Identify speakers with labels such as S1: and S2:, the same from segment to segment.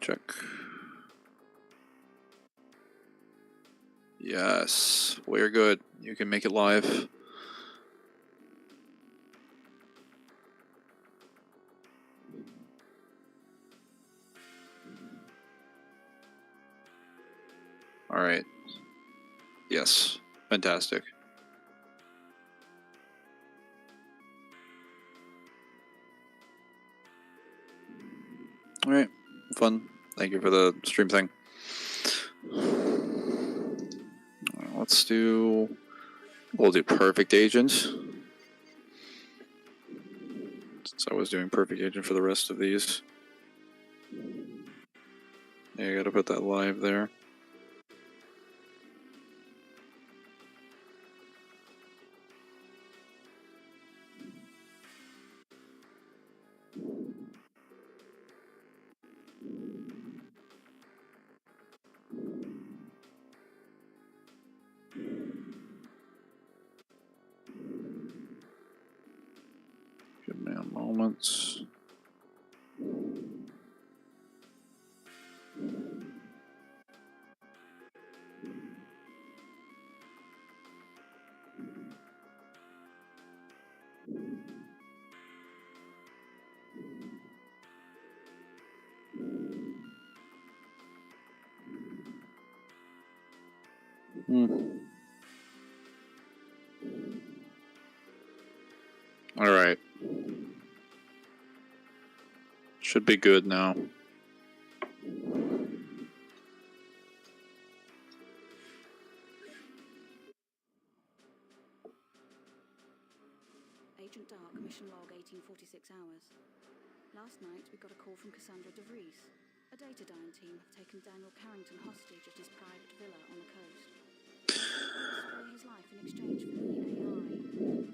S1: check. Yes, we're good. You can make it live. All right. Yes, fantastic. All right, fun. Thank you for the stream thing. Let's do. We'll do perfect agent. Since I was doing perfect agent for the rest of these. Yeah, I gotta put that live there. Give me a moment. All right. Should be good now.
S2: Agent Dark, mission log 1846 hours. Last night we got a call from Cassandra DeVries. A Datadyne team have taken Daniel Carrington hostage at his private villa on the coast. Spare his life in exchange for the AI.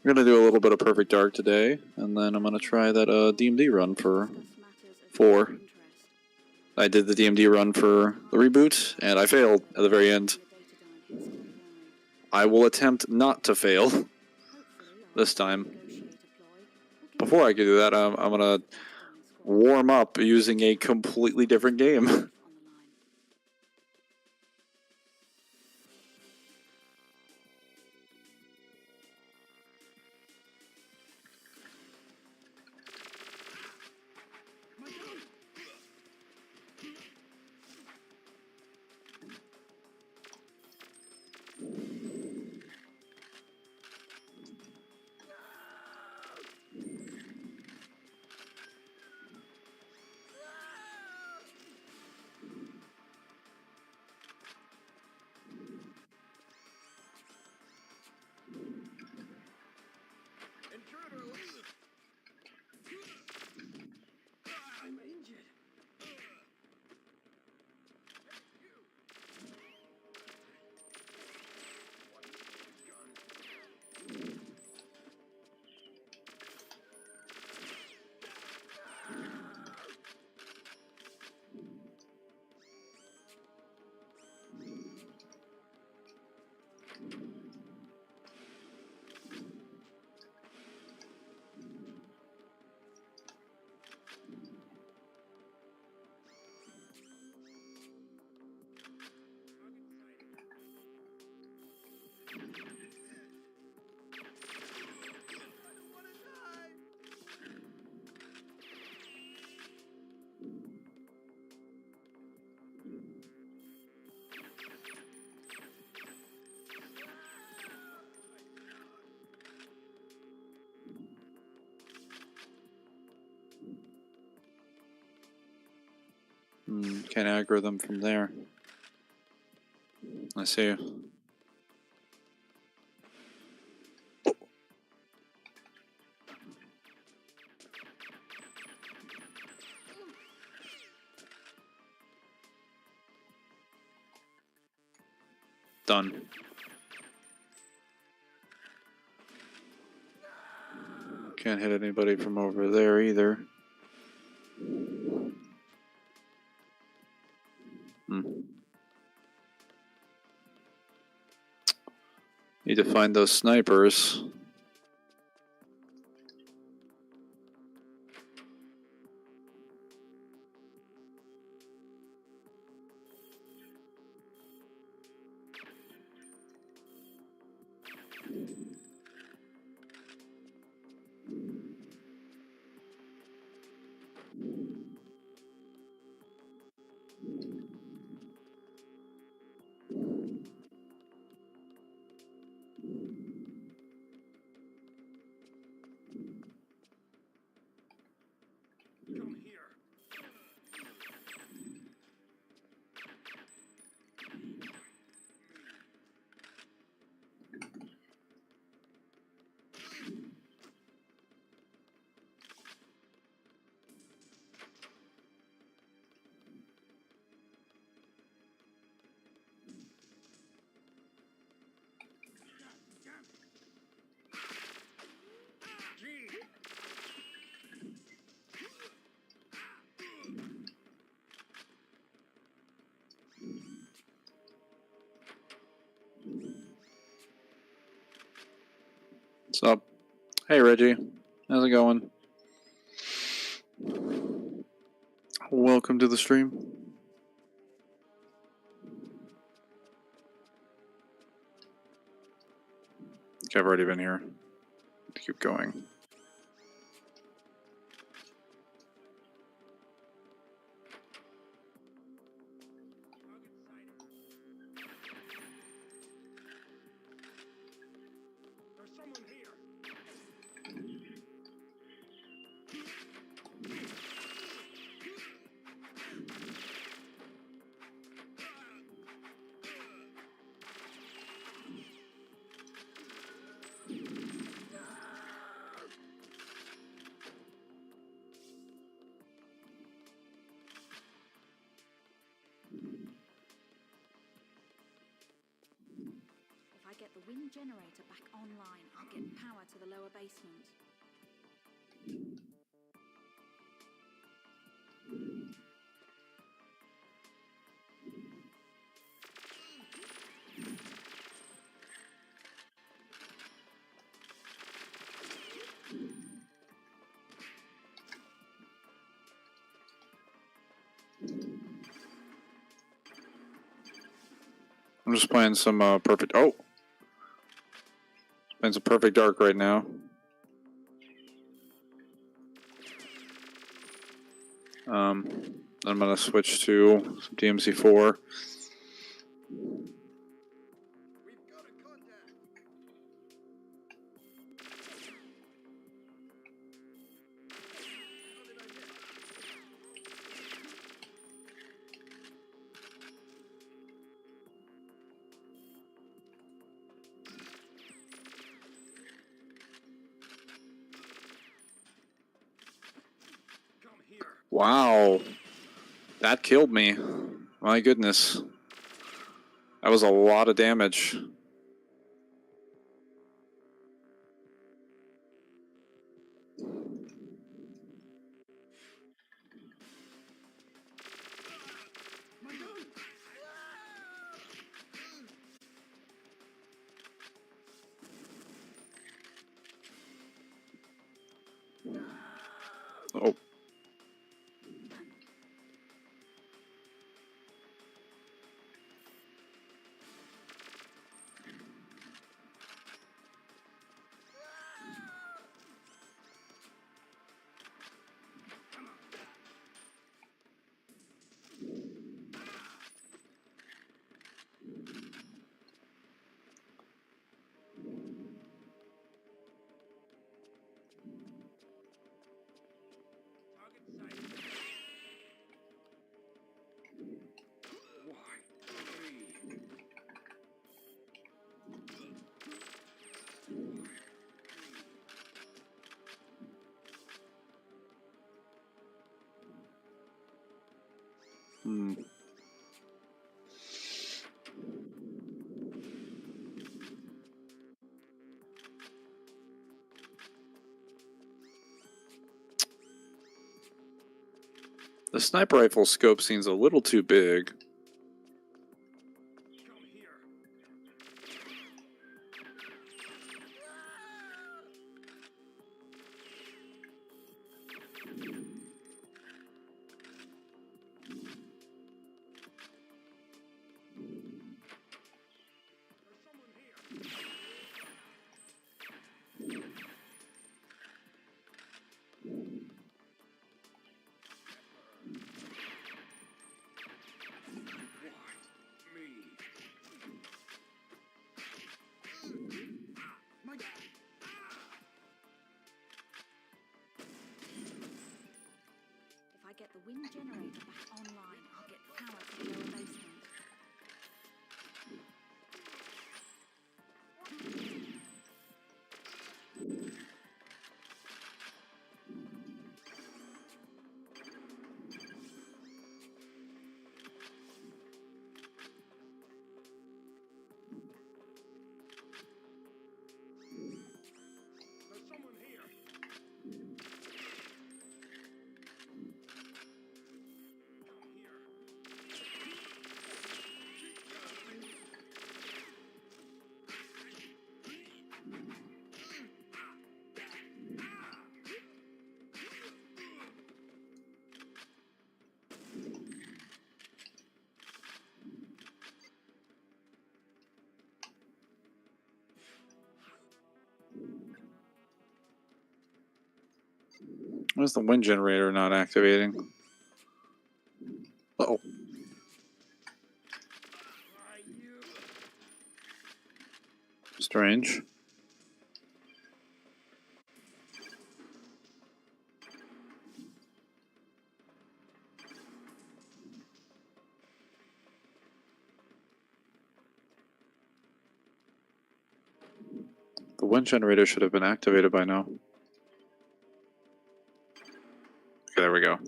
S1: I'm gonna do a little bit of Perfect Dark today, and then I'm gonna try that DMD run for 4. I did the DMD run for the reboot, and I failed at the very end. I will attempt not to fail this time. Before I can do that, I'm gonna warm up using a completely different game.
S3: I'm injured.
S1: Can't aggro them from there. I see. Done. Can't hit anybody from over there either. Need to find those snipers. What's up? Hey, Reggie. How's it going? Welcome to the stream. Okay, I've already been here. Keep going.
S2: If I get the wind generator back online, I'll get power to the lower basement.
S1: I'm just playing some perfect. Oh, playing some perfect dark right now. I'm gonna switch to some DMC4. Wow, that killed me. My goodness, that was a lot of damage. Oh. Hmm. The sniper rifle scope seems a little too big.
S2: If I get the wind generator back online, I'll get power to the lower basement.
S1: Where's the wind generator not activating? Uh-oh. Strange. The wind generator should have been activated by now. Okay, there we go.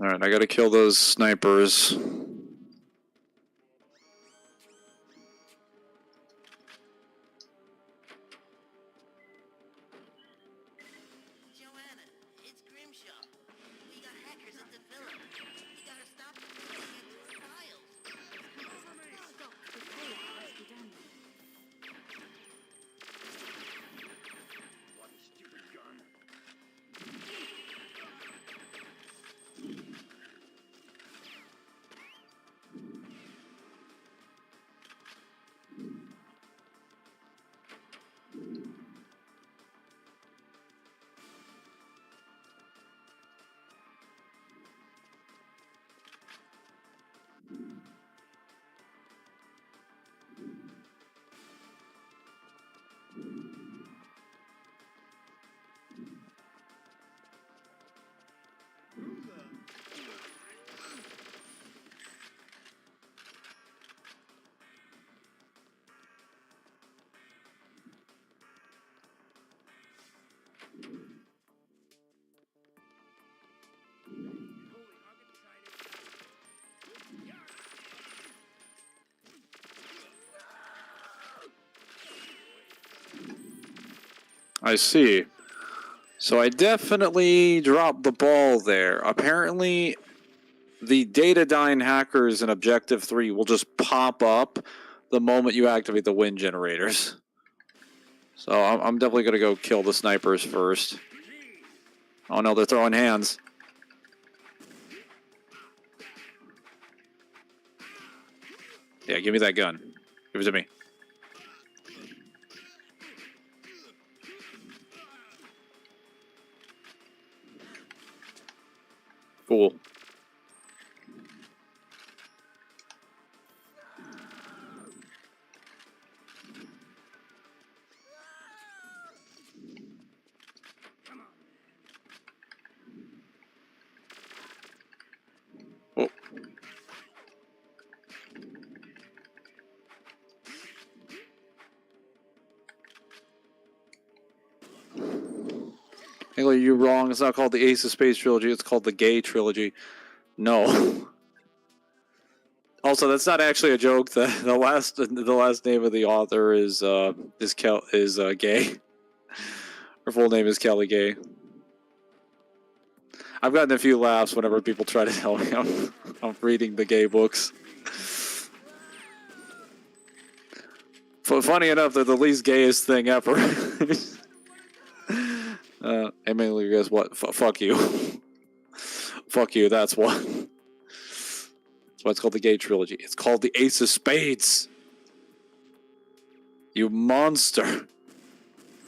S1: Alright, I gotta kill those snipers.
S3: Joanna, it's Grimshaw. We got hackers at the villa. We gotta stop them before they get to our files.
S2: Stop before you rescue Daniel.
S4: What stupid gun?
S1: I see. So I definitely dropped the ball there. Apparently, the Datadyne hackers in Objective 3 will just pop up the moment you activate the wind generators. So I'm definitely going to go kill the snipers first. Oh no, they're throwing hands. Yeah, give me that gun. Give it to me. Cool. Oh. Mangler, you're wrong. It's not called the Ace of Spades trilogy. It's called the Gay trilogy. No. Also, that's not actually a joke. The last name of the author is Gay. Her full name is Kelly Gay. I've gotten a few laughs whenever people try to tell me I'm reading the gay books. Funny enough, they're the least gayest thing ever. Hey, Mangler, guess what? Fuck you. Fuck you, that's what. That's why it's called the Gay Trilogy. It's called the Ace of Spades. You monster.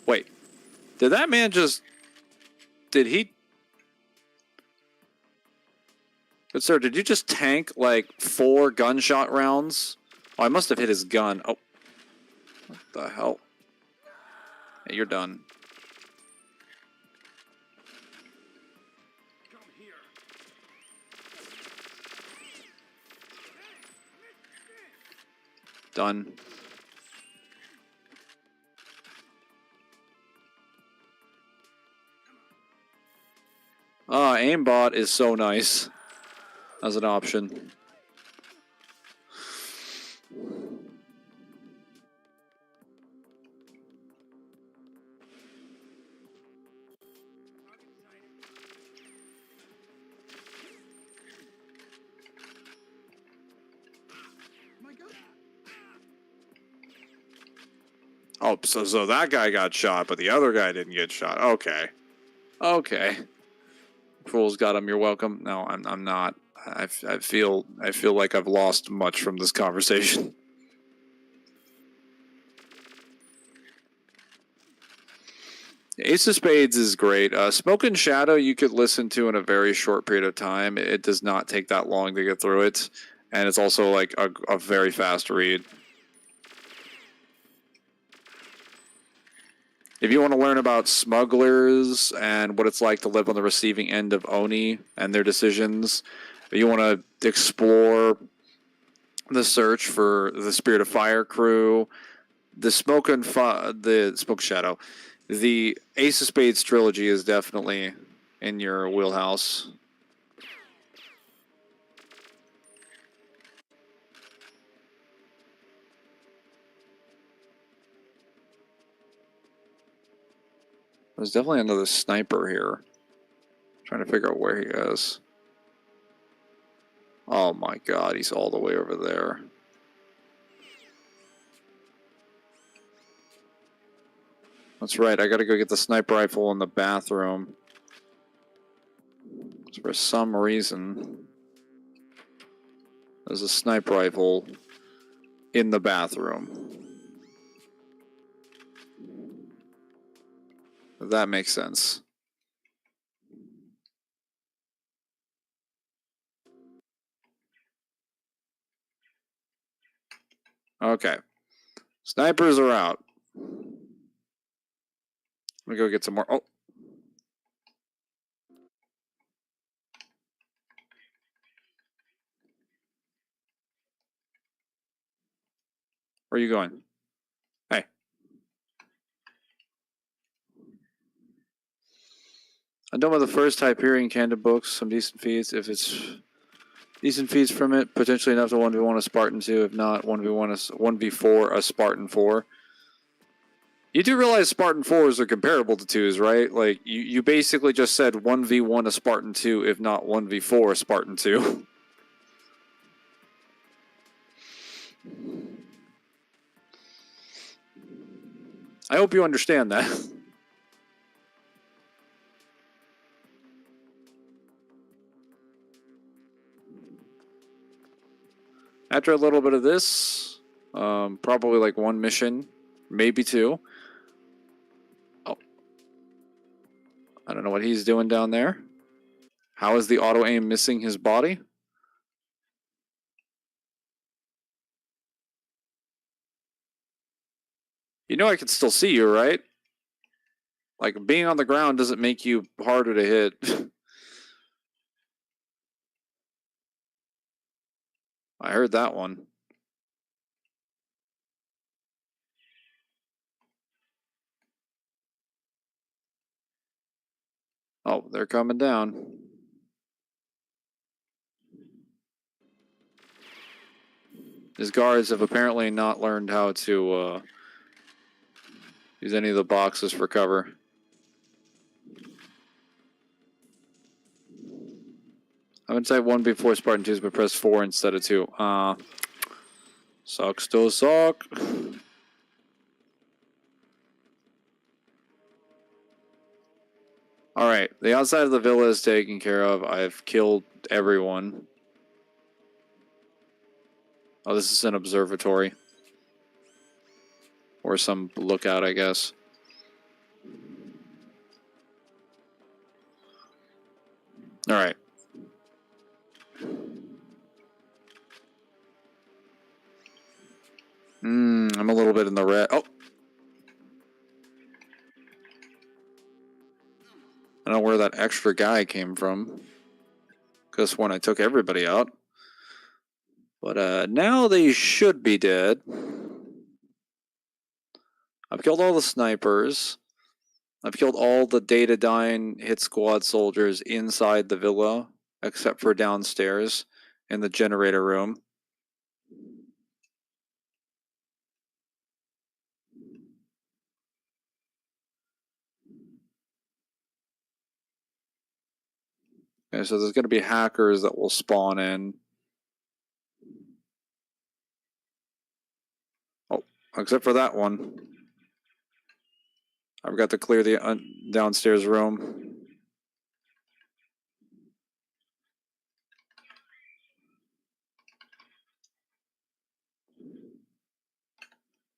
S1: Wait. Did that man just... Did he... But sir, did you just tank like 4 gunshot rounds? Oh, I must have hit his gun. Oh. What the hell? Hey, you're done.
S4: Come here.
S1: Done. Aimbot is so nice as an option. Oh, so that guy got shot, but the other guy didn't get shot. Okay. Okay. Fool's got him. You're welcome. No, I'm not. I feel like I've lost much from this conversation. Ace of Spades is great. Smoke and Shadow you could listen to in a very short period of time. It does not take that long to get through it, and it's also like a very fast read. If you want to learn about smugglers and what it's like to live on the receiving end of Oni and their decisions, if you want to explore the search for the Spirit of Fire crew, the Smoke Shadow, the Ace of Spades trilogy is definitely in your wheelhouse. There's definitely another sniper here. I'm trying to figure out where he is. Oh my god, he's all the way over there. That's right, I gotta go get the sniper rifle in the bathroom. So for some reason, there's a sniper rifle in the bathroom. That makes sense. Okay. Snipers are out. Let me go get some more. Oh. Where are you going? Hey. I'm done with the first Hyperion Candid books. Some decent feats. If it's decent feats from it, potentially enough to 1v1 a Spartan 2. If not, 1v4 a Spartan 4. You do realize Spartan 4s are comparable to 2s, right? Like, you basically just said 1v1 a Spartan 2, if not 1v4 a Spartan 2. I hope you understand that. After a little bit of this, probably like one mission, maybe two. Oh. I don't know what he's doing down there. How is the auto-aim missing his body? You know I can still see you, right? Like, being on the ground doesn't make you harder to hit. I heard that one. Oh, they're coming down. His guards have apparently not learned how to use any of the boxes for cover. I've been type 1 before Spartan 2s, but press 4 instead of 2. Sucks to suck. Alright, the outside of the villa is taken care of. I've killed everyone. Oh, this is an observatory. Or some lookout, I guess. Alright. I'm a little bit in the red. Oh! I don't know where that extra guy came from. Because when I took everybody out. But now they should be dead. I've killed all the snipers. I've killed all the Datadyne hit squad soldiers inside the villa, except for downstairs in the generator room. Okay, so there's going to be hackers that will spawn in. Oh, except for that one. I've got to clear the downstairs room.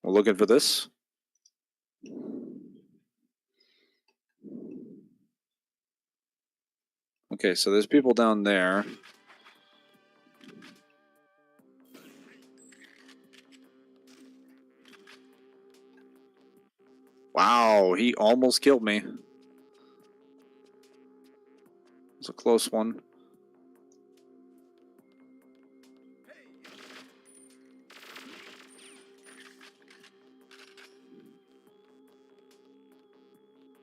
S1: We're looking for this. Okay, so there's people down there. Wow, he almost killed me. It's a close one.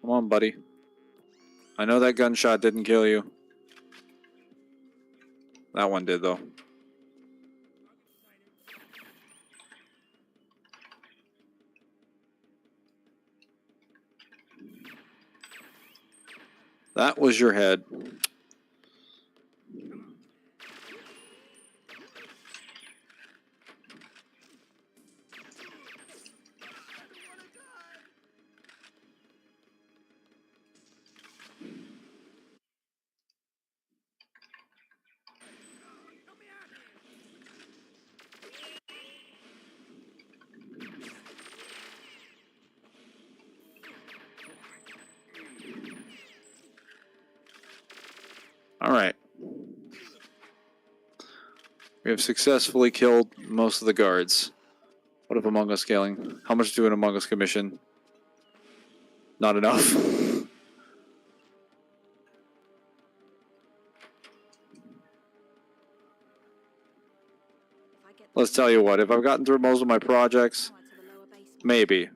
S1: Come on, buddy. I know that gunshot didn't kill you. That one did, though. That was your head. Alright. We have successfully killed most of the guards. What if Among Us scaling? How much do an Among Us commission? Not enough. Let's tell you what, if I've gotten through most of my projects, maybe.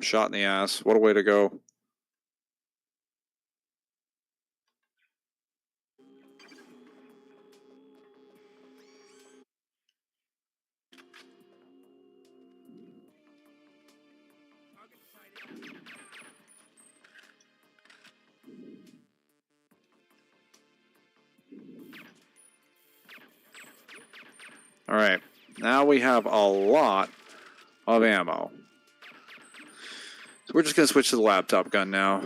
S1: Shot in the ass. What a way to go. Alright, now we have a lot of ammo. So we're just going to switch to the laptop gun now.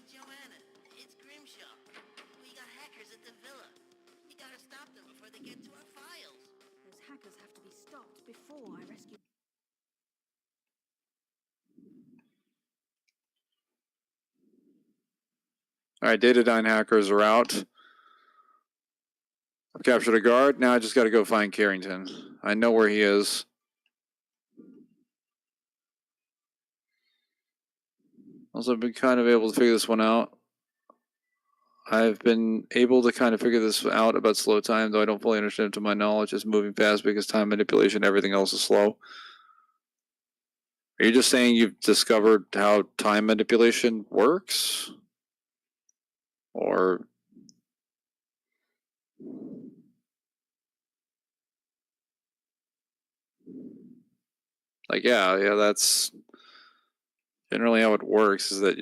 S3: Joanna, it's Grimshaw. We got hackers at the villa. We gotta stop them before they get to our files.
S2: Those hackers have to be stopped before I rescue.
S1: Alright, Datadyne hackers are out. I've captured a guard. Now I just got to go find Carrington. I know where he is. Also, I've been kind of able to figure this one out. I've been able to kind of figure this out about slow time, though I don't fully understand it to my knowledge. It's moving fast because time manipulation, everything else is slow. Are you just saying you've discovered how time manipulation works? Or... like, yeah, that's generally how it works, is that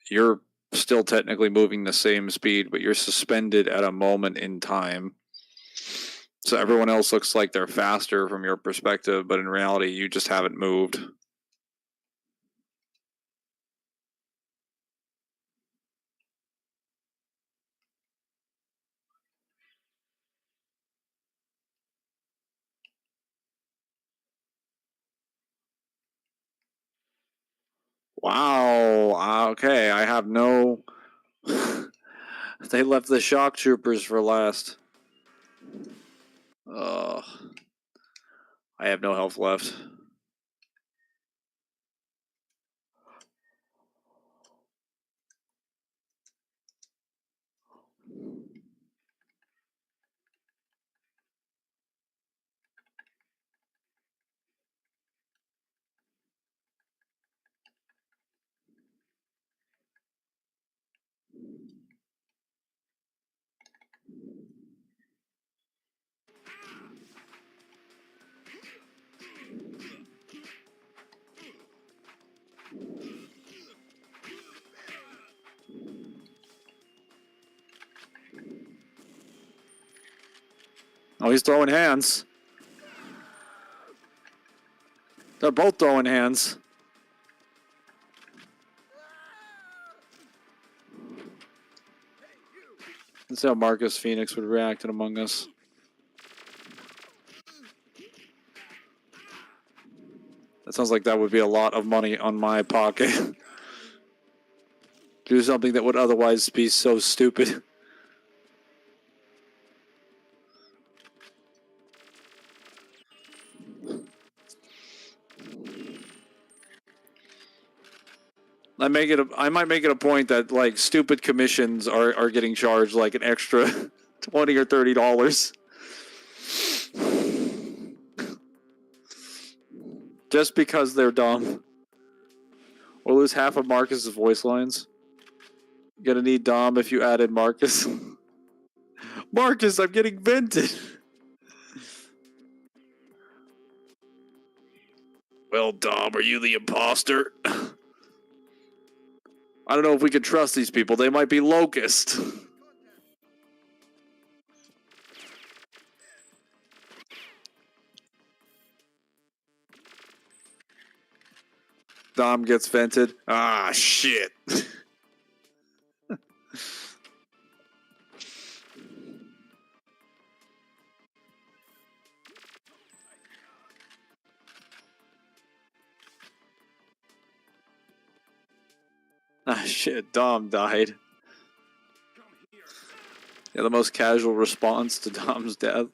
S1: you're still technically moving the same speed, but you're suspended at a moment in time. So everyone else looks like they're faster from your perspective, but in reality, you just haven't moved. Wow, okay, I have no... They left the shock troopers for last. Ugh. I have no health left. Oh, he's throwing hands. They're both throwing hands. Let's see how Marcus Phoenix would react in Among Us. That sounds like that would be a lot of money on my pocket. Do something that would otherwise be so stupid. I might make it a point that like stupid commissions are getting charged like an extra $20 or $30. Just because they're dumb. Or lose half of Marcus's voice lines. Gonna need Dom if you added Marcus. Marcus, I'm getting vented. Well, Dom, are you the imposter? I don't know if we can trust these people. They might be locusts. Dom gets vented. Ah, shit. Ah, shit. Dom died. Yeah, the most casual response to Dom's death.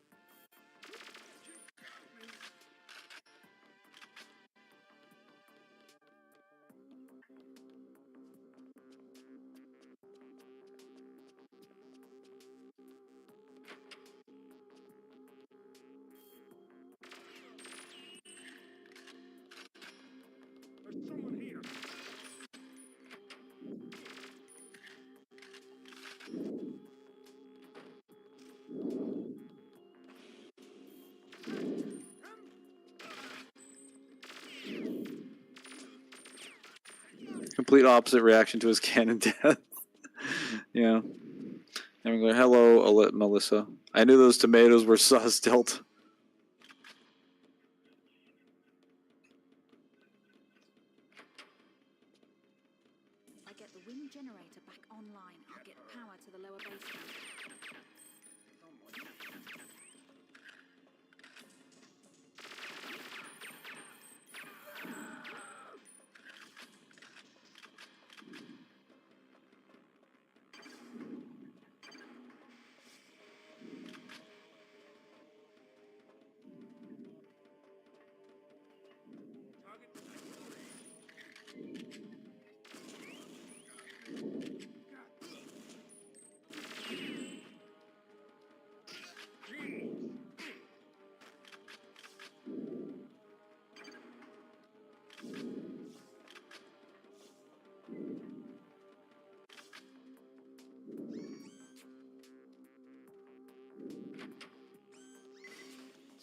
S1: Complete opposite reaction to his canon death. Yeah. I'm going, hello, Melissa. I knew those tomatoes were sus dealt.
S2: I get the wind generator back online. I'll get power to the lower basement.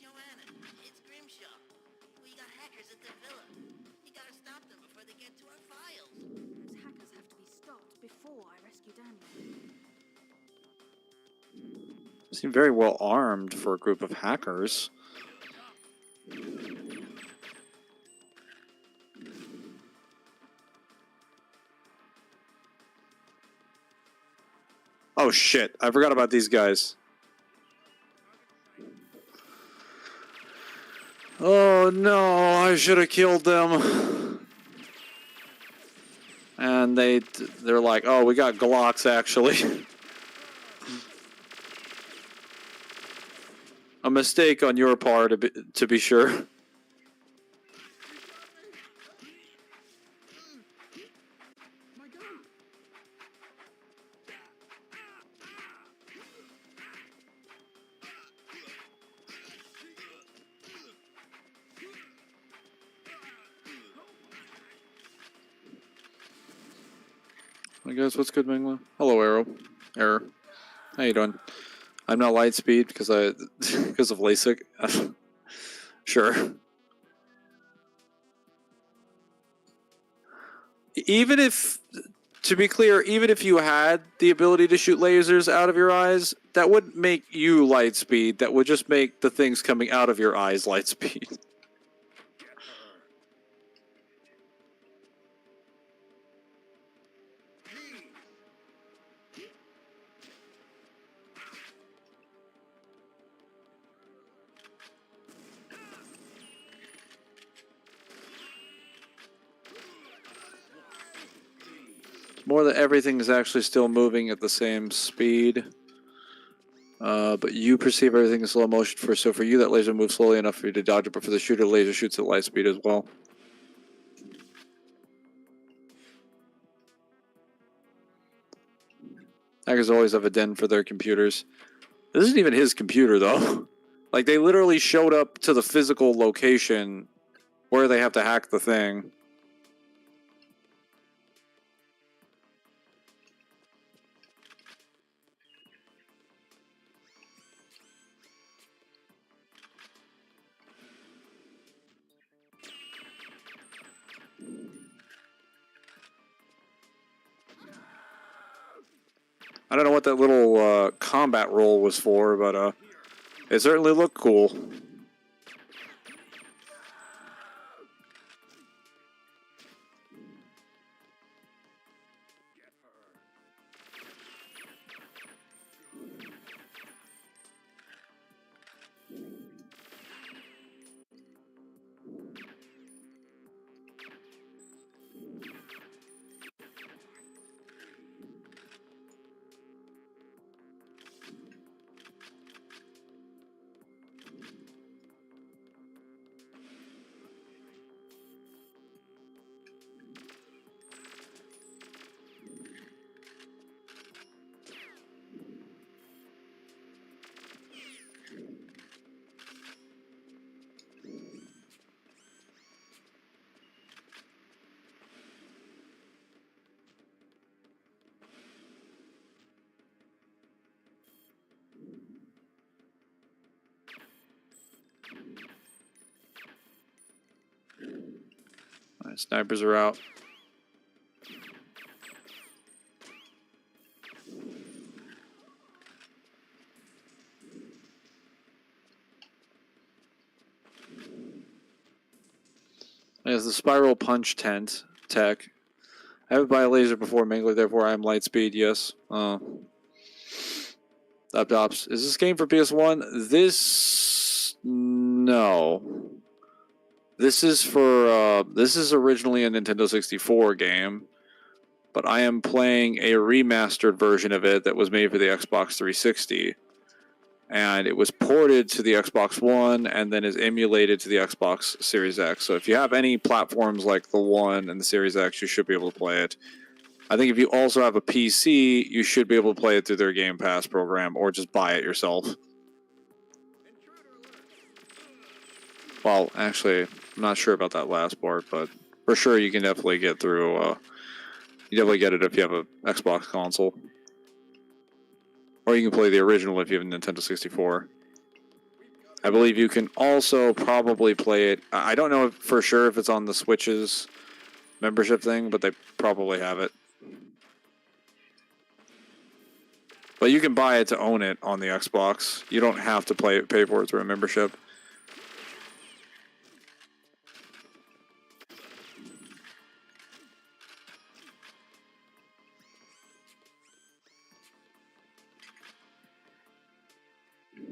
S3: Joanna, it's Grimshaw. We got hackers at the villa. You gotta stop them before they get to our files.
S2: Those hackers have to be stopped before I rescue Daniel.
S1: Seem very well armed for a group of hackers. Oh shit, I forgot about these guys. Oh no, I should have killed them. And they're like, oh, we got Glocks actually. A mistake on your part, to be sure. I guess what's good, Mangler? Hello, Error. How you doing? I'm not Lightspeed because because of LASIK. Sure. Even if to be clear, even if you had the ability to shoot lasers out of your eyes, that wouldn't make you light speed. That would just make the things coming out of your eyes light speed. It's more that everything is actually still moving at the same speed. But you perceive everything in slow motion. So for you, that laser moves slowly enough for you to dodge it, but for the shooter, the laser shoots at light speed as well. Hackers always have a den for their computers. This isn't even his computer, though. Like, they literally showed up to the physical location where they have to hack the thing. I don't know what that little combat roll was for, but it certainly looked cool. Alright, snipers are out. There's the spiral punch tech. I haven't buy a laser before Mangler, therefore I am light speed, yes. Laptops. Is this game for PS1? No. This is originally a Nintendo 64 game, but I am playing a remastered version of it that was made for the Xbox 360. And it was ported to the Xbox One and then is emulated to the Xbox Series X. So if you have any platforms like the One and the Series X, you should be able to play it. I think if you also have a PC, you should be able to play it through their Game Pass program or just buy it yourself. Well, actually, I'm not sure about that last part, but for sure you can definitely get through. You definitely get it if you have an Xbox console. Or you can play the original if you have a Nintendo 64. I believe you can also probably play it. I don't know for sure if it's on the Switch's membership thing, but they probably have it. But you can buy it to own it on the Xbox. You don't have to pay for it through a membership.
S2: If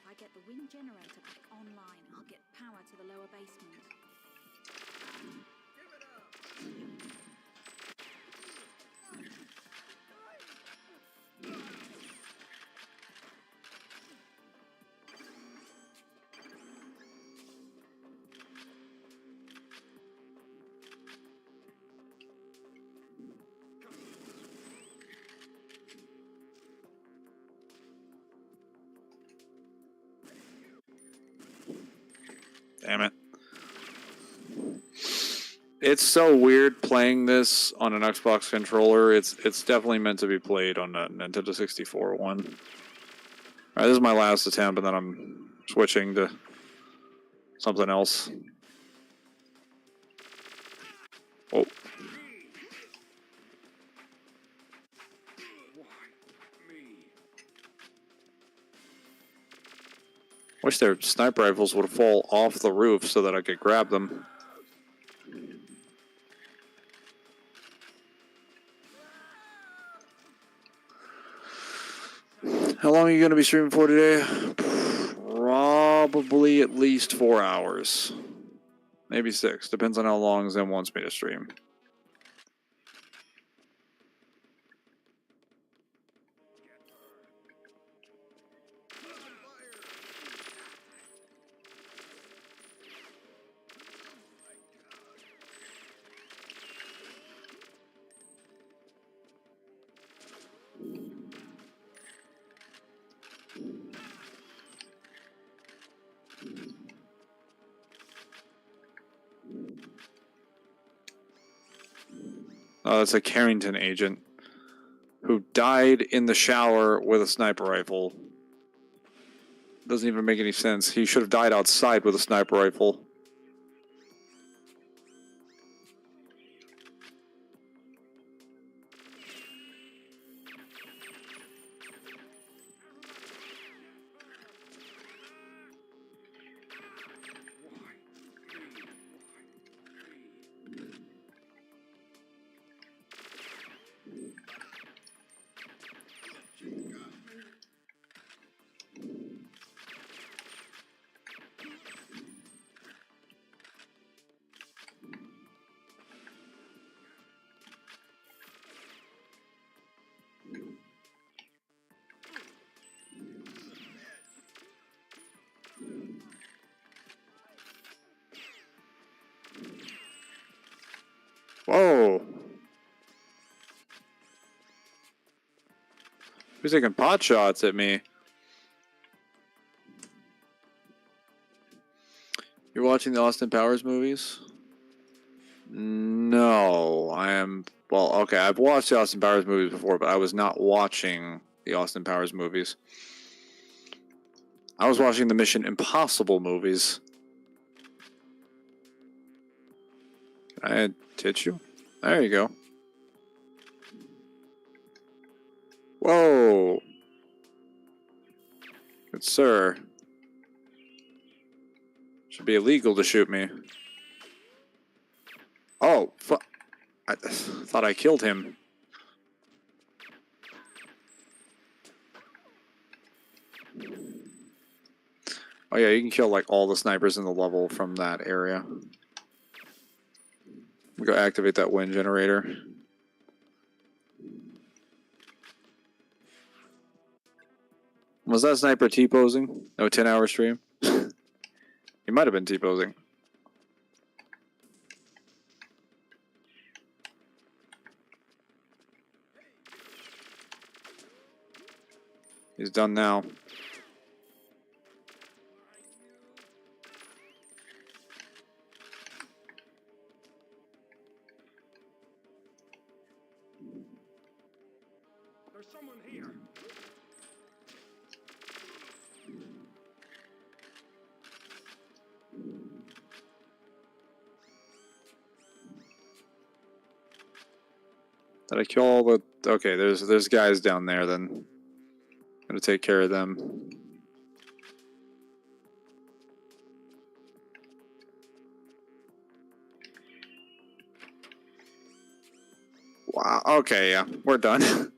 S2: I get the wind generator back online, I'll get power to the lower basement.
S1: Damn it. It's so weird playing this on an Xbox controller. It's definitely meant to be played on a Nintendo 64 one. Alright, this is my last attempt, and then I'm switching to something else. Oh. Wish their sniper rifles would fall off the roof so that I could grab them. How long are you going to be streaming for today? Probably at least 4 hours. Maybe 6. Depends on how long Zen wants me to stream. Oh, that's a Carrington agent who died in the shower with a sniper rifle. Doesn't even make any sense. He should have died outside with a sniper rifle. Whoa. Who's taking pot shots at me? You're watching the Austin Powers movies? No, I am... Well, okay, I've watched the Austin Powers movies before, but I was not watching the Austin Powers movies. I was watching the Mission Impossible movies. Can I hit you? There you go. Whoa. Good sir. Should be illegal to shoot me. Oh, fuck. I thought I killed him. Oh yeah, you can kill like all the snipers in the level from that area. We go activate that wind generator. Was that sniper T-posing? No, 10-hour stream? He might have been T-posing. He's done now.
S4: There's someone here.
S1: Did I kill all the... Okay, there's guys down there then. I'm gonna take care of them. Wow, okay, yeah, we're done.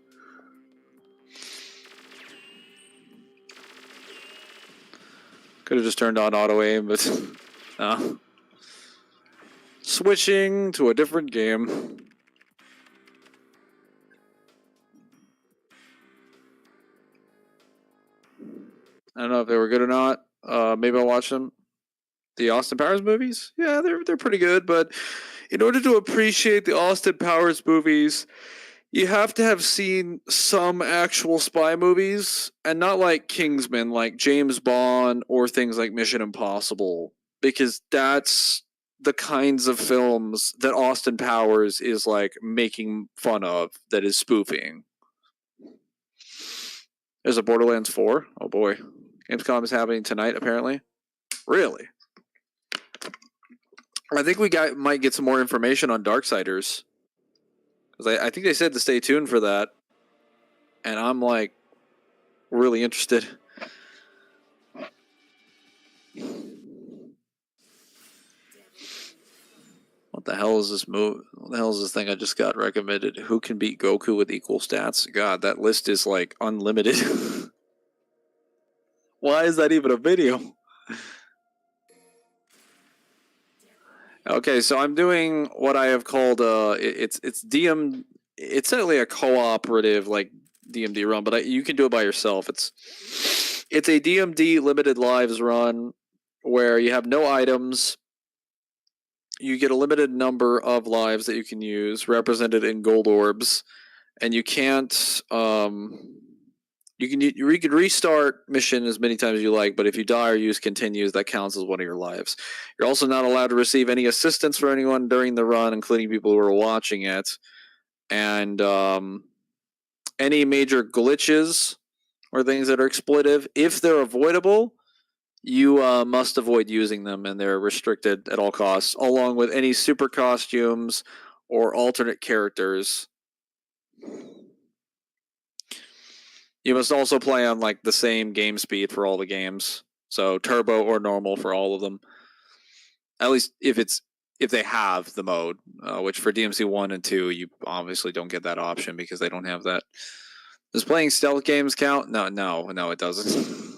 S1: Could have just turned on auto aim, but no. Switching to a different game. I don't know if they were good or not. Maybe I'll watch them. The Austin Powers movies? Yeah, they're pretty good, but in order to appreciate the Austin Powers movies, you have to have seen some actual spy movies, and not like Kingsman, like James Bond, or things like Mission Impossible, because that's the kinds of films that Austin Powers is like making fun of, that is spoofing. There's a Borderlands 4? Oh boy. Gamescom is happening tonight, apparently. Really? I think we might get some more information on Darksiders. Because I think they said to stay tuned for that. And I'm like really interested. What the hell is this move? What the hell is this thing I just got recommended? Who can beat Goku with equal stats? God, that list is like unlimited. Why is that even a video? Okay, so I'm doing what I have called it's DM. It's certainly a cooperative like DMD run, but you can do it by yourself. It's a DMD limited lives run where you have no items. You get a limited number of lives that you can use, represented in gold orbs, and you can't. You can restart mission as many times as you like, but if you die or use continues, that counts as one of your lives. You're also not allowed to receive any assistance from anyone during the run, including people who are watching it. And any major glitches or things that are exploitive, if they're avoidable, you must avoid using them, and they're restricted at all costs, along with any super costumes or alternate characters. You must also play on like the same game speed for all the games, so turbo or normal for all of them. At least if they have the mode, which for DMC 1 and 2, you obviously don't get that option because they don't have that. Does playing stealth games count? No, it doesn't.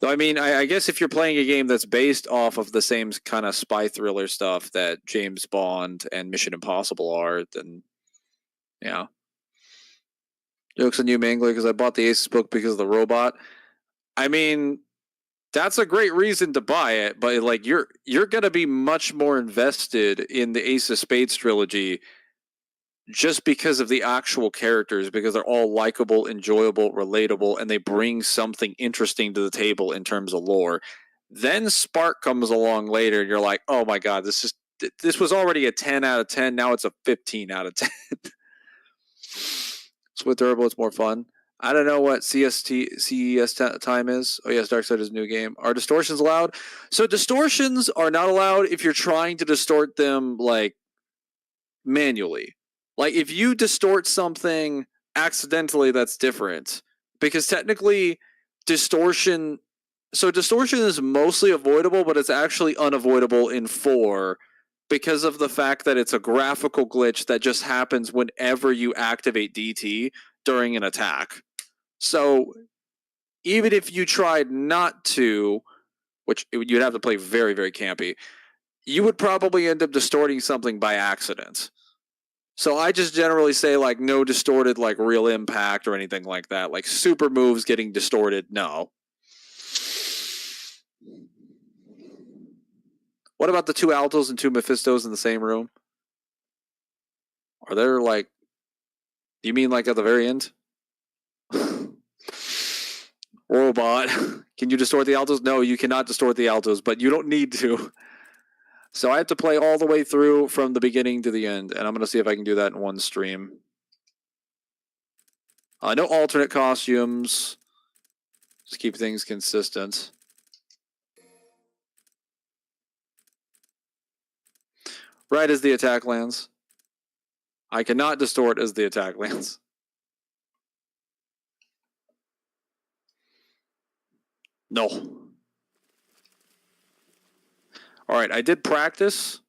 S1: Though, I mean, I guess if you're playing a game that's based off of the same kind of spy thriller stuff that James Bond and Mission Impossible are, then, yeah. Joke's on you, Mangler, because I bought the Aces book because of the robot. I mean, that's a great reason to buy it, but like you're gonna be much more invested in the Ace of Spades trilogy just because of the actual characters, because they're all likable, enjoyable, relatable, and they bring something interesting to the table in terms of lore. Then Spark comes along later, and you're like, oh my god, this was already a 10 out of 10. Now it's a 15 out of 10. So with durable, it's more fun. I don't know what CES time is. Oh yes, Darkseid is a new game. Are distortions allowed? So distortions are not allowed if you're trying to distort them like manually. Like if you distort something accidentally, that's different. Because technically, distortion is mostly avoidable, but it's actually unavoidable in 4 because of the fact that it's a graphical glitch that just happens whenever you activate DT during an attack. So even if you tried not to, which you'd have to play very, very campy, you would probably end up distorting something by accident. So I just generally say like no distorted like real impact or anything like that. Like super moves getting distorted, no. What about the 2 Altos and 2 Mephistos in the same room? Are there like... You mean like at the very end? Robot. Can you distort the Altos? No, you cannot distort the Altos, but you don't need to. So I have to play all the way through from the beginning to the end, and I'm going to see if I can do that in one stream. No alternate costumes. Just keep things consistent. Right as the attack lands. I cannot distort as the attack lands. No. Alright, I did practice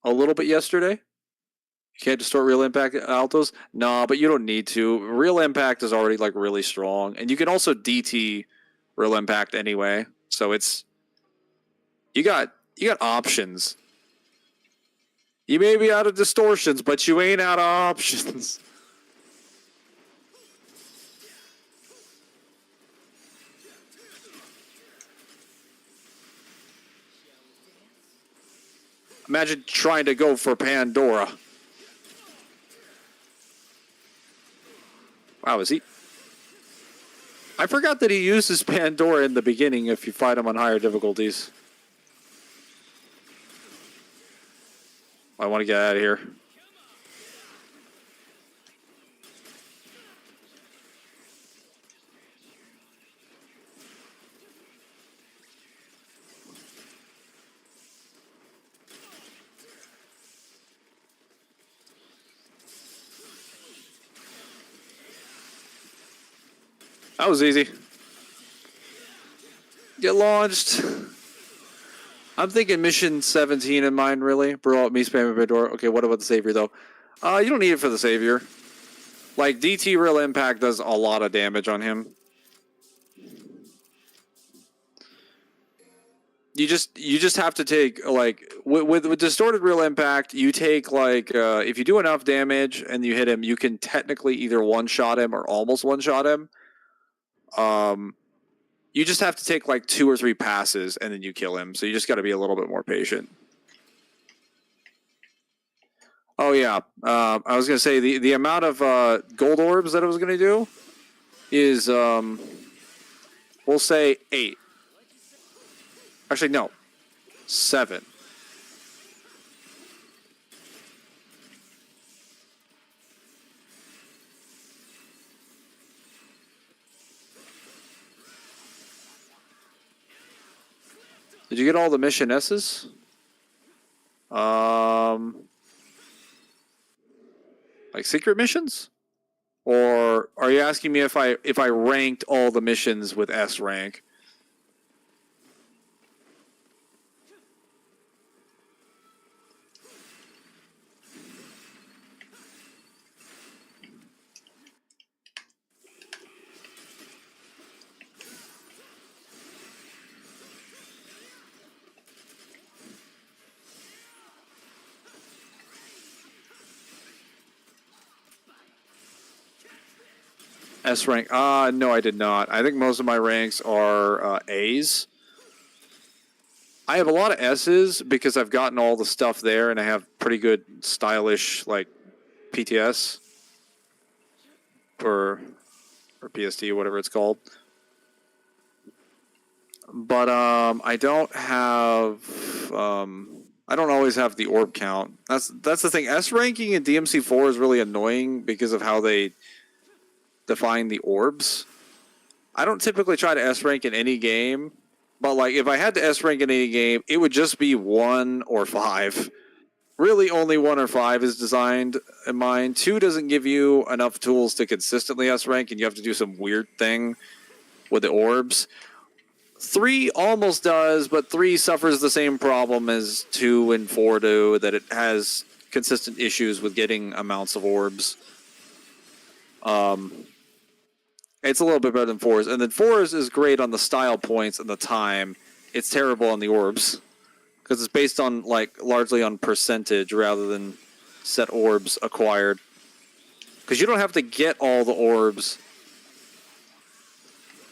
S1: a little bit yesterday. You can't distort real impact altos? Nah, but you don't need to. Real impact is already like really strong. And you can also DT real impact anyway. So it's... You got options. You may be out of distortions, but you ain't out of options. Imagine trying to go for Pandora. Wow, is he... I forgot that he uses Pandora in the beginning if you fight him on higher difficulties. I want to get out of here. That was easy. Get launched. I'm thinking mission 17 in mind, really. Bro, me spamming my door. Okay, what about the Savior, though? You don't need it for the Savior. Like, DT Real Impact does a lot of damage on him. You just have to take, like, with Distorted Real Impact, you take, like, if you do enough damage and you hit him, you can technically either one-shot him or almost one-shot him. You just have to take, like, 2 or 3 passes and then you kill him, so you just got to be a little bit more patient. Oh, yeah. I was going to say, the amount of gold orbs that I was going to do is, we'll say 8. Actually, no. 7. Did you get all the mission S's? Like secret missions? Or are you asking me if I ranked all the missions with S rank? S rank? No, I did not. I think most of my ranks are A's. I have a lot of S's because I've gotten all the stuff there and I have pretty good stylish, like, PTS. Or PSD, whatever it's called. But I don't have... I don't always have the orb count. That's the thing. S ranking in DMC4 is really annoying because of how they define the orbs. I don't typically try to S rank in any game, but like if I had to S rank in any game, it would just be 1 or 5. Really, only 1 or 5 is designed in mind. 2 doesn't give you enough tools to consistently S rank, and you have to do some weird thing with the orbs. 3 almost does, but 3 suffers the same problem as 2 and 4 do, that it has consistent issues with getting amounts of orbs. It's a little bit better than 4's. And then 4's is great on the style points and the time. It's terrible on the orbs. Because it's based on, like, largely on percentage rather than set orbs acquired. Because you don't have to get all the orbs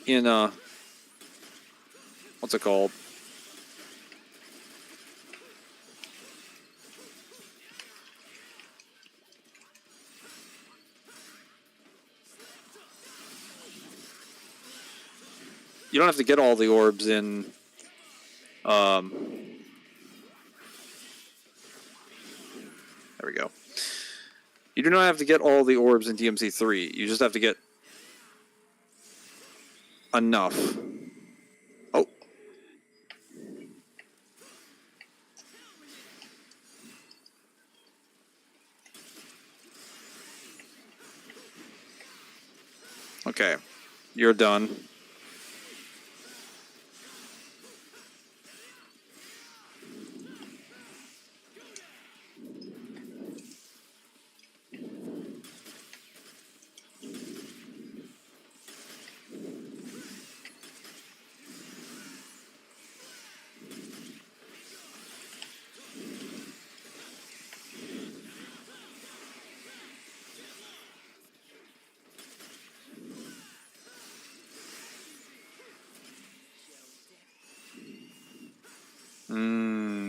S1: in, what's it called? You don't have to get all the orbs in, there we go. You do not have to get all the orbs in DMC3. You just have to get enough. Oh. Okay. You're done.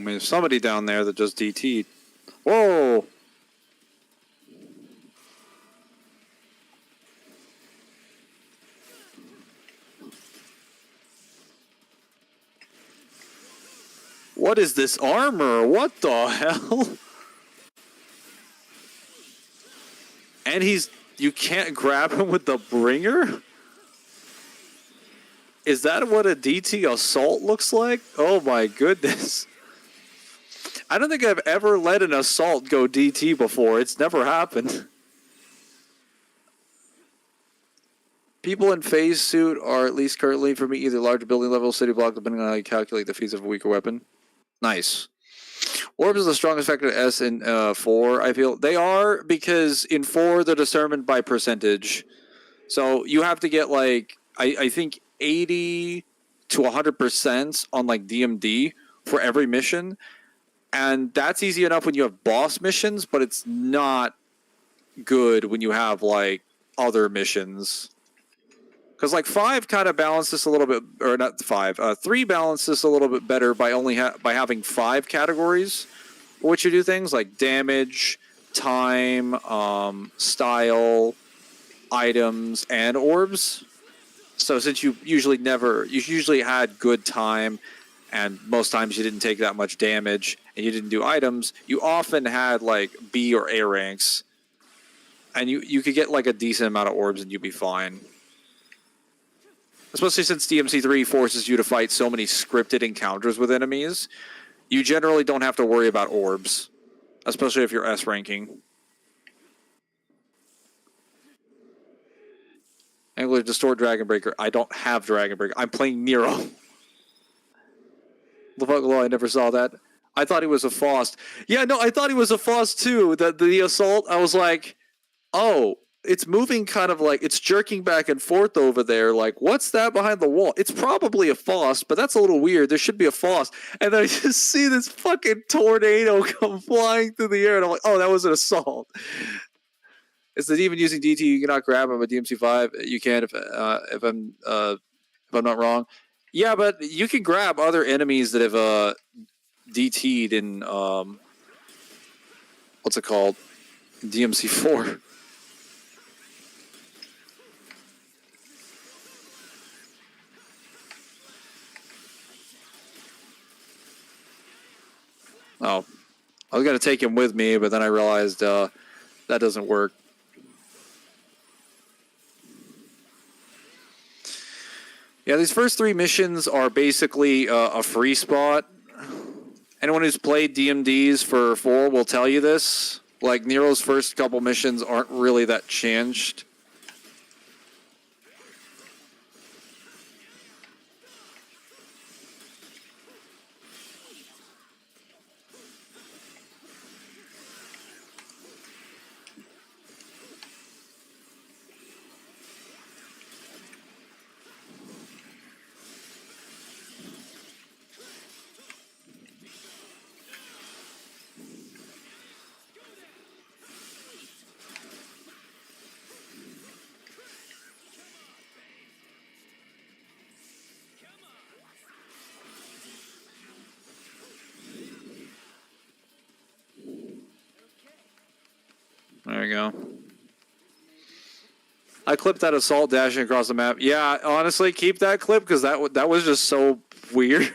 S1: There's somebody down there that just DT'd. Whoa! What is this armor? What the hell? And you can't grab him with the bringer? Is that what a DT assault looks like? Oh my goodness. I don't think I've ever let an assault go DT before. It's never happened. People in phase suit are, at least currently for me, either large building level, city block, depending on how you calculate the fees of a weaker weapon. Nice. Orbs is the strongest factor to S in 4, I feel. They are, because in 4 they're determined by percentage. So you have to get like, I think 80 to 100% on like DMD for every mission. And that's easy enough when you have boss missions, but it's not good when you have like other missions. Because like 5 kind of balances this a little bit, or not 5, 3 balances this a little bit better by only by having 5 categories for which you do things like damage, time, style, items, and orbs. So since you usually had good time, and most times you didn't take that much damage, and you didn't do items, you often had like B or A ranks, and you could get like a decent amount of orbs and you'd be fine. Especially since DMC3 forces you to fight so many scripted encounters with enemies, you generally don't have to worry about orbs, especially if you're S ranking. Angler, Distort, Dragon Breaker. I don't have Dragon Breaker. I'm playing Nero. The fuck, I never saw that. I thought he was a Faust. Yeah, no, I thought he was a Faust too. The assault, I was like, oh, it's moving kind of like, it's jerking back and forth over there. Like, what's that behind the wall? It's probably a Faust, but that's a little weird. There should be a Faust. And then I just see this fucking tornado come flying through the air, and I'm like, oh, that was an assault. Is the demon using DT? You cannot grab him with DMC5. You can if I'm not wrong. Yeah, but you can grab other enemies that have DT'd in what's it called? DMC4. Oh, I was gonna take him with me, but then I realized that doesn't work. Yeah, these first 3 missions are basically a free spot. Anyone who's played DMDs for 4 will tell you this. Like, Nero's first couple missions aren't really that changed. There you go. I clipped that assault dashing across the map. Yeah, honestly, keep that clip because that was just so weird.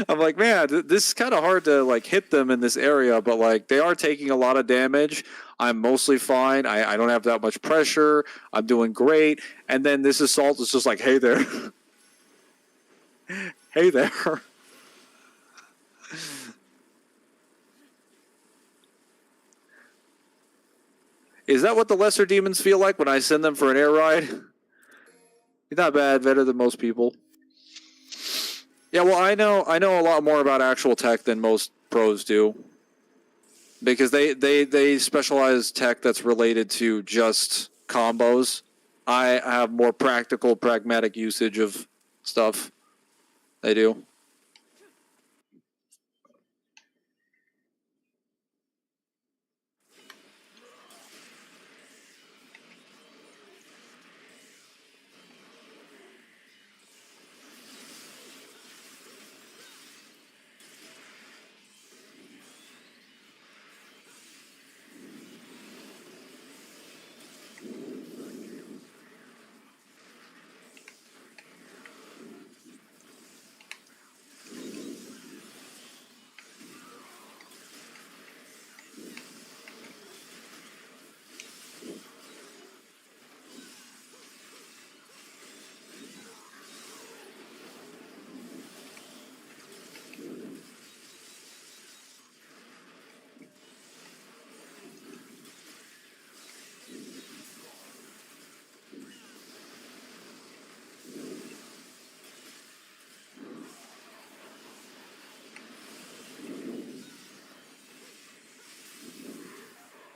S1: I'm like, man, this is kind of hard to like hit them in this area, but like they are taking a lot of damage. I'm mostly fine. I don't have that much pressure. I'm doing great. And then this assault is just like, hey there. Hey there. Is that what the lesser demons feel like when I send them for an air ride? Not bad, better than most people. Yeah, well, I know a lot more about actual tech than most pros do, because they specialize tech that's related to just combos. I have more practical, pragmatic usage of stuff. They do.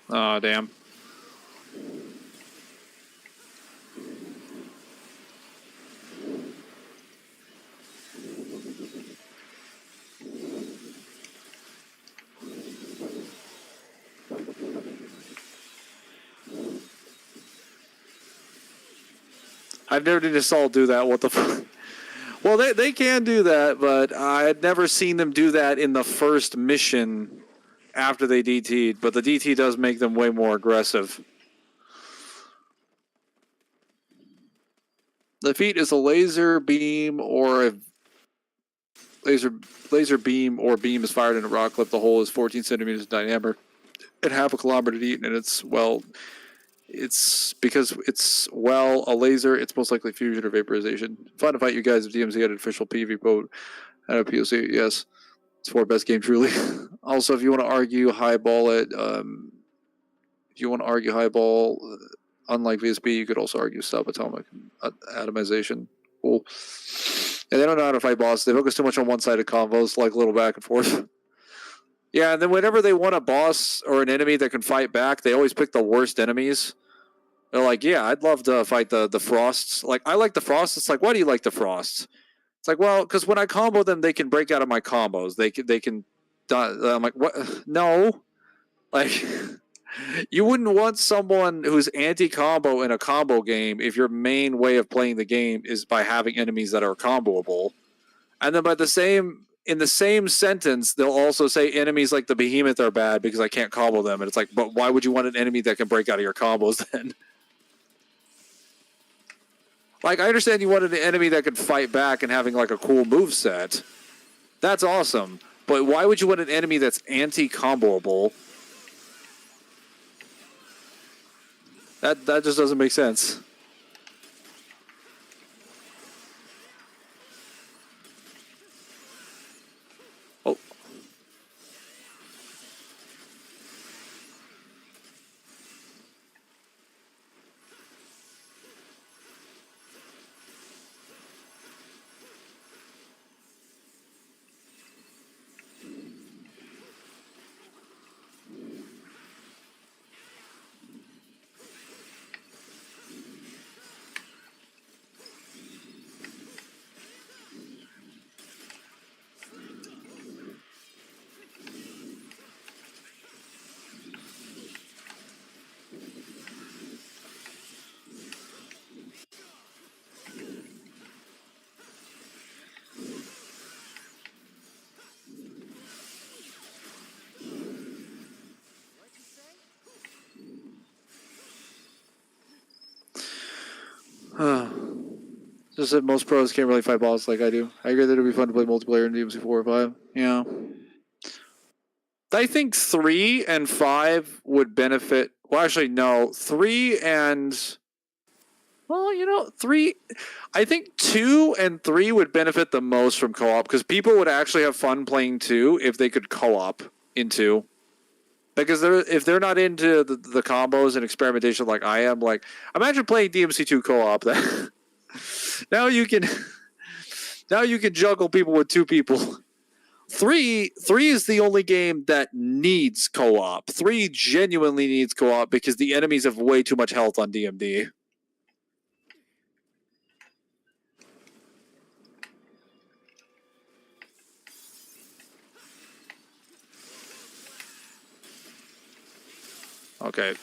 S1: Oh, damn. I've never seen this all do that. What the fuck? Well, they can do that, but I had never seen them do that in the first mission after they DT'd. But the DT does make them way more aggressive. The feat is a laser beam or a laser beam or beam is fired in a rock clip. The hole is 14 centimeters in diameter and half a kilometer deep, and it's because it's a laser. It's most likely fusion or vaporization. Fun to fight you guys if DMZ had an official PV vote at a POC. Yes, it's for best game truly. Also, if you want to argue highball it, unlike VSB, you could also argue subatomic atomization. Cool. And they don't know how to fight bosses. They focus too much on one-sided combos, like a little back and forth. Yeah, and then whenever they want a boss or an enemy that can fight back, they always pick the worst enemies. They're like, yeah, I'd love to fight the Frosts. Like, I like the Frosts. It's like, why do you like the Frosts? It's like, well, because when I combo them, they can break out of my combos. They can. I'm like, what? No, like, you wouldn't want someone who's anti-combo in a combo game if your main way of playing the game is by having enemies that are comboable. And then in the same sentence, they'll also say enemies like the Behemoth are bad because I can't combo them. And it's like, but why would you want an enemy that can break out of your combos then? Like, I understand you wanted an enemy that could fight back and having like a cool move set. That's awesome. But why would you want an enemy that's anti-comboable? That just doesn't make sense. Oh. Just that most pros can't really fight bosses like I do. I agree that it'd be fun to play multiplayer in DMC 4 or 5. Yeah. I think 3 and 5 would benefit. Well, actually, no. 3 and. Well, 3. I think 2 and 3 would benefit the most from co op because people would actually have fun playing 2 if they could co op in 2. Because if they're not into the combos and experimentation like I am, like, imagine playing DMC2 co op. Now you can juggle people with 2 people. 3 is the only game that needs co-op. 3 genuinely needs co-op because the enemies have way too much health on DMD. Okay.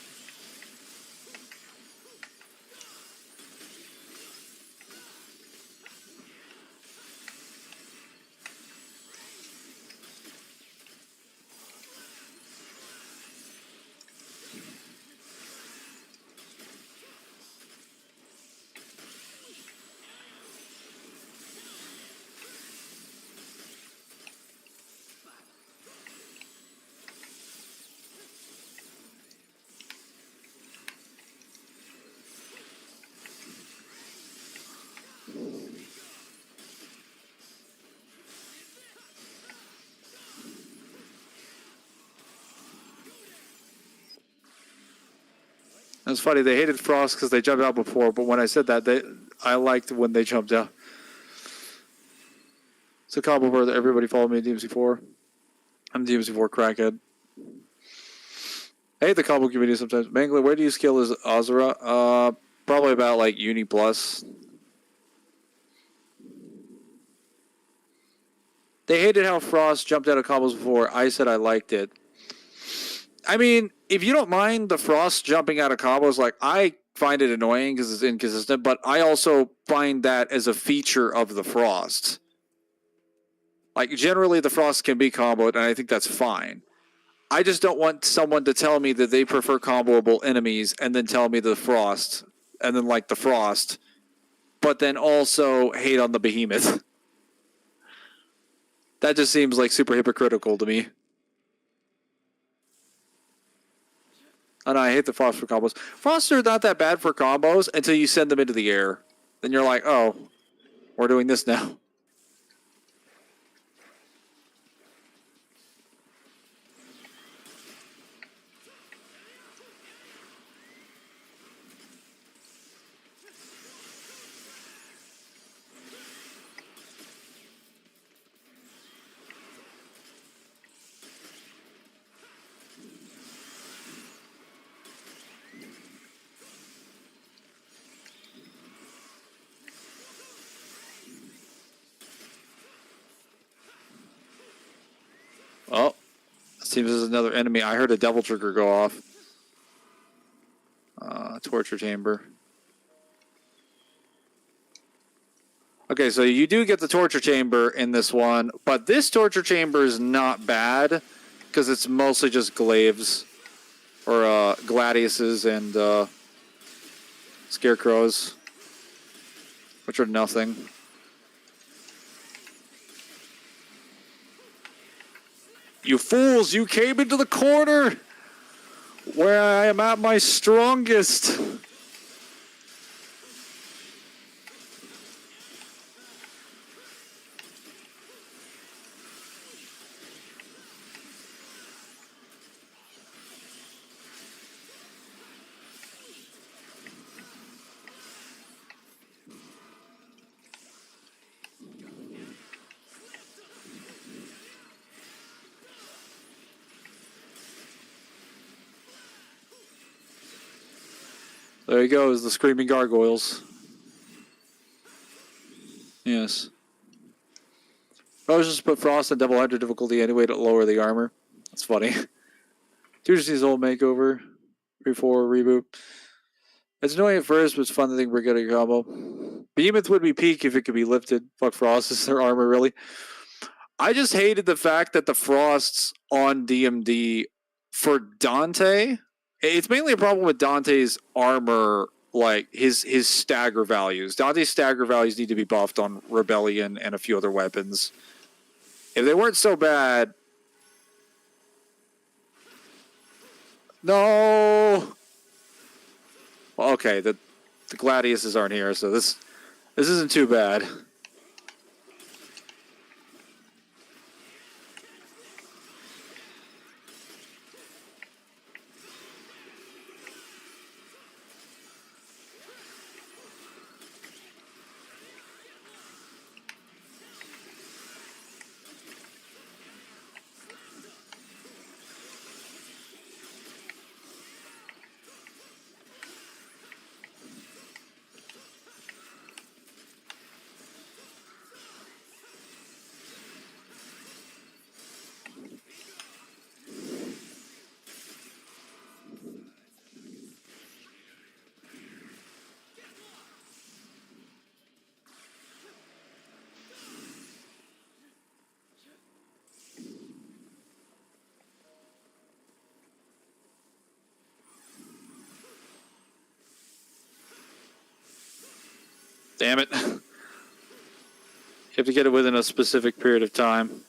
S1: It's funny, they hated Frost because they jumped out before, but when I said that, I liked when they jumped out. It's a combo where everybody follow me at DMC4. I'm DMC4 crackhead. I hate the combo community sometimes. Mangler, where do you skill as Azura? Probably about like Uni Plus. They hated how Frost jumped out of combos before. I said I liked it. I mean, if you don't mind the Frost jumping out of combos, like, I find it annoying because it's inconsistent, but I also find that as a feature of the Frost. Like, generally the Frost can be comboed, and I think that's fine. I just don't want someone to tell me that they prefer comboable enemies and then tell me the Frost, and then like the Frost, but then also hate on the Behemoth. That just seems like super hypocritical to me. And I hate the Frost for combos. Frosts are not that bad for combos until you send them into the air. Then you're like, oh, we're doing this now. Oh, seems there's another enemy. I heard a devil trigger go off. Torture chamber. Okay, so you do get the torture chamber in this one, but this torture chamber is not bad because it's mostly just glaives or gladiuses and scarecrows, which are nothing. You fools! You came into the corner where I am at my strongest. There he goes, the screaming gargoyles. Yes. I was just put Frost on double hunter difficulty anyway to lower the armor. That's funny. Two just needs old makeover. Before reboot. It's annoying at first, but it's fun to think we're getting a combo. Behemoth would be peak if it could be lifted. Fuck Frost, is their armor really? I just hated the fact that the Frosts on DMD for Dante, it's mainly a problem with Dante's armor, like his stagger values. Dante's stagger values need to be buffed on Rebellion and a few other weapons. If they weren't so bad... No! Well, okay, the Gladiuses aren't here, so this isn't too bad. Damn it. You have to get it within a specific period of time.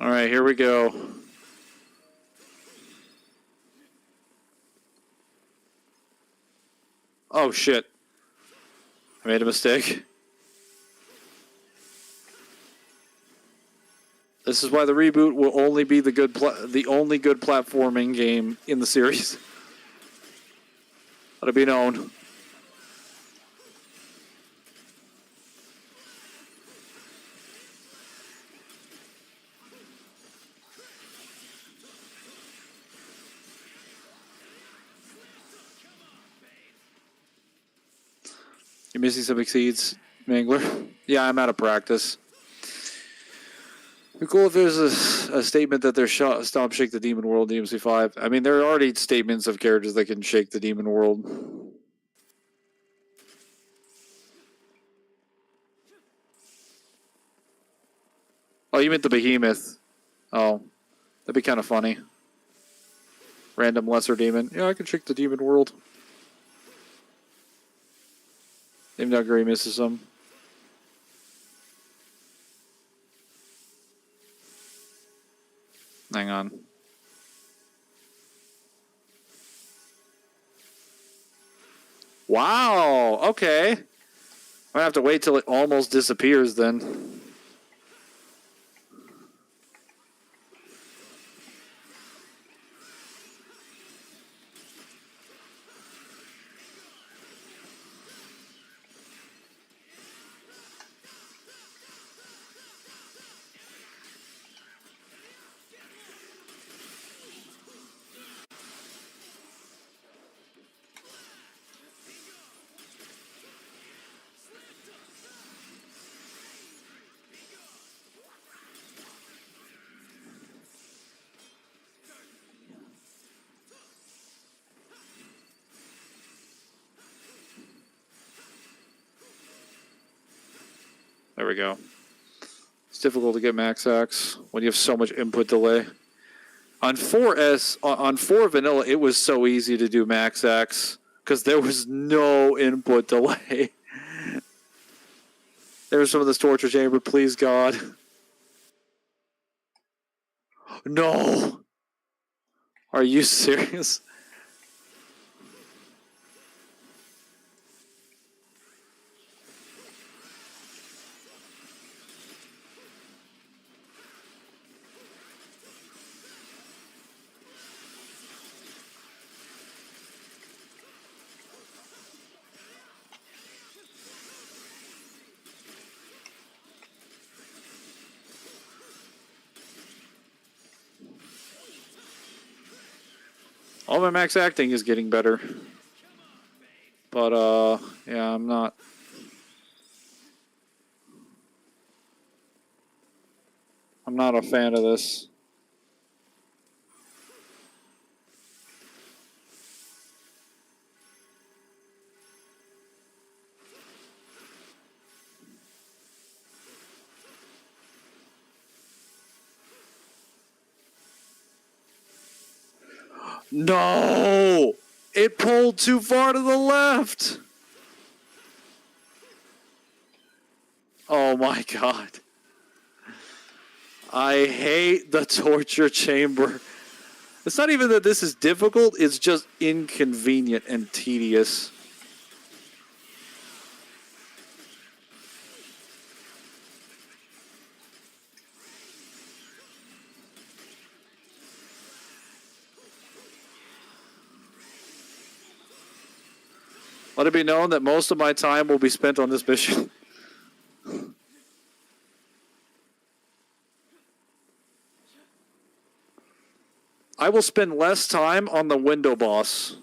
S1: Alright, here we go. Oh shit. I made a mistake. This is why the reboot will only be the only good platforming game in the series. Let it be known. You're missing some exceeds, Mangler. Yeah, I'm out of practice. It'd be cool if there's a statement that they're stop shake the demon world in DMC5. I mean, there are already statements of characters that can shake the demon world. Oh, you meant the behemoth. Oh, that'd be kind of funny. Random lesser demon. Yeah, I can shake the demon world. Maybe not Gray misses some. Hang on. Wow, okay. I'm gonna have to wait till it almost disappears then. There we go. It's difficult to get max X when you have so much input delay. On 4S, on 4 vanilla, it was so easy to do max X because there was no input delay. There was some of this torture chamber, please God. No! Are you serious? All my max acting is getting better. But, yeah, I'm not a fan of this. No! It pulled too far to the left! Oh my God. I hate the torture chamber. It's not even that this is difficult, it's just inconvenient and tedious. Let it be known that most of my time will be spent on this mission. I will spend less time on the window boss.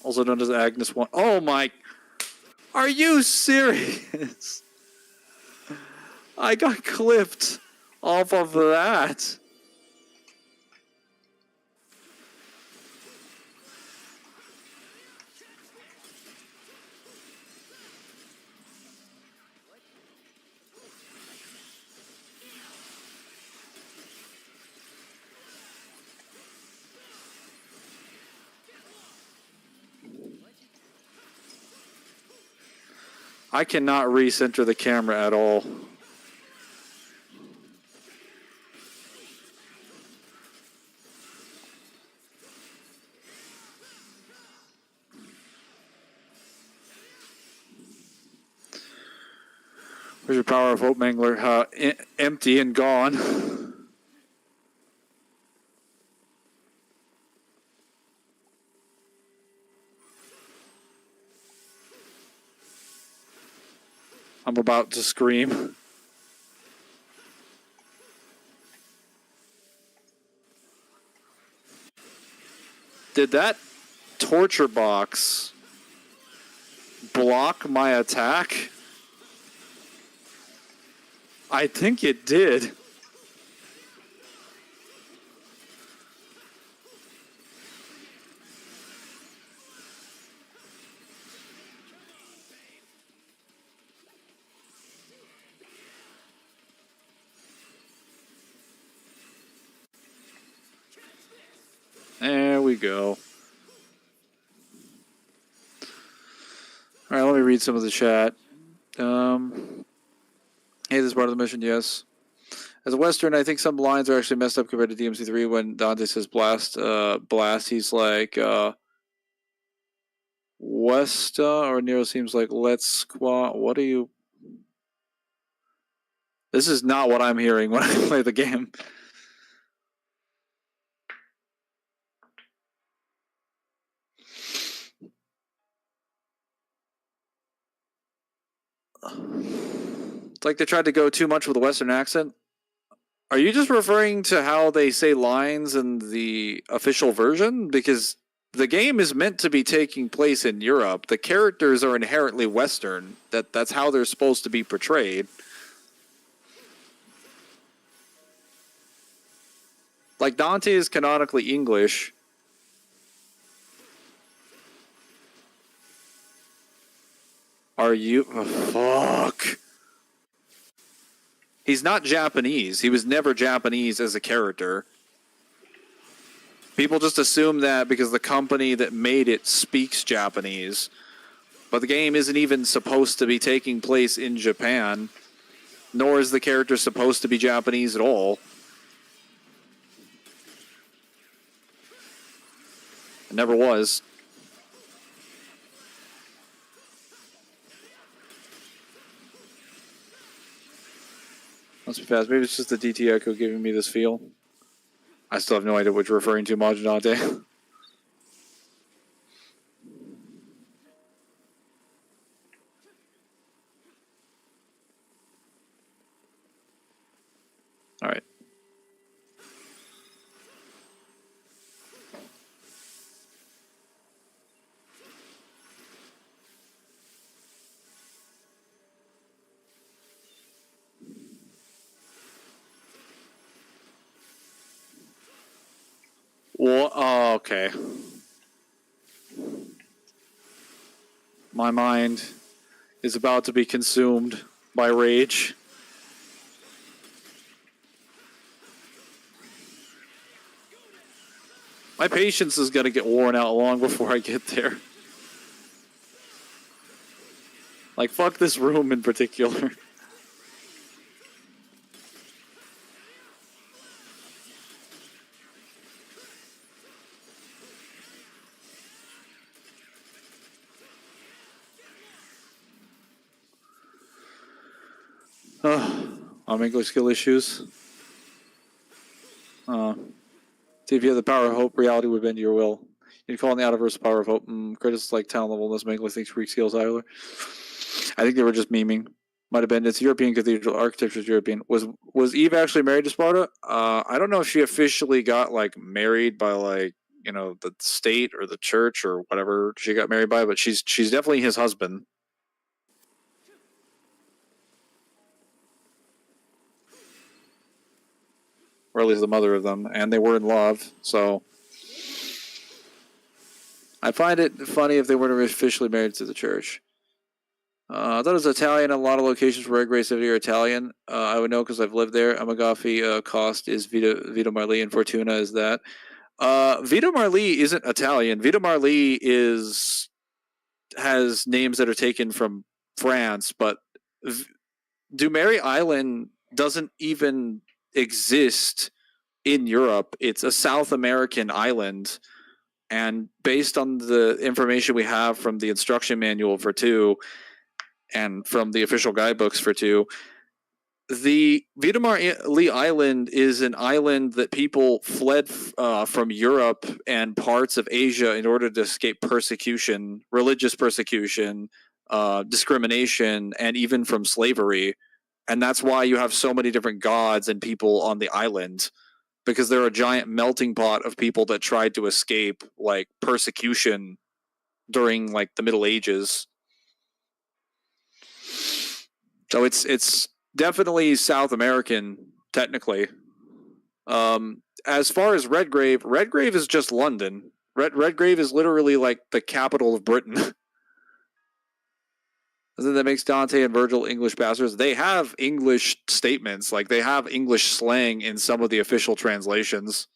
S1: Also known as Agnes 1. Oh my... Are you serious? I got clipped off of that. I cannot recenter the camera at all. Here's your Power of Hope Mangler. Empty and gone. I'm about to scream. Did that torture box block my attack? I think it did. There we go. All right, let me read some of the chat. Hey, this is part of the mission, yes. As a Western, I think some lines are actually messed up compared to DMC3. When Dante says blast, he's like, Westa, or Nero seems like let's squat. What are you? This is not what I'm hearing when I play the game. It's like they tried to go too much with a Western accent. Are you just referring to how they say lines in the official version? Because the game is meant to be taking place in Europe. The characters are inherently Western. That's how they're supposed to be portrayed. Like, Dante is canonically English. Are you? Oh, fuck. He's not Japanese. He was never Japanese as a character. People just assume that because the company that made it speaks Japanese. But the game isn't even supposed to be taking place in Japan. Nor is the character supposed to be Japanese at all. It never was. Must be fast. Maybe it's just the DT Echo giving me this feel. I still have no idea what you're referring to, Majinate. All right. Well, oh, okay. My mind is about to be consumed by rage. My patience is going to get worn out long before I get there. Like, fuck this room in particular. I'm English skill issues. See, if you have the power of hope, reality would bend to your will. You call on the out-of-verse power of hope. Critics like talent level, unless Mangler thinks Greek skills higher. I think they were just memeing. Might have been. It's European cathedral. Architecture is European. Was Eve actually married to Sparta? I don't know if she officially got like married by like, you know, the state or the church or whatever she got married by, but she's definitely his husband. Or at least the mother of them, and they were in love, so I find it funny if they weren't officially married to the church. I thought it was Italian. A lot of locations where egg race are Italian. I would know because I've lived there. Amagafi Cost is Vito Marley, and Fortuna is that. Vito Marley isn't Italian. Vito Marley has names that are taken from France, but Dumeri Island doesn't even exist in Europe. It's a South American island, and based on the information we have from the instruction manual for 2, and from the official guidebooks for 2, the Vitamar Lee Island is an island that people fled from Europe and parts of Asia in order to escape persecution, religious persecution, discrimination, and even from slavery. And that's why you have so many different gods and people on the island, because they're a giant melting pot of people that tried to escape like persecution during like the Middle Ages. So it's definitely South American, technically. As far as Redgrave is just London. Redgrave is literally like the capital of Britain. That makes Dante and Virgil English bastards. They have English statements, like they have English slang in some of the official translations.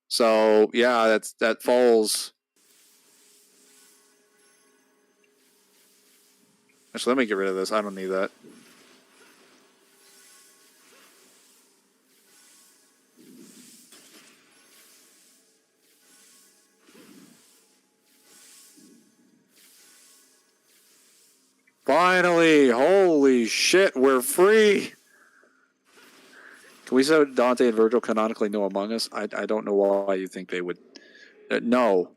S1: So yeah, that falls. Actually, let me get rid of this. I don't need that. Finally! Holy shit, we're free! Can we say Dante and Virgil canonically know Among Us? I don't know why you think they would. No.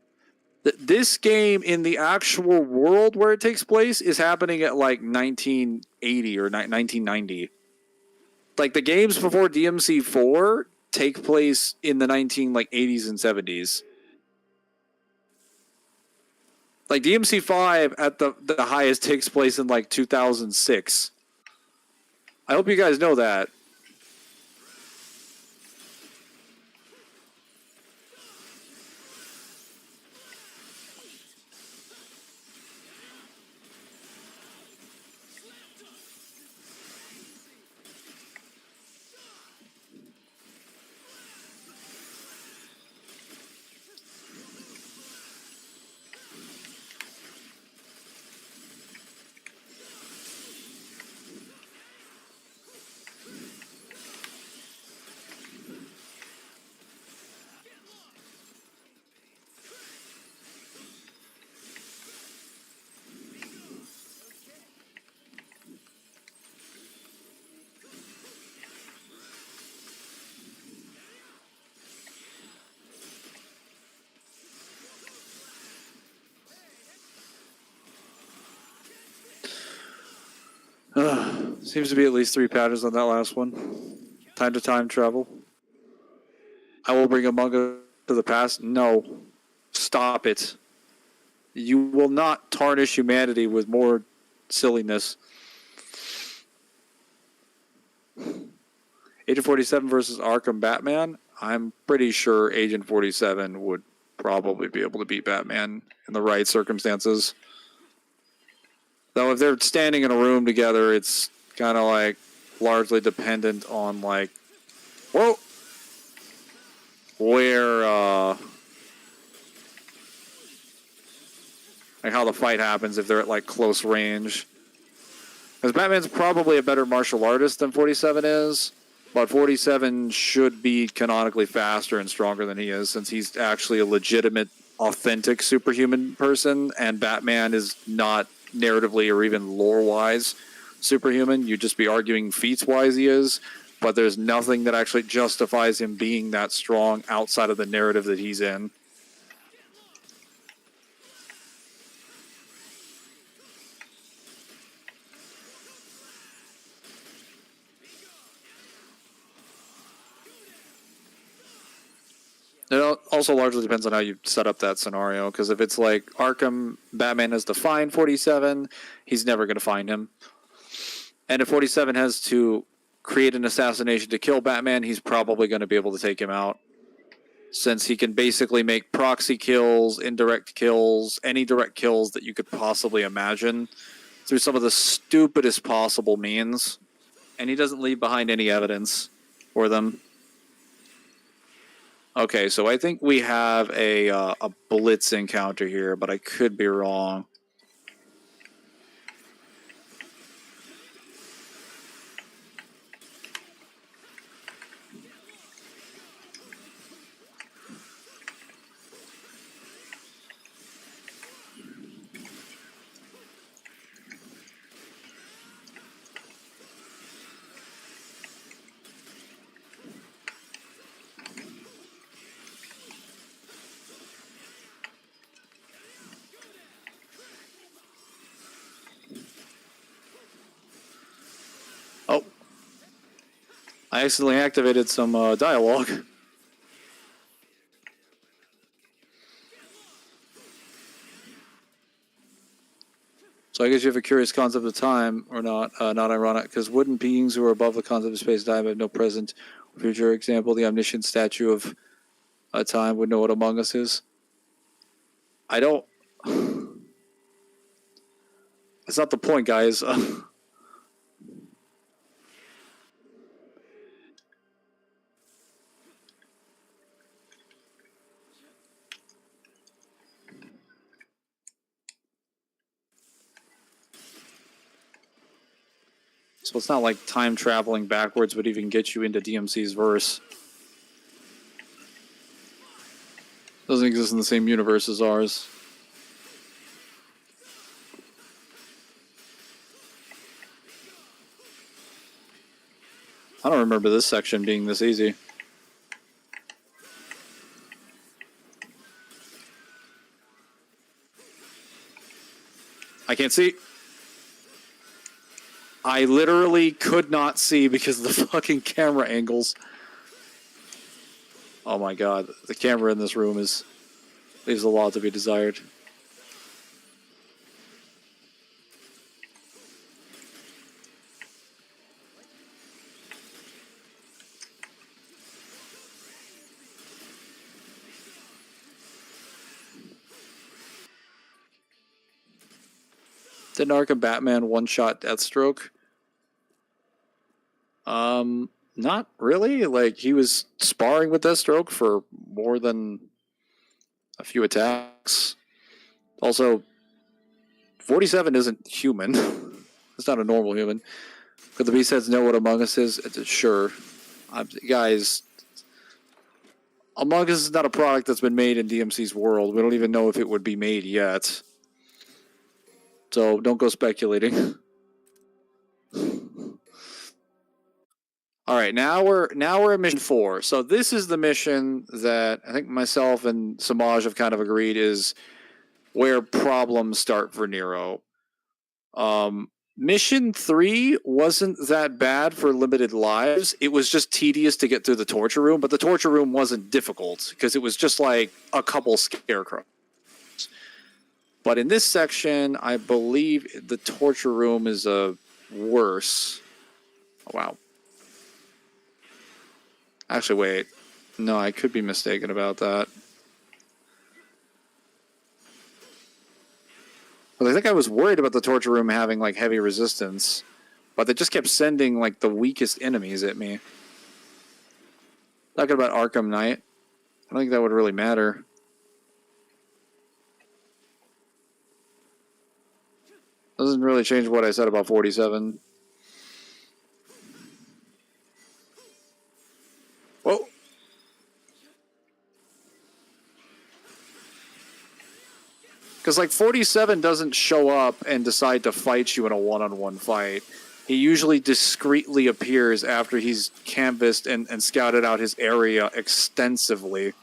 S1: This game in the actual world where it takes place is happening at like 1980 or 1990. Like the games before DMC4 take place in the 80s and 70s. Like DMC5 at the highest takes place in like 2006. I hope you guys know that. Seems to be at least 3 patterns on that last one. Time to time travel. I will bring Among Us to the past. No. Stop it. You will not tarnish humanity with more silliness. Agent 47 versus Arkham Batman. I'm pretty sure Agent 47 would probably be able to beat Batman in the right circumstances. Though if they're standing in a room together, it's kind of like largely dependent on like, whoa, where like how the fight happens if they're at like close range. Because Batman's probably a better martial artist than 47 is, but 47 should be canonically faster and stronger than he is, since he's actually a legitimate, authentic superhuman person, and Batman is not narratively or even lore-wise superhuman. You'd just be arguing feats-wise he is, but there's nothing that actually justifies him being that strong outside of the narrative that he's in. It also largely depends on how you set up that scenario, because if it's like Arkham, Batman has to find 47, he's never going to find him. And if 47 has to create an assassination to kill Batman, he's probably going to be able to take him out, since he can basically make proxy kills, indirect kills, any direct kills that you could possibly imagine through some of the stupidest possible means, and he doesn't leave behind any evidence for them. Okay, so I think we have a blitz encounter here, but I could be wrong. I accidentally activated some dialogue. So I guess you have a curious concept of time, or not, not ironic, because wooden beings who are above the concept of space and time have no present or future. Example, the omniscient statue of time would know what Among Us is. I don't... That's not the point, guys. So it's not like time traveling backwards would even get you into DMC's verse. Doesn't exist in the same universe as ours. I don't remember this section being this easy. I can't see. I literally could not see because of the fucking camera angles. Oh my god, the camera in this room leaves a lot to be desired. Didn't Arkham Batman one-shot Deathstroke? Not really. Like, he was sparring with Deathstroke for more than a few attacks. Also, 47 isn't human. It's not a normal human. Could the Beast-Heads know what Among Us is? Sure. Guys, Among Us is not a product that's been made in DMC's world. We don't even know if it would be made yet. So don't go speculating. All right, now we're at mission 4. So this is the mission that I think myself and Samaj have kind of agreed is where problems start for Nero. Mission 3 wasn't that bad for limited lives. It was just tedious to get through the torture room, but the torture room wasn't difficult because it was just like a couple scarecrows. But in this section, I believe the torture room is worse. Oh, wow. Actually, wait. No, I could be mistaken about that. But I think I was worried about the torture room having, like, heavy resistance. But they just kept sending, like, the weakest enemies at me. Talking about Arkham Knight. I don't think that would really matter. Doesn't really change what I said about 47. Whoa. Because, like, 47 doesn't show up and decide to fight you in a one-on-one fight. He usually discreetly appears after he's canvassed and scouted out his area extensively.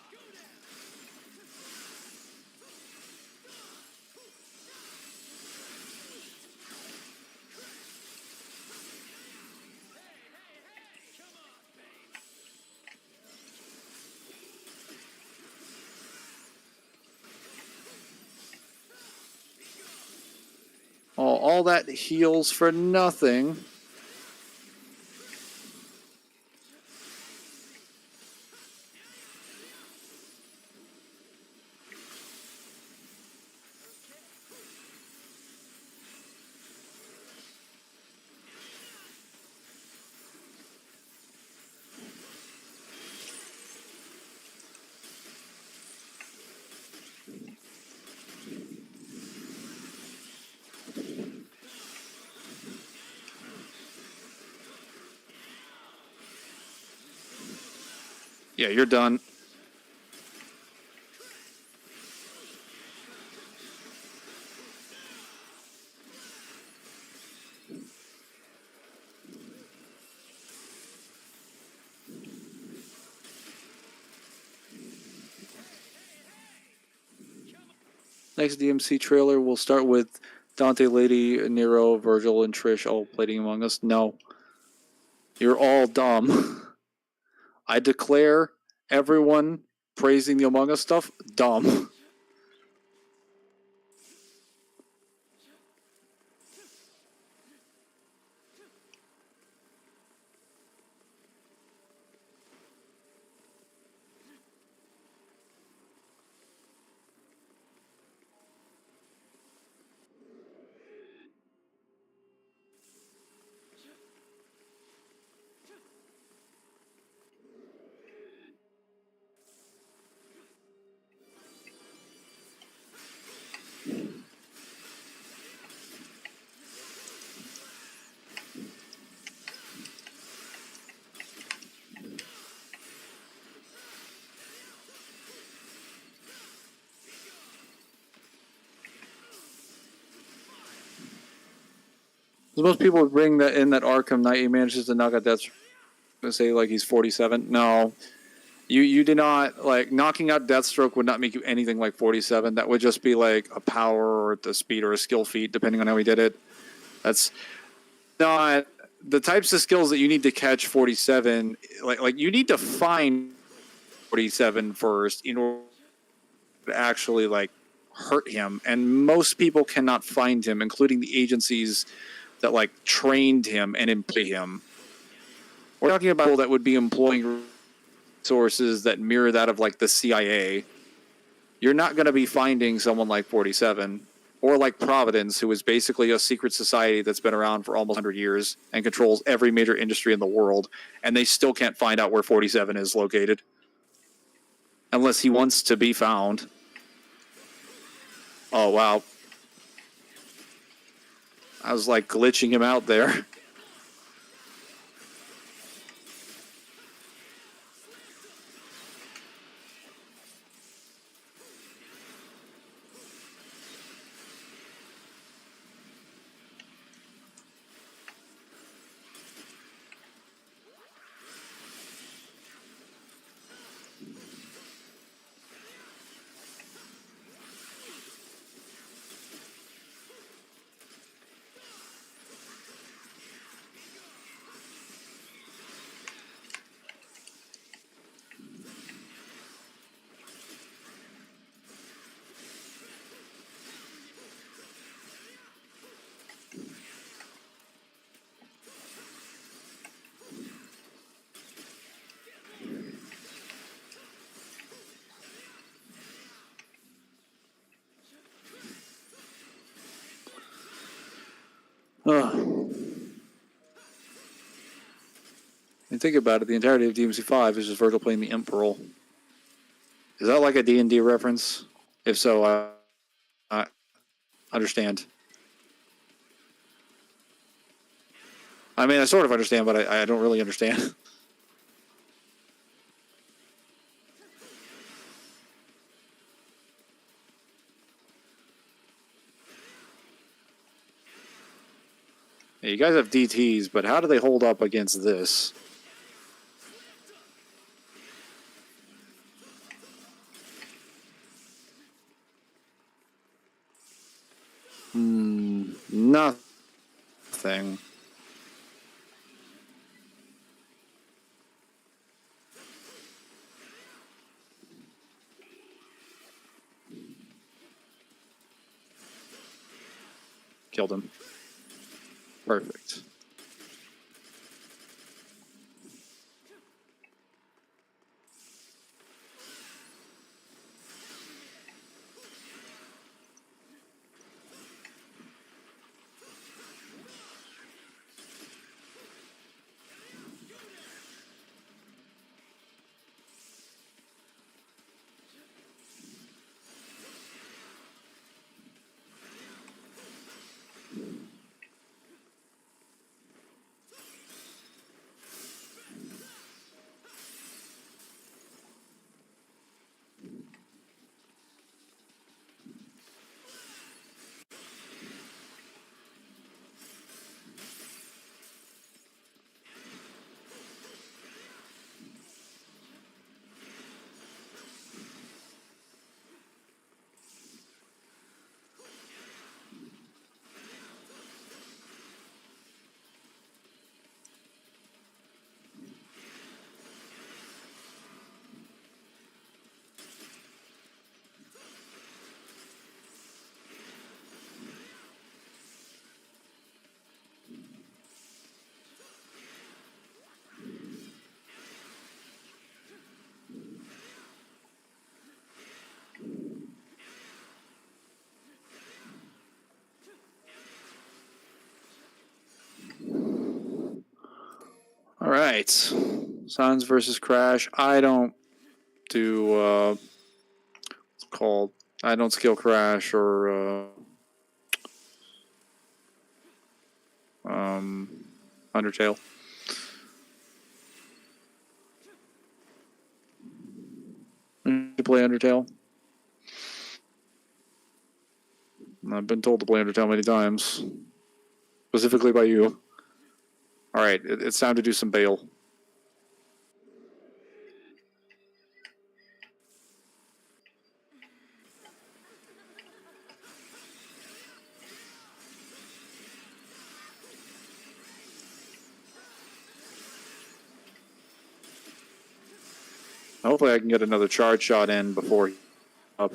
S1: Oh, all that heals for nothing. Yeah, you're done. Next DMC trailer, we'll start with Dante, Lady, Nero, Virgil, and Trish all playing Among Us. No. You're all dumb. I declare everyone praising the Among Us stuff dumb. Most people bring that in that Arkham Knight, he manages to knock out Deathstroke and say like he's 47. No, you did not, like, knocking out Deathstroke would not make you anything like 47. That would just be like a power or the speed or a skill feat, depending on how he did it. That's not the types of skills that you need to catch 47. Like you need to find 47 first in order to actually like hurt him, and most people cannot find him, including the agencies that like trained him and employ him. We're talking about people that would be employing resources that mirror that of like the CIA. You're not going to be finding someone like 47 or like Providence, who is basically a secret society that's been around for almost 100 years and controls every major industry in the world, and they still can't find out where 47 is located unless he wants to be found. Oh, wow. I was like glitching him out there. And think about it, the entirety of DMC 5 is just Virgil playing the Emperor. Is that like a D&D reference? If so, I understand. I mean, I sort of understand, but I don't really understand. Yeah, you guys have DTs, but how do they hold up against this? Nothing. Killed him. Perfect. right. Suns versus Crash. I don't do what's it called. I don't skill Crash or Undertale. To play Undertale. I've been told to play Undertale many times, specifically by you. All right, it's time to do some bail. Hopefully, I can get another charge shot in before he up.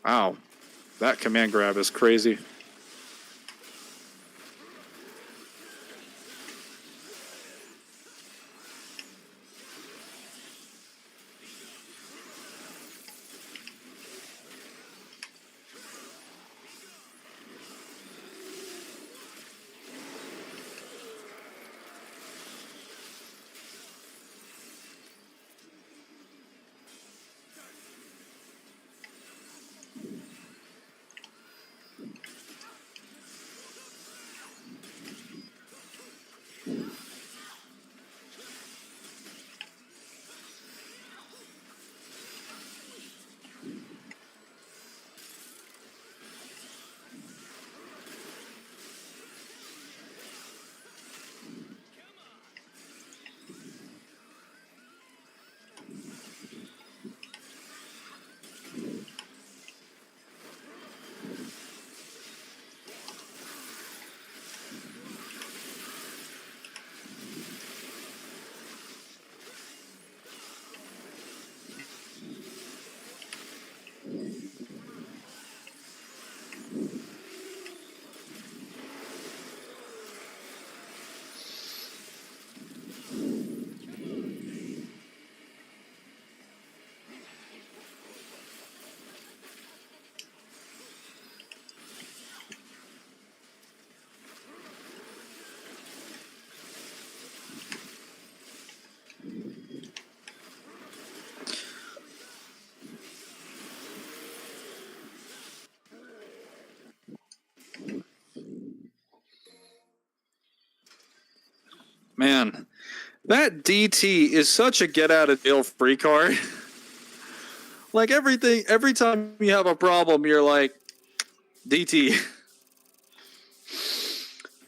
S1: Wow, that command grab is crazy. Man, that DT is such a get out of jail free card. Like everything, every time you have a problem, you're like, DT.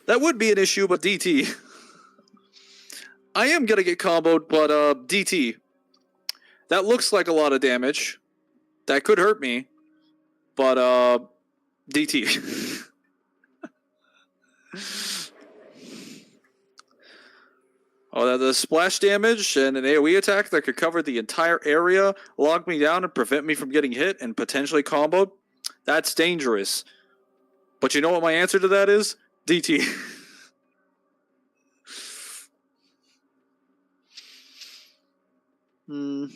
S1: That would be an issue, but DT. I am gonna get comboed, but DT. That looks like a lot of damage. That could hurt me, but DT. Oh, that the splash damage and an AoE attack that could cover the entire area, lock me down, and prevent me from getting hit and potentially comboed. That's dangerous. But you know what my answer to that is? DT. Damn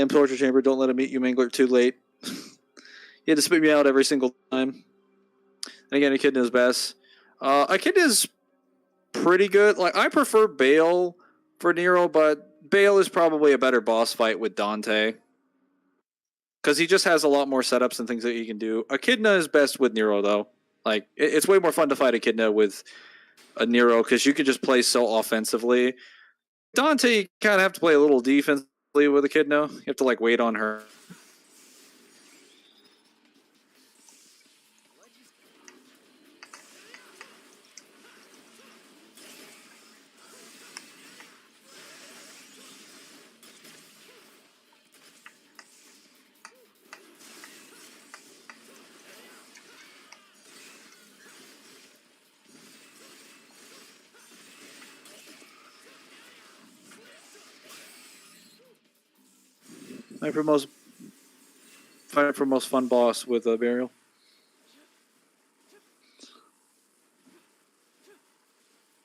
S1: torture chamber, don't let him meet you, Mangler, too late. He had to spit me out every single time. And again, Echidna's best. Echidna's pretty good. Like, I prefer Bale for Nero, but Bale is probably a better boss fight with Dante. Because he just has a lot more setups and things that he can do. Echidna is best with Nero, though. Like, it's way more fun to fight Echidna with a Nero, because you can just play so offensively. Dante, you kind of have to play a little defensively with Echidna. You have to, like, wait on her. Fight for most fun boss with a burial.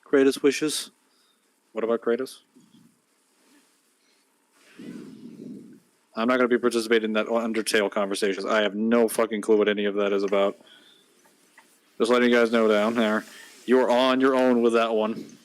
S1: Kratos wishes. What about Kratos? I'm not going to be participating in that Undertale conversations. I have no fucking clue what any of that is about. Just letting you guys know down there. You are on your own with that one.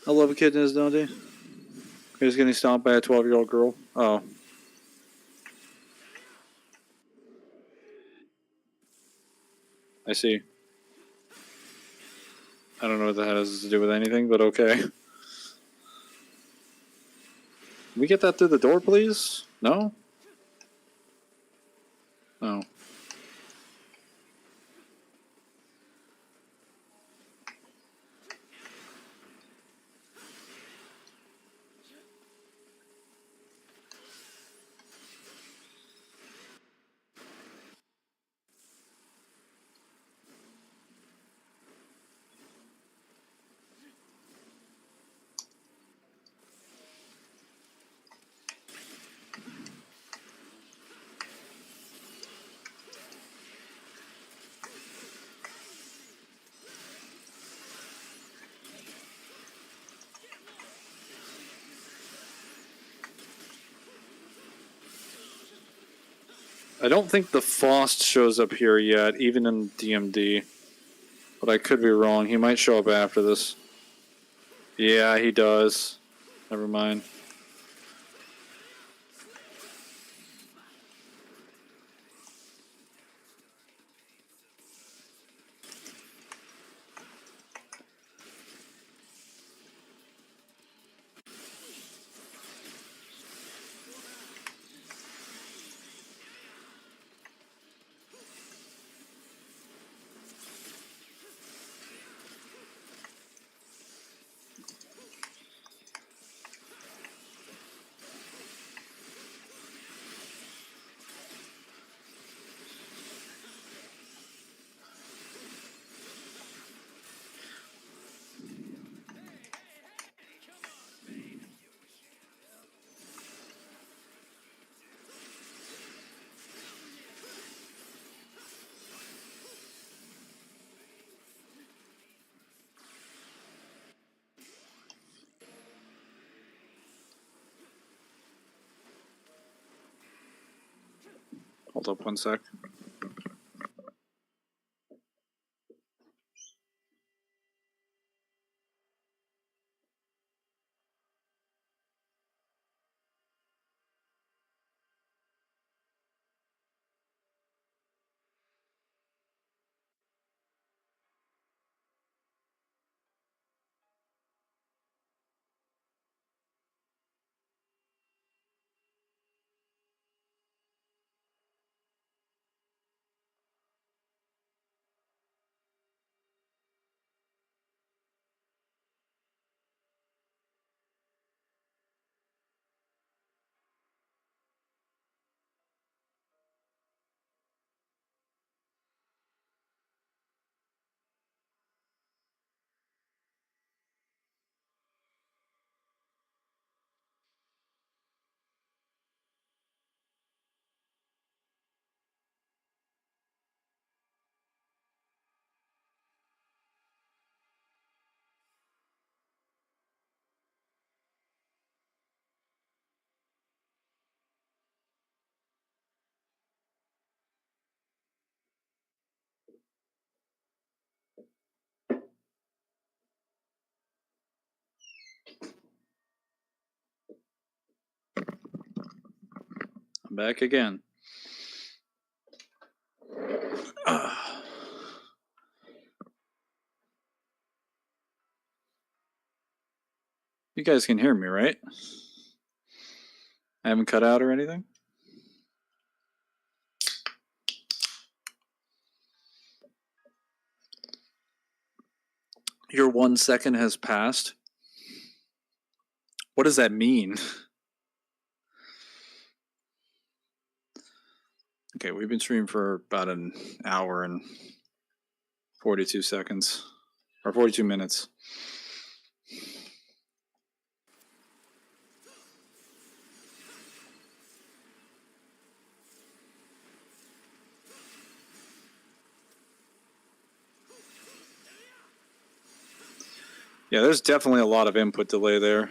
S1: I love a kid in his dundee. He's getting stomped by a 12-year-old girl. Oh. I see. I don't know what that has to do with anything, but okay. Can we get that through the door, please? No? Oh. I don't think the Faust shows up here yet, even in DMD. But I could be wrong. He might show up after this. Yeah, he does. Never mind. Hold up one sec. I'm back again. You guys can hear me, right? I haven't cut out or anything? Your 1 second has passed. What does that mean? Okay, we've been streaming for about an hour and 42 seconds. Or 42 minutes. Yeah, there's definitely a lot of input delay there.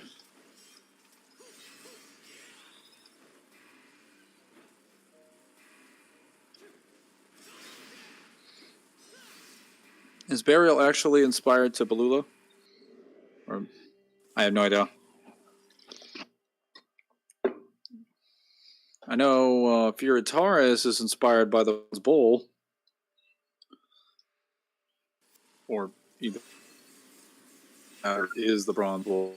S1: Is Burial actually inspired to Balula? Or I have no idea. I know Furitaris is inspired by the Bull. Or either is the Bronze Bull.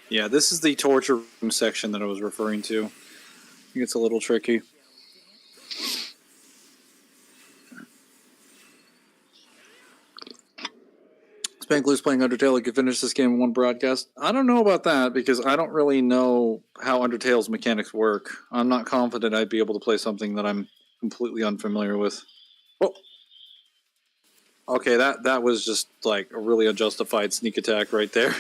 S1: Yeah, this is the torture room section that I was referring to. I think it's a little tricky. Spankler's playing Undertale. He could finish this game in one broadcast. I don't know about that because I don't really know how Undertale's mechanics work. I'm not confident I'd be able to play something that I'm completely unfamiliar with. Oh, okay, that was just like a really unjustified sneak attack right there.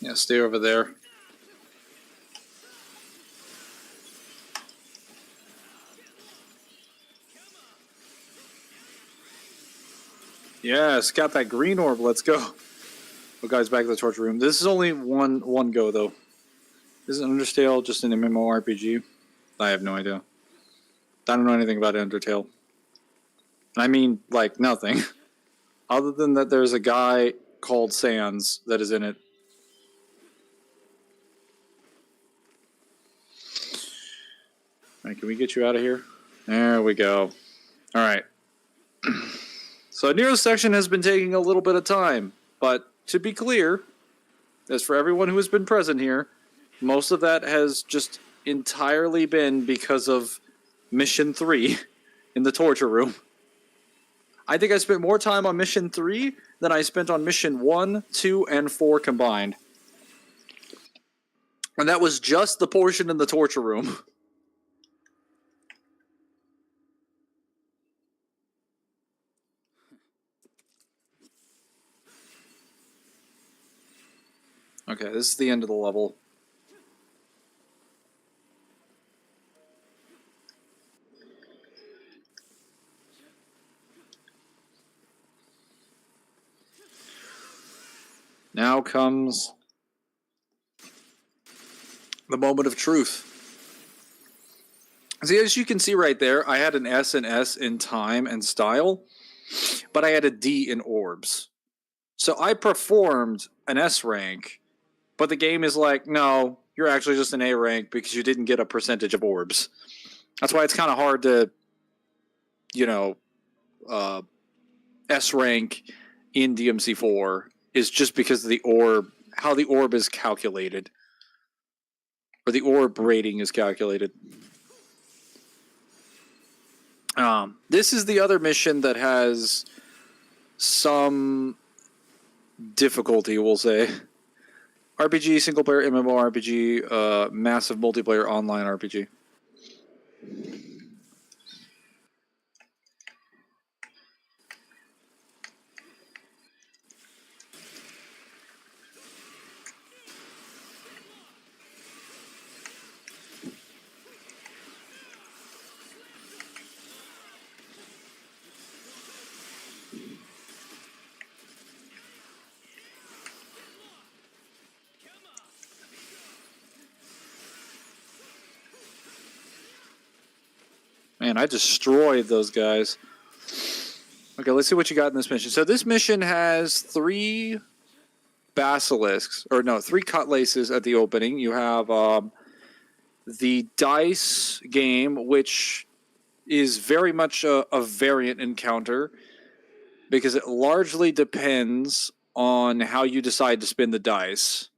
S1: Yeah, stay over there. Yes, got that green orb. Let's go. Oh, guys, back to the torture room. This is only one go though. This is Undertale, just an MMORPG. I have no idea. I don't know anything about Undertale. I mean, like, nothing. Other than that there's a guy called Sans that is in it. Alright, can we get you out of here? There we go. Alright. So Nero's section has been taking a little bit of time, but to be clear, as for everyone who has been present here, most of that has just entirely been because of Mission 3 in the torture room. I think I spent more time on Mission 3 than I spent on Mission 1, 2, and 4 combined. And that was just the portion in the torture room. Okay, this is the end of the level. Now comes the moment of truth. See, as you can see right there, I had an S and S in time and style, but I had a D in orbs. So I performed an S rank, but the game is like, no, you're actually just an A rank because you didn't get a percentage of orbs. That's why it's kind of hard to, you know, S rank in DMC4 is just because of the orb, how the orb is calculated, or the orb rating is calculated. This is the other mission that has some difficulty, we'll say. RPG, single player MMORPG, massive multiplayer online RPG. Man, I destroyed those guys. Okay, let's see what you got in this mission. So this mission has 3 basilisks, or no, 3 cutlasses at the opening. You have the dice game, which is very much a variant encounter because it largely depends on how you decide to spin the dice.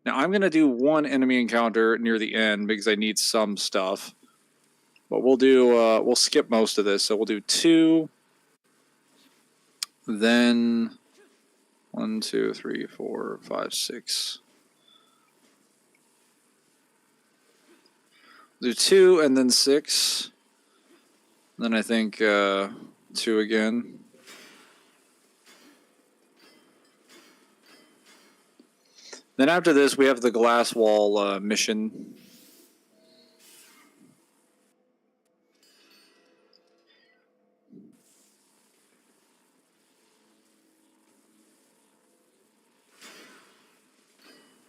S1: Now, I'm going to do 1 enemy encounter near the end because I need some stuff. But we'll skip most of this. So we'll do 2, then 1, 2, 3, 4, 5, 6. Do 2 and then 6. Then I think 2 again. Then after this, we have the glass wall mission.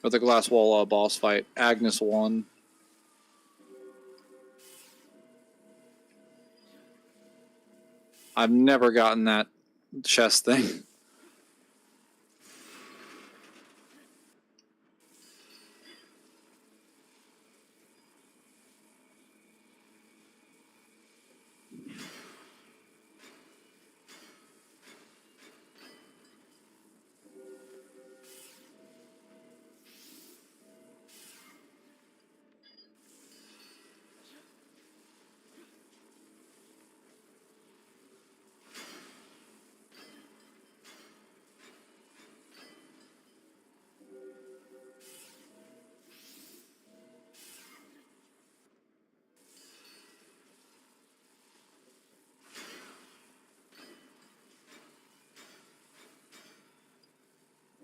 S1: Or the glass wall boss fight. Agnes 1. I've never gotten that chest thing.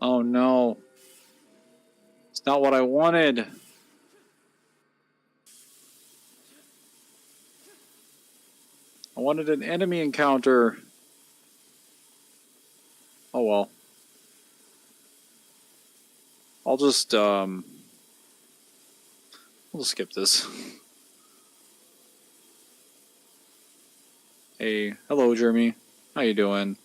S1: Oh no. It's not what I wanted. I wanted an enemy encounter. Oh well. I'll just we'll skip this. Hey, hello Jeremy. How you doing?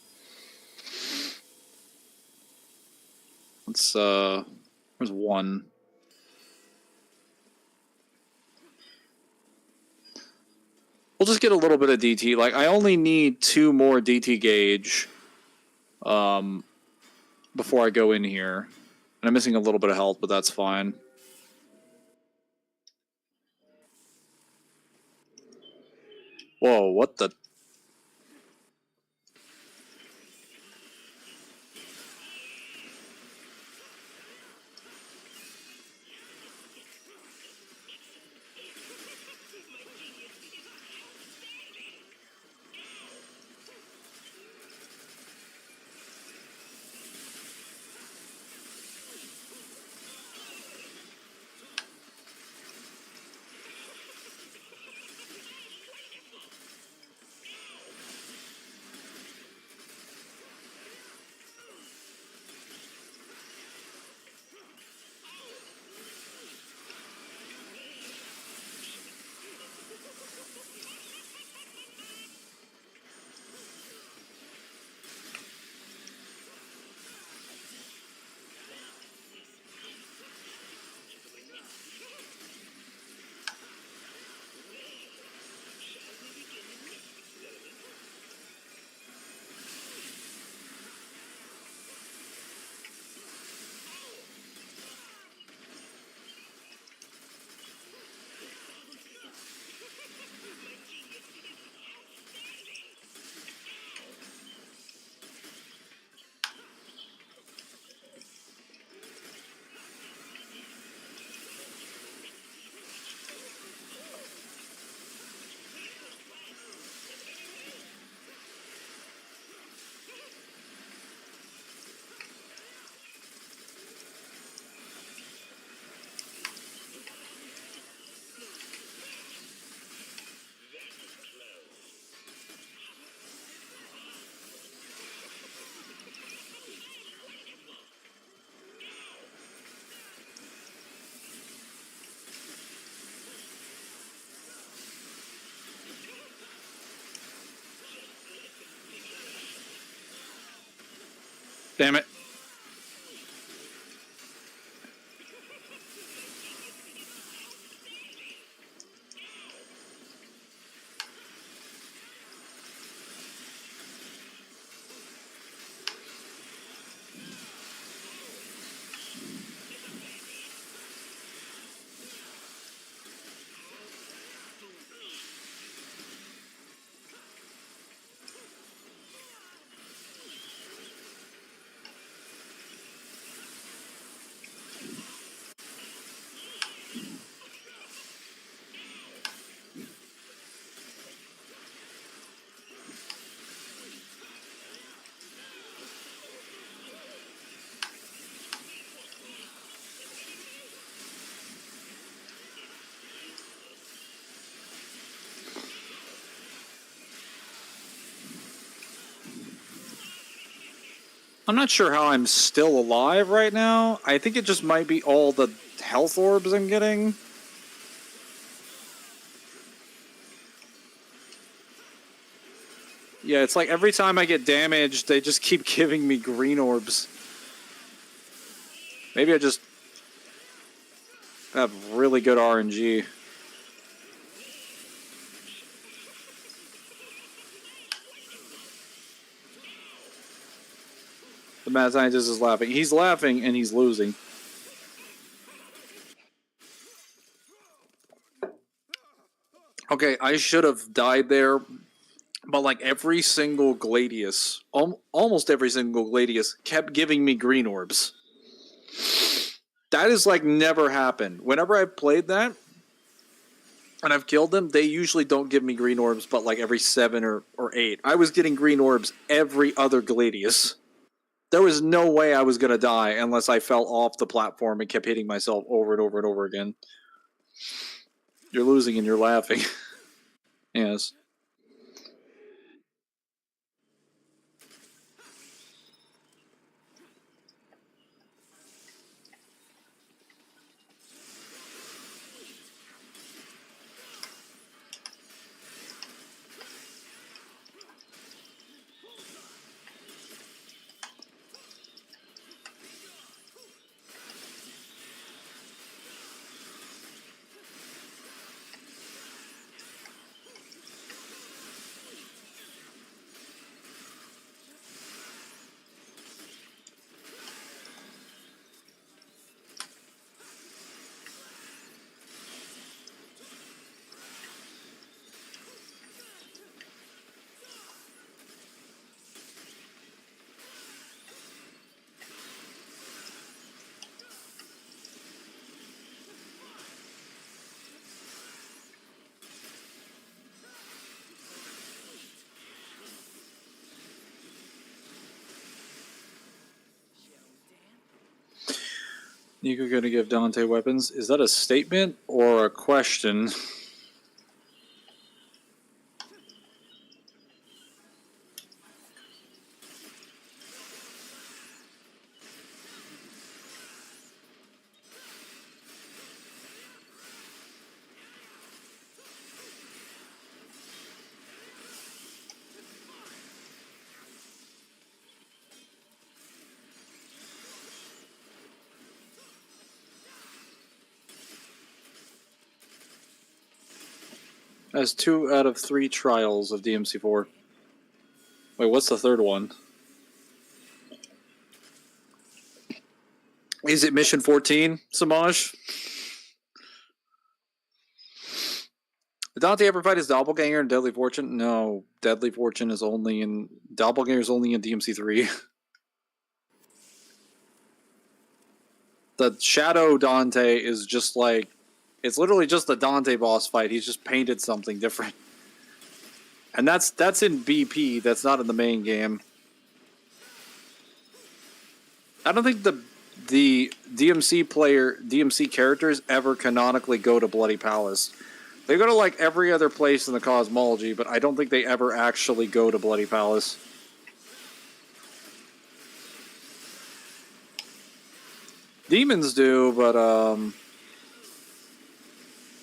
S1: Let's there's 1. We'll just get a little bit of DT. Like I only need 2 more DT gauge before I go in here. And I'm missing a little bit of health, but that's fine. Whoa, what the? Damn it. I'm not sure how I'm still alive right now. I think it just might be all the health orbs I'm getting. Yeah, it's like every time I get damaged, they just keep giving me green orbs. Maybe I just have really good RNG. The mad scientist is laughing. He's laughing and he's losing. Okay, I should have died there, but like every single Gladius, almost every single Gladius, kept giving me green orbs. That is like never happened. Whenever I've played that and I've killed them, they usually don't give me green orbs, but like every 7 or 8. I was getting green orbs every other Gladius. There was no way I was going to die unless I fell off the platform and kept hitting myself over and over and over again. You're losing and you're laughing. Yes. Nico gonna give Dante weapons. Is that a statement or a question? That's 2 out of 3 trials of DMC4. Wait, what's the third one? Is it Mission 14, Samaj? Did Dante ever fight his doppelganger in Deadly Fortune? No, Deadly Fortune is only in... Doppelganger is only in DMC3. The Shadow Dante is just like... It's literally just the Dante boss fight. He's just painted something different. And that's in BP. That's not in the main game. I don't think the DMC characters ever canonically go to Bloody Palace. They go to like every other place in the cosmology, but I don't think they ever actually go to Bloody Palace. Demons do, but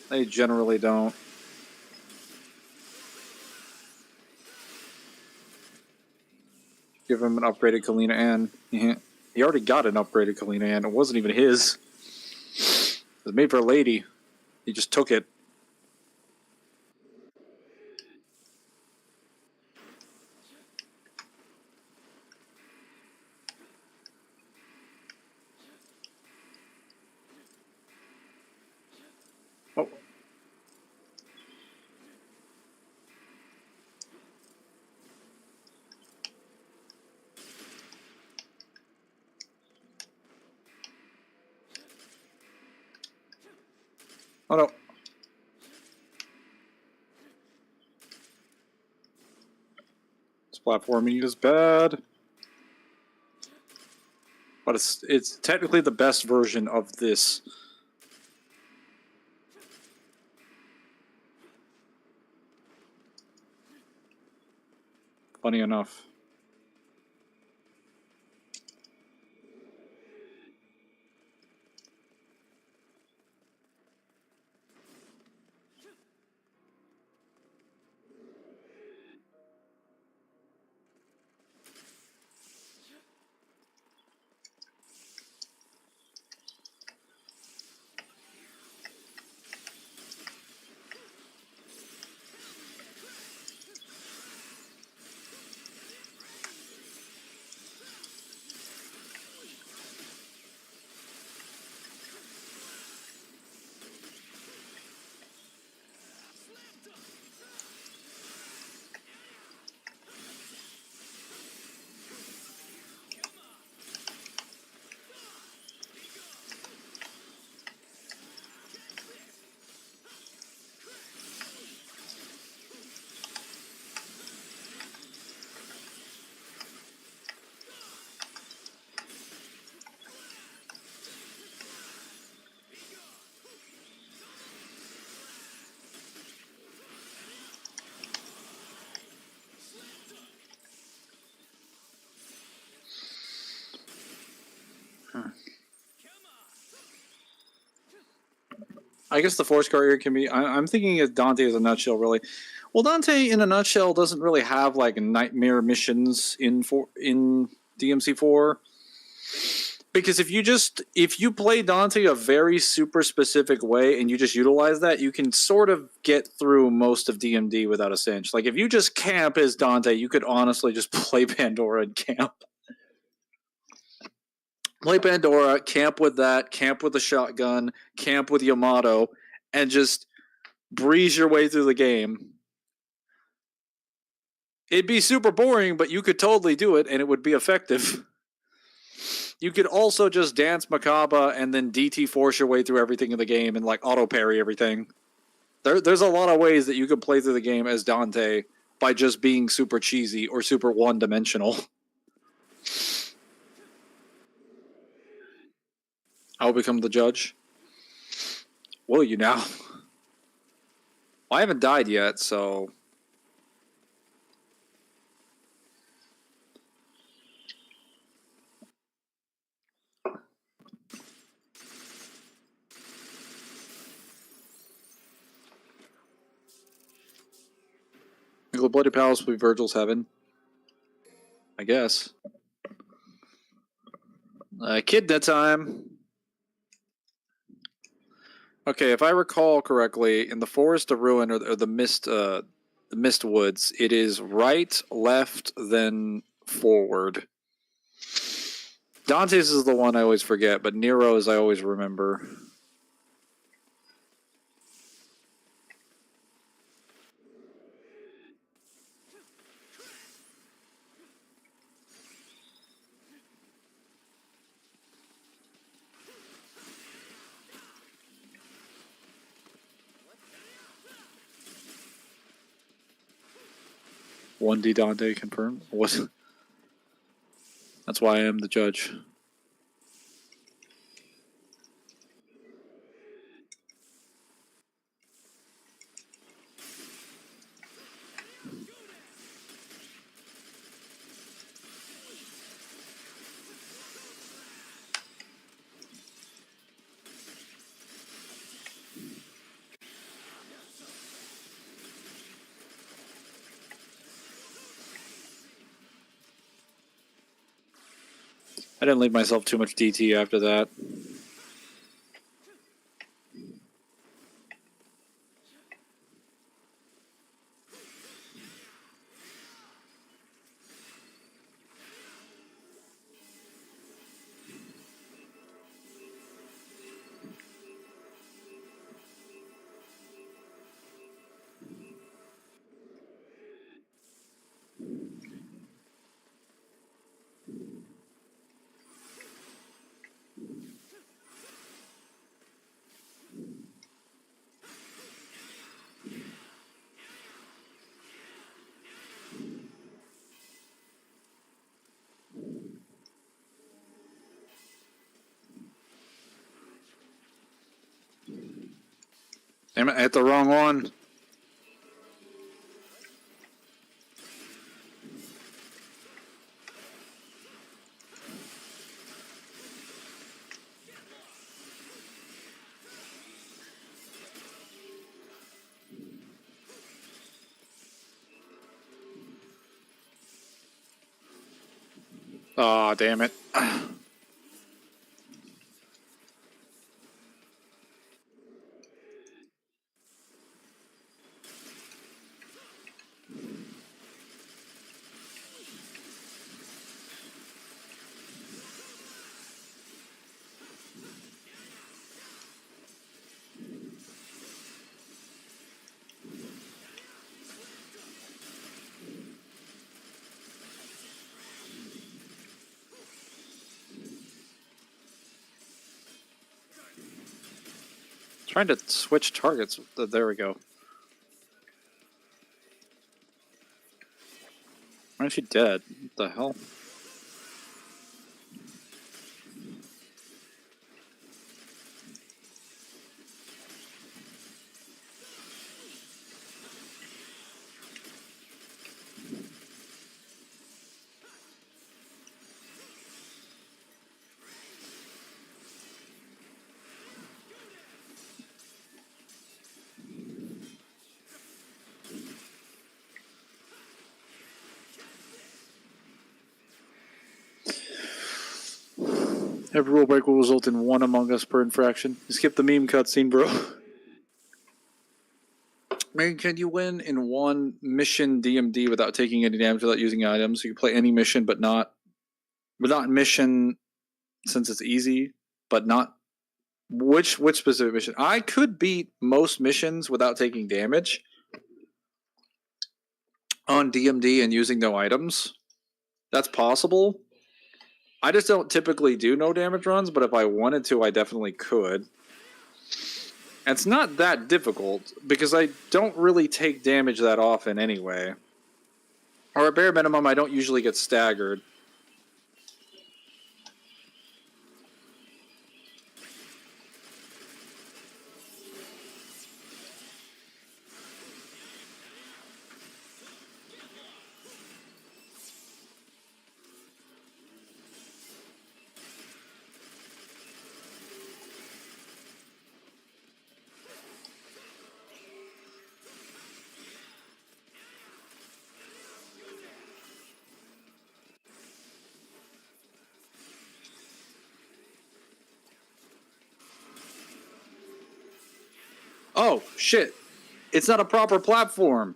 S1: they generally don't. Give him an upgraded Kalina and he already got an upgraded Kalina and it wasn't even his. It was made for a lady. He just took it. Oh. Oh no. This platforming is bad. But it's technically the best version of this. Funny enough. I guess the Force Courier can be. I'm thinking of Dante as a nutshell, really. Well, Dante in a nutshell doesn't really have like nightmare missions in DMC4. Because if you play Dante a very super specific way and you just utilize that, you can sort of get through most of DMD without a cinch. Like if you just camp as Dante, you could honestly just play Pandora and camp. Play Pandora, camp with that, camp with the shotgun, camp with Yamato, and just breeze your way through the game. It'd be super boring, but you could totally do it, and it would be effective. You could also just dance Macabre and then DT force your way through everything in the game and like auto parry everything. There's a lot of ways that you could play through the game as Dante by just being super cheesy or super one-dimensional. I'll become the judge. Will you now? Well, I haven't died yet, so... The Bloody Palace will be Virgil's heaven. I guess. Kidna time. Okay, if I recall correctly, in the Forest of Ruin or the Mist Woods, it is right, left, then forward. Dante's is the one I always forget, but Nero's I always remember. One D Dante confirmed. That's why I am the judge. didn't leave myself too much DT after that. Damn it, I hit the wrong one. Aw, damn it. Trying to switch targets. There we go. Why is she dead? What the hell? Every rule break will result in one Among Us per infraction. You skip the meme cutscene, bro. Man, can you win in one mission DMD without taking any damage without using items? You can play any mission, but not mission since it's easy, but not which specific mission? I could beat most missions without taking damage on DMD and using no items. That's possible. I just don't typically do no damage runs, but if I wanted to, I definitely could. And it's not that difficult, because I don't really take damage that often anyway. Or at bare minimum, I don't usually get staggered. Oh, shit. It's not a proper platform.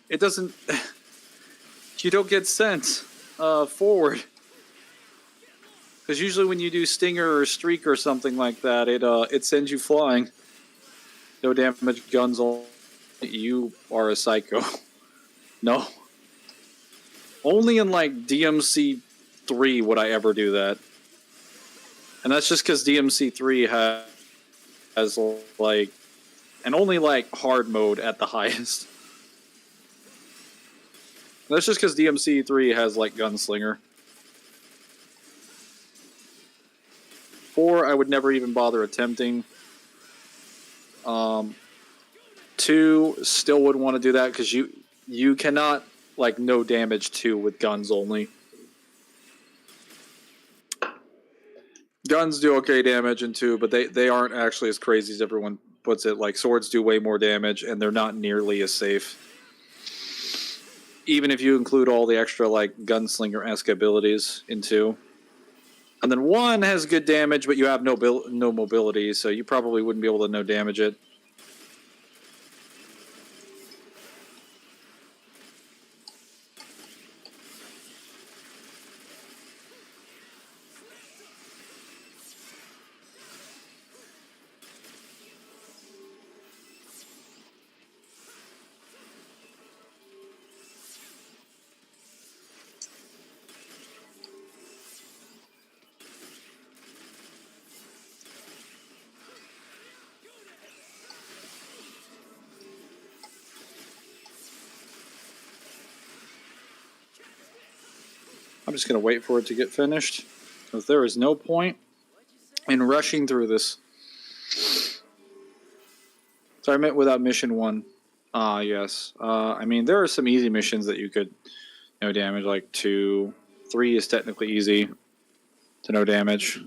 S1: It doesn't... You don't get sent forward. Because usually when you do Stinger or Streak or something like that, it sends you flying. No damage, guns, all. You are a psycho. No. Only in, like, DMC 3 would I ever do that. And that's just because DMC 3 has, like... And only, like, hard mode at the highest. That's just because DMC 3 has, like, Gunslinger. 4, I would never even bother attempting. 2, still would want to do that, because you cannot, like, no damage 2 with guns only. Guns do okay damage in 2, but they aren't actually as crazy as everyone puts it. Like, swords do way more damage, and they're not nearly as safe. Even if you include all the extra, like, gunslinger-esque abilities in 2. And then 1 has good damage, but you have no mobility, so you probably wouldn't be able to no damage it. I'm just going to wait for it to get finished, because there is no point in rushing through this. So I meant without mission 1. Yes. I mean, there are some easy missions that you could no damage, like 2. 3 is technically easy to no damage.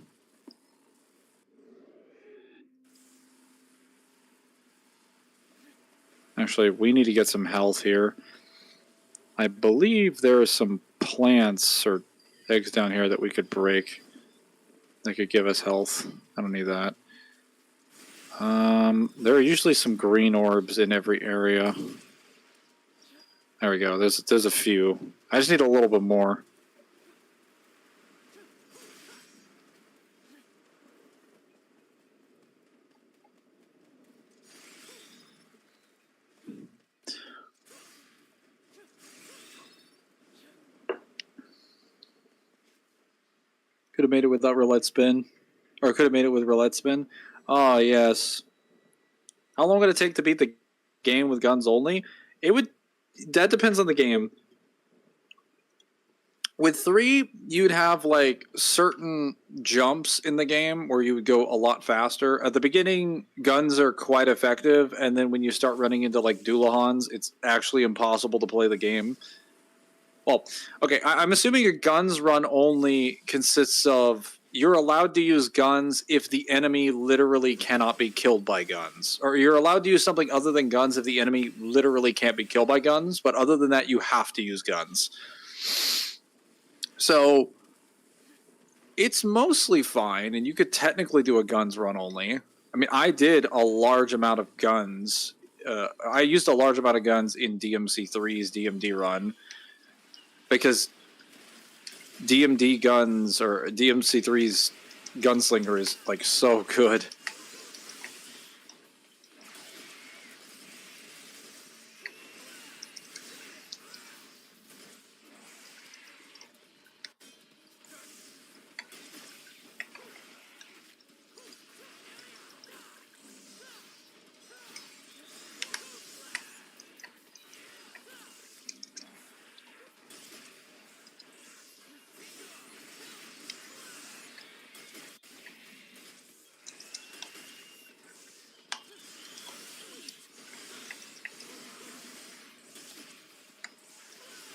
S1: Actually, we need to get some health here. I believe there are some plants or eggs down here that we could break. That could give us health. I don't need that. There are usually some green orbs in every area. There we go. There's a few. I just need a little bit more. Could have made it without roulette spin. Or could have made it with roulette spin. Oh, yes. How long would it take to beat the game with guns only? That depends on the game. With 3, you'd have like certain jumps in the game where you would go a lot faster. At the beginning, guns are quite effective, and then when you start running into like Doolahans, it's actually impossible to play the game. Well, okay, I'm assuming your guns run only consists of you're allowed to use guns if the enemy literally cannot be killed by guns. Or you're allowed to use something other than guns if the enemy literally can't be killed by guns, but other than that, you have to use guns. So it's mostly fine, and you could technically do a guns run only. I mean, I did a large amount of guns. I used a large amount of guns in DMC3's DMD run because DMD guns or DMC3's gunslinger is like so good.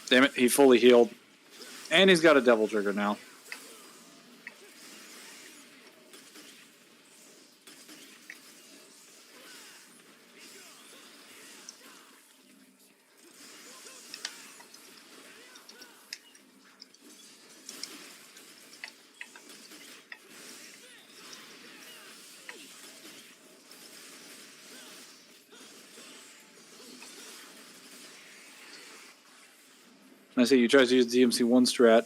S1: Damn it, he fully healed. And he's got a devil trigger now. I see you tried to use DMC1 strat.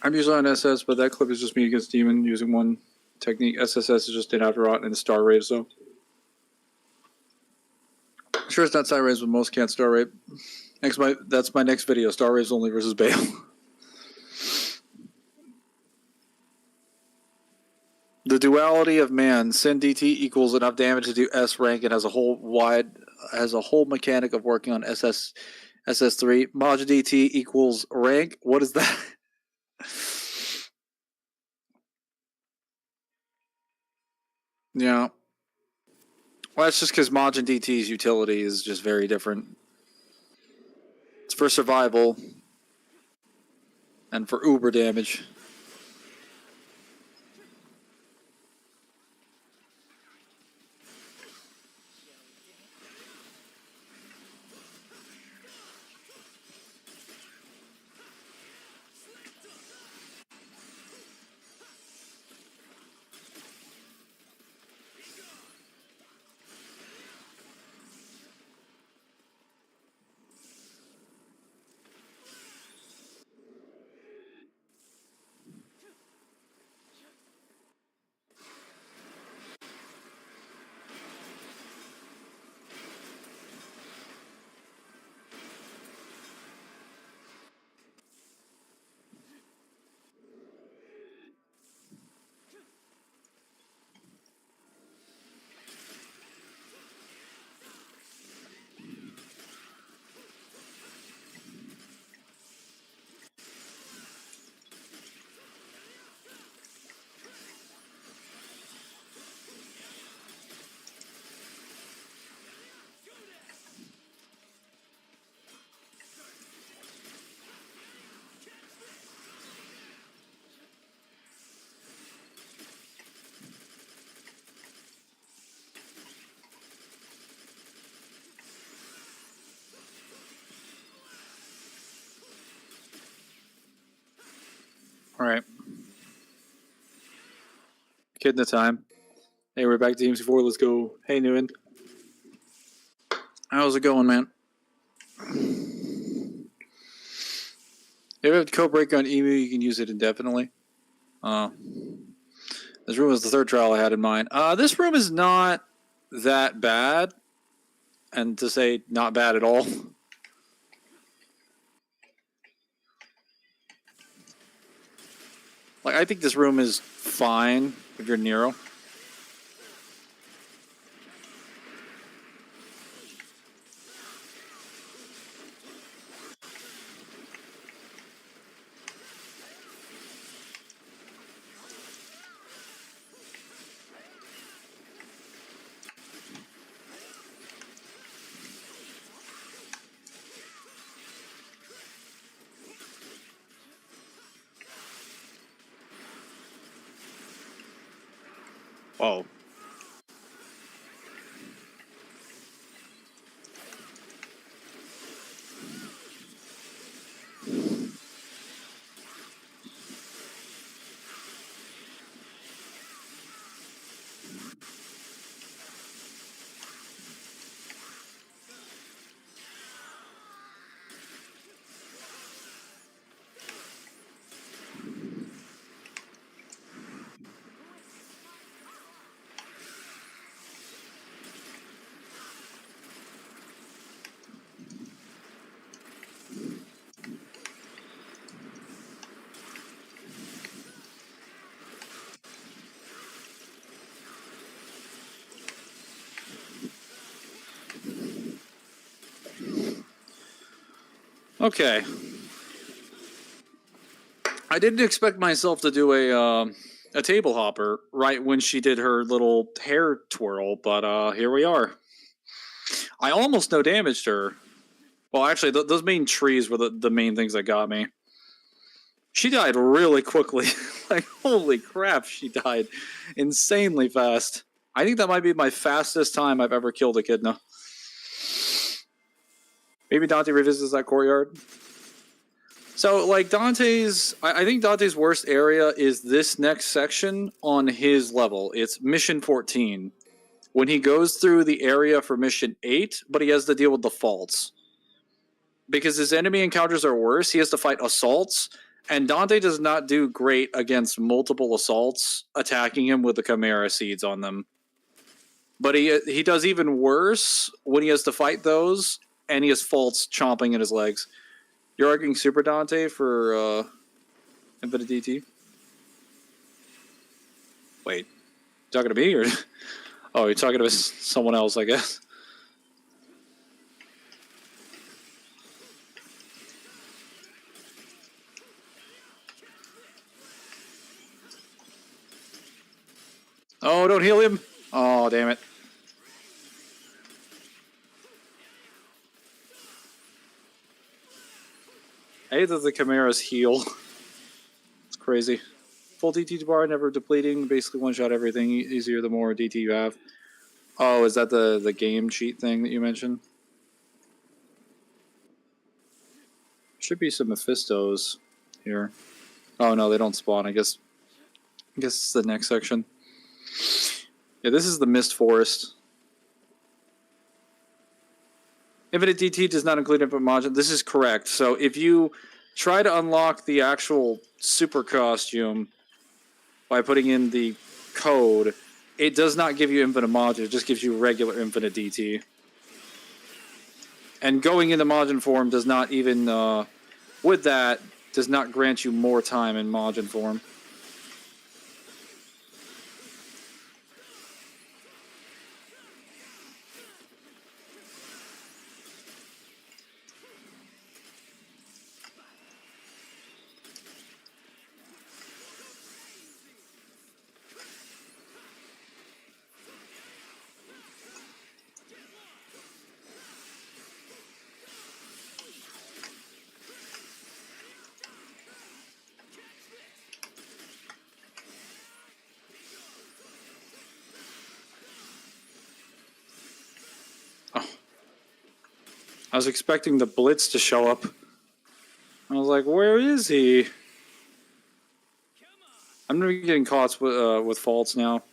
S1: I'm usually on SS, but that clip is just me against Demon using one technique. SSS is just in after rot and Star Raves, so. Sure, it's not Side Raves, but most can't Star Rave. That's my next video, Star Raves only versus Bale. The duality of man. Sin DT equals enough damage to do S rank and has a whole mechanic of working on SS3. Maj DT equals rank. What is that? Yeah. Well, that's just because Majin DT's utility is just very different. It's for survival and for uber damage. Alright. Kid in the time. Hey, we're back to Team C4. Let's go. Hey, Newen. How's it going, man? If you have code break on Emu, you can use it indefinitely. This room was the third trial I had in mind. This room is not that bad. And to say not bad at all. Like, I think this room is fine if you're Nero. Whoa. Okay. I didn't expect myself to do a table hopper right when she did her little hair twirl, but here we are. I almost no damaged her. Well, actually, those main trees were the main things that got me. She died really quickly. Like, holy crap, she died insanely fast. I think that might be my fastest time I've ever killed Echidna. Maybe Dante revisits that courtyard. So, like, I think Dante's worst area is this next section on his level. It's Mission 14. When he goes through the area for Mission 8, but he has to deal with the faults. Because his enemy encounters are worse, he has to fight assaults, and Dante does not do great against multiple assaults attacking him with the Chimera seeds on them. But he does even worse when he has to fight those, and he has faults chomping at his legs. You're arguing Super Dante for Infinite DT? Wait, talking to me or? Oh, you're talking to someone else, I guess. Oh, don't heal him! Oh, damn it. I hate that the Chimeras heal. It's crazy. Full DT bar, never depleting. Basically one-shot everything. Easier the more DT you have. Oh, is that the game cheat thing that you mentioned? Should be some Mephistos here. Oh no, they don't spawn. I guess it's the next section. Yeah, this is the Mist Forest. Infinite DT does not include infinite module. This is correct. So if you try to unlock the actual super costume by putting in the code, it does not give you infinite module. It just gives you regular infinite DT. And going into Majin form does not even, with that, does not grant you more time in Majin form. I was expecting the Blitz to show up. I was like, where is he? I'm gonna be getting caught with faults now.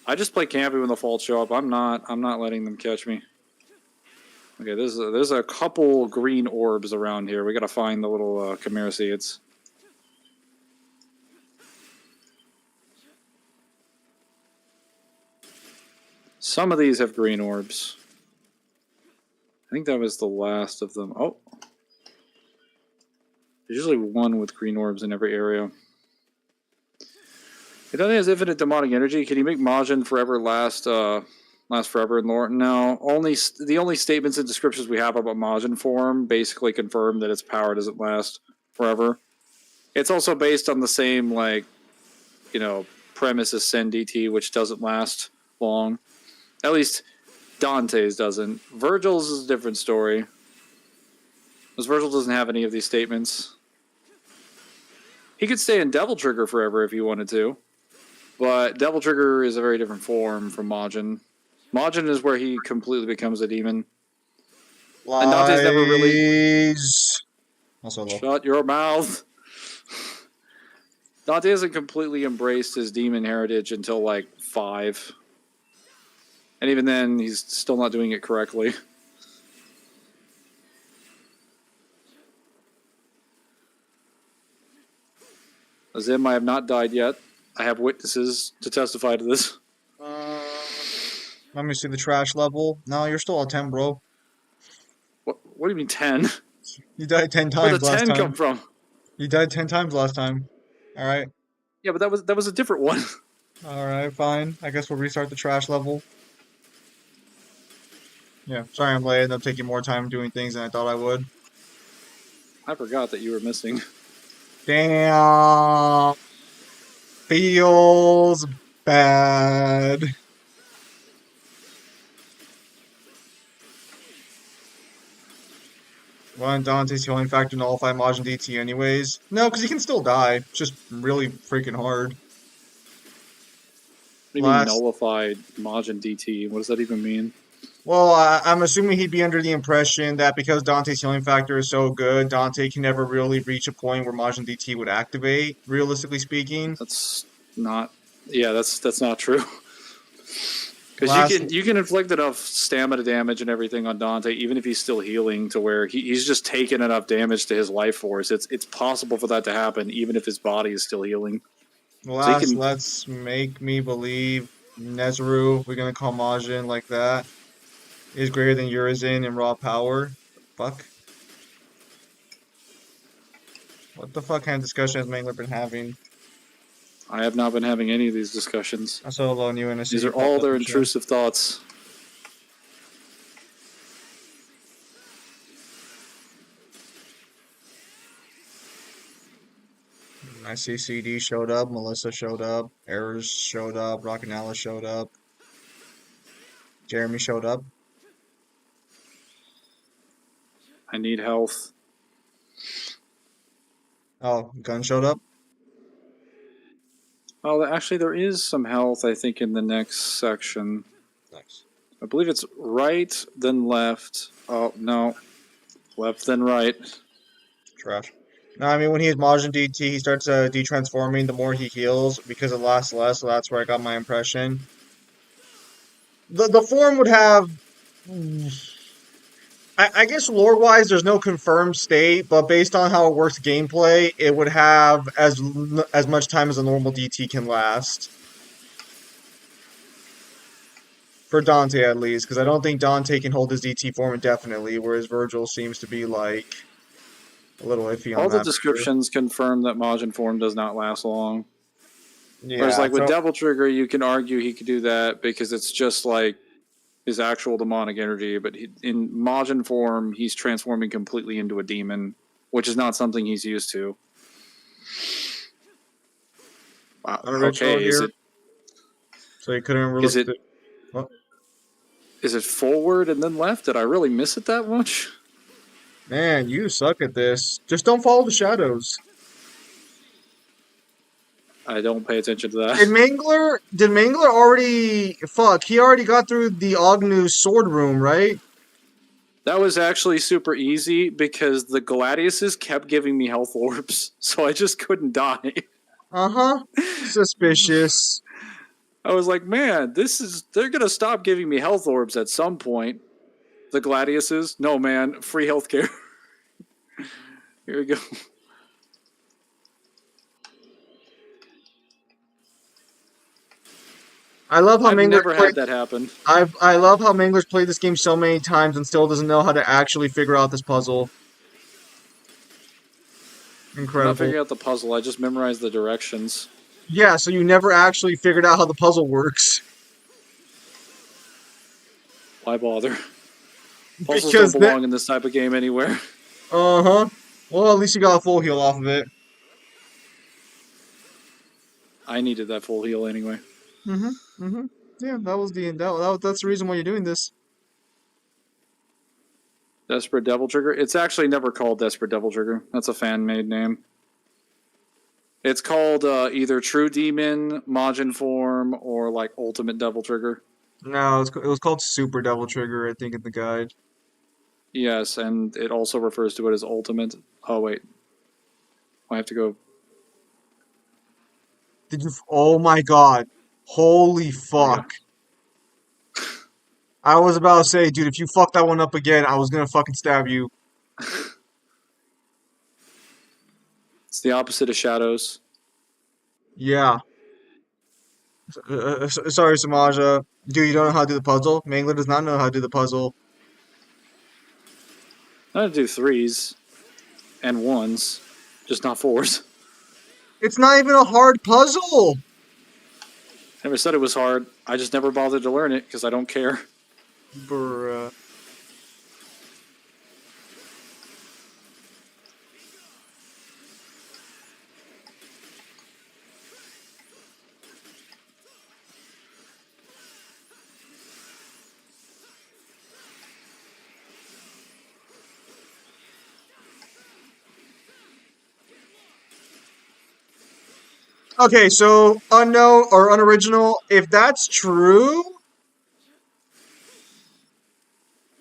S1: I just play campy when the faults show up. I'm not letting them catch me. Okay, there's a couple green orbs around here. We gotta find the little chimera seeds. Some of these have green orbs. I think that was the last of them. Oh. There's usually one with green orbs in every area. It only has infinite demonic energy. Can you make Majin forever last forever in lore? No. The only statements and descriptions we have about Majin form basically confirm that its power doesn't last forever. It's also based on the same premise as Sen DT, which doesn't last long. At least Dante's doesn't. Virgil's is a different story. Because Virgil doesn't have any of these statements. He could stay in Devil Trigger forever if he wanted to. But Devil Trigger is a very different form from Majin. Majin is where he completely becomes a demon.
S4: Lies.
S1: And Dante's never really...
S4: Also low.
S1: Shut your mouth! Dante hasn't completely embraced his demon heritage until like 5. And even then, he's still not doing it correctly. Azim, I have not died yet. I have witnesses to testify to this.
S4: Let me see the trash level. No, you're still at 10, bro.
S1: What do you mean 10?
S4: You died 10
S1: Where'd
S4: times
S1: the
S4: last
S1: 10
S4: time.
S1: come from?
S4: You died 10 times last time. Alright.
S1: Yeah, but that was a different one.
S4: Alright, fine. I guess we'll restart the trash level. Yeah, sorry I'm late. I'm taking more time doing things than I thought I would.
S1: I forgot that you were missing.
S4: Damn. Feels bad. Why Dante's healing factor nullify Majin DT anyways? No, because he can still die. It's just really freaking hard.
S1: What do you mean nullified Majin DT? What does that even mean?
S4: Well, I'm assuming he'd be under the impression that because Dante's healing factor is so good, Dante can never really reach a point where Majin DT would activate, realistically speaking.
S1: That's not... Yeah, that's not true. Because you can inflict enough stamina damage and everything on Dante, even if he's still healing, to where he's just taken enough damage to his life force. It's possible for that to happen, even if his body is still healing.
S4: Last, let's make me believe Nezuru, we're gonna call Majin like that, is greater than Urizen in raw power. Fuck. What the fuck kind of discussion has Mangler been having?
S1: I have not been having any of these discussions.
S4: I saw alone you and
S1: These are all their intrusive thoughts.
S4: I see CD showed up, Melissa showed up, Errors showed up, Rockinella showed up, Jeremy showed up.
S1: I need health.
S4: Oh, Gun showed up?
S1: Oh, actually, there is some health, I think, in the next section.
S4: Nice.
S1: I believe it's right, then left. Oh, no. Left, then right.
S4: Trash. No, I mean, when he has Majin DT, he starts de-transforming the more he heals because it lasts less, so that's where I got my impression. The form would have... I guess lore-wise, there's no confirmed state, but based on how it works gameplay, it would have as much time as a normal DT can last. For Dante, at least, because I don't think Dante can hold his DT form indefinitely, whereas Virgil seems to be, like, a little iffy on that.
S1: All the descriptions confirm that Majin form does not last long.
S4: Yeah,
S1: whereas, like, with Devil Trigger, you can argue he could do that because it's just, like, his actual demonic energy, but in Majin form, he's transforming completely into a demon, which is not something he's used to. Wow. Okay, is it?
S4: So you couldn't really.
S1: Is it forward and then left? Did I really miss it that much?
S4: Man, you suck at this. Just don't follow the shadows.
S1: I don't pay attention to that.
S4: Did Mangler already... Fuck, he already got through the Agnu sword room, right?
S1: That was actually super easy because the Gladiuses kept giving me health orbs, so I just couldn't die.
S4: Uh-huh. Suspicious.
S1: I was like, man, they're gonna stop giving me health orbs at some point. The Gladiuses, no man, free healthcare. Here we go.
S4: I love how
S1: I've
S4: Mangler's
S1: never
S4: played.
S1: had that happen.
S4: I love how Mangler's played this game so many times and still doesn't know how to actually figure out this puzzle.
S1: I'm not
S4: Incredible.
S1: figuring out the puzzle. I just memorized the directions.
S4: Yeah, so you never actually figured out how the puzzle works.
S1: Why bother? Puzzles don't
S4: Because that.
S1: belong in this type of game anywhere.
S4: Uh-huh. Well, at least you got a full heal off of it.
S1: I needed that full heal anyway.
S4: Mm-hmm. Mm-hmm. Yeah, that's the reason why you're doing this.
S1: Desperate Devil Trigger. It's actually never called Desperate Devil Trigger. That's a fan-made name. It's called either True Demon, Majin Form, or like Ultimate Devil Trigger.
S4: No, it was called Super Devil Trigger, I think, in the guide.
S1: Yes, and it also refers to it as Ultimate. Oh wait, I have to go.
S4: Did you? Oh my God! Holy
S1: There we go.
S4: fuck! I was about to say, dude, if you fuck that one up again, I was gonna fucking stab you.
S1: It's the opposite of Shadows.
S4: Yeah. Sorry, Samaja. Dude, you don't know how to do the puzzle? Mangler does not know how to do the puzzle.
S1: I had to do 3s and 1s, just not 4s.
S4: It's not even a hard puzzle!
S1: Never said it was hard. I just never bothered to learn it because I don't care.
S4: Bruh. Okay, so unknown or unoriginal, if that's true,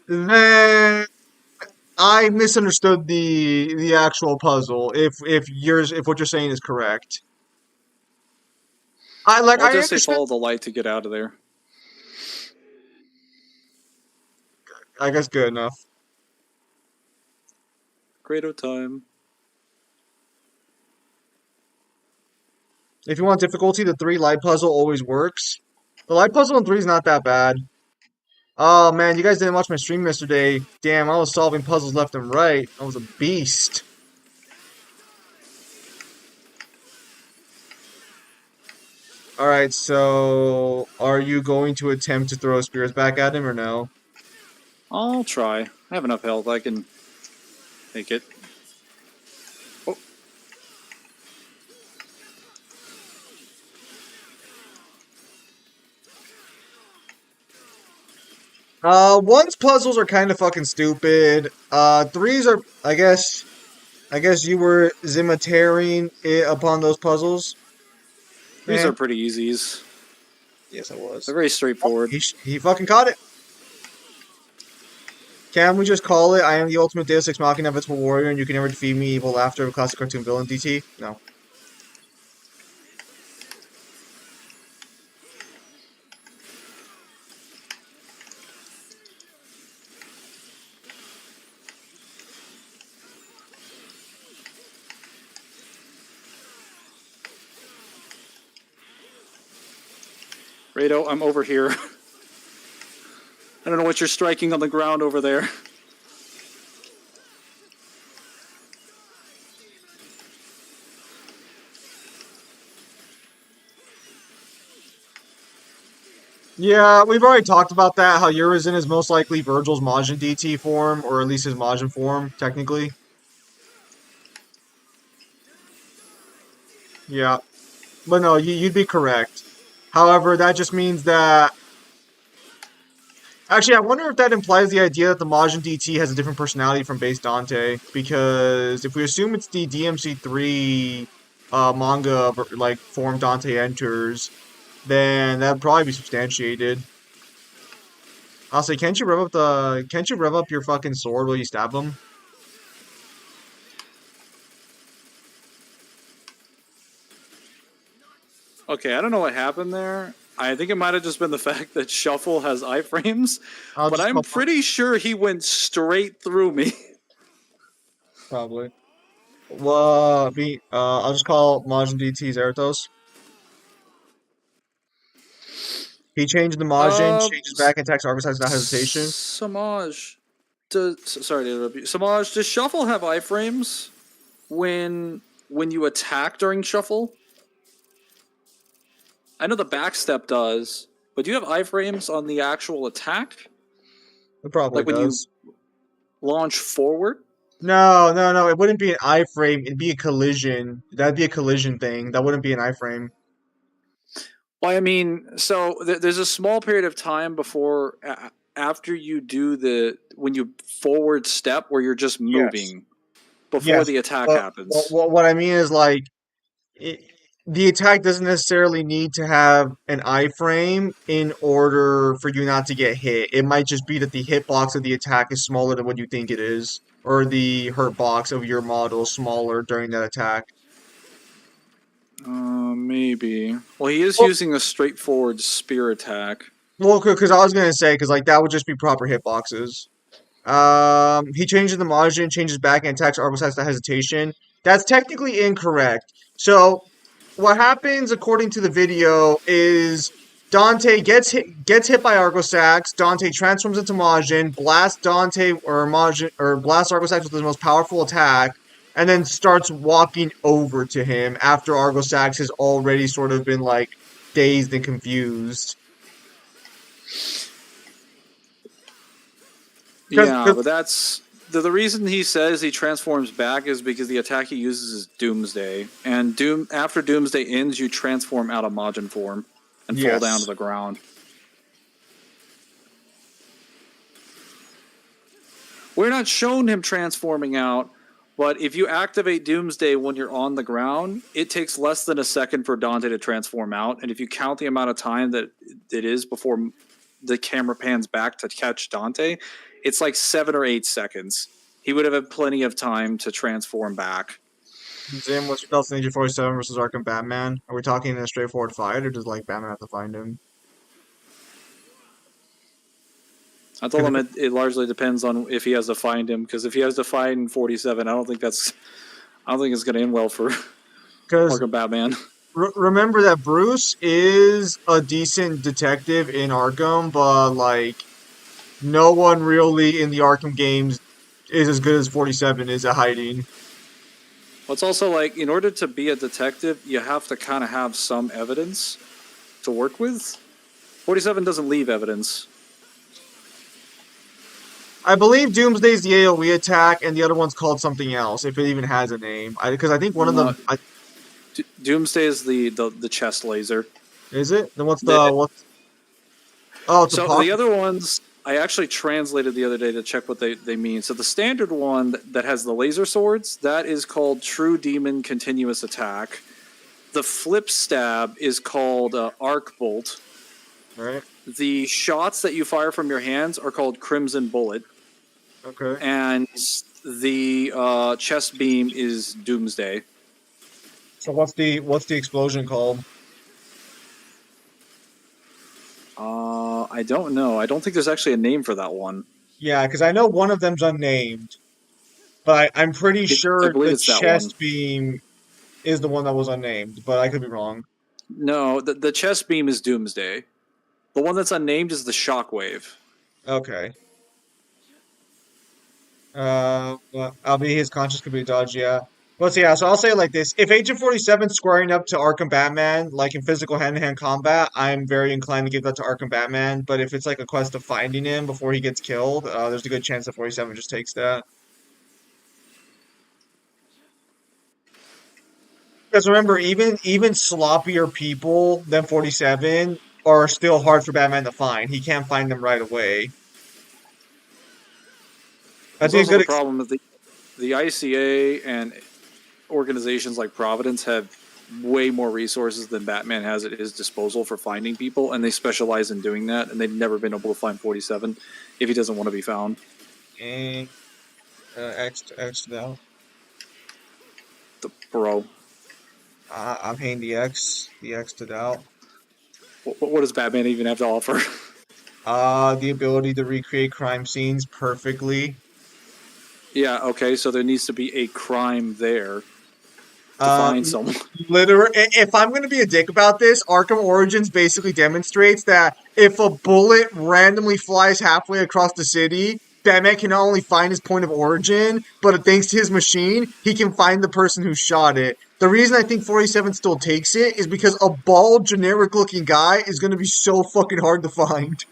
S4: then I misunderstood the actual puzzle. If what you're saying is correct,
S1: I'll
S4: I
S1: just say
S4: understand.
S1: follow the light to get out of there.
S4: I guess good enough.
S1: Grado time.
S4: If you want difficulty, the 3 light puzzle always works. The light puzzle in 3 is not that bad. Oh man, you guys didn't watch my stream yesterday. Damn, I was solving puzzles left and right. I was a beast. Alright, so are you going to attempt to throw spears back at him or no?
S1: I'll try. I have enough health. I can make it. Oh,
S4: One's puzzles are kind of fucking stupid. Threes are, I guess you were zimitaring it upon those puzzles.
S1: these
S4: Eh,
S1: are pretty easies.
S4: yes, I was.
S1: They're very straightforward.
S4: He fucking caught it. Can we just call it? I am the ultimate Deus Ex Machina Invincible Warrior, and you can never defeat me, evil laughter of a classic cartoon villain. DT? No.
S1: Rado, I'm over here. I don't know what you're striking on the ground over there.
S4: Yeah, we've already talked about that. How Urizen is most likely Virgil's Majin DT form, or at least his Majin form, technically. Yeah, but no, you'd be correct. However, that just means that. Actually, I wonder if that implies the idea that the Majin DT has a different personality from base Dante. Because if we assume it's the DMC3 manga like form Dante enters, then that'd probably be substantiated. I'll say, can't you rev up your fucking sword while you stab him?
S1: Okay, I don't know what happened there. I think it might have just been the fact that Shuffle has iframes,
S4: I'll
S1: but
S4: just
S1: I'm
S4: call
S1: pretty sure he went straight through me.
S4: probably. Well, I'll just call Majin DT Zeratos. He changed the Majin, changes back, attacks Argus has no hesitation.
S1: Samaj, sorry to interrupt you. Samaj, does Shuffle have iframes when you attack during Shuffle? I know the backstep does, but do you have iframes on the actual attack?
S4: It probably
S1: Like when you
S4: does.
S1: launch forward?
S4: No. It wouldn't be an iframe. It'd be a collision. That'd be a collision thing. That wouldn't be an iframe.
S1: Well, I mean, so there's a small period of time before after you do when you forward step where you're just
S4: Yes.
S1: moving before
S4: Yes.
S1: the attack
S4: But
S1: happens.
S4: what I mean is like it, the attack doesn't necessarily need to have an iframe in order for you not to get hit. It might just be that the hitbox of the attack is smaller than what you think it is, or the hurt box of your model is smaller during that attack.
S1: Maybe. Well, he is
S4: Well,
S1: using a straightforward spear attack.
S4: well, because I was gonna say, because like that would just be proper hitboxes. He changes the margin, changes back, and attacks Arbus has the hesitation. That's technically incorrect. So, what happens according to the video is Dante gets hit by Argosax. Dante transforms into Majin, blasts Dante or Majin or blasts Argosax with his most powerful attack, and then starts walking over to him after Argosax has already sort of been like dazed and confused. Because
S1: Yeah, but that's the reason he says he transforms back is because the attack he uses is Doomsday, and after Doomsday ends, you transform out of Majin form and fall down to
S4: yes.
S1: the ground. We're not shown him transforming out, but if you activate Doomsday when you're on the ground, it takes less than a second for Dante to transform out, and if you count the amount of time that it is before the camera pans back to catch Dante, it's like 7 or 8 seconds. He would have had plenty of time to transform back.
S4: Zim was 2047 versus Arkham Batman. Are we talking in a straightforward fight, or does like Batman have to find him?
S1: I told him it largely depends on if he has to find him, because if he has to find 47, I don't think it's going to end well for
S4: Because
S1: Arkham Batman.
S4: remember that Bruce is a decent detective in Arkham, but like no one really in the Arkham games is as good as 47 is at hiding.
S1: Well, it's also like, in order to be a detective, you have to kind of have some evidence to work with. 47 doesn't leave evidence.
S4: I believe Doomsday's the AoE attack, and the other one's called something else, if it even has a name. Because I think one of
S1: No,
S4: them
S1: Doomsday is the chest laser.
S4: is it. Then what's
S1: The,
S4: the what's? Oh, it's a
S1: so the
S4: pocket.
S1: other ones, I actually translated the other day to check what they mean. So the standard one that has the laser swords, that is called True Demon Continuous Attack. The flip stab is called Arc Bolt.
S4: Right.
S1: The shots that you fire from your hands are called Crimson Bullet.
S4: Okay.
S1: And the chest beam is Doomsday.
S4: So what's the explosion called?
S1: I don't know. I don't think there's actually a name for that one.
S4: Yeah, because I know one of them's unnamed, but I'm pretty
S1: I
S4: sure
S1: believe
S4: the
S1: it's that one.
S4: chest beam is the one that was unnamed, but I could be wrong.
S1: No, the chest beam is Doomsday. The one that's unnamed is the Shockwave.
S4: Okay. Well, I'll be his conscious could be dodge, yeah. But yeah, so I'll say it like this. If Agent 47 squaring up to Arkham Batman, like in physical hand-to-hand combat, I'm very inclined to give that to Arkham Batman. But if it's like a quest of finding him before he gets killed, there's a good chance that 47 just takes that. Because remember, even sloppier people than 47 are still hard for Batman to find. He can't find them right away. I
S1: There's
S4: think a
S1: also
S4: good
S1: the
S4: ex
S1: problem that the ICA and organizations like Providence have way more resources than Batman has at his disposal for finding people, and they specialize in doing that, and they've never been able to find 47 if he doesn't want to be found.
S4: and X down.
S1: The bro.
S4: I'm paying the X to doubt.
S1: What does Batman even have to offer?
S4: The ability to recreate crime scenes perfectly.
S1: Yeah, okay, so there needs to be a crime there to
S4: Uh,
S1: find someone.
S4: literally, if I'm going to be a dick about this, Arkham Origins basically demonstrates that if a bullet randomly flies halfway across the city, Batman can not only find his point of origin, but thanks to his machine, he can find the person who shot it. The reason I think 47 still takes it is because a bald, generic looking guy is going to be so fucking hard to find.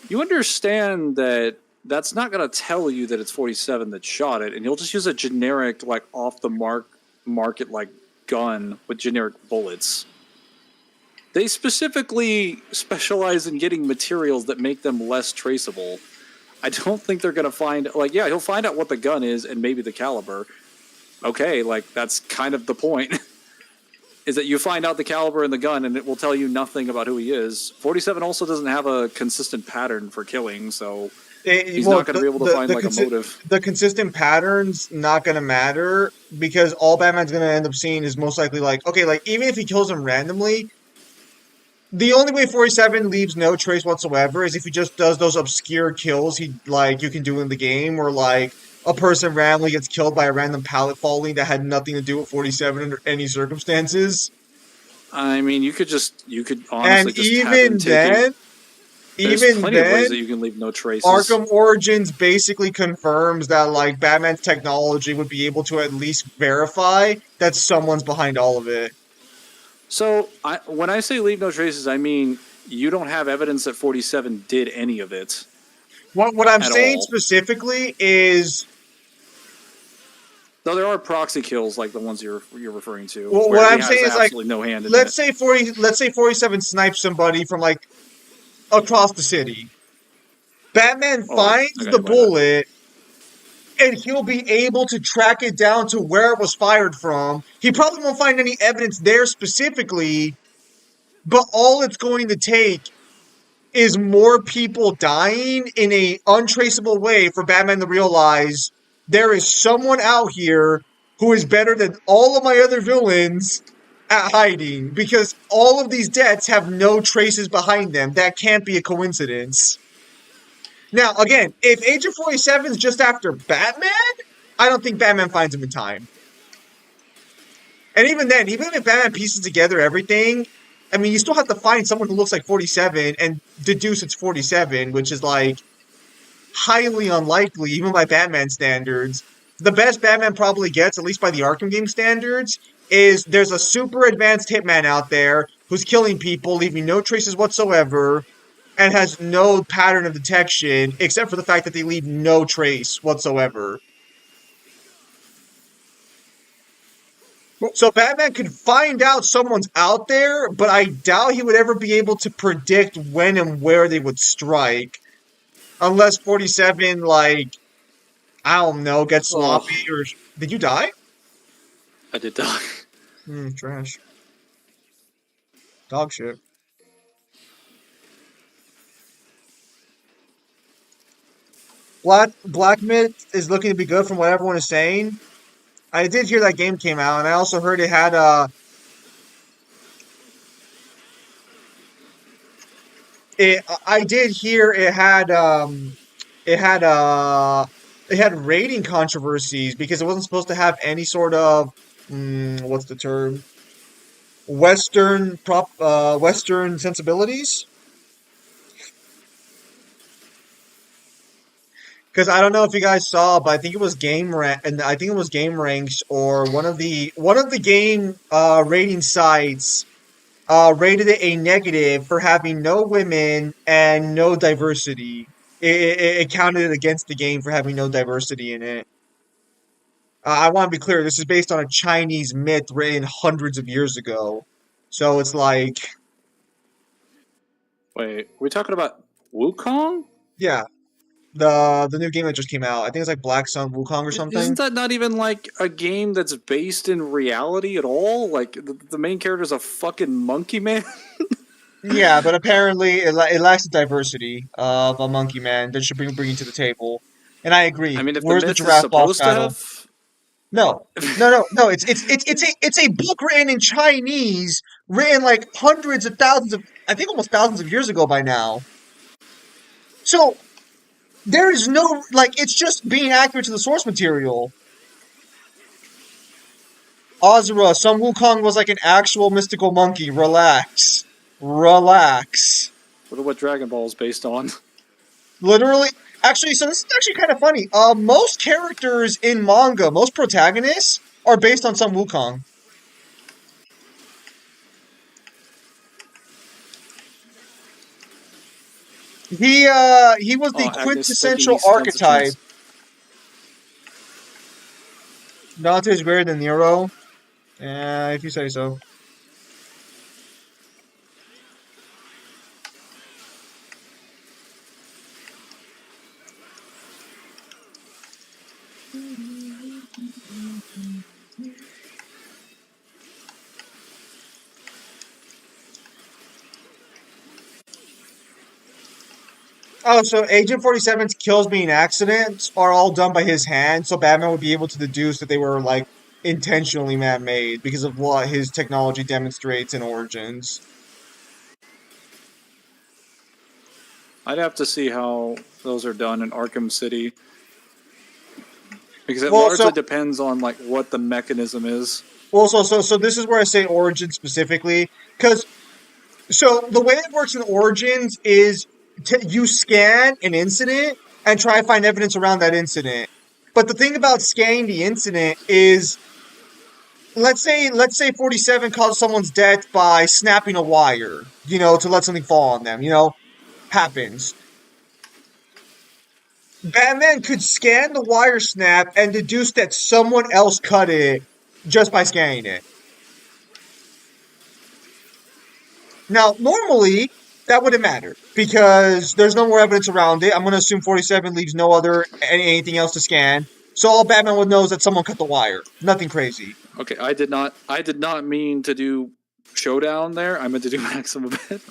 S1: You understand that that's not going to tell you that it's 47 that shot it, and you'll just use a generic, like, off the market, like, gun with generic bullets. They specifically specialize in getting materials that make them less traceable. I don't think they're going to find, like, yeah, he'll find out what the gun is and maybe the caliber. Okay, like, that's kind of the point. Is that you find out the caliber and the gun, and it will tell you nothing about who he is. 47 also doesn't have a consistent pattern for killing, so he's
S4: Well,
S1: not going to be able to find like a motive.
S4: the consistent patterns not gonna matter because all Batman's gonna end up seeing is most likely like, okay, like even if he kills him randomly, the only way 47 leaves no trace whatsoever is if he just does those obscure kills he like you can do in the game, where like a person randomly gets killed by a random pallet falling that had nothing to do with 47 under any circumstances.
S1: I mean, you could
S4: And
S1: honestly just have him taking. There's
S4: even
S1: plenty of ways
S4: then,
S1: that you can leave no traces.
S4: Arkham Origins basically confirms that like Batman's technology would be able to at least verify that someone's behind all of it.
S1: So when I say leave no traces, I mean you don't have evidence that 47 did any of it
S4: What I'm
S1: at
S4: saying
S1: all.
S4: specifically is,
S1: Though there are proxy kills like the ones you're referring to,
S4: well,
S1: where
S4: what
S1: he
S4: I'm
S1: has
S4: saying is like,
S1: absolutely no hand in
S4: let's
S1: it.
S4: say 47 snipes somebody from like across the city. Batman
S1: Oh,
S4: finds
S1: okay,
S4: the
S1: why not?
S4: bullet and he'll be able to track it down to where it was fired from. He probably won't find any evidence there specifically, but all it's going to take is more people dying in a untraceable way for Batman to realize there is someone out here who is better than all of my other villains at hiding, because all of these deaths have no traces behind them. That can't be a coincidence. Now, again, if Agent 47 is just after Batman, I don't think Batman finds him in time. And even then, even if Batman pieces together everything, I mean, you still have to find someone who looks like 47 and deduce it's 47, which is like highly unlikely, even by Batman standards. The best Batman probably gets, at least by the Arkham game standards, is there's a super advanced hitman out there who's killing people, leaving no traces whatsoever, and has no pattern of detection, except for the fact that they leave no trace whatsoever. So Batman could find out someone's out there, but I doubt he would ever be able to predict when and where they would strike. Unless 47, like, I don't know, gets
S1: Oh,
S4: sloppy or... Did you die?
S1: I did die.
S4: Trash. Dog shit. Black Myth is looking to be good from what everyone is saying. I did hear that game came out, and I also heard it had I did hear it had it had rating controversies because it wasn't supposed to have any sort of what's the term, Western sensibilities. Because I don't know if you guys saw, but I think it was and I think it was Game Ranks or one of the game rating sites rated it a negative for having no women and no diversity. It counted it against the game for having no diversity in it. I want to be clear, this is based on a Chinese myth written hundreds of years ago. So it's like,
S1: Wait, are we talking about Wukong?
S4: yeah, the new game that just came out. I think it's like Black Sun Wukong or something.
S1: Isn't that not even like a game that's based in reality at all? Like the main character is a fucking monkey man.
S4: Yeah, but apparently it lacks the diversity of a monkey man that should bring to the table. And I agree.
S1: I mean, if the
S4: Where's the
S1: myth is
S4: giraffe boss
S1: supposed to
S4: battle?
S1: have,
S4: No, no. It's a book written in Chinese, written like hundreds of thousands of, I think almost thousands of years ago by now. So there is no like, it's just being accurate to the source material. Azura, Sun Wukong was like an actual mystical monkey. Relax, relax.
S1: What what Dragon Ball is based on?
S4: Literally, actually, so this is actually kind of funny. Most characters in manga, most protagonists are based on Sun Wukong. He was the
S1: Oh, Agnes is taking
S4: quintessential
S1: these defensive
S4: archetype.
S1: chance.
S4: Dante is greater than Nero. If you say so. Oh, so Agent 47's kills being accidents are all done by his hand, so Batman would be able to deduce that they were like intentionally man-made because of what his technology demonstrates in Origins.
S1: I'd have to see how those are done in Arkham City because it
S4: Well,
S1: largely
S4: so
S1: depends on like what the mechanism is.
S4: so this is where I say Origins specifically, because so the way it works in Origins is you scan an incident and try to find evidence around that incident. But the thing about scanning the incident is, let's say 47 caused someone's death by snapping a wire, to let something fall on them, happens. Batman could scan the wire snap and deduce that someone else cut it just by scanning it. Now, normally, that wouldn't matter because there's no more evidence around it. I'm going to assume 47 leaves no other anything else to scan. So all Batman would know is that someone cut the wire. Nothing crazy.
S1: Okay, I did not mean to do Showdown there. I meant to do Maximum Bet.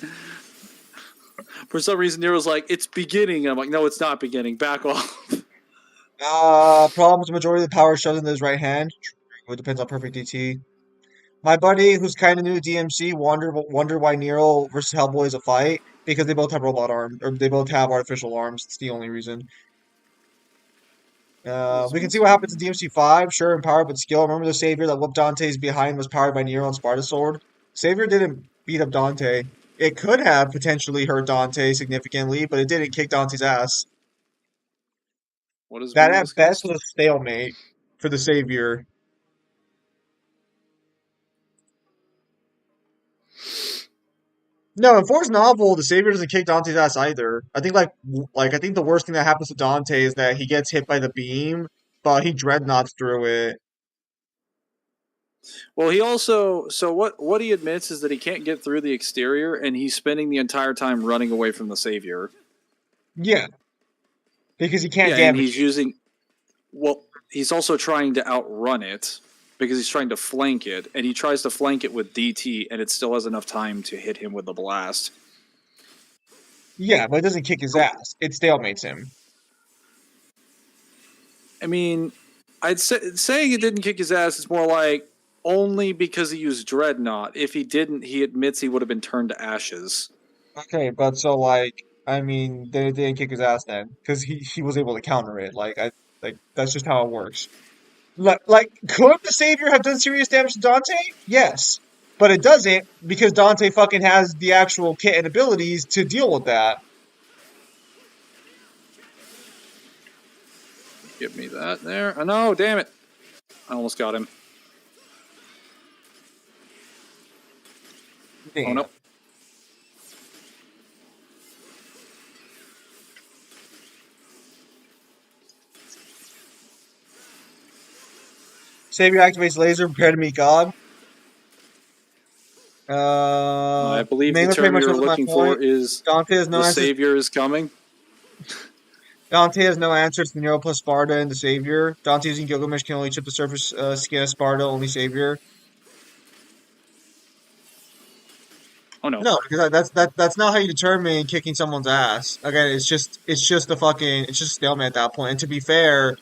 S1: For some reason, Nero's like, it's beginning. I'm like, no, it's not beginning. Back off.
S4: Problems. Majority of the power shows in his right hand. It depends on perfect DT. My buddy, who's kind of new to DMC, wonder why Nero versus Hellboy is a fight because they both have robot arms, or they both have artificial arms. It's the only reason. We can see what happens in DMC 5. Sure, empowered but skill. Remember the Savior that whooped Dante's behind was powered by Nero and Sparta Sword? Savior didn't beat up Dante. It could have potentially hurt Dante significantly, but it didn't kick Dante's ass.
S1: What is
S4: That
S1: being
S4: at best
S1: discussed?
S4: was a stalemate for the Savior. No, in Force Novel, the Savior doesn't kick Dante's ass either. I think I think the worst thing that happens to Dante is that he gets hit by the beam, but he dreadnoughts through it.
S1: Well, he also what he admits is that he can't get through the exterior, and he's spending the entire time running away from the Savior.
S4: Yeah, because he can't
S1: Yeah, and
S4: damage
S1: he's using. Well, he's also trying to outrun it because he's trying to flank it, and he tries to flank it with DT, and it still has enough time to hit him with the blast.
S4: Yeah, but it doesn't kick his ass. It stalemates him.
S1: I mean, I'd say saying it didn't kick his ass is more like only because he used Dreadnought. If he didn't, he admits he would have been turned to ashes.
S4: Okay, but so like, I mean, they didn't kick his ass then because he was able to counter it. Like that's just how it works. Like, could the Savior have done serious damage to Dante? Yes, but it doesn't because Dante fucking has the actual kit and abilities to deal with that.
S1: Give me that there. Oh no, damn it. I almost got him. Oh
S4: Damn.
S1: no.
S4: Savior activates laser, prepare to meet God.
S1: I believe the
S4: Mangler pretty
S1: term
S4: much
S1: you're
S4: knows my
S1: looking for
S4: point.
S1: is
S4: Dante has no
S1: the
S4: answers.
S1: Savior is coming.
S4: Dante has no answers to Nero plus Sparta and the Savior. Dante using Gilgamesh can only chip the surface skin of Sparta, only Savior.
S1: Oh no.
S4: No, because that's not how you determine kicking someone's ass. Again, it's just a stalemate at that point. And to be fair,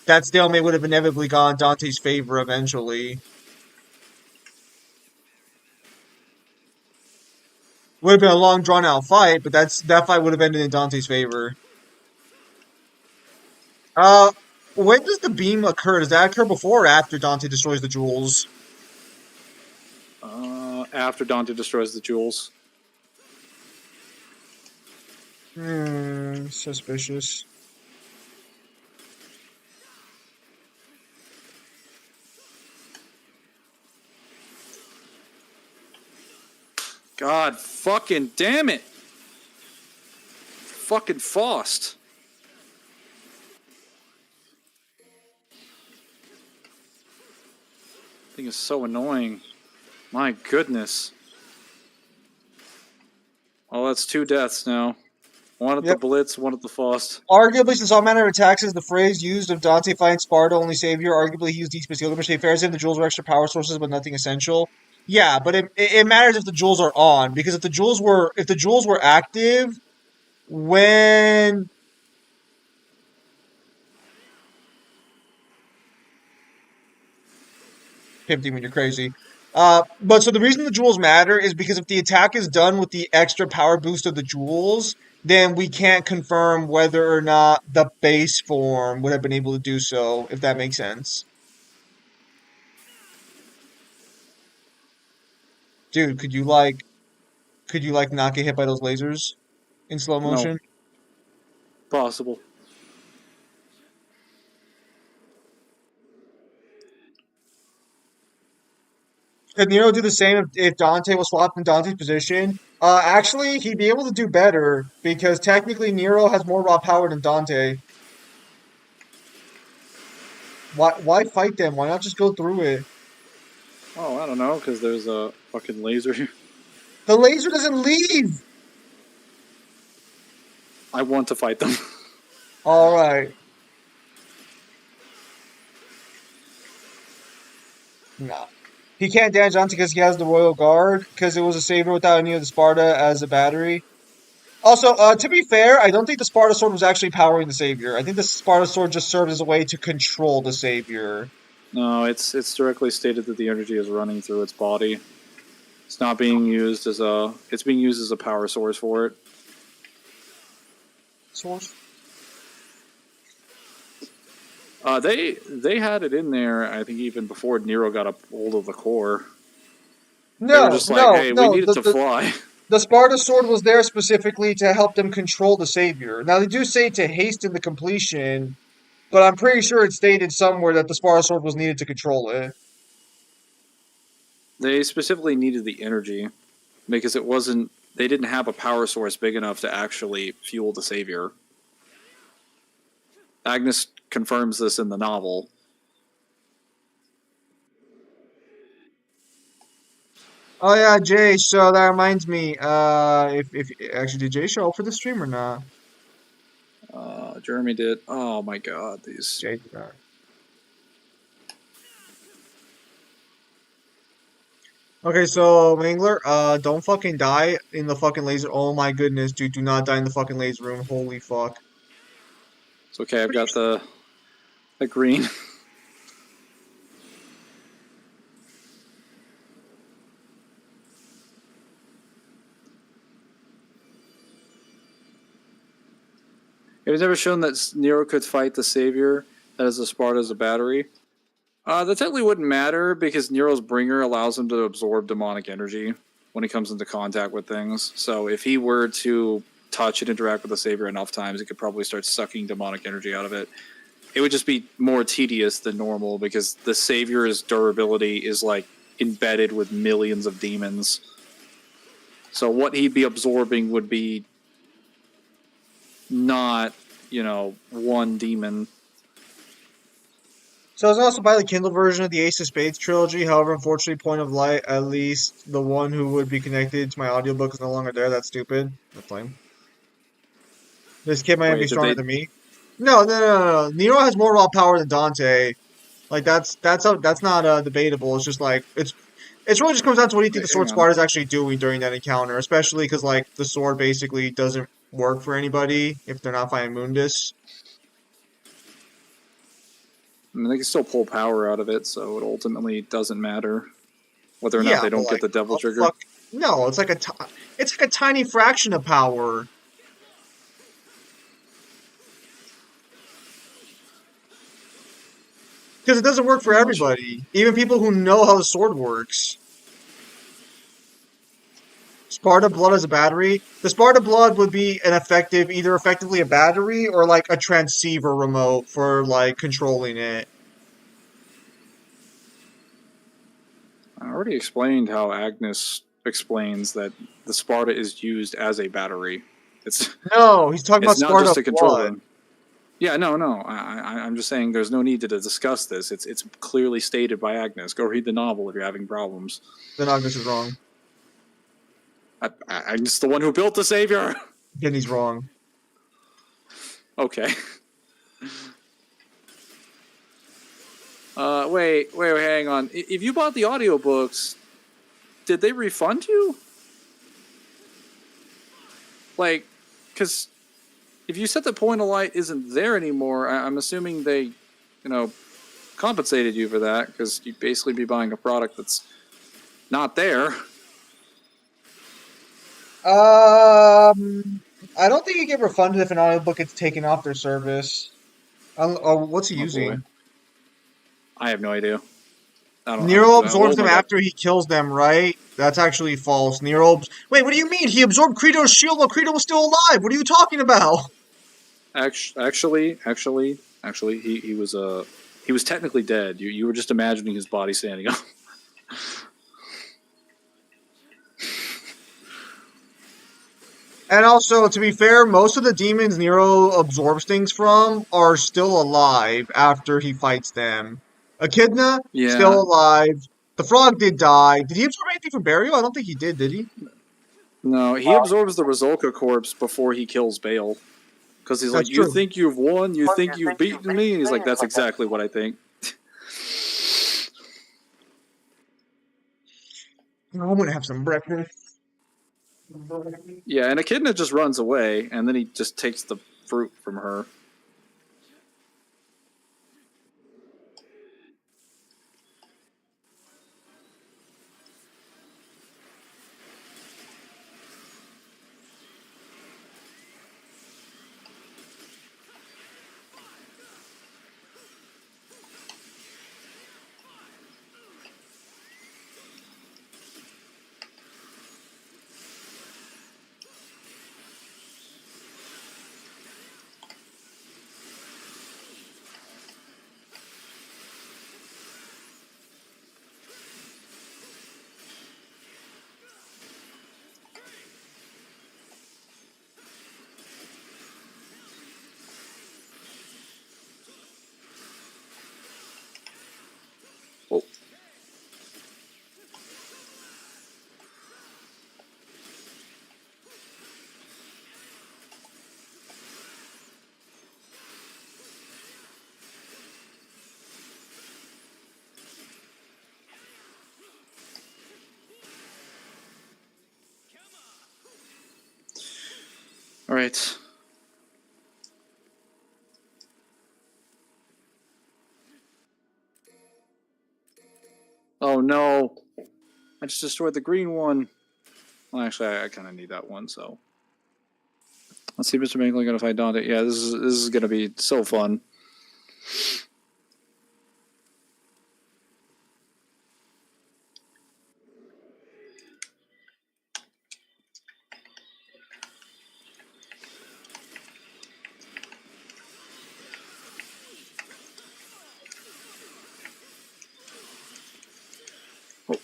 S4: that stalemate would have inevitably gone in Dante's favor eventually. Would have been a long drawn out fight, but that fight would have ended in Dante's favor. Uh, when does the beam occur? Does that occur before or after Dante destroys the jewels?
S1: After Dante destroys the jewels.
S4: Suspicious.
S1: God fucking damn it! Fucking Faust. Thing is so annoying. My goodness. Oh, that's 2 deaths now. One at the
S4: Yep.
S1: Blitz, one at the Faust.
S4: Arguably, since all manner of attacks is the phrase used of Dante fighting Sparta, only savior, arguably he used Deep Space Gilgamesh. It fares in the jewels were extra power sources, but nothing essential. Yeah, but it matters if the jewels are on, because if the jewels were active when Pimp Demon, you're crazy. But so the reason the jewels matter is because if the attack is done with the extra power boost of the jewels, then we can't confirm whether or not the base form would have been able to do so, if that makes sense. Dude, could you like not get hit by those lasers in slow
S1: No,
S4: motion?
S1: possible.
S4: Could Nero do the same if Dante was swapped in Dante's position? Actually, he'd be able to do better because technically Nero has more raw power than Dante. Why fight them? Why not just go through it?
S1: Oh, I don't know, because there's a fucking laser here.
S4: The laser doesn't leave.
S1: I want to fight them.
S4: All right. No. He can't damage Dante because he has the Royal Guard, because it was a saber without any of the Sparta as a battery. Also, to be fair, I don't think the Sparta Sword was actually powering the Savior. I think the Sparta Sword just served as a way to control the Savior.
S1: No, it's directly stated that the energy is running through its body. It's not being used as a. It's being used as a power source for it.
S4: Source?
S1: They had it in there. I think even before Nero got a hold of the core. They
S4: No,
S1: were just like,
S4: no,
S1: hey, we
S4: no.
S1: need it to fly.
S4: The Sparta Sword was there specifically to help them control the Savior. Now, they do say to hasten the completion, but I'm pretty sure it stated somewhere that the Sparta Sword was needed to control it.
S1: They specifically needed the energy because it wasn't. They didn't have a power source big enough to actually fuel the Savior. Agnes confirms this in the novel.
S4: Oh yeah, Jay. So that reminds me. If actually did Jay show up for the stream or not?
S1: Jeremy did. Oh my god, these.
S4: Jay did not. Okay, so Mangler, don't fucking die in the fucking laser. Oh my goodness, dude, do not die in the fucking laser room. Holy fuck.
S1: It's okay. I've got the green. It was never shown that Nero could fight the Savior that has a Sparta as a battery. That technically wouldn't matter because Nero's bringer allows him to absorb demonic energy when he comes into contact with things. So if he were to touch and interact with the Savior enough times, he could probably start sucking demonic energy out of it. It would just be more tedious than normal because the Savior's durability is like embedded with millions of demons. So what he'd be absorbing would be not, one demon.
S4: So I was also buy the Kindle version of the Ace of Spades trilogy. However, unfortunately, Point of Light, at least the one who would be connected to my audiobook is no longer there. That's stupid. That's lame. This kid might be
S1: Wait, did
S4: stronger
S1: they?
S4: than me. No. Nero has more raw power than Dante. Like that's not debatable. It's just like it's really just comes down to what do you think the
S1: Wait,
S4: sword
S1: hang on.
S4: Sparta is actually doing during that encounter, especially because like the sword basically doesn't work for anybody if they're not fighting Mundus.
S1: I mean, they can still pull power out of it, so it ultimately doesn't matter whether or not
S4: Yeah,
S1: they
S4: but
S1: don't get
S4: like,
S1: the devil
S4: a
S1: trigger.
S4: fuck. No, it's like a tiny fraction of power. Because it doesn't work for
S1: Unless you,
S4: everybody. Even people who know how the sword works. Sparta Blood as a battery. The Sparta Blood would be either effectively a battery or like a transceiver remote for like controlling it.
S1: I already explained how Agnes explains that the Sparta is used as a battery. It's
S4: No, he's talking
S1: it's
S4: about
S1: not just
S4: Sparta
S1: to control
S4: Blood.
S1: them. Yeah, no. I'm just saying there's no need to discuss this. It's clearly stated by Agnes. Go read the novel if you're having problems.
S4: Then Agnes is wrong.
S1: Agnes, the one who built the savior.
S4: Again, he's wrong.
S1: Okay. Wait, hang on. If you bought the audiobooks, did they refund you? Like, because if you said the point of light isn't there anymore, I'm assuming they, compensated you for that because you'd basically be buying a product that's not there.
S4: I don't think you get refunded if an audiobook gets taken off their service. Oh, what's he
S1: Oh boy,
S4: using?
S1: I have no idea. I
S4: Nero
S1: don't.
S4: absorbs
S1: Oh
S4: them
S1: my god.
S4: after he kills them, right? That's actually false. Wait, what do you mean? He absorbed Credo's shield while Credo was still alive. What are you talking about?
S1: Actually, he was technically dead. You were just imagining his body standing up.
S4: And also, to be fair, most of the demons Nero absorbs things from are still alive after he fights them. Echidna, still
S1: Yeah.
S4: alive. The frog did die. Did he absorb anything from Burial? I don't think he did he?
S1: No, he absorbs the Rizolka corpse before he kills Bale. Because he's like,
S4: That's
S1: you
S4: true.
S1: think you've won? You think you've beaten me? And he's like, that's exactly what I think.
S4: I'm gonna have some breakfast.
S1: Yeah, and Echidna just runs away, and then he just takes the fruit from her. Oh. All right. Oh no. I just destroyed the green one. Well, actually, I kind of need that one, so. Let's see Mr. Mangler going to fight Dante. Yeah, this is going to be so fun. Oh.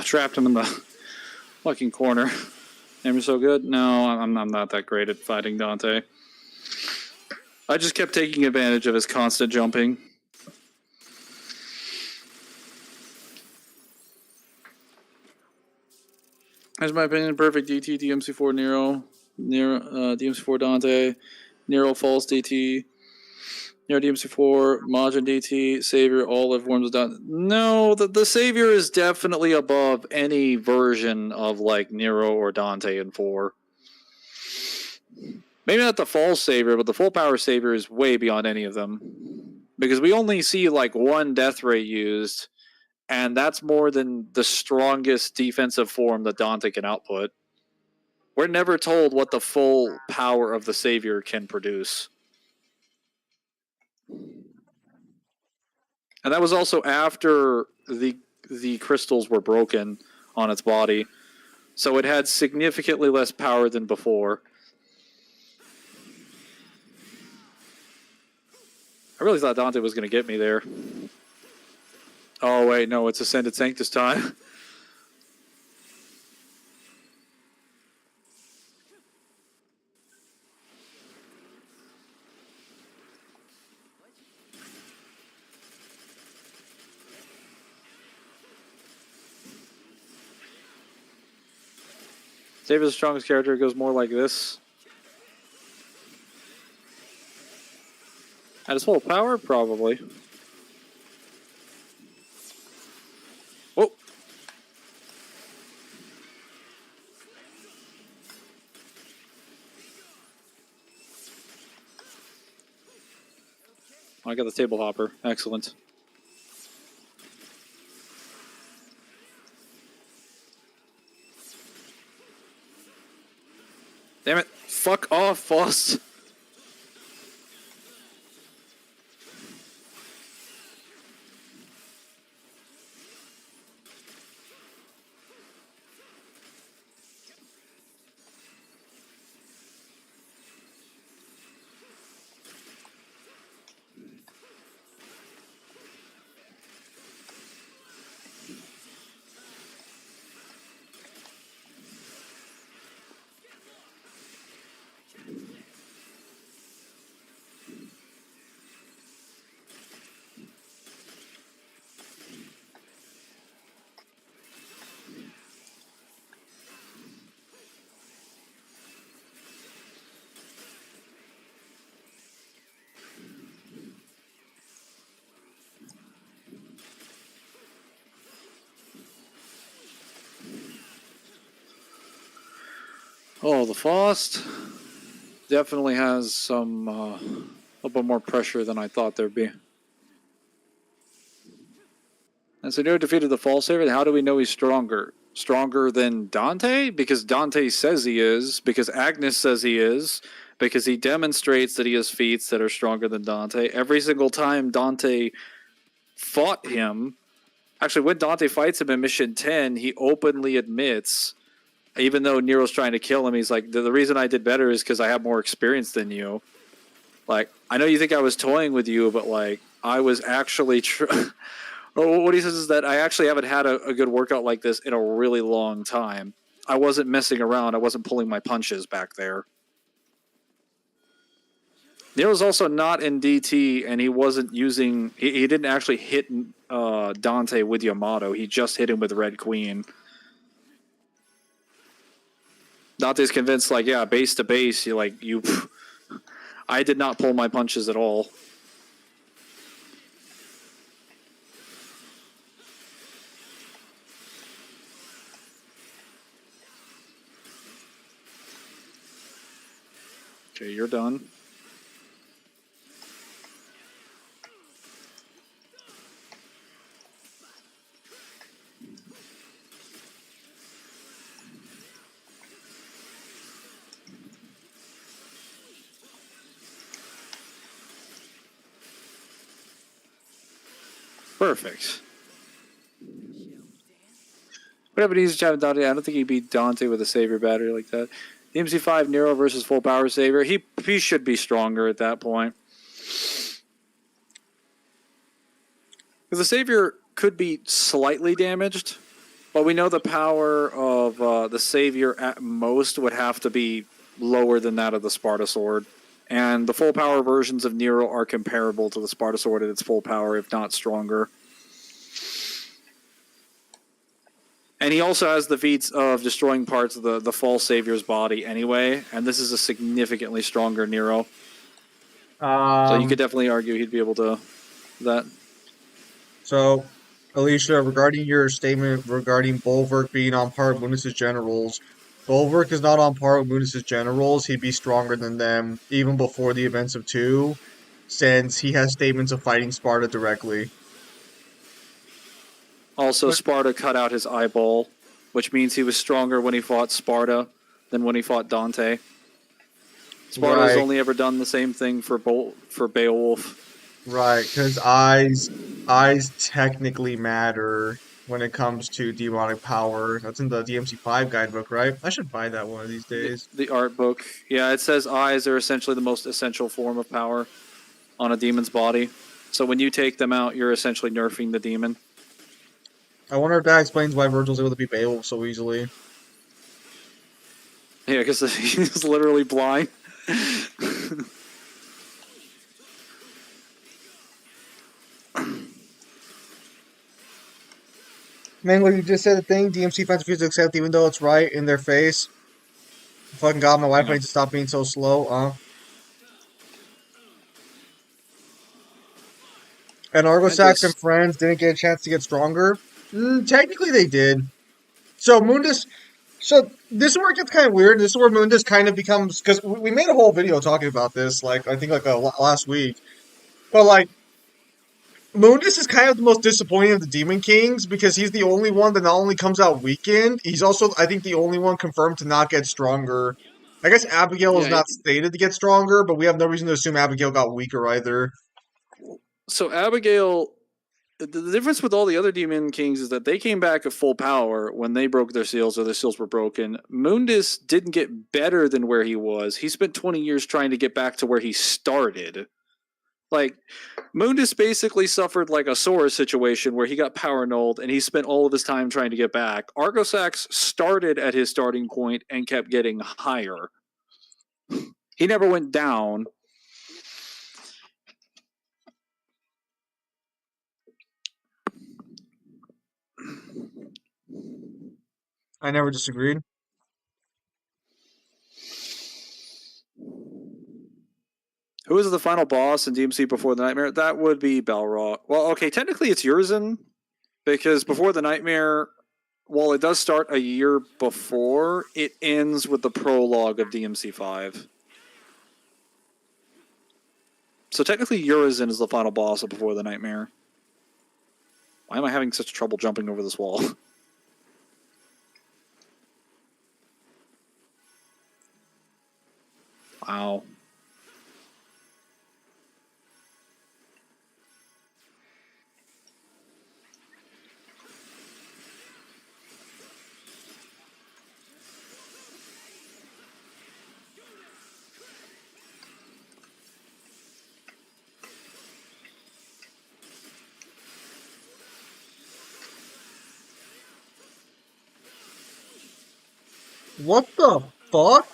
S1: Oh, trapped him in the fucking corner. Am I so good? No, I'm not that great at fighting Dante. I just kept taking advantage of his constant jumping. As my opinion, perfect DT, DMC4 Nero, DMC4 Dante, Nero false DT, Nero DMC4, Majin DT, Savior, all of forms of Dante. No, the Savior is definitely above any version of like Nero or Dante in 4. Maybe not the false Savior, but the full power Savior is way beyond any of them. Because we only see like one death ray used, and that's more than the strongest defensive form that Dante can output. We're never told what the full power of the Savior can produce. And that was also after the crystals were broken on its body. So it had significantly less power than before. I really thought Dante was going to get me there. Oh, wait, no, it's Ascended Sanctus time. Save is the strongest character. It goes more like this. At his full power? Probably. Oh. I got the table hopper. Excellent. Damn it. Fuck off, Foss. Oh, the Faust definitely has some a little bit more pressure than I thought there'd be. And so Nero defeated the False Savior. How do we know he's stronger? Stronger than Dante? Because Dante says he is. Because Agnes says he is. Because he demonstrates that he has feats that are stronger than Dante. Every single time Dante fought him, actually when Dante fights him in Mission 10, he openly admits, even though Nero's trying to kill him, he's like, the reason I did better is because I have more experience than you. Like, I know you think I was toying with you, but like, I was actually... Or what he says is that I actually haven't had a good workout like this in a really long time. I wasn't messing around. I wasn't pulling my punches back there. Nero's also not in DT, and he wasn't using... He didn't actually hit Dante with Yamato. He just hit him with Red Queen. Dante's convinced, like, yeah, base to base, you... I did not pull my punches at all. Okay, you're done. Perfect. Whatever it is, Dante. I don't think he beat Dante with a Savior battery like that. The MC5 Nero versus full power Savior. He should be stronger at that point. Because the Savior could be slightly damaged, But we know the power of the Savior at most would have to be lower than that of the Sparta Sword. And the full power versions of Nero are comparable to the Sparta Sword at its full power, if not stronger. And he also has the feats of destroying parts of the false Savior's body anyway, and this is a significantly stronger Nero. So you could definitely argue he'd be able to that.
S4: So, Alicia, regarding your statement regarding Bulwark being on par with Munis's generals, Bulwark is not on par with Munis's generals. He'd be stronger than them even before the events of 2, since he has statements of fighting Sparta directly.
S1: Also,
S4: But
S1: Sparta cut out his eyeball, which means he was stronger when he fought Sparta than when he fought Dante. Sparta has
S4: right,
S1: only ever done the same thing for Beowulf.
S4: right, because eyes technically matter when it comes to demonic power. That's in the DMC5 guidebook, right? I should buy that one of these days.
S1: The art book, yeah, it says eyes are essentially the most essential form of power on a demon's body. So when you take them out, you're essentially nerfing the demon.
S4: I wonder if that explains why Virgil's able to beat Beowulf so easily.
S1: Yeah, because he's literally blind.
S4: Mangler, you just said a thing DMC fans refuse to accept even though it's right in their face. Fucking god, my Wi-Fi
S1: Yeah.
S4: needs to stop being so slow, And
S1: I
S4: Argosax and
S1: just
S4: friends didn't get a chance to get stronger? Technically they did. So Mundus, so this is where it gets kind of weird. This is where Mundus kind of becomes, because we made a whole video talking about this, like, I think like last week. But like, Mundus is kind of the most disappointing of the Demon Kings because he's the only one that not only comes out weakened, he's also, I think, the only one confirmed to not get stronger. I guess Abigail is
S1: yeah.
S4: not stated to get stronger, but we have no reason to assume Abigail got weaker either.
S1: So Abigail, the difference with all the other Demon Kings is that they came back at full power when they broke their seals or their seals were broken. Mundus didn't get better than where he was. He spent 20 years trying to get back to where he started. Like, Mundus basically suffered like a Sora situation where he got power nulled and he spent all of his time trying to get back. Argosax started at his starting point and kept getting higher. He never went down.
S4: I never disagreed.
S1: Who is the final boss in DMC Before the Nightmare? That would be Balrog. Well, okay, technically it's Urizen, because Before the Nightmare, while it does start a year before, it ends with the prologue of DMC 5. So technically Urizen is the final boss of Before the Nightmare. Why am I having such trouble jumping over this wall? Wow.
S4: What the fuck?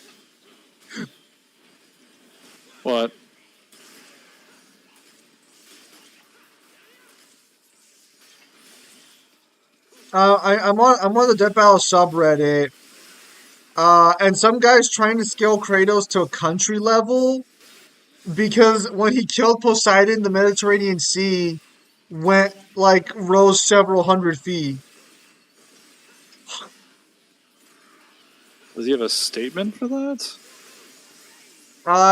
S1: What?
S4: I'm on the Death Battle subreddit, and some guy's trying to scale Kratos to a country level because when he killed Poseidon, the Mediterranean Sea rose several hundred feet.
S1: Does he have a statement for that?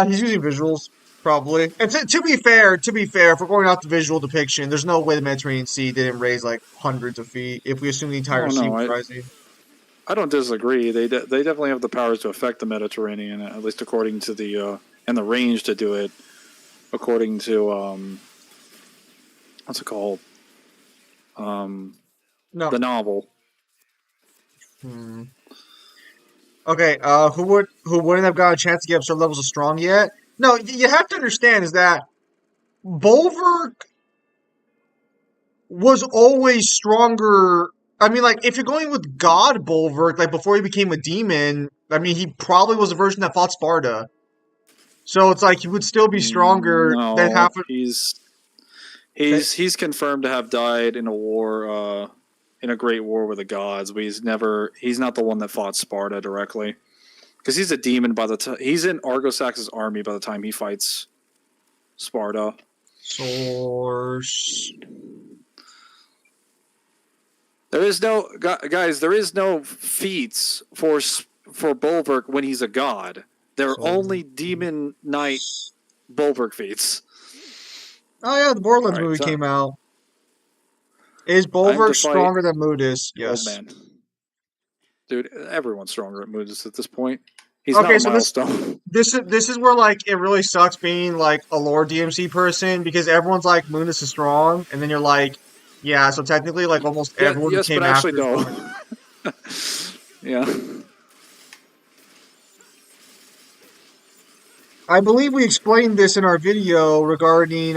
S4: He's using visuals, probably. And to be fair, if we're going off the visual depiction, there's no way the Mediterranean Sea didn't raise like hundreds of feet if we assume the entire
S1: Oh
S4: sea
S1: no,
S4: was
S1: I
S4: rising.
S1: I don't disagree. They definitely have the powers to affect the Mediterranean, at least according to the and the range to do it, according to what's it called?
S4: No.
S1: The novel.
S4: Hmm. Okay, who wouldn't have got a chance to get up certain levels of strong yet? No, you have to understand is that Bulwark was always stronger I mean, like, if you're going with God Bulwark, like, before he became a demon, I mean, he probably was a version that fought Sparta. So it's like he would still be stronger than half
S1: No,
S4: of. Okay.
S1: he's confirmed to have died in a war, in a great war with the gods, but he's not the one that fought Sparta directly. Because he's a demon by the time he's in Argosax's army by the time he fights Sparta.
S4: Source.
S1: There is no guys. There is no feats for Bulwark when he's a god. There are only demon knight Bulwark feats.
S4: Oh, yeah, the
S1: All
S4: Borderlands
S1: right,
S4: movie
S1: so
S4: came out. Is
S1: time to
S4: Bulwark
S1: fight
S4: stronger than Mudis?
S1: old
S4: Yes.
S1: man, dude. Everyone's stronger at Moodus at this point. He's not
S4: Okay,
S1: a
S4: so this
S1: milestone.
S4: this is where like it really sucks being like a lore DMC person because everyone's like Mudis is strong, and then you're like, yeah, so technically like almost
S1: Yeah,
S4: everyone who
S1: yes, but
S4: came
S1: actually
S4: after is
S1: no.
S4: stronger.
S1: Yeah,
S4: I believe we explained this in our video regarding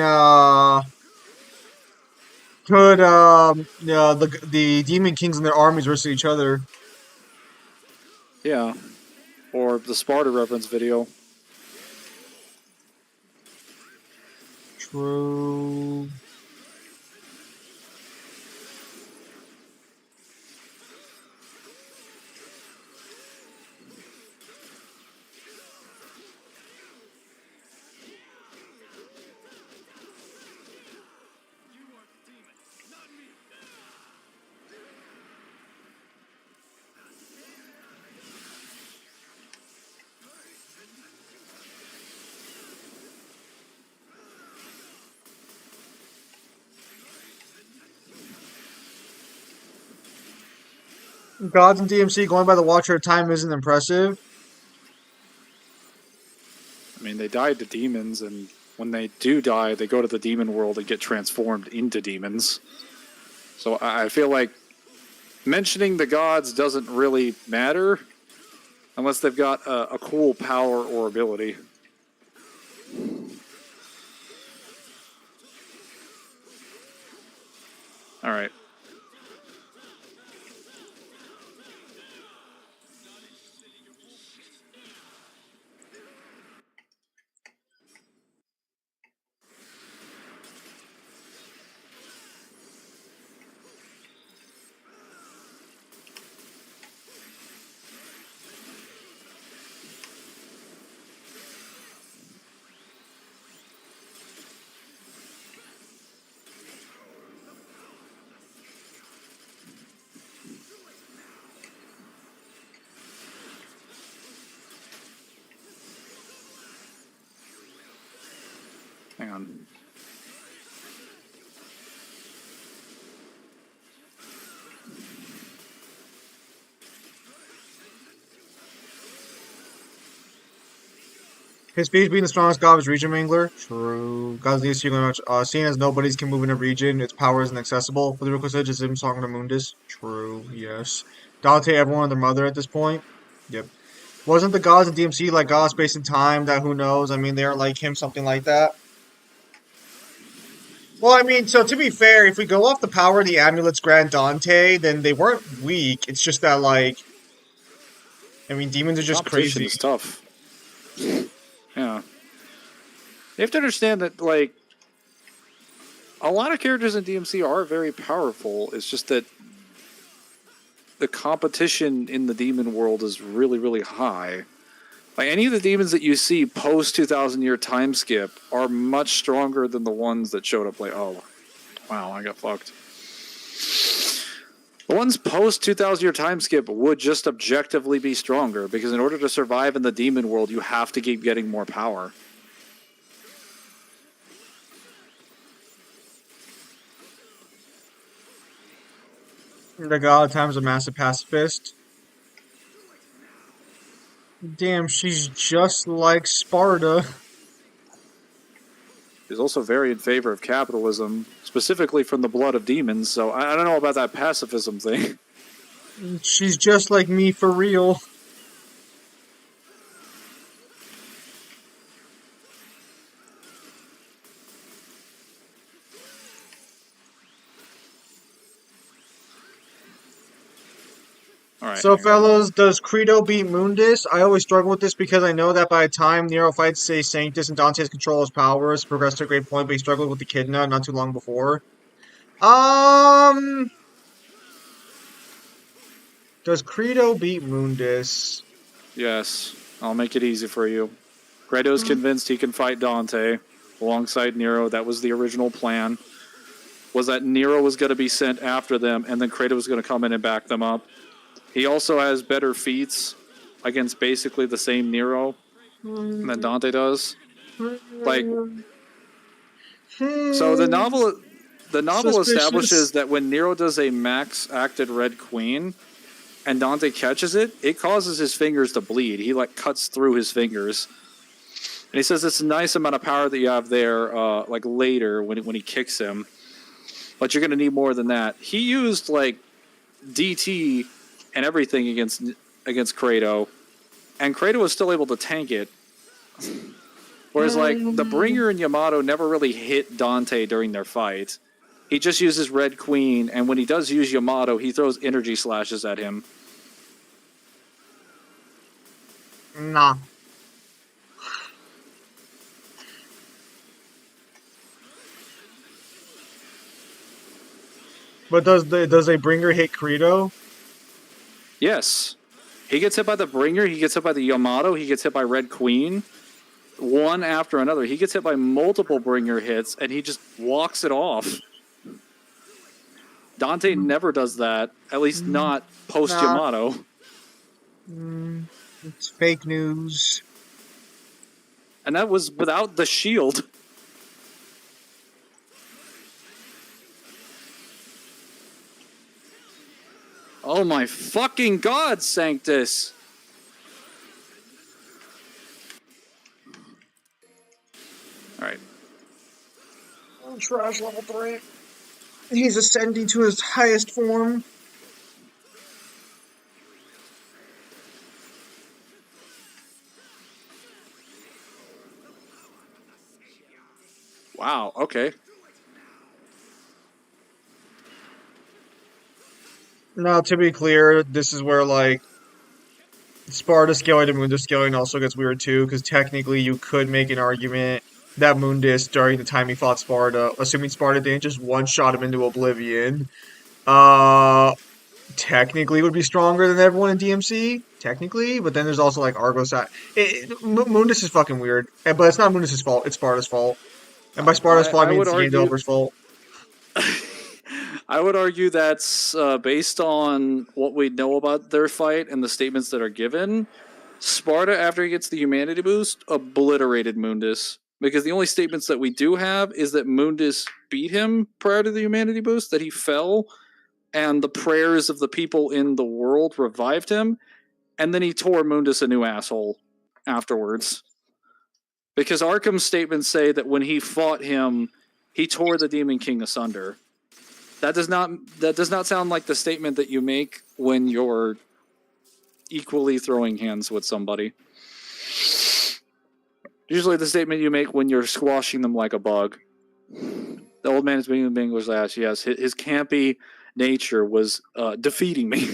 S4: could the demon kings and their armies versus each other.
S1: yeah. Or the Sparta reference video.
S4: True. Gods and DMC going by the Watcher of Time isn't impressive.
S1: I mean, they died to demons, and when they do die, they go to the demon world and get transformed into demons. So I feel like mentioning the gods doesn't really matter unless they've got a cool power or ability. All right. Hang on.
S4: His speed being the strongest god of his region, Mangler. True. Gods need to much. Seeing as nobody's can move in a region, its power isn't accessible. For the real Kusage is him stronger than Mundus. True. Yes. Dante, everyone and their mother at this point. Yep. Wasn't the gods in DMC like God, space, and time? That who knows? I mean, they aren't like him, something like that. Well, I mean, so to be fair, if we go off the power of the amulets grant Dante, then they weren't weak. It's just that, like, I mean, demons are just
S1: Competition
S4: crazy.
S1: is tough. Yeah. You have to understand that, like, a lot of characters in DMC are very powerful. It's just that the competition in the demon world is really, really high. Like, any of the demons that you see post 2,000 year time skip are much stronger than the ones that showed up like, oh, wow, I got fucked. The ones post 2,000 year time skip would just objectively be stronger because in order to survive in the demon world, you have to keep getting more power.
S4: The god of time's a massive pacifist. Damn, she's just like Sparta.
S1: He's also very in favor of capitalism, specifically from the blood of demons, so I don't know about that pacifism thing.
S4: She's just like me for real.
S1: All right,
S4: So,
S1: hang on.
S4: fellows, does Credo beat Mundus? I always struggle with this because I know that by the time Nero fights, say, Sanctus and Dante's control his powers, progressed to a great point, but he struggled with the Echidna not too long before. Um, does Credo beat Mundus?
S1: Yes, I'll make it easy for you. Kratos convinced he can fight Dante alongside Nero. That was the original plan. Was that Nero was going to be sent after them, and then Kratos was going to come in and back them up. He also has better feats against basically the same Nero than Dante does. Like, so the novel
S4: Suspicious.
S1: establishes that when Nero does a max acted Red Queen and Dante catches it, it causes his fingers to bleed. He like cuts through his fingers. And he says it's a nice amount of power that you have there, like later when he kicks him, but you're gonna need more than that. He used like DT and everything against Kratos, and Kratos was still able to tank it. Whereas like the Bringer and Yamato never really hit Dante during their fight. He just uses Red Queen, and when he does use Yamato, he throws energy slashes at him.
S4: Nah. But does a bringer hit Credo?
S1: Yes. He gets hit by the Bringer, he gets hit by the Yamato, he gets hit by Red Queen, one after another. He gets hit by multiple Bringer hits, and he just walks it off. Dante never does that, at least not post
S4: Nah.
S1: Yamato.
S4: It's fake news.
S1: And that was without the shield. Oh my fucking god, Sanctus! Alright.
S4: Trash level 3. He's ascending to his highest form.
S1: Wow, okay.
S4: Now, to be clear, this is where, like, Sparta scaling and Mundus scaling also gets weird too, because technically you could make an argument that Mundus, during the time he fought Sparta, assuming Sparta didn't just one-shot him into oblivion, uh, technically would be stronger than everyone in DMC, technically, but then there's also, like, Argos. Mundus is fucking weird, but it's not Mundus' fault, it's Sparta's fault. And by Sparta's fault, I
S1: I
S4: mean
S1: would
S4: it's the game
S1: argue
S4: developer's fault.
S1: I would argue that's based on what we know about their fight and the statements that are given. Sparta, after he gets the humanity boost, obliterated Mundus. Because the only statements that we do have is that Mundus beat him prior to the humanity boost, that he fell, and the prayers of the people in the world revived him, and then he tore Mundus a new asshole afterwards. Because Arkham's statements say that when he fought him, he tore the Demon King asunder. That does not sound like the statement that you make when you're equally throwing hands with somebody. Usually the statement you make when you're squashing them like a bug. The old man is being Mangler's ass. Yes, his campy nature was defeating me.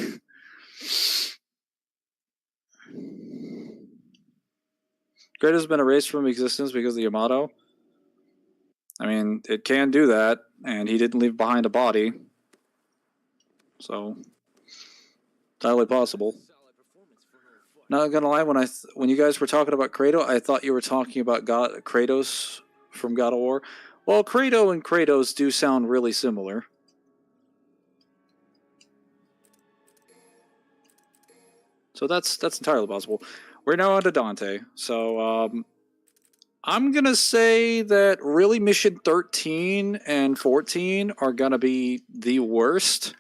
S1: Great has been erased from existence because of the Yamato. I mean, it can do that, and he didn't leave behind a body. So, entirely possible. Not gonna lie, when you guys were talking about Kratos, I thought you were talking about Kratos from God of War. Well, Kratos and Kratos do sound really similar. So that's entirely possible. We're now on to Dante. So I'm gonna say that really mission 13 and 14 are gonna be the worst.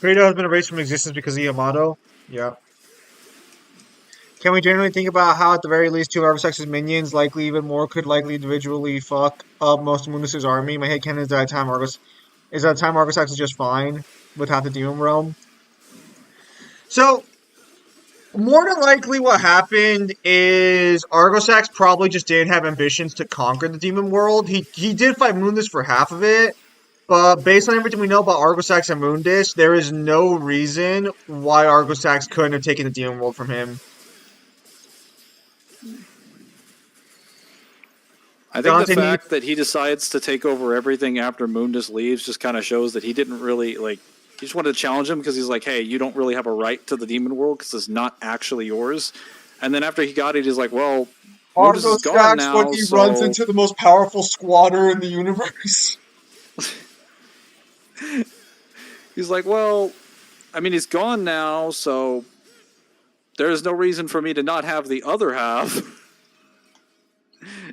S4: Credo has been erased from existence because of Yamato. Yeah. Can we generally think about how, at the very least, two of Arvisex's minions, likely even more, could likely individually fuck up most of Mundus's army? My headcanon is that time Arvisex is just fine with half the Demon Realm. So more than likely, what happened is Argosax probably just didn't have ambitions to conquer the Demon World. He did fight Mundus for half of it, but based on everything we know about Argosax and Mundus, there is no reason why Argosax couldn't have taken the Demon World from him.
S1: I think the
S4: Dante
S1: fact that he decides to take over everything after Mundus leaves just kind of shows that he didn't really, like, he just wanted to challenge him because he's like, hey, you don't really have a right to the demon world because it's not actually yours. And then after he got it, he's like, well, Mundus is gone
S4: Argosax when
S1: now,
S4: he
S1: so...
S4: runs into the most powerful squatter in the universe.
S1: He's like, well, I mean, he's gone now, so there's no reason for me to not have the other half.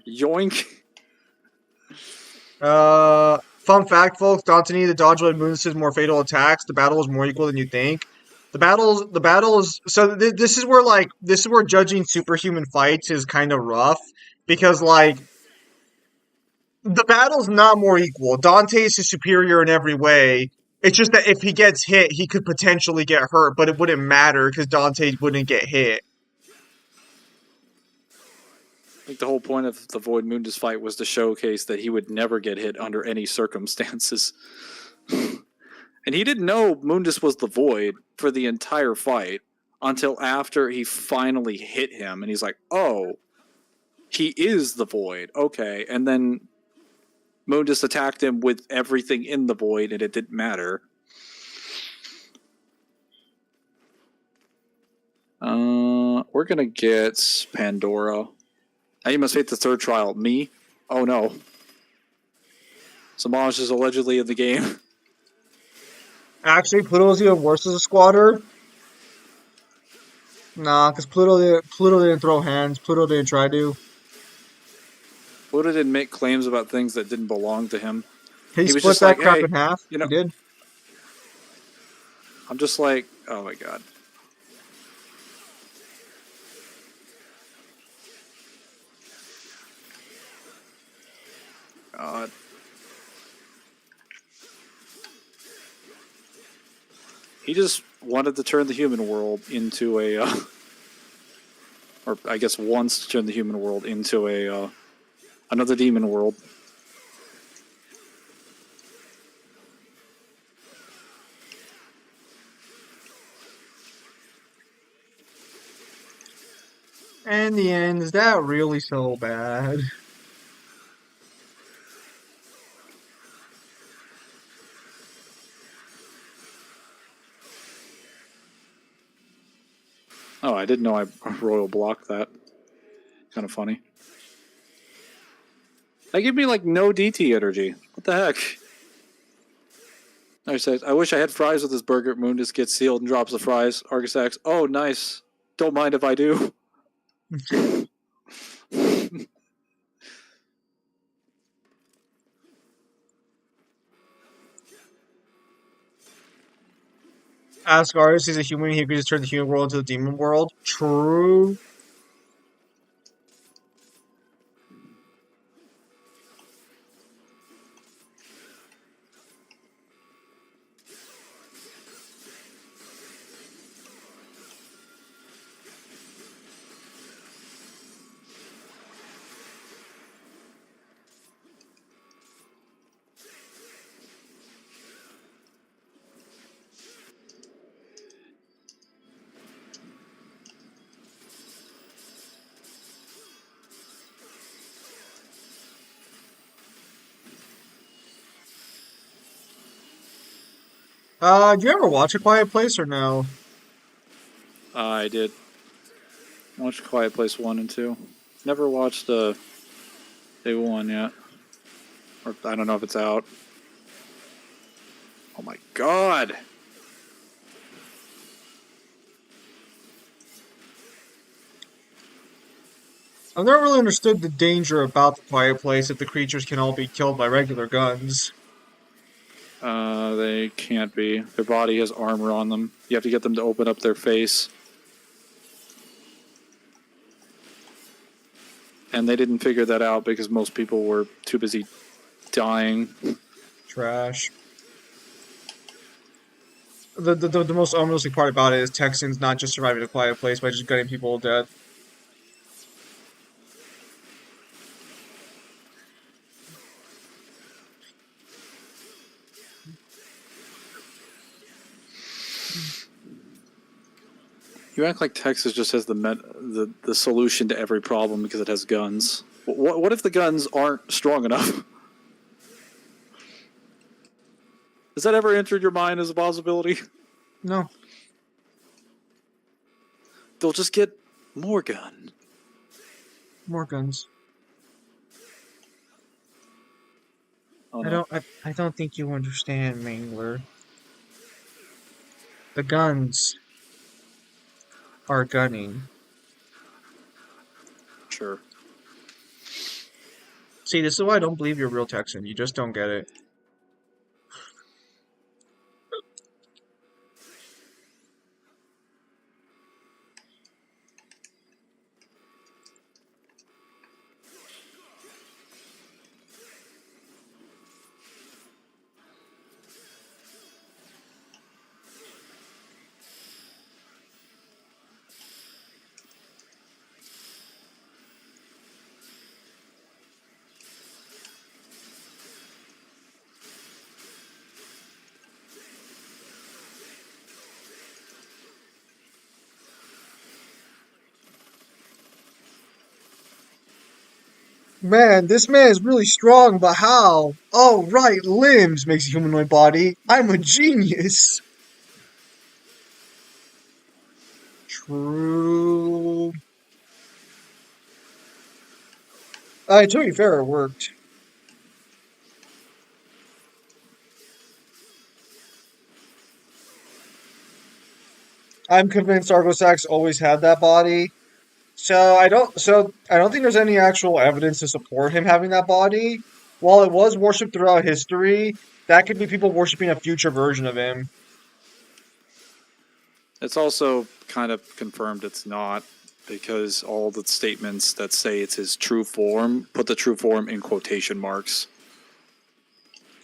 S1: Yoink.
S4: Fun fact, folks, Dantini, the dodge with Moon's more fatal attacks. The battle is more equal than you think. The battles. So this is where judging superhuman fights is kind of rough because like the battle's not more equal. Dante's is superior in every way. It's just that if he gets hit, he could potentially get hurt, but it wouldn't matter because Dante wouldn't get hit.
S1: I think the whole point of the Void Mundus fight was to showcase that he would never get hit under any circumstances. And he didn't know Mundus was the Void for the entire fight until after he finally hit him, and he's like, oh, he is the Void. Okay. And then Mundus attacked him with everything in the Void, and it didn't matter. We're gonna get Pandora. Now you must hate the third trial. Me? Oh no. Samaj is allegedly in the game.
S4: Actually, Pluto's even worse as a squatter. Nah, because Pluto didn't throw hands. Pluto didn't try to.
S1: Pluto didn't make claims about things that didn't belong to him.
S4: He
S1: was
S4: split
S1: just
S4: that
S1: like,
S4: crap
S1: hey,
S4: in half.
S1: you know,
S4: He did.
S1: I'm just like, oh my god. God. He just wanted to turn the human world into a, or I guess wants to turn the human world into a, another demon world.
S4: And in the end, is that really so bad?
S1: Oh, I didn't know I royal blocked that. Kind of funny. That gave me like no DT energy. What the heck? I said, I wish I had fries with this burger. Mundus gets sealed and drops the fries. Argosax, oh nice. Don't mind if I do.
S4: Asgardus is a human. He could just turn the human world into the demon world. True. Do you ever watch A Quiet Place or no?
S1: I did. Watched Quiet Place 1 and 2. Never watched Day 1 yet. Or I don't know if it's out. Oh my god!
S4: I've never really understood the danger about the Quiet Place if the creatures can all be killed by regular guns.
S1: They can't be. Their body has armor on them. You have to get them to open up their face. and they didn't figure that out because most people were too busy dying.
S4: Trash. The most unrealistic part about it is Texans not just surviving a quiet place by just gutting people dead.
S1: You act like Texas just has the solution to every problem because it has guns. What if the guns aren't strong enough? Has that ever entered your mind as a possibility?
S4: No.
S1: They'll just get more gun.
S4: More guns.
S1: Oh, no.
S4: I don't think you understand, Mangler. The guns are gunning.
S1: Sure.
S4: See, this is why I don't believe you're a real Texan. You just don't get it. Man, this man is really strong, but how? Oh, right, limbs makes a humanoid body. I'm a genius. True. To be fair, it worked. I'm convinced Argosax always had that body. So I don't think there's any actual evidence to support him having that body. While it was worshipped throughout history, that could be people worshiping a future version of him.
S1: It's also kind of confirmed it's not, because all the statements that say it's his true form put the true form in quotation marks.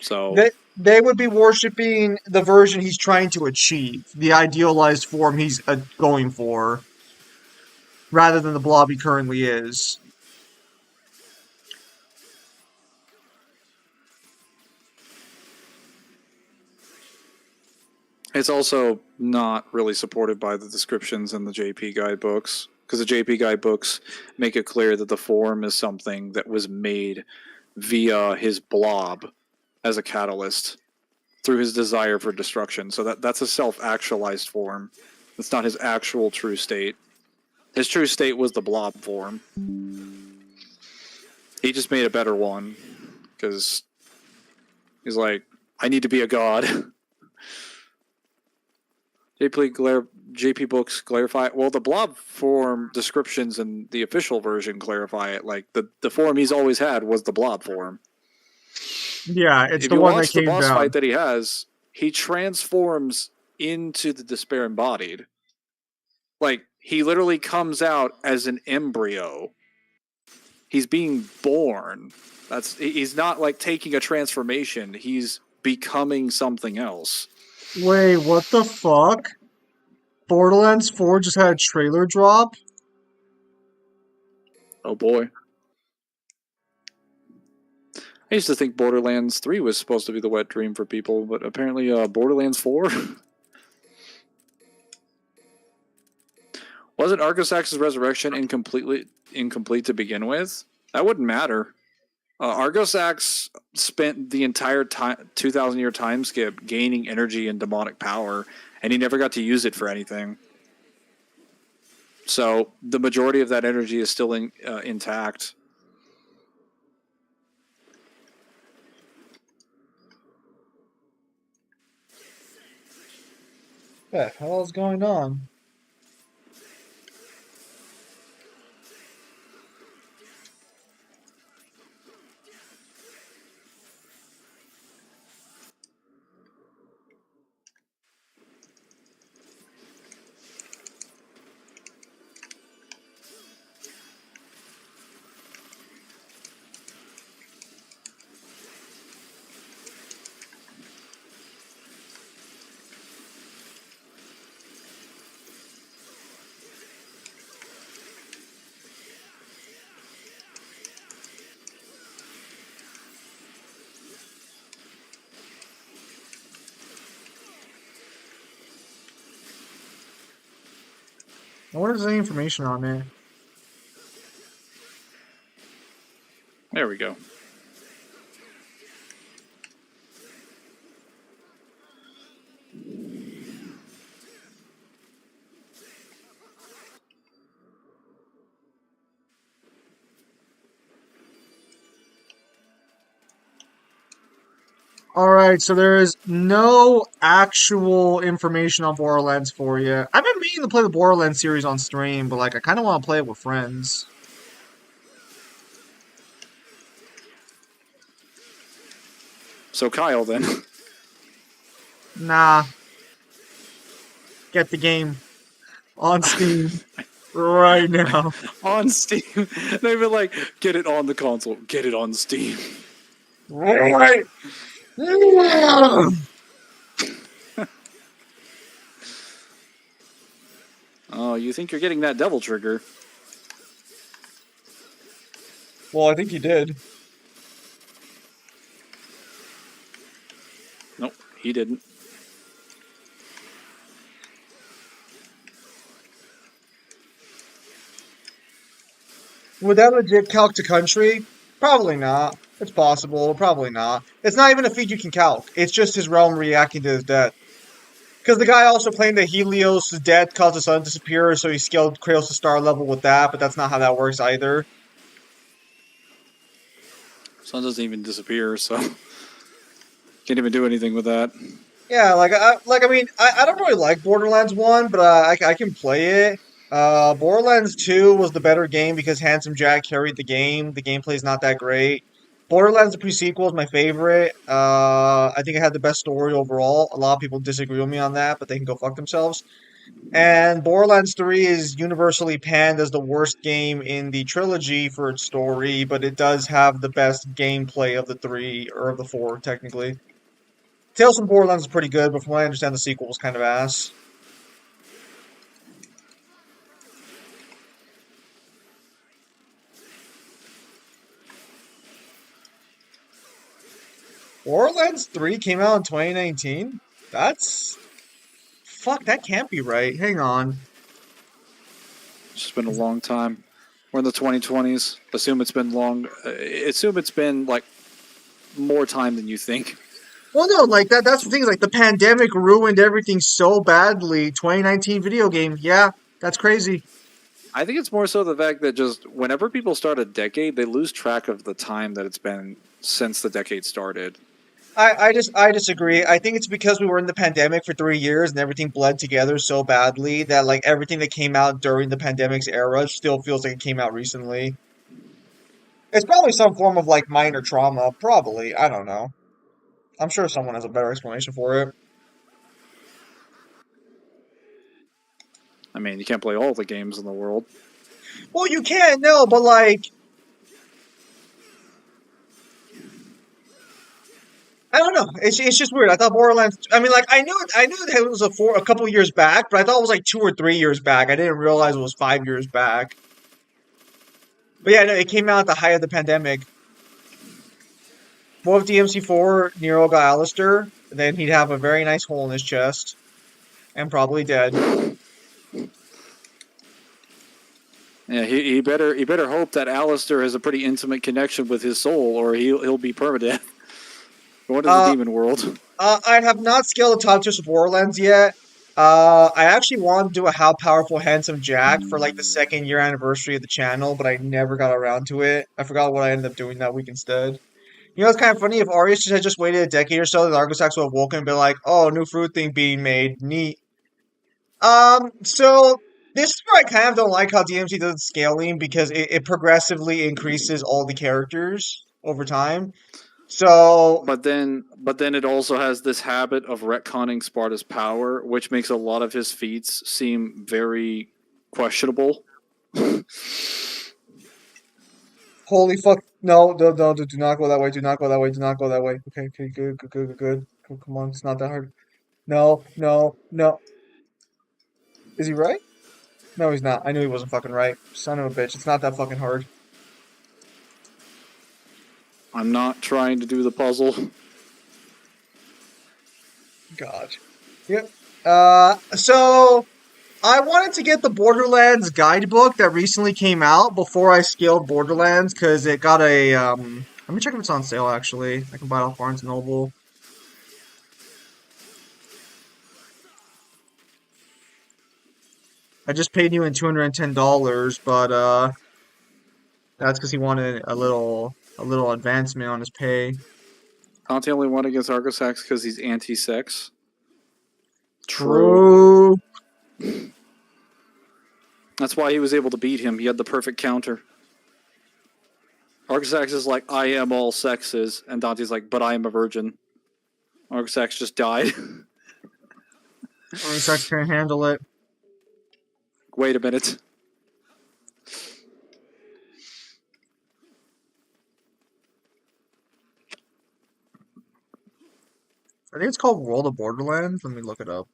S1: So
S4: They would be worshiping the version he's trying to achieve, the idealized form he's going for, rather than the blob he currently is.
S1: it's also not really supported by the descriptions in the JP guidebooks, because the JP guidebooks make it clear that the form is something that was made via his blob as a catalyst through his desire for destruction. So that's a self-actualized form. It's not his actual true state. His true state was the blob form. He just made a better one because he's like, I need to be a god. JP books clarify. Well, the blob form descriptions in the official version clarify it. Like the form he's always had was the blob form.
S4: Yeah, it's
S1: If
S4: the
S1: you
S4: one that
S1: watch the
S4: came
S1: boss
S4: down.
S1: fight that he has, he transforms into the despair embodied. Like he literally comes out as an embryo. He's being born. He's not like taking a transformation. He's becoming something else.
S4: Wait, what the fuck? Borderlands 4 just had a trailer drop?
S1: Oh boy. I used to think Borderlands 3 was supposed to be the wet dream for people, but apparently Borderlands 4? Wasn't Argosax's resurrection incomplete to begin with? That wouldn't matter. Argosax spent the entire 2,000-year time skip gaining energy and demonic power, and he never got to use it for anything. So the majority of that energy is still intact.
S4: What the hell is going on? I wonder if there's any information on it.
S1: There we go.
S4: Alright, so there is no actual information on Borderlands 4 yet. I've been meaning to play the Borderlands series on stream, but like I kind of want to play it with friends.
S1: So Kyle, then.
S4: Nah, get the game on Steam right now.
S1: On Steam. They've been like, get it on the console, get it on Steam.
S4: Right.
S1: Oh, you think you're getting that devil trigger?
S4: Well, I think he did.
S1: Nope, he didn't.
S4: Would that legit calc to country? Probably not. It's possible. Probably not. It's not even a feat you can calc. It's just his realm reacting to his death. Because the guy also claimed that Helios' death caused the sun to disappear, so he scaled Kratos to star level with that, but that's not how that works either.
S1: Sun doesn't even disappear, so can't even do anything with that.
S4: Yeah, I don't really like Borderlands 1, but I can play it. Borderlands 2 was the better game because Handsome Jack carried the game. The gameplay is not that great. Borderlands the pre-sequel is my favorite. I think it had the best story overall. A lot of people disagree with me on that, but they can go fuck themselves. And Borderlands 3 is universally panned as the worst game in the trilogy for its story, but it does have the best gameplay of the three, or of the four, technically. Tales from Borderlands is pretty good, but from what I understand, the sequel was kind of ass. Borderlands 3 came out in 2019? That's... Fuck, that can't be right. Hang on.
S1: It's just been a long time. We're in the 2020s. Assume it's been long. Assume it's been like more time than you think.
S4: Well, no, like that's the thing, like the pandemic ruined everything so badly. 2019 video game. Yeah, that's crazy.
S1: I think it's more so the fact that just whenever people start a decade, they lose track of the time that it's been since the decade started.
S4: I disagree. I think it's because we were in the pandemic for 3 years and everything bled together so badly that like everything that came out during the pandemic's era still feels like it came out recently. It's probably some form of like minor trauma, probably. I don't know. I'm sure someone has a better explanation for it.
S1: I mean, you can't play all the games in the world.
S4: Well, you can, no, but like I don't know. It's just weird. I thought Borderlands. I mean, like I knew that it was a couple years back, but I thought it was like 2 or 3 years back. I didn't realize it was 5 years back. But yeah, no, it came out at the height of the pandemic. What if DMC4 Nero got Alistair? Then he'd have a very nice hole in his chest and probably dead.
S1: Yeah, he better hope that Alistair has a pretty intimate connection with his soul, or he'll be permadeath. What is the
S4: Uh,
S1: demon world?
S4: I have not scaled the top tiers of Borderlands yet. I actually wanted to do a How Powerful Handsome Jack for like the 2nd year anniversary of the channel, but I never got around to it. I forgot what I ended up doing that week instead. You know, it's kind of funny if Arius had just waited a decade or so, the Argosax would have woken and been like, "Oh, new fruit thing being made, neat." So this is where I kind of don't like how DMC does scaling because it progressively increases all the characters over time. So
S1: But then it also has this habit of retconning Sparta's power, which makes a lot of his feats seem very questionable.
S4: holy fuck. No, no, no, do not go that way. Do not go that way. Do not go that way. Okay, okay, good, good, good, good, good. Come on, it's not that hard. No, no, no. Is he right? No, he's not. I knew he wasn't fucking right. Son of a bitch. It's not that fucking hard.
S1: I'm not trying to do the puzzle.
S4: God. Yep. So I wanted to get the Borderlands guidebook that recently came out before I scaled Borderlands because it got a let me check if it's on sale actually. I can buy it off Barnes and Noble. I just paid you in $210, but that's because he wanted a little advancement on his pay.
S1: Dante only won against Argosax because he's anti-sex.
S4: True.
S1: That's why he was able to beat him. He had the perfect counter. Argosax is like, I am all sexes, and Dante's like, but I am a virgin. Argosax just died.
S4: Sex can't handle it.
S1: Wait a minute.
S4: I think it's called World of Borderlands. Let me look it up.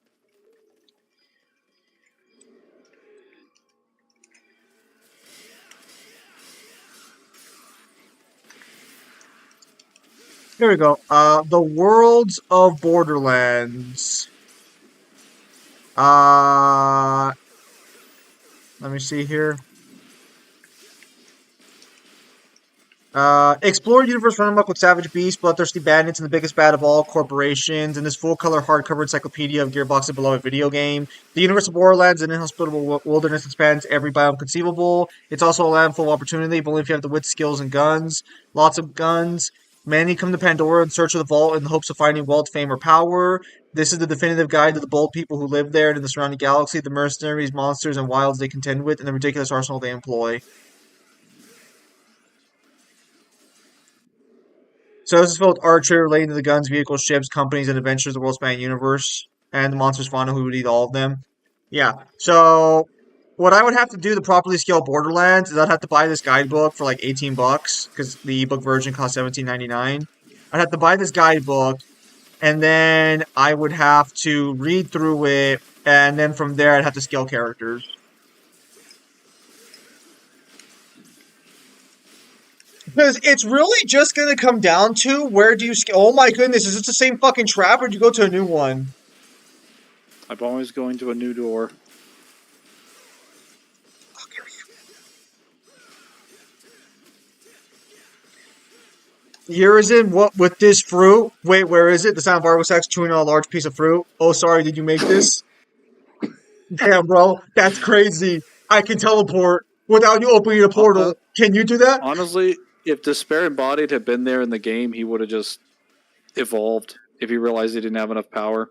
S4: Here we go. The Worlds of Borderlands. Let me see here. Explore universe run amok with savage beasts, bloodthirsty bandits, and the biggest bad of all, corporations. In this full-color hardcover encyclopedia of Gearbox's beloved video game, the universe of Borderlands is an inhospitable wilderness that spans every biome conceivable. It's also a land full of opportunity, but only if you have the wit, skills, and guns. Lots of guns. Many come to Pandora in search of the vault in the hopes of finding wealth, fame, or power. This is the definitive guide to the bold people who live there and in the surrounding galaxy, the mercenaries, monsters, and wilds they contend with, and the ridiculous arsenal they employ. So this is filled with archery relating to the guns, vehicles, ships, companies, and adventures of the world spanning universe, and the monsters fauna who would eat all of them. Yeah. So what I would have to do to properly scale Borderlands is I'd have to buy this guidebook for like $18 because the ebook version costs $17.99. I'd have to buy this guidebook, and then I would have to read through it, and then from there I'd have to scale characters. Because it's really just going to come down to where do you scale. Oh my goodness, is it the same fucking trap or do you go to a new one?
S1: I'm always going to a new door.
S4: Urizen, what with this fruit? Wait, where is it? The sound of Argosax chewing on a large piece of fruit. Oh, sorry, did you make this? Damn, bro, that's crazy. I can teleport without you opening a portal. Can you do that?
S1: Honestly, if Despair Embodied had been there in the game, he would have just evolved if he realized he didn't have enough power.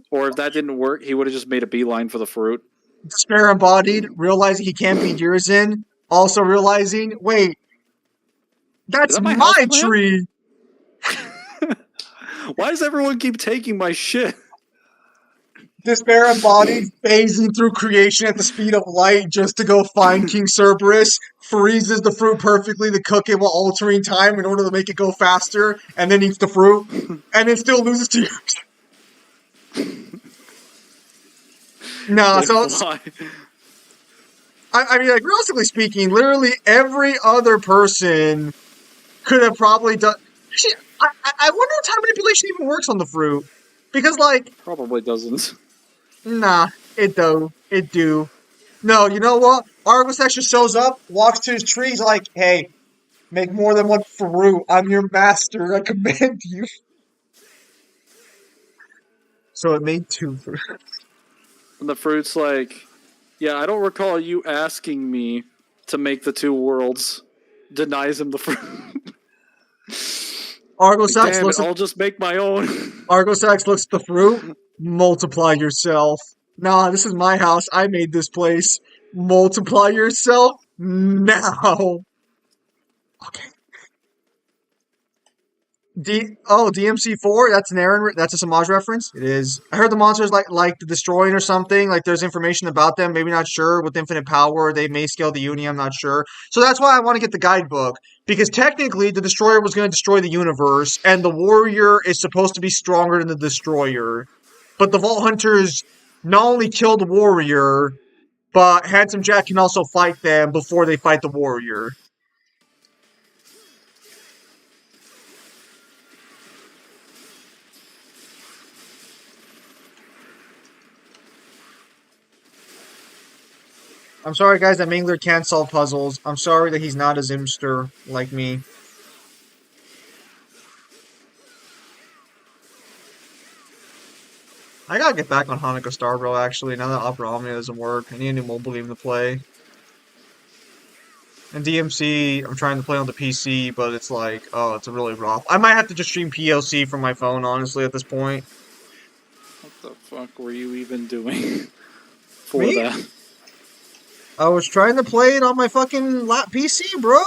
S1: Or if that didn't work, he would have just made a beeline for the fruit.
S4: Despair embodied, realizing he can't beat Urizen. Also realizing, wait,
S1: Is
S4: that's
S1: that my
S4: my
S1: house plant?
S4: tree.
S1: Why does everyone keep taking my shit?
S4: Despair embodied, phasing through creation at the speed of light just to go find King Cerberus, freezes the fruit perfectly to cook it while altering time in order to make it go faster, and then eats the fruit, and then still loses to you. No,
S1: Like,
S4: so
S1: why?
S4: I mean, like realistically speaking, literally every other person could have probably done. Actually, I wonder if time manipulation even works on the fruit, because like,
S1: Probably doesn't.
S4: nah, it do, it do. No, you know what? Argus actually shows up, walks to his tree, he's like, hey, make more than one fruit. I'm your master. I command you. So it made two fruit.
S1: And the fruit's like, yeah, I don't recall you asking me to make the two worlds. Denies him the fruit.
S4: Argosax
S1: Damn it,
S4: looks at
S1: I'll just make my own.
S4: Argosax looks at the fruit. Multiply yourself. Nah, this is my house. I made this place. Multiply yourself now. Okay. DMC4. That's an Aaron. That's a Samaj reference. It is. I heard the monsters like the destroying or something. Like there's information about them. Maybe not sure. With infinite power, they may scale the uni. I'm not sure. So that's why I want to get the guidebook because technically the destroyer was going to destroy the universe, and the warrior is supposed to be stronger than the destroyer. But the Vault Hunters not only kill the warrior, but Handsome Jack can also fight them before they fight the warrior. I'm sorry, guys, that Mangler can't solve puzzles. I'm sorry that he's not a Zimster like me. I gotta get back on Hanukkah Star, bro, actually, now that Opera Omnia doesn't work. I need a new mobile game to play. And DMC, I'm trying to play on the PC, but it's like, oh, it's a really rough. I might have to just stream PLC from my phone, honestly, at this point.
S1: What the fuck were you even doing for
S4: Me?
S1: that?
S4: I was trying to play it on my fucking lap PC, bro.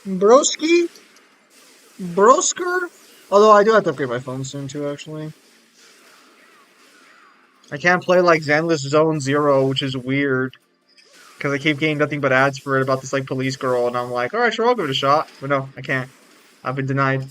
S4: Broski? Brosker? Although I do have to upgrade my phone soon, too, actually. I can't play, like, Zenless Zone Zero, which is weird. Because I keep getting nothing but ads for it about this, like, police girl, and I'm like, alright, sure, I'll give it a shot. But no, I can't. I've been denied.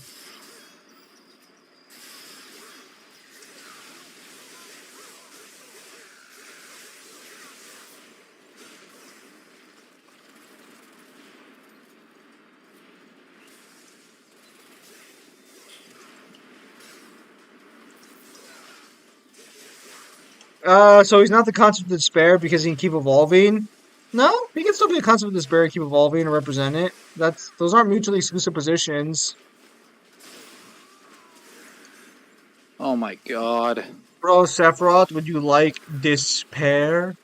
S4: So he's not the concept of despair because he can keep evolving. No, he can still be a concept of despair and keep evolving and represent it. Those aren't mutually exclusive positions.
S1: Oh my god.
S4: Bro, Sephiroth, would you like despair?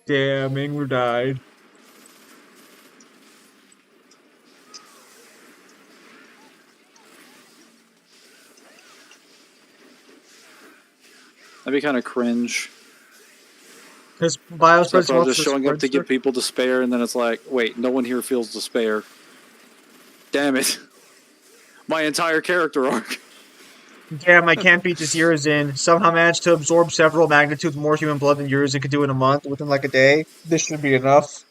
S4: Damn, Ingwer died.
S1: That'd be kind of cringe.
S4: His bios
S1: Except for
S4: wants
S1: just showing up to give people despair, and then it's like, wait, no one here feels despair. Damn it. My entire character arc.
S4: Damn, I can't beat this Urizen. Somehow managed to absorb several magnitudes more human blood than Urizen could do in a month within like a day. This should be enough.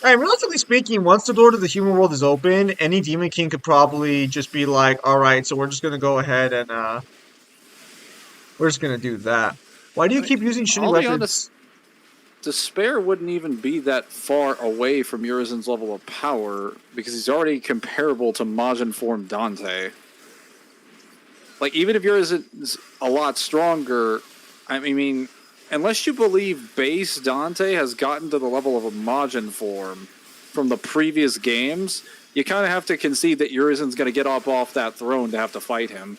S4: Alright, relatively speaking, once the door to the human world is open, any Demon King could probably just be like, alright, so we're just gonna go ahead and, we're just gonna do that. Why do you keep using shitty
S1: I'll be
S4: weapons?
S1: honest, despair wouldn't even be that far away from Urizen's level of power, because he's already comparable to Majin form Dante. Like, even if Urizen's a lot stronger, I mean, unless you believe base Dante has gotten to the level of a Majin form from the previous games, you kind of have to concede that Urizen's going to get up off that throne to have to fight him.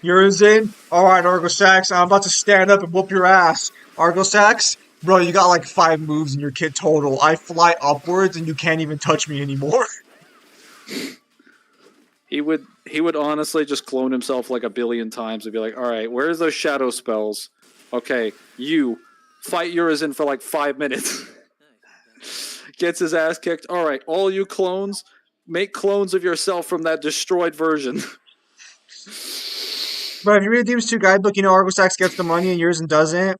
S4: Urizen? Alright, Argosax, I'm about to stand up and whoop your ass. Argosax? Bro, you got like 5 moves in your kit total. I fly upwards and you can't even touch me anymore.
S1: He would honestly just clone himself like a billion times and be like, alright, where's those shadow spells? Okay, you fight Urizen for like 5 minutes. Gets his ass kicked. Alright, all you clones, make clones of yourself from that destroyed version.
S4: But if you read the Demons 2 guidebook, you know Argosax gets the money and Urizen doesn't.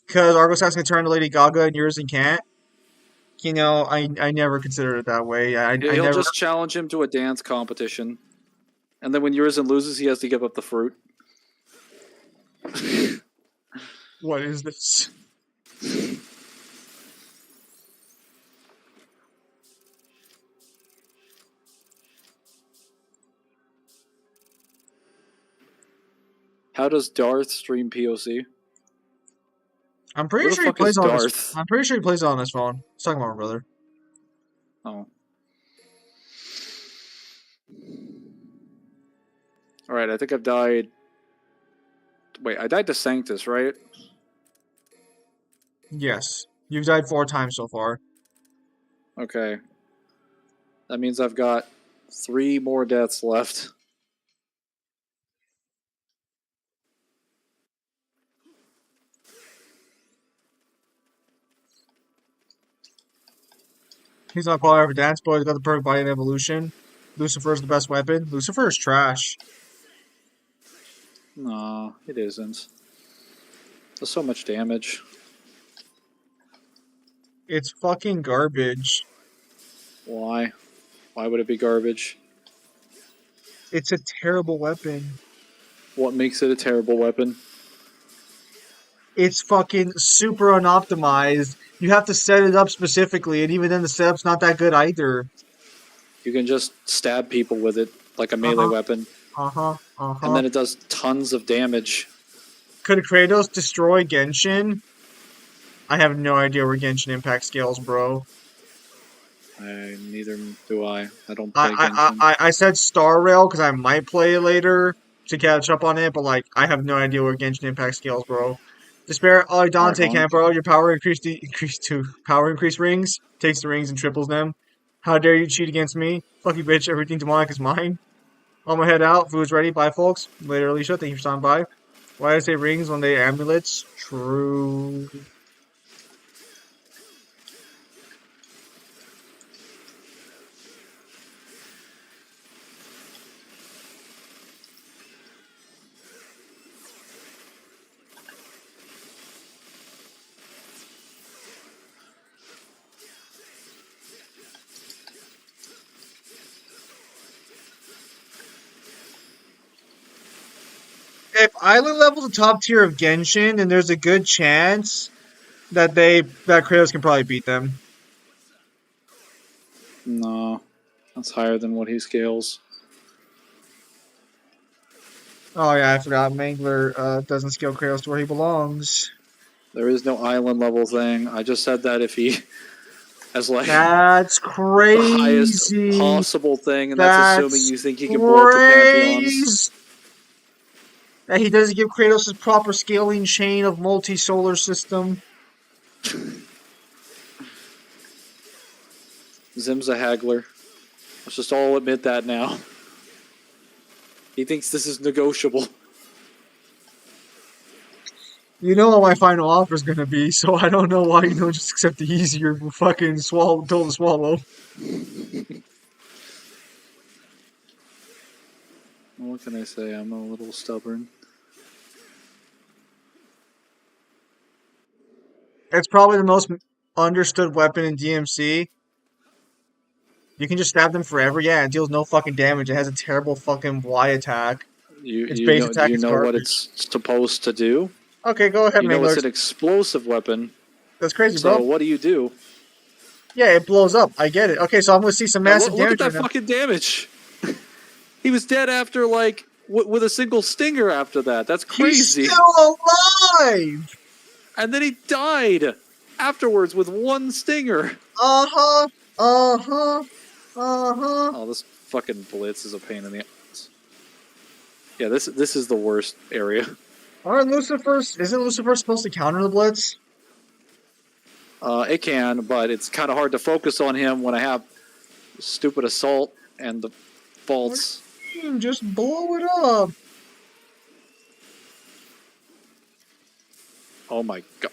S4: Because Argosax can turn to Lady Gaga and Urizen can't. You know, I never considered it that way. I
S1: He'll
S4: never...
S1: just challenge him to a dance competition. And then when Urizen loses, he has to give up the fruit.
S4: What is this?
S1: How does Darth stream POC?
S4: I'm pretty
S1: Where the
S4: sure he
S1: fuck is
S4: plays on his...
S1: Darth?
S4: I'm pretty sure he plays it on his phone. He's talking about my brother.
S1: Oh. Alright, I think I've died... Wait, I died to Sanctus, right?
S4: Yes. You've died 4 times so far.
S1: Okay. That means I've got 3 more deaths left.
S4: He's not qualified for dance, but he's got the perfect body and evolution. Lucifer's the best weapon. Lucifer is trash.
S1: No, it isn't. Does so much damage.
S4: It's fucking garbage.
S1: Why? Why would it be garbage?
S4: It's a terrible weapon.
S1: What makes it a terrible weapon?
S4: It's fucking super unoptimized. You have to set it up specifically, and even then the setup's not that good either.
S1: You can just stab people with it like a melee weapon.
S4: Uh-huh.
S1: and
S4: Uh-huh.
S1: then it does tons of damage.
S4: Could Kratos destroy Genshin? I have no idea where Genshin Impact scales, bro.
S1: Neither do I. I don't
S4: I
S1: play
S4: I I,
S1: Genshin.
S4: I I said Star Rail because I might play it later to catch up on it, but like I have no idea where Genshin Impact scales, bro. Despair, oh
S1: Alright,
S4: Dante
S1: hold on.
S4: can't, bro. Your power increase to power increase rings. Takes the rings and triples them. How dare you cheat against me? Fuck you, bitch. Everything demonic is mine. On my head out. Food's ready. Bye, folks. Later, Alicia. Thank you for stopping by. Why did I say rings when they amulets? True. If island level's the top tier of Genshin, then there's a good chance that Kratos can probably beat them.
S1: No, that's higher than what he scales.
S4: Oh yeah, I forgot. Mangler doesn't scale Kratos to where he belongs.
S1: There is no island level thing. I just said that if he has like
S4: That's
S1: the highest
S4: crazy.
S1: possible thing, and that's assuming
S4: That's
S1: you think he can blow up the pantheons.
S4: crazy. That he doesn't give Kratos his proper scaling chain of multi-solar system.
S1: Zim's a haggler. Let's just all admit that now. He thinks this is negotiable.
S4: You know what my final offer is gonna be, so I don't know why you don't just accept the easier fucking swallow, pill to swallow.
S1: What can I say? I'm a little stubborn.
S4: It's probably the most understood weapon in DMC. You can just stab them forever, yeah, it deals no fucking damage. It has a terrible fucking Y attack. Its base
S1: Do
S4: attack
S1: you
S4: is
S1: know what
S4: garbage.
S1: it's supposed to do?
S4: Okay, go ahead,
S1: You know
S4: Mangler.
S1: it's an explosive weapon.
S4: That's crazy,
S1: So
S4: bro.
S1: what do?
S4: Yeah, it blows up. I get it. Okay, so I'm gonna see some
S1: Now
S4: massive
S1: look at
S4: damage right
S1: that
S4: now.
S1: fucking damage. He was dead after like with a single stinger after that. That's
S4: He's
S1: crazy.
S4: still alive!
S1: And then he died afterwards with one stinger.
S4: Uh-huh. Uh-huh. Uh-huh.
S1: Oh, this fucking blitz is a pain in the ass. Yeah, this is the worst area.
S4: Isn't Lucifer supposed to counter the Blitz?
S1: It can, but it's kind of hard to focus on him when I have stupid assault and the
S4: What
S1: faults.
S4: do you mean? Just blow it up.
S1: Oh my god.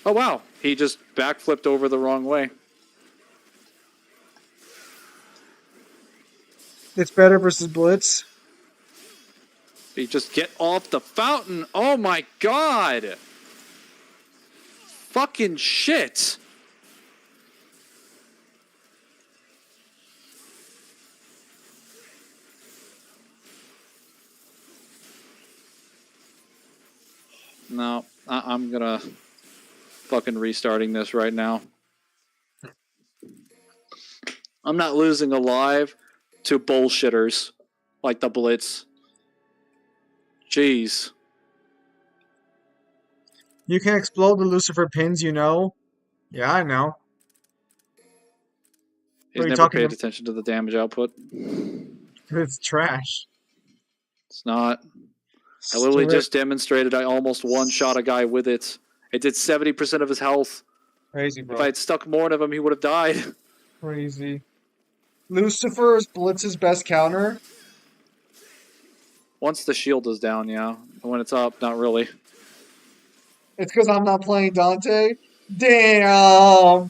S1: Oh wow, he just backflipped over the wrong way.
S4: It's better versus Blitz.
S1: He just get off the fountain. Oh my god. Fucking shit. No, I'm gonna fucking restarting this right now. I'm not losing alive to bullshitters like the Blitz. Jeez.
S4: You can explode the Lucifer pins, you know? Yeah, I know. What
S1: He's
S4: are you
S1: never
S4: talking
S1: paid
S4: about?
S1: attention to the damage output.
S4: It's trash.
S1: It's not. I literally
S4: Stewart.
S1: just demonstrated I almost one-shot a guy with it. It did 70% of his health.
S4: Crazy,
S1: If I
S4: bro.
S1: had stuck more of him, he would have died.
S4: Crazy. Lucifer is Blitz's best counter.
S1: Once the shield is down, yeah. When it's up, not really.
S4: It's because I'm not playing Dante. Damn!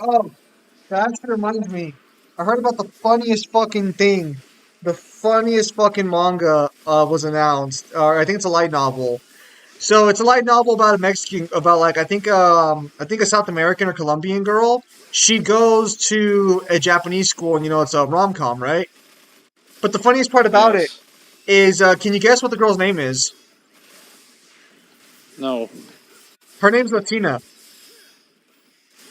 S4: Oh, that actually reminds me. I heard about the funniest fucking thing. The funniest fucking manga was announced. I think it's a light novel. So it's a light novel about a Mexican, about like I think a South American or Colombian girl. She goes to a Japanese school, and it's a rom com, right? But the funniest part about it
S1: Yes.
S4: is, can you guess what the girl's name is?
S1: No.
S4: Her name's Latina.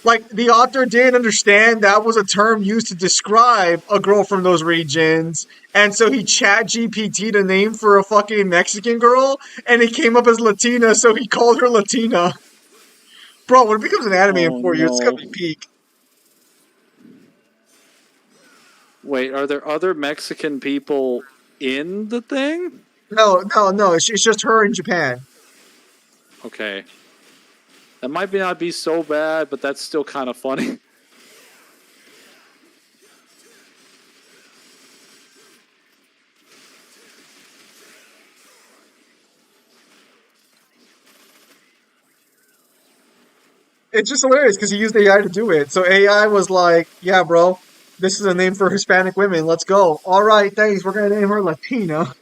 S4: Like the author didn't understand that was a term used to describe a girl from those regions, and so he chat GPT'd a name for a fucking Mexican girl, and it came up as Latina, so he called her Latina. Bro, when it becomes an anime in
S1: Oh
S4: 4 years, it's gonna
S1: no.
S4: be peak.
S1: Wait, are there other Mexican people in the thing?
S4: No, no, no. It's just her in Japan.
S1: Okay. That might not be so bad, but that's still kind of funny.
S4: It's just hilarious because he used AI to do it. So AI was like, "Yeah, bro, this is a name for Hispanic women. Let's go. All right, thanks. We're gonna name her Latina."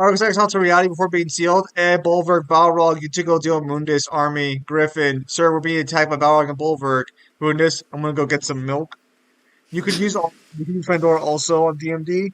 S4: Architects to reality before being sealed. Bulwark, Balrog, Uchigo, Dio, Mundus, Army, Griffin. Sir, we're being attacked by Balrog and Bulwark. Mundus, I'm gonna go get some milk. You can use Pandora also on DMD.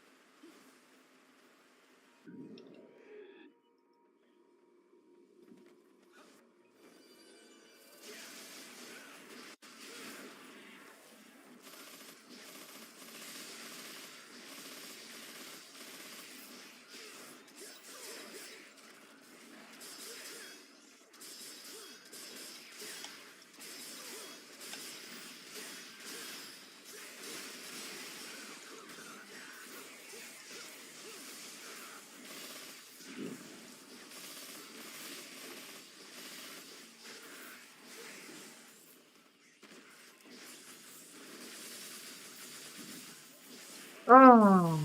S4: Oh.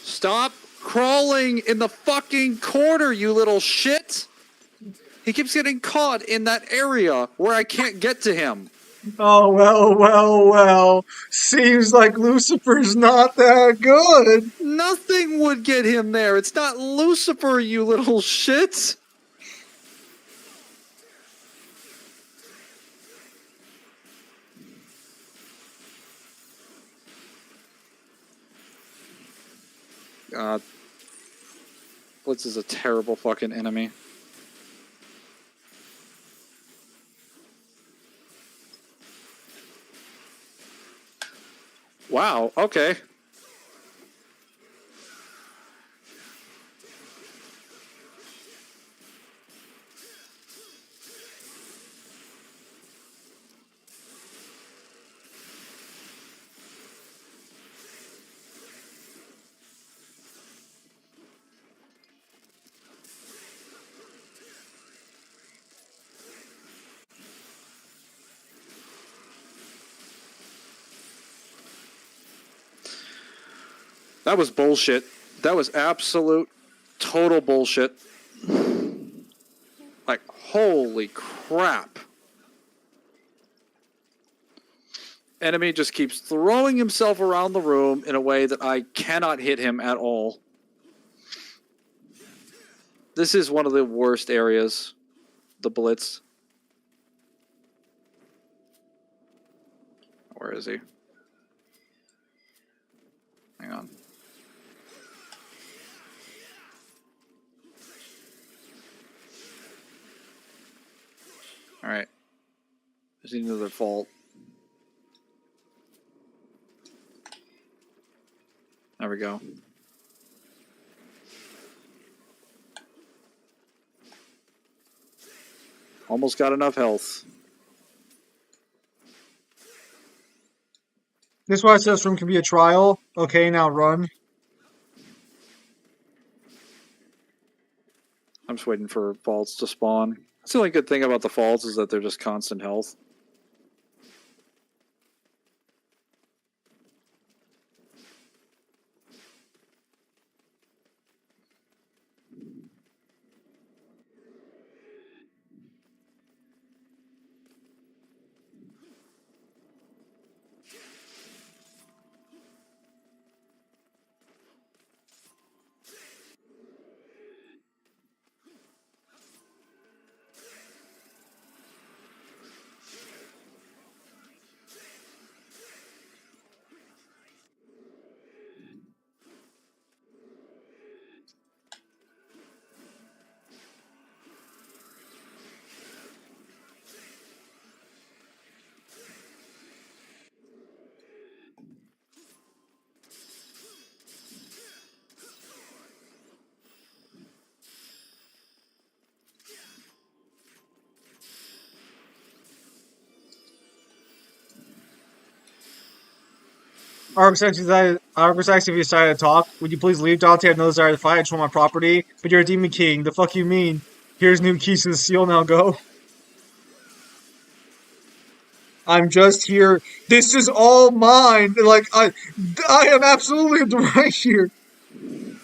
S1: Stop crawling in the fucking corner, you little shit! He keeps getting caught in that area where I can't get to him.
S4: Oh, well, well, well. Seems like Lucifer's not that good.
S1: Nothing would get him there. It's not Lucifer, you little shit. God, Blitz is a terrible fucking enemy. Wow, okay. That was bullshit. That was absolute, total bullshit. Like, holy crap. Enemy just keeps throwing himself around the room in a way that I cannot hit him at all. This is one of the worst areas, the Blitz. Where is he? need another fault. There we go. Almost got enough health.
S4: This is why it says room can be a trial. Okay, now run.
S1: I'm just waiting for faults to spawn. That's the only good thing about the faults is that they're just constant health.
S4: Argosax, if you decided to talk, would you please leave? Dante, I have no desire to fight. I just want my property. But you're a demon king. The fuck you mean? Here's new keys to the seal. Now go. I'm just here. This is all mine. Like I am absolutely in the right here.
S1: To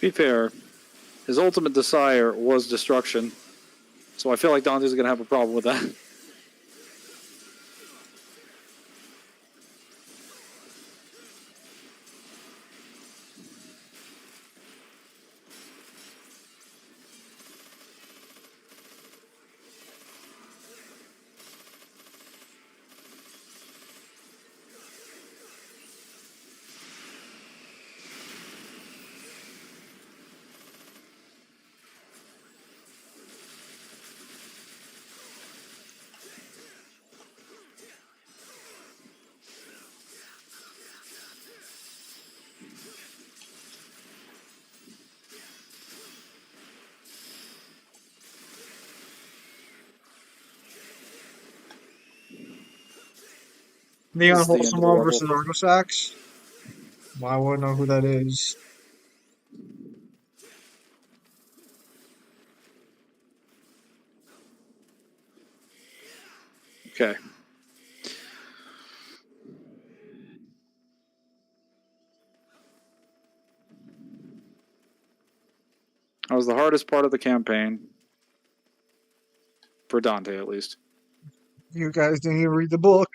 S1: be fair, his ultimate desire was destruction. So I feel like Dante's going to have a problem with that.
S4: Neon
S1: This is the end of
S4: Wholesome
S1: the
S4: One
S1: level.
S4: versus Argosax. Well, I wouldn't know who that is.
S1: Okay. That was the hardest part of the campaign. For Dante, at least.
S4: You guys didn't even read the book.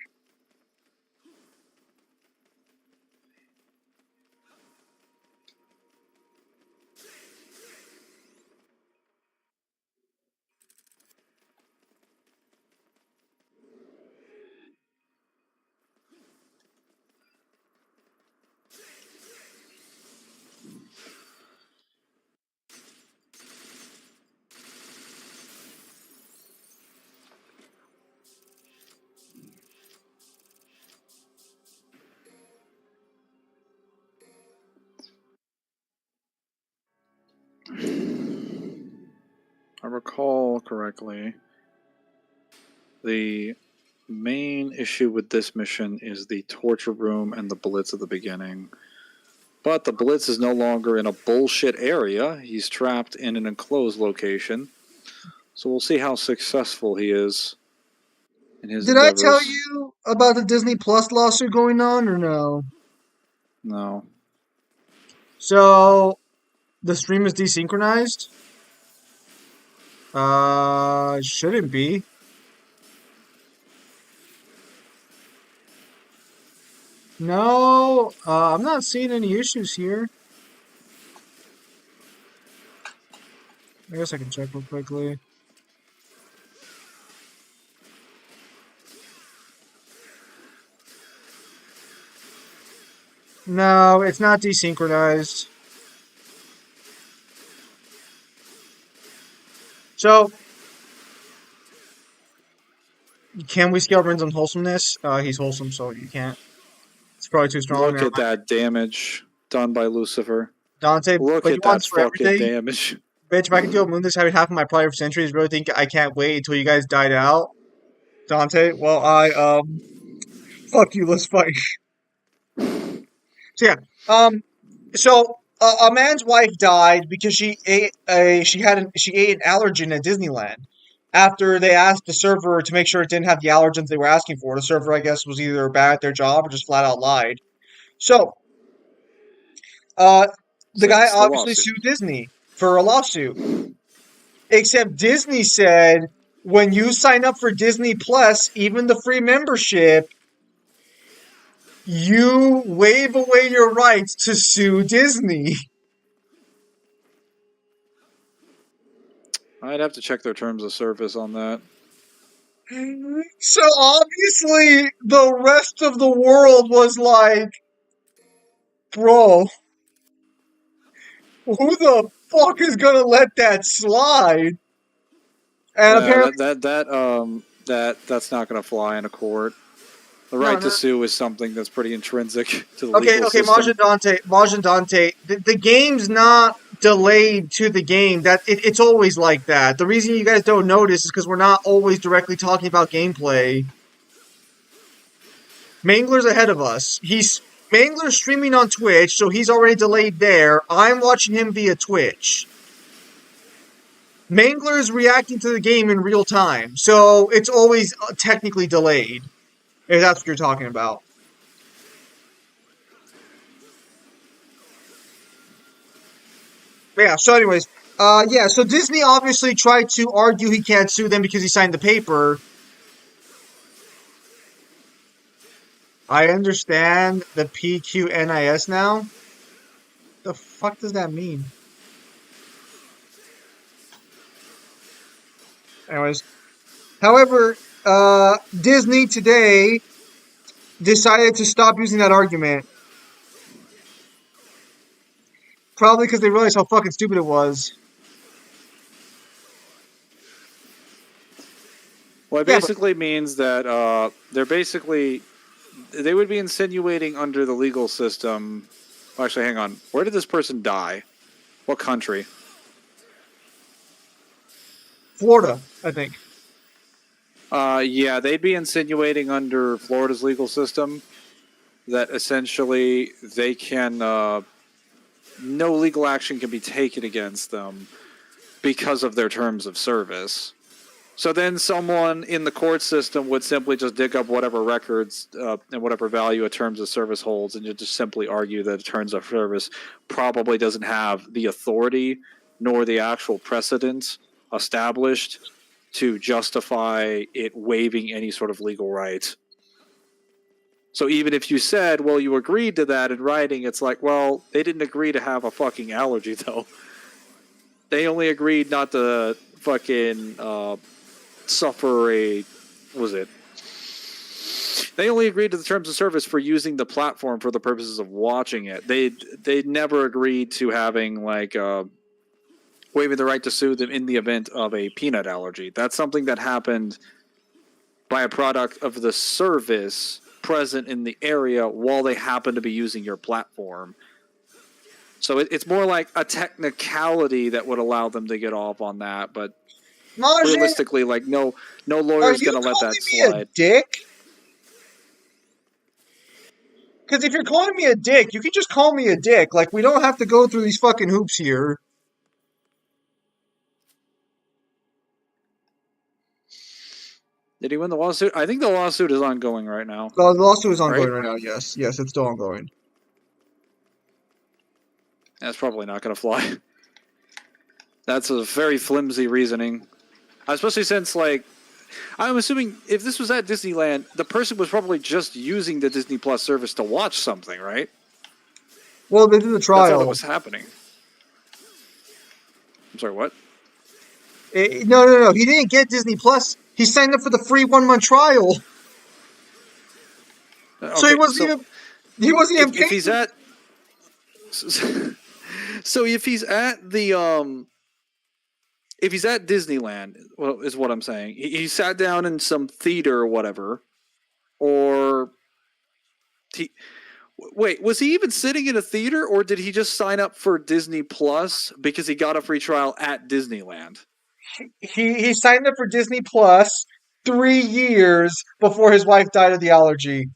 S1: I recall correctly, the main issue with this mission is the torture room and the blitz at the beginning. But the blitz is no longer in a bullshit area. He's trapped in an enclosed location. So we'll see how successful he is in his
S4: Did I tell
S1: endeavors.
S4: you about the Disney Plus lawsuit going on or no?
S1: No.
S4: So the stream is desynchronized. Shouldn't be. No, I'm not seeing any issues here. I guess I can check real quickly. No, it's not desynchronized. So Can we scale Rin's unwholesomeness? He's wholesome, so you can't. It's probably too strong.
S1: Look
S4: Never
S1: at
S4: mind.
S1: that damage done by Lucifer.
S4: Dante,
S1: Look
S4: but you
S1: at
S4: want
S1: that
S4: this for
S1: fucking
S4: everything?
S1: damage.
S4: Bitch, if I could do a moon this having half of my player for centuries, really think I can't wait until you guys died out? Dante, well, fuck you, let's fight. So yeah, a man's wife died because she ate an allergen at Disneyland. After they asked the server to make sure it didn't have the allergens they were asking for, the server, I guess, was either bad at their job or just flat out lied. So, uh, the guy
S1: Since the
S4: obviously
S1: lawsuit.
S4: sued Disney for a lawsuit. Except Disney said when you sign up for Disney Plus, even the free membership, you waive away your rights to sue Disney.
S1: I'd have to check their terms of service on that.
S4: So obviously the rest of the world was like, bro, who the fuck is gonna let that slide? And apparently,
S1: That's not going to fly in a court. The
S4: no,
S1: right to
S4: no.
S1: sue is something that's pretty intrinsic to the
S4: Okay,
S1: legal
S4: okay,
S1: system.
S4: Majin Dante, the game's not delayed to the game. It's always like that. The reason you guys don't notice is because we're not always directly talking about gameplay. Mangler's ahead of us. Mangler's streaming on Twitch, so he's already delayed there. I'm watching him via Twitch. Mangler is reacting to the game in real time, so it's always technically delayed, if that's what you're talking about. But yeah, so anyways, yeah, so Disney obviously tried to argue he can't sue them because he signed the paper. I understand the PQNIS now. The fuck does that mean? Anyways, however, Disney today decided to stop using that argument. Probably because they realized how fucking stupid it was.
S1: Well, it
S4: Yeah, but
S1: basically means that they would be insinuating under the legal system. Well, actually, hang on. Where did this person die? What country?
S4: Florida, I think.
S1: Yeah, they'd be insinuating under Florida's legal system that essentially they can no legal action can be taken against them because of their terms of service. So then someone in the court system would simply just dig up whatever records and whatever value a terms of service holds and just simply argue that a terms of service probably doesn't have the authority nor the actual precedent established to justify it waiving any sort of legal right. So even if you said, well, you agreed to that in writing, it's like, well, they didn't agree to have a fucking allergy, though. They only agreed not to fucking suffer a, what was it? They only agreed to the terms of service for using the platform for the purposes of watching it. They never agreed to having like waiving the right to sue them in the event of a peanut allergy. That's something that happened by a product of the service present in the area while they happen to be using your platform. So it's more like a technicality that would allow them to get off on that, but
S4: Majin,
S1: realistically, like no
S4: are
S1: lawyer's
S4: you
S1: gonna let
S4: calling
S1: that
S4: me a
S1: slide.
S4: dick? Because if you're calling me a dick, you can just call me a dick. Like, we don't have to go through these fucking hoops here.
S1: Did he win the lawsuit? I think the lawsuit is ongoing right now,
S4: The lawsuit is
S1: right?
S4: ongoing right now, yes. Yes, it's still ongoing.
S1: That's probably not gonna fly. That's a very flimsy reasoning, especially since like I'm assuming if this was at Disneyland, the person was probably just using the Disney Plus service to watch something, right?
S4: Well, they did the
S1: That's all that
S4: trial.
S1: was happening. I'm sorry, what?
S4: No, no, no. He didn't get Disney Plus. He signed up for the free 1 month trial. So
S1: Okay, so
S4: he wasn't even
S1: if he's
S4: paying.
S1: at so if he's at the if he's at Disneyland, well, is what I'm saying. He sat down in some theater or whatever, or he. Wait, was he even sitting in a theater, or did he just sign up for Disney Plus because he got a free trial at Disneyland?
S4: He signed up for Disney Plus 3 years before his wife died of the allergy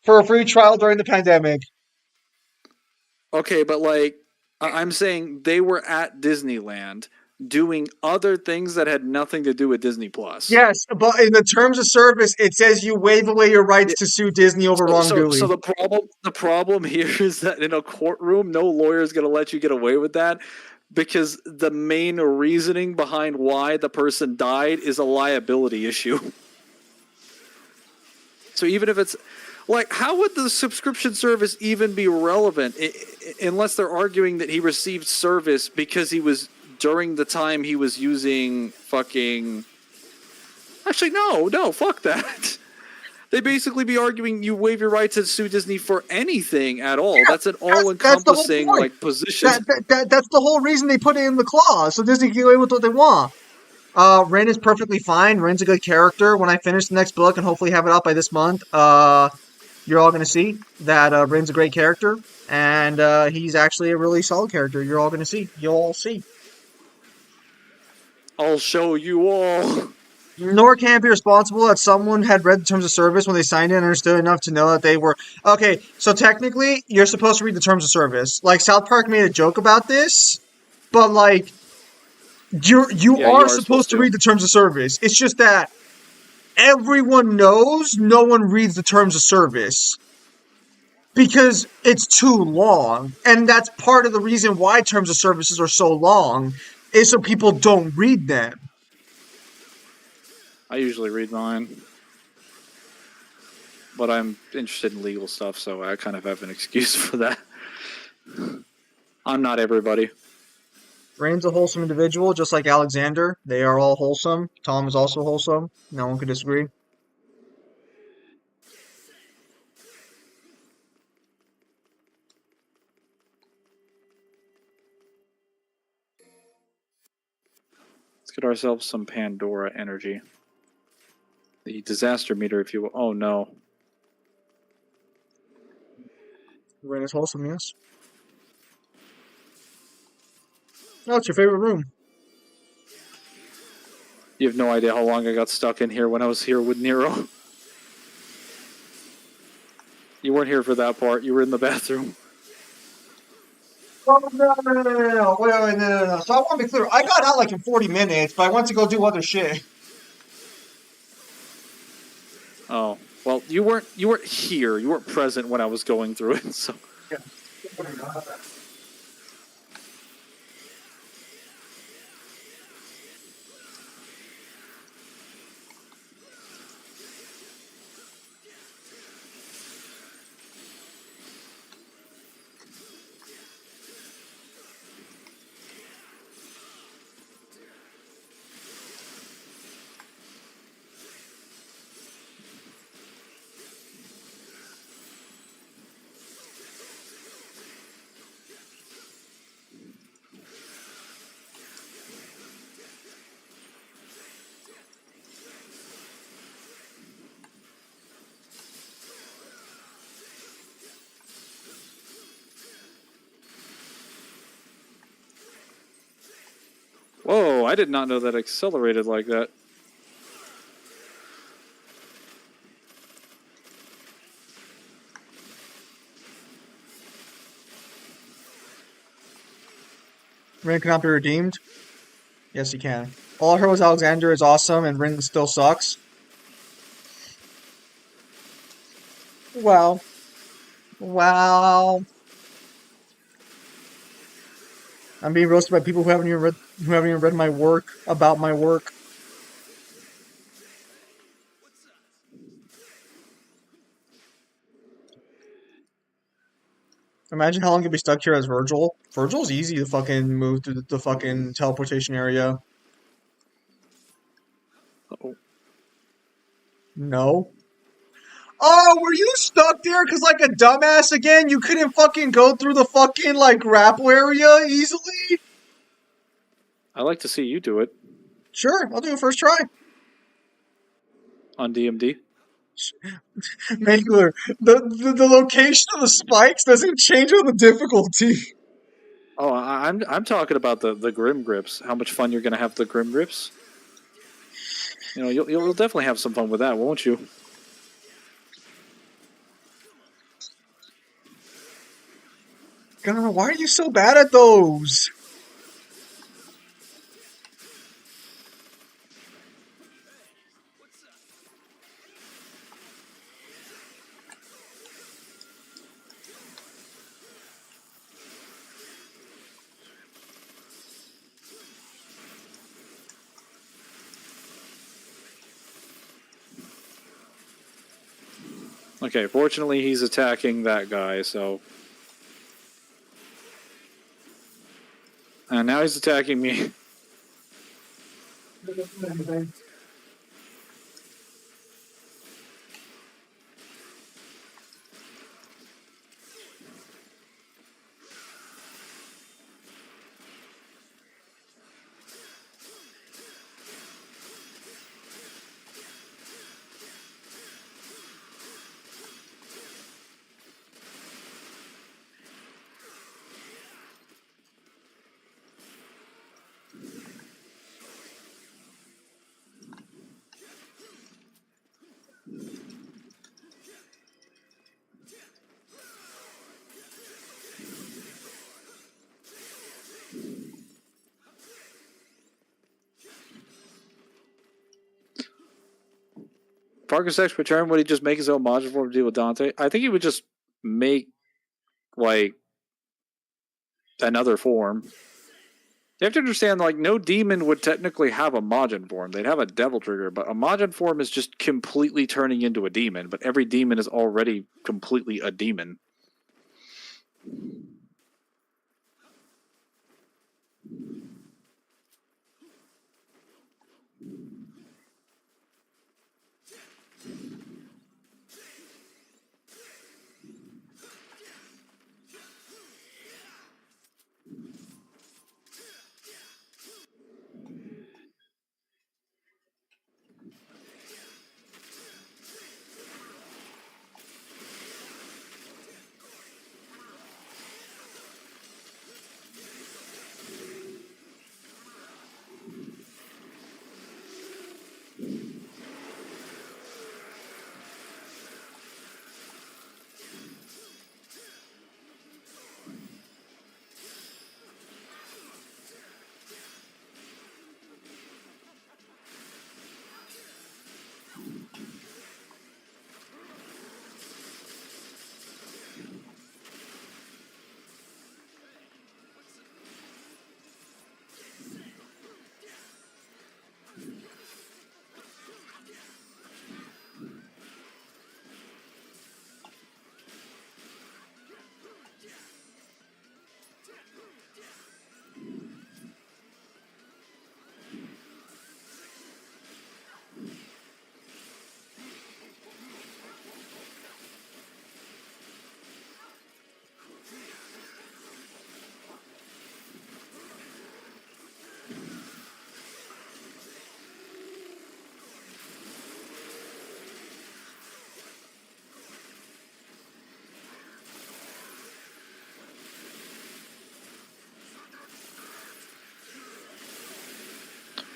S4: for a free trial during the pandemic.
S1: Okay, but like, I'm saying they were at Disneyland doing other things that had nothing to do with Disney Plus.
S4: Yes, but in the terms of service, it says you waive away your rights to sue Disney over
S1: So
S4: wrongdoing.
S1: the problem here is that in a courtroom, no lawyer is going to let you get away with that because the main reasoning behind why the person died is a liability issue. So even if it's like, how would the subscription service even be relevant unless they're arguing that he received service because he was during the time he was using fucking. Actually, no, fuck that. They basically be arguing you waive your right to sue Disney for anything at all. That's an
S4: That's the whole
S1: all-encompassing
S4: point.
S1: like position.
S4: That's the whole reason they put it in the clause, so Disney can get away with what they want. Ren is perfectly fine. Ren's a good character. When I finish the next book and hopefully have it out by this month, you're all gonna see that Ren's a great character, and he's actually a really solid character. You're all gonna see. You'll all see.
S1: I'll show you all.
S4: Nor can it be responsible that someone had read the terms of service when they signed in and understood enough to know that they were okay. So technically, you're supposed to read the terms of service. Like South Park made a joke about this, but like you
S1: Yeah,
S4: are supposed to read the terms of service. It's just that everyone knows no one reads the terms of service because it's too long, and that's part of the reason why terms of services are so long is so people don't read them.
S1: I usually read mine, but I'm interested in legal stuff, so I kind of have an excuse for that. I'm not everybody.
S4: Rain's a wholesome individual, just like Alexander. They are all wholesome. Tom is also wholesome. No one could disagree.
S1: Let's get ourselves some Pandora energy. The disaster meter, if you will. Oh, no.
S4: Rain is wholesome, yes. Oh, it's your favorite room.
S1: You have no idea how long I got stuck in here when I was here with Nero. You weren't here for that part. You were in the bathroom.
S4: Oh, no. Wait, no. So I want to be clear. I got out like in 40 minutes, but I went to go do other shit.
S1: Oh, well, you weren't here. You weren't present when I was going through it, so.
S4: Yeah.
S1: Whoa, I did not know that accelerated like that.
S4: Rin cannot be redeemed? Yes, he can. All I heard was Alexander is awesome and Rin still sucks. Well. I'm being roasted by people who haven't even read my work about my work. Imagine how long you'll be stuck here as Virgil. Virgil's easy to fucking move through the fucking teleportation area.
S1: Uh-oh.
S4: No. Oh, were you stuck there because like a dumbass again? You couldn't fucking go through the fucking like grapple area easily?
S1: I like to see you do it.
S4: Sure, I'll do it first try.
S1: On DMD.
S4: Mangler, the location of the spikes doesn't change on the difficulty.
S1: Oh, I'm talking about the Grim Grips. How much fun you're gonna have with the Grim Grips? You know, you'll definitely have some fun with that, won't you?
S4: God, why are you so bad at those?
S1: Okay, fortunately he's attacking that guy, so... And now he's attacking me. Fargus X return, would he just make his own module form to deal with Dante? I think he would just make, like, another form. You have to understand, like, no demon would technically have a Majin form. They'd have a Devil Trigger, but a Majin form is just completely turning into a demon, but every demon is already completely a demon.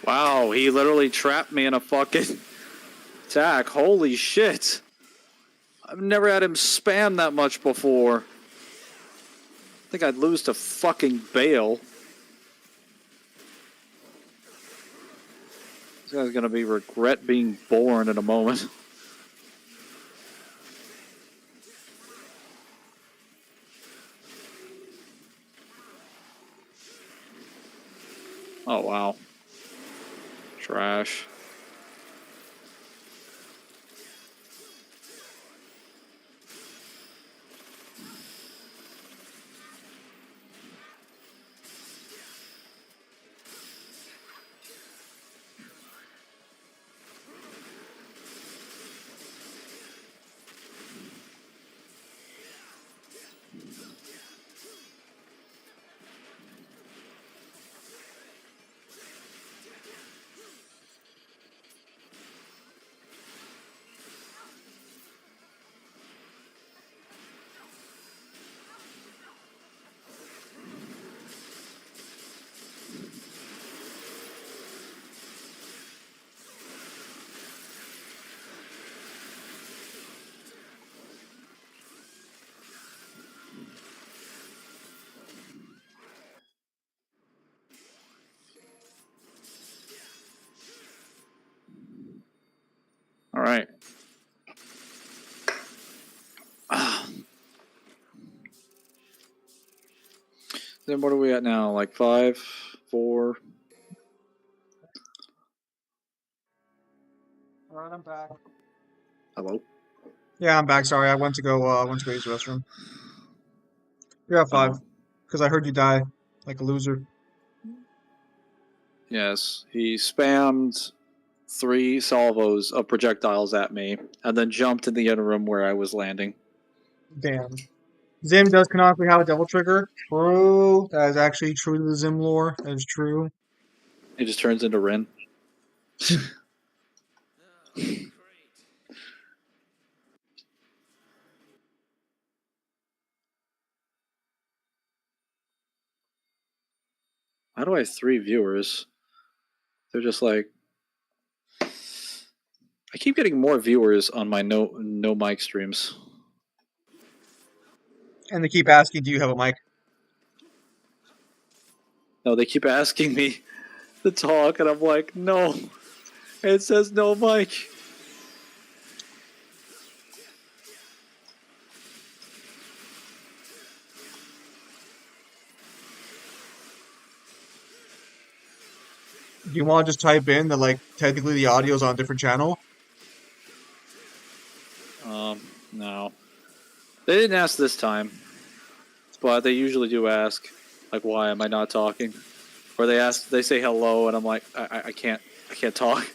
S1: Wow, he literally trapped me in a fucking attack. Holy shit. I've never had him spam that much before. I think I'd lose to fucking Bale. This guy's gonna be regret being born in a moment. Oh, wow. Trash. Then what are we at now? Like 5, 4.
S4: Alright, I'm back.
S1: Hello.
S4: Yeah, I'm back. Sorry, I went to go use the restroom. You're at 5.
S1: Oh.
S4: Because I heard you die like a loser.
S1: Yes, he spammed 3 salvos of projectiles at me, and then jumped in the other room where I was landing.
S4: Damn. Zim does canonically have a devil trigger. True. That is actually true to the Zim lore. That is true.
S1: It just turns into Rin. How do I have 3 viewers? They're just like, I keep getting more viewers on my no mic streams.
S4: And they keep asking, do you have a mic?
S1: No, they keep asking me to talk, and I'm like, no. It says no mic.
S4: Do you want to just type in that, like, technically the audio is on a different channel?
S1: No. They didn't ask this time, but they usually do ask, like, why am I not talking? Or they say hello, and I'm like, I can't talk.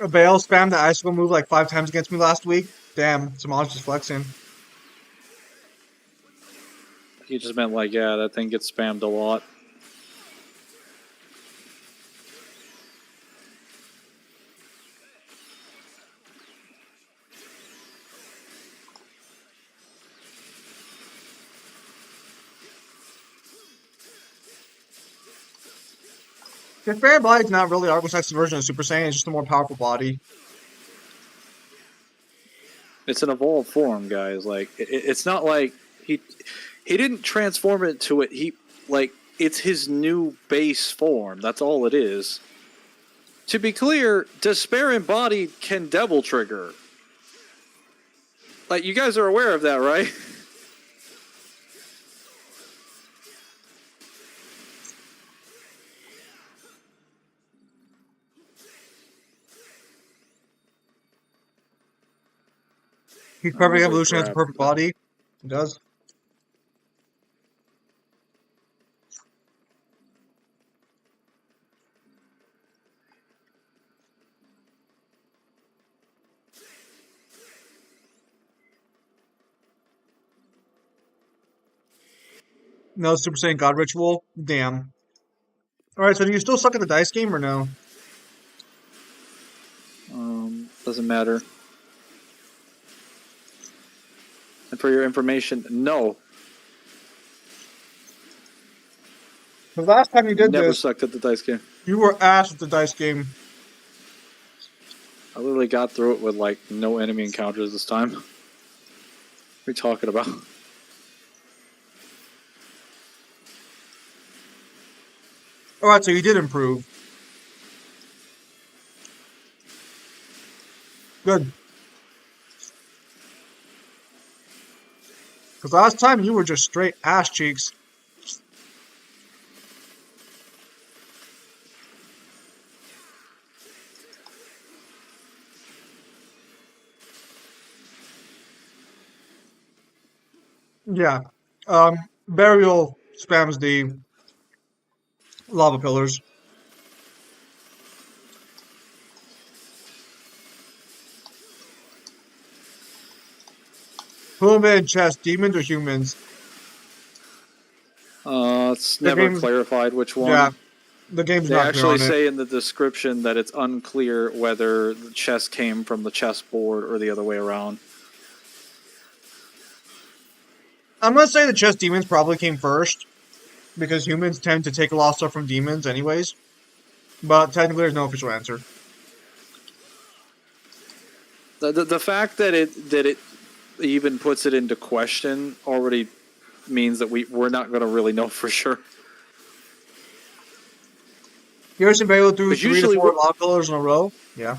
S4: Bale spammed the icicle move like 5 times against me last week. Damn, Samaj just flexing.
S1: He just meant like, yeah, that thing gets spammed a lot.
S4: The Fair Body is not really Argo's version of Super Saiyan, it's just a more powerful body.
S1: It's an evolved form, guys. Like, it's not like he didn't transform it to it. It's his new base form. That's all it is. To be clear, Despair Embodied can double trigger. Like, you guys are aware of that, right?
S4: He's perfect
S1: Holy
S4: evolution, has a
S1: crap.
S4: perfect body. He does. No Super Saiyan God Ritual? Damn. Alright, so do you still suck at the dice game or no?
S1: Doesn't matter. And for your information, no.
S4: The last time you did
S1: Never
S4: this,
S1: sucked at the dice game.
S4: you were ass at the dice game.
S1: I literally got through it with, like, no enemy encounters this time. What are you talking about?
S4: Alright, so you did improve. Good. Because last time you were just straight ass cheeks. Yeah. Burial spams the lava pillars. Who invented chess, demons or humans?
S1: It's
S4: The
S1: never
S4: game's,
S1: clarified which one.
S4: yeah, the game's
S1: They
S4: not clear
S1: actually
S4: on it.
S1: say in the description that it's unclear whether the chess came from the chessboard or the other way around.
S4: I'm gonna say the chess demons probably came first, because humans tend to take a lot of stuff from demons anyways. But technically there's no official answer.
S1: The fact that it even puts it into question already means that we're not going to really know for sure.
S4: Garrison Bale threw
S1: But
S4: 3 to
S1: usually
S4: 4 lava pillars in a row. Yeah.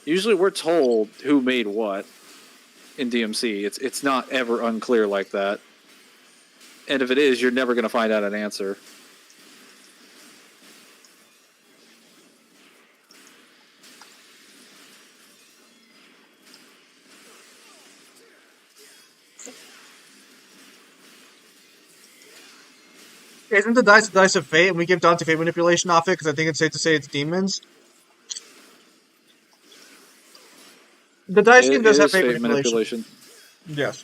S1: Usually we're told who made what in DMC. It's not ever unclear like that. And if it is, you're never going to find out an answer.
S4: Isn't the dice of fate, and we give Dante fate manipulation off it because I think it's safe to say it's demons? The dice game
S1: It
S4: does have
S1: is
S4: fate
S1: fate
S4: manipulation.
S1: manipulation.
S4: Yes.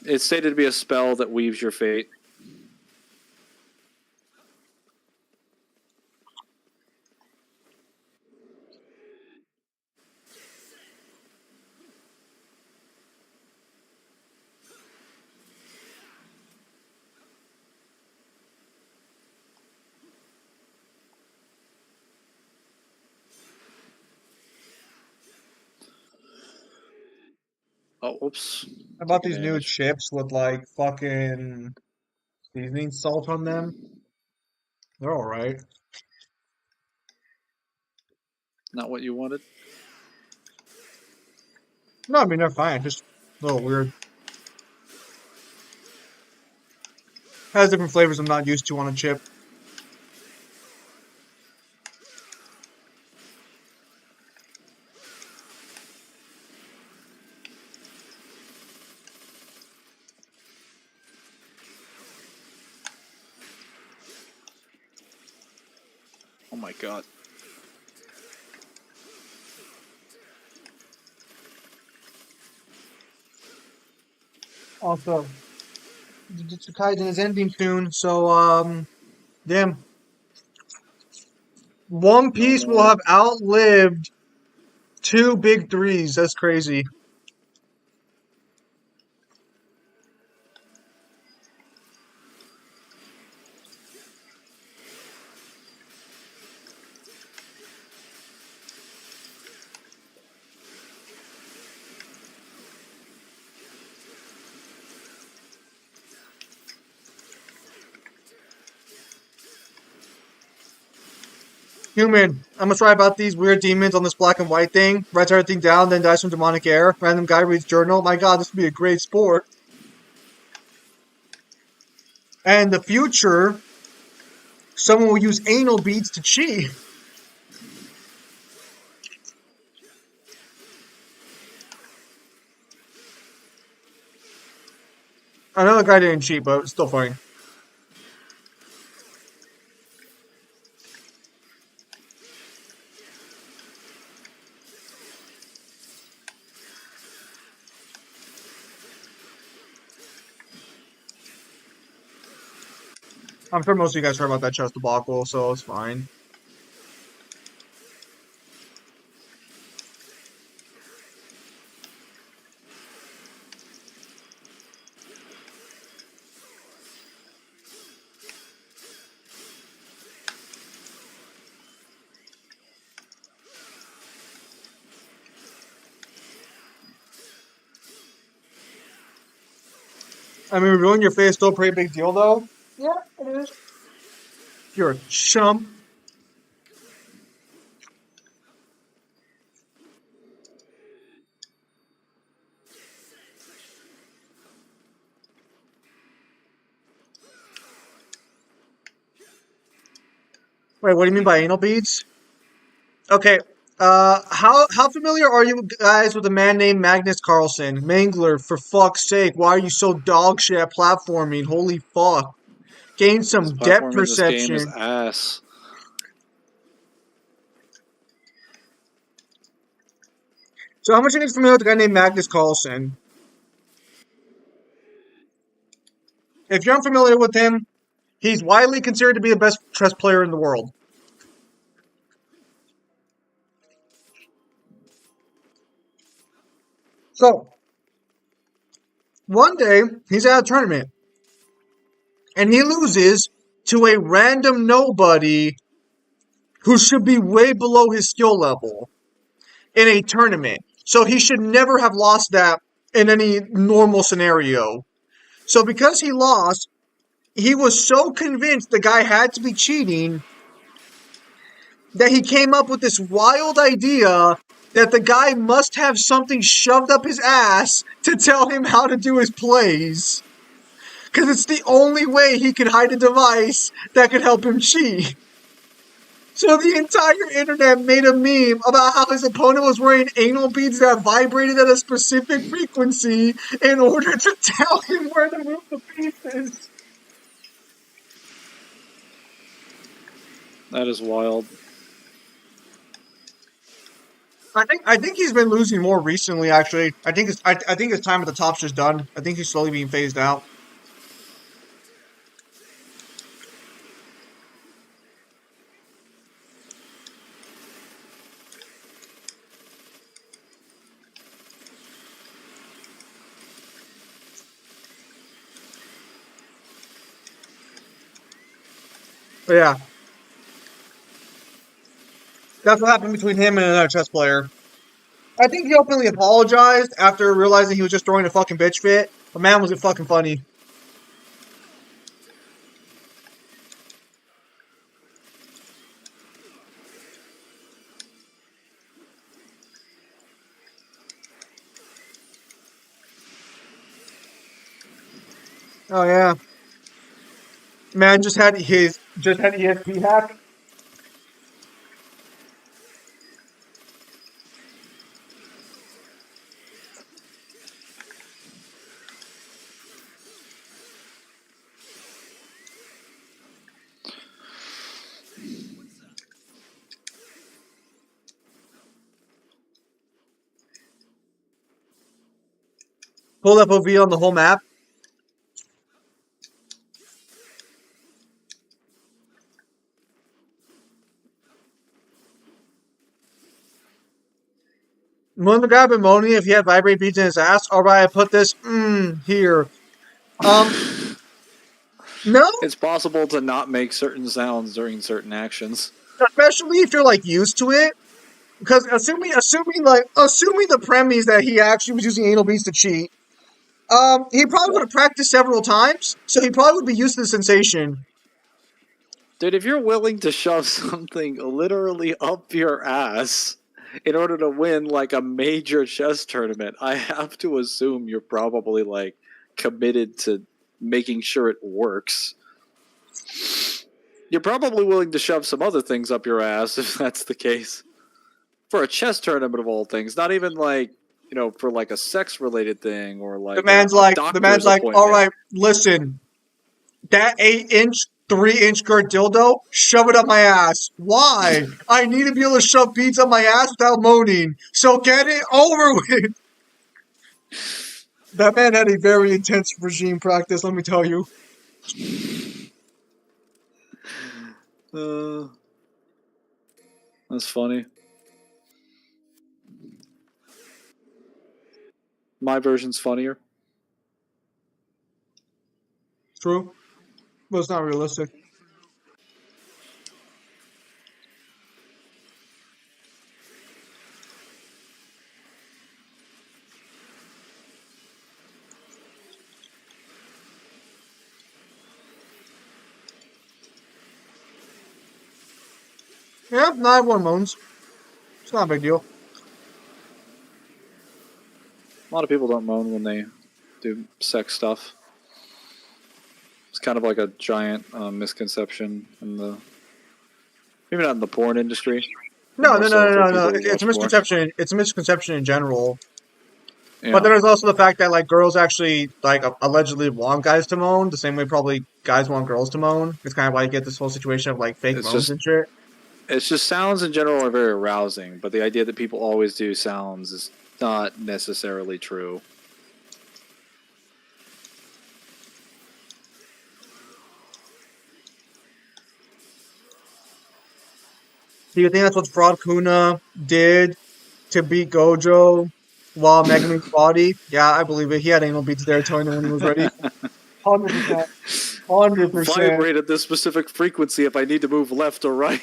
S1: It's stated to be a spell that weaves your fate. Oh, whoops.
S4: I bought
S1: Taking
S4: these new
S1: damage.
S4: chips with like fucking seasoning salt on them. They're alright.
S1: Not what you wanted.
S4: No, I mean they're fine. Just a little weird. Has different flavors I'm not used to on a chip.
S1: Oh my god.
S4: Also, Jujutsu Kaisen is ending soon, so damn. One
S1: No
S4: Piece will
S1: more.
S4: have outlived two big threes. That's crazy. Human, I'm gonna try about these weird demons on this black and white thing. Writes everything down, then dies from demonic air. Random guy reads journal. My god, this would be a great sport. And in the future, someone will use anal beads to cheat. I know the guy didn't cheat, but it's still funny. I'm sure most of you guys heard about that chest debacle, so it's fine. I mean, ruin your face, still a pretty big deal, though. Yeah, it is. You're a chump. Wait, what do you mean by anal beads? Okay. How familiar are you guys with a man named Magnus Carlsen? Mangler, for fuck's sake, why are you so dog shit at platforming? Holy fuck. Gain
S1: This
S4: some depth
S1: platform in this game is
S4: perception.
S1: ass.
S4: So how much are you guys familiar with a guy named Magnus Carlsen? If you're unfamiliar with him, he's widely considered to be the best chess player in the world. So, one day, he's at a tournament, and he loses to a random nobody who should be way below his skill level in a tournament. So he should never have lost that in any normal scenario. So because he lost, he was so convinced the guy had to be cheating that he came up with this wild idea that the guy must have something shoved up his ass to tell him how to do his plays. Because it's the only way he could hide a device that could help him cheat. So the entire internet made a meme about how his opponent was wearing anal beads that vibrated at a specific frequency in order to tell him where to move the pieces.
S1: That is wild.
S4: I think he's been losing more recently. Actually, I think his time at the top's just done. I think he's slowly being phased out. But yeah, that's what happened between him and another chess player. I think he openly apologized after realizing he was just throwing a fucking bitch fit. But man, was it fucking funny. Oh yeah, man just had ESP hack. Pulled up OV on the whole map. When the guy been moaning if he had vibrate beads in his ass, alright, I put this here. Um no,
S1: It's possible to not make certain sounds during certain actions.
S4: especially if you're like used to it. Because assuming the premise that he actually was using anal beads to cheat, he probably would have practiced several times, so he probably would be used to the sensation.
S1: Dude, if you're willing to shove something literally up your ass in order to win like a major chess tournament, I have to assume you're probably like committed to making sure it works. You're probably willing to shove some other things up your ass if that's the case. For a chess tournament of all things, not even like, for like a sex related thing or
S4: The
S1: like
S4: man's
S1: a
S4: like,
S1: doctor's
S4: all
S1: appointment.
S4: right, listen, that 8-inch, 3-inch girth dildo, shove it up my ass. Why? I need to be able to shove beads up my ass without moaning. So get it over with. That man had a very intense regime practice, let me tell you.
S1: Uh, that's funny. My version's funnier.
S4: True, but it's not realistic. Yeah, not everyone moans. It's not a big deal.
S1: A lot of people don't moan when they do sex stuff. It's kind of like a giant misconception in the, maybe not in the porn industry, but
S4: No,
S1: more
S4: no, no,
S1: so
S4: no,
S1: for
S4: no, no.
S1: people who
S4: It's a
S1: watch porn.
S4: misconception. It's a misconception in general. But
S1: Yeah,
S4: then there's also the fact that like girls actually like allegedly want guys to moan the same way probably guys want girls to moan. It's kind of why you get this whole situation of like fake
S1: it's
S4: moans
S1: just
S4: and shit.
S1: it's just sounds in general are very arousing, but the idea that people always do sounds is not necessarily true.
S4: Do you think that's what Fraud Kuna did to beat Gojo while Megumi's body? Yeah, I believe it. He had anal beads there telling him when he was ready. 100%. 100%.
S1: Vibrate at this specific frequency if I need to move left or right.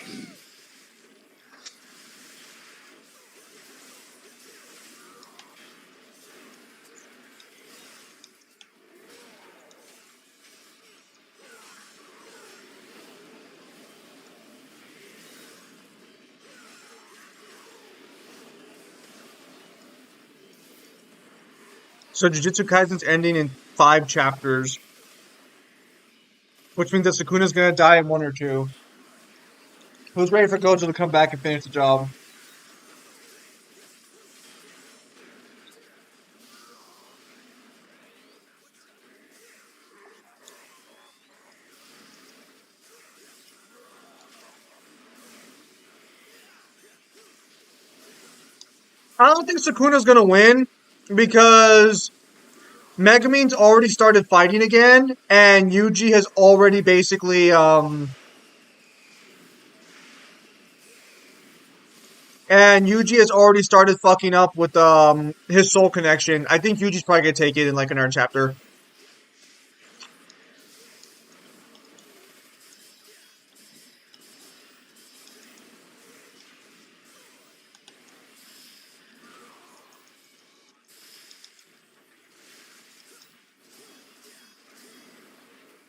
S4: So Jujutsu Kaisen's ending in 5 chapters, which means that Sukuna's gonna die in 1 or 2. Who's ready for Gojo to come back and finish the job? I don't think Sukuna's gonna win because Megumin's already started fighting again, and Yuji has already basically started fucking up with his soul connection. I think Yuji's probably gonna take it in like another chapter.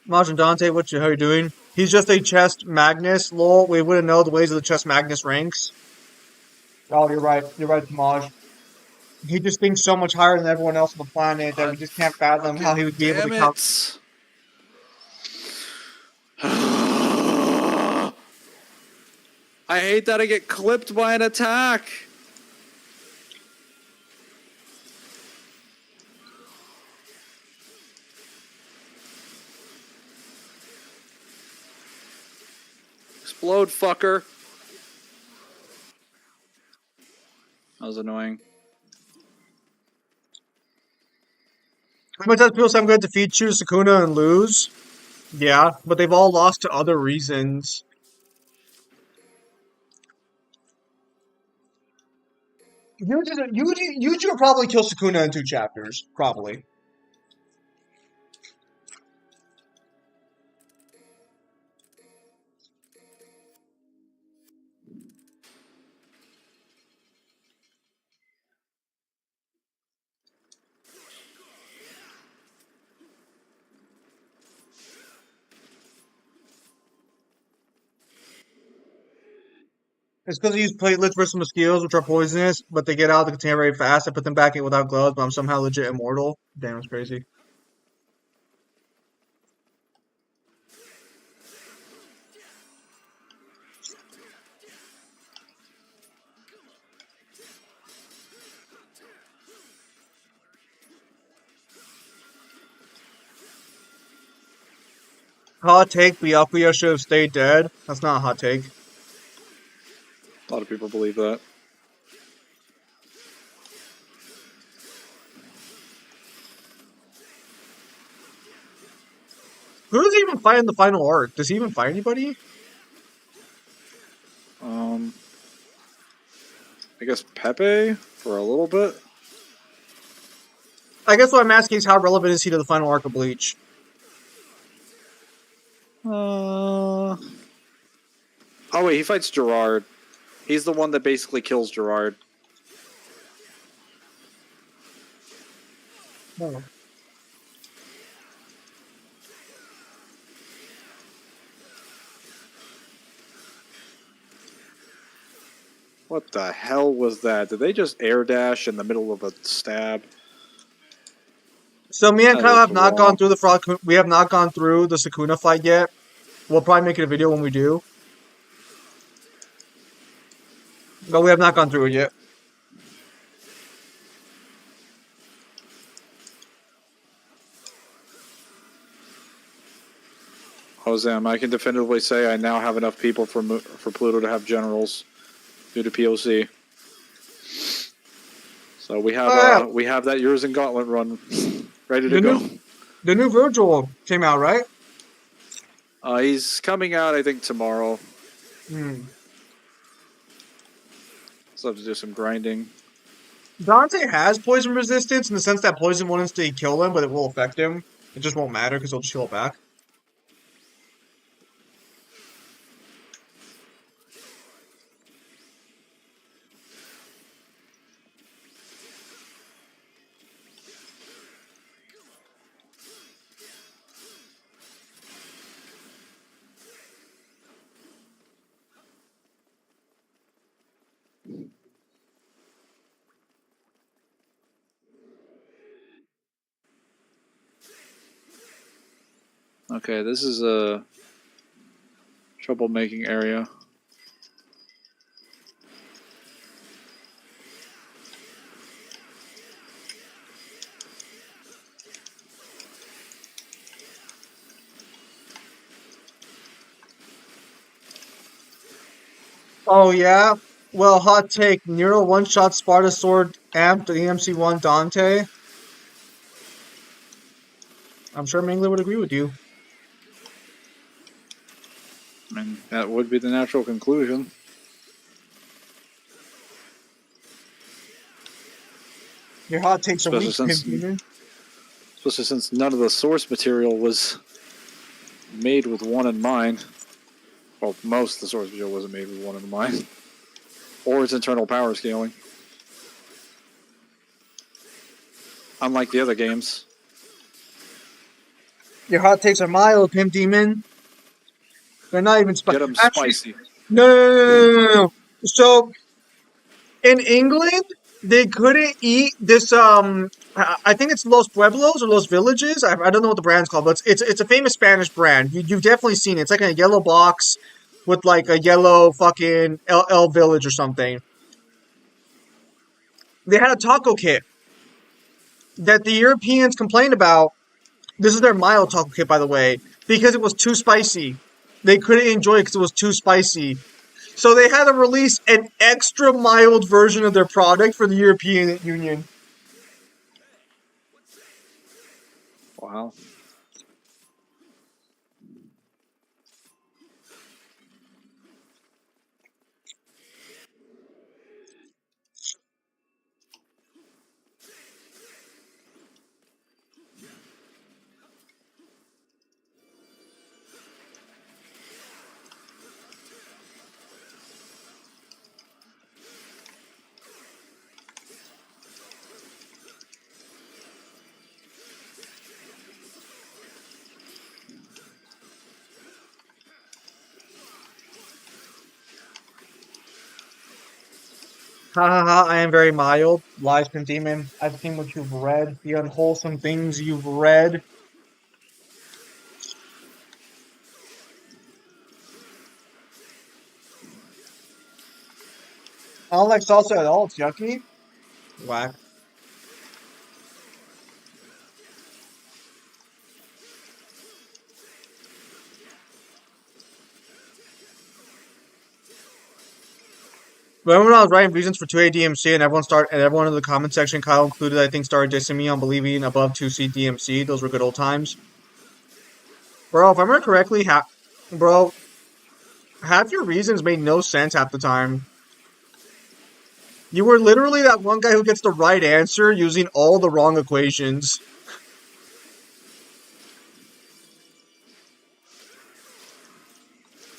S4: Majin Dante, how you doing? He's just a chest Magnus, lol. We wouldn't know the ways of the chest Magnus ranks. Oh, you're right. You're right, Maj. He just thinks so much higher than everyone else on the planet that we
S1: God
S4: just can't fathom how he
S1: fucking
S4: would be able to
S1: damn
S4: count.
S1: it! I hate that I get clipped by an attack. Explode, fucker. That was annoying.
S4: How many times people say I'm going to defeat Chu Sukuna and lose? Yeah, but they've all lost to other reasons. Yuji will probably kill Sukuna in 2 chapters. Probably. It's because I use platelets versus mosquitoes, which are poisonous, but they get out of the container very fast. I put them back in without gloves, but I'm somehow legit immortal. Damn, it's crazy. Hot take, Byakuya should have stayed dead. That's not a hot take.
S1: A lot of people believe that.
S4: Who does he even fight in the final arc? Does he even fight anybody?
S1: I guess Pepe for a little bit.
S4: I guess what I'm asking is how relevant is he to the final arc of Bleach?
S1: Oh wait, he fights Gerard. He's the one that basically kills Gerard.
S4: No.
S1: What the hell was that? Did they just air dash in the middle of a stab?
S4: So me and
S1: That
S4: Kyle
S1: is
S4: have not gone
S1: wrong.
S4: through we have not gone through the Sukuna fight yet. We'll probably make it a video when we do. But we have not gone through it yet.
S1: Hosam, I can definitively say I now have enough people for Pluto to have generals due to POC. So we
S4: Yeah.
S1: have that Yours and Gauntlet run ready to
S4: The
S1: go.
S4: new Virgil came out, right?
S1: He's coming out, I think, tomorrow.
S4: Hmm.
S1: So I have to do some grinding.
S4: Dante has poison resistance in the sense that poison won't instantly kill him, but it will affect him. It just won't matter because he'll just heal it back.
S1: Okay, this is a troublemaking area.
S4: Oh yeah? Well, hot take. Nero one-shot Sparta Sword amped the EMC1 Dante. I'm sure Mangler would agree with you.
S1: I mean, that would be the natural conclusion.
S4: Your hot takes are
S1: Especially
S4: weak, Pimp
S1: since,
S4: Demon.
S1: especially since none of the source material was made with one in mind. Well, most of the source material wasn't made with one in mind. Or its internal power scaling. Unlike the other games.
S4: Your hot takes are mild, Pimp Demon. They're not even
S1: Get
S4: spicy.
S1: them
S4: Actually,
S1: spicy.
S4: no. So in England, they couldn't eat this. I think it's Los Pueblos or Los Villages. I don't know what the brand's called, but it's a famous Spanish brand. You've definitely seen it. It's like in a yellow box with like a yellow fucking L Village or something. They had a taco kit that the Europeans complained about. This is their mild taco kit, by the way, because it was too spicy. They couldn't enjoy it because it was too spicy. So they had to release an extra mild version of their product for the European Union.
S1: Wow.
S4: Ha ha ha, I am very mild. Lies, Pin Demon. I've seen what you've read, the unwholesome things you've read. I don't like salsa at all. It's yucky. Whack. Remember when I was writing reasons for 2A DMC and everyone in the comment section, Kyle included, I think, started dissing me on believing above 2C DMC. Those were good old times. Bro, if I remember correctly, bro, half your reasons made no sense half the time. You were literally that one guy who gets the right answer using all the wrong equations.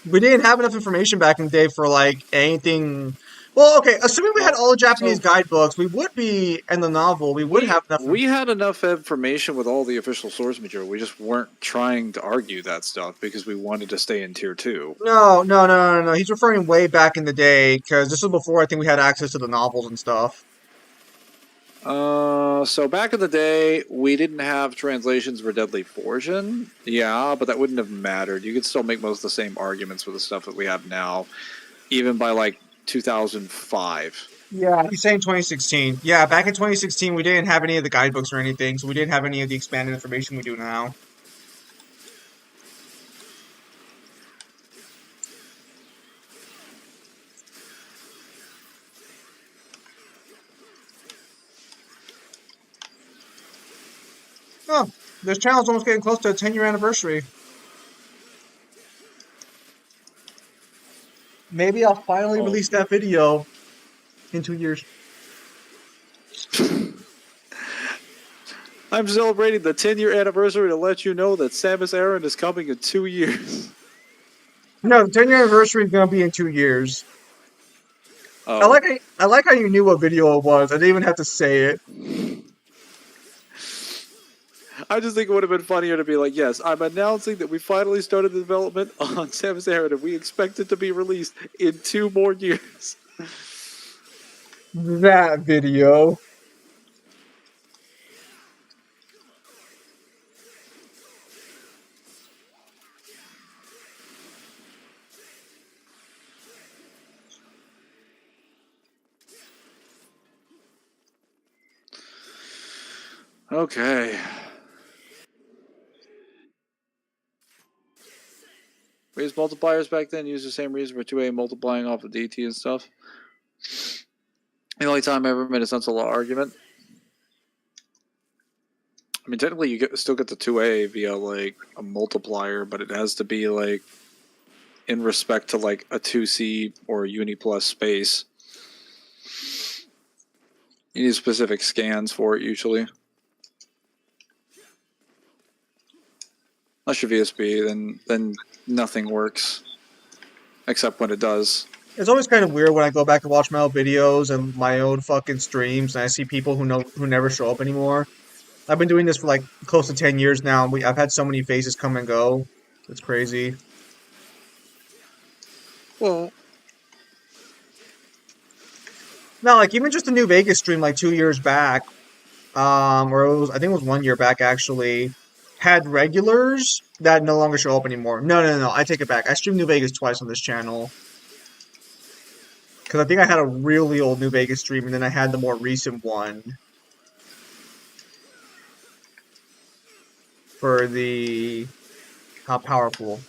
S4: We didn't have enough information back in the day for like anything. Well, okay, assuming we had
S1: Well,
S4: all the Japanese
S1: so
S4: guidebooks, we would be in the novel. We would have enough.
S1: we had enough information with all the official source material. We just weren't trying to argue that stuff because we wanted to stay in tier 2.
S4: No. He's referring way back in the day because this was before I think we had access to the novels and stuff.
S1: So back in the day, we didn't have translations for Deadly Fortune. Yeah, but that wouldn't have mattered. You could still make most of the same arguments with the stuff that we have now, even by like 2005.
S4: Yeah, he's saying 2016. Yeah, back in 2016, we didn't have any of the guidebooks or anything, so we didn't have any of the expanded information we do now. Oh, this channel's almost getting close to a 10-year anniversary. Maybe I'll finally
S1: Oh.
S4: release that video in 2 years.
S1: I'm celebrating the 10-year anniversary to let you know that Samus Aran is coming in 2 years.
S4: No, the 10-year anniversary is gonna be in 2 years.
S1: Oh.
S4: I like how you knew what video it was. I didn't even have to say it.
S1: I just think it would have been funnier to be like, yes, I'm announcing that we finally started the development on Samus Aran and we expect it to be released in 2 more years.
S4: That video.
S1: Okay. We used multipliers back then, used the same reason for 2A multiplying off of DT and stuff. The only time I ever made a sensible argument. I mean, technically, you still get the 2A via, like, a multiplier, but it has to be, like, in respect to, like, a 2C or a uni plus space. You need specific scans for it, usually. Unless you're VSB, then nothing works. Except when it does.
S4: It's always kind of weird when I go back and watch my old videos and my own fucking streams, and I see people who never show up anymore. I've been doing this for like close to 10 years now, and I've had so many faces come and go. It's crazy.
S1: Well,
S4: No, like even just the New Vegas stream like 2 years back, or I think it was 1 year back actually, had regulars that no longer show up anymore. No, I take it back. I streamed New Vegas twice on this channel. Because I think I had a really old New Vegas stream, and then I had the more recent one for the how powerful.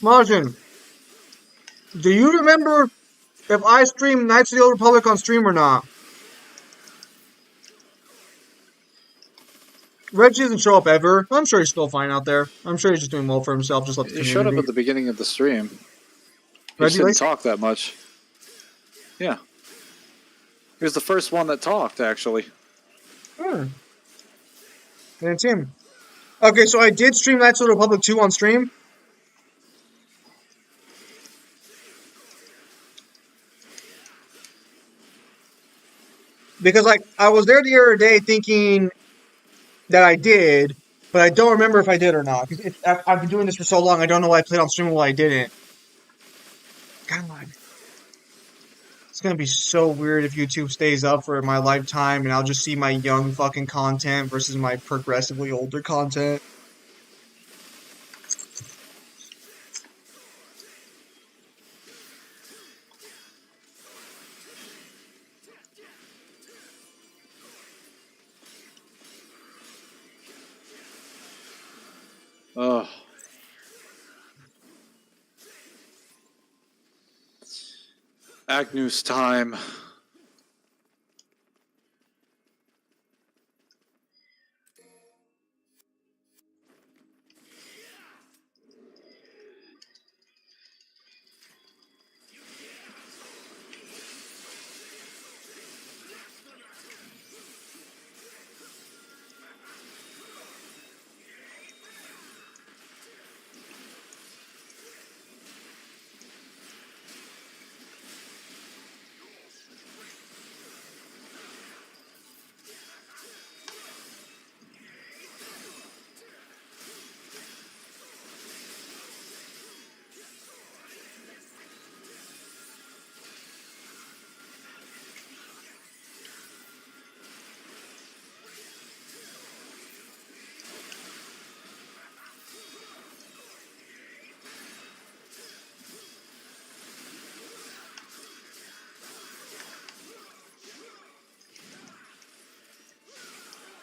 S4: Martin, do you remember if I streamed Knights of the Old Republic on stream or not? Reggie doesn't show up ever. I'm sure he's still fine out there. I'm sure he's just doing well for himself, just like the
S1: he showed up
S4: community.
S1: at the beginning of the stream. He just
S4: Reggie,
S1: didn't
S4: like,
S1: talk that much. Yeah. He was the first one that talked, actually.
S4: and it's him. Okay, so I did stream Knights of the Republic 2 on stream. Because, like, I was there the other day thinking that I did, but I don't remember if I did or not. Because I've been doing this for so long, I don't know why I played on stream and why I didn't. God, it's gonna be so weird if YouTube stays up for my lifetime and I'll just see my young fucking content versus my progressively older content.
S1: Ugh. Agnew's time.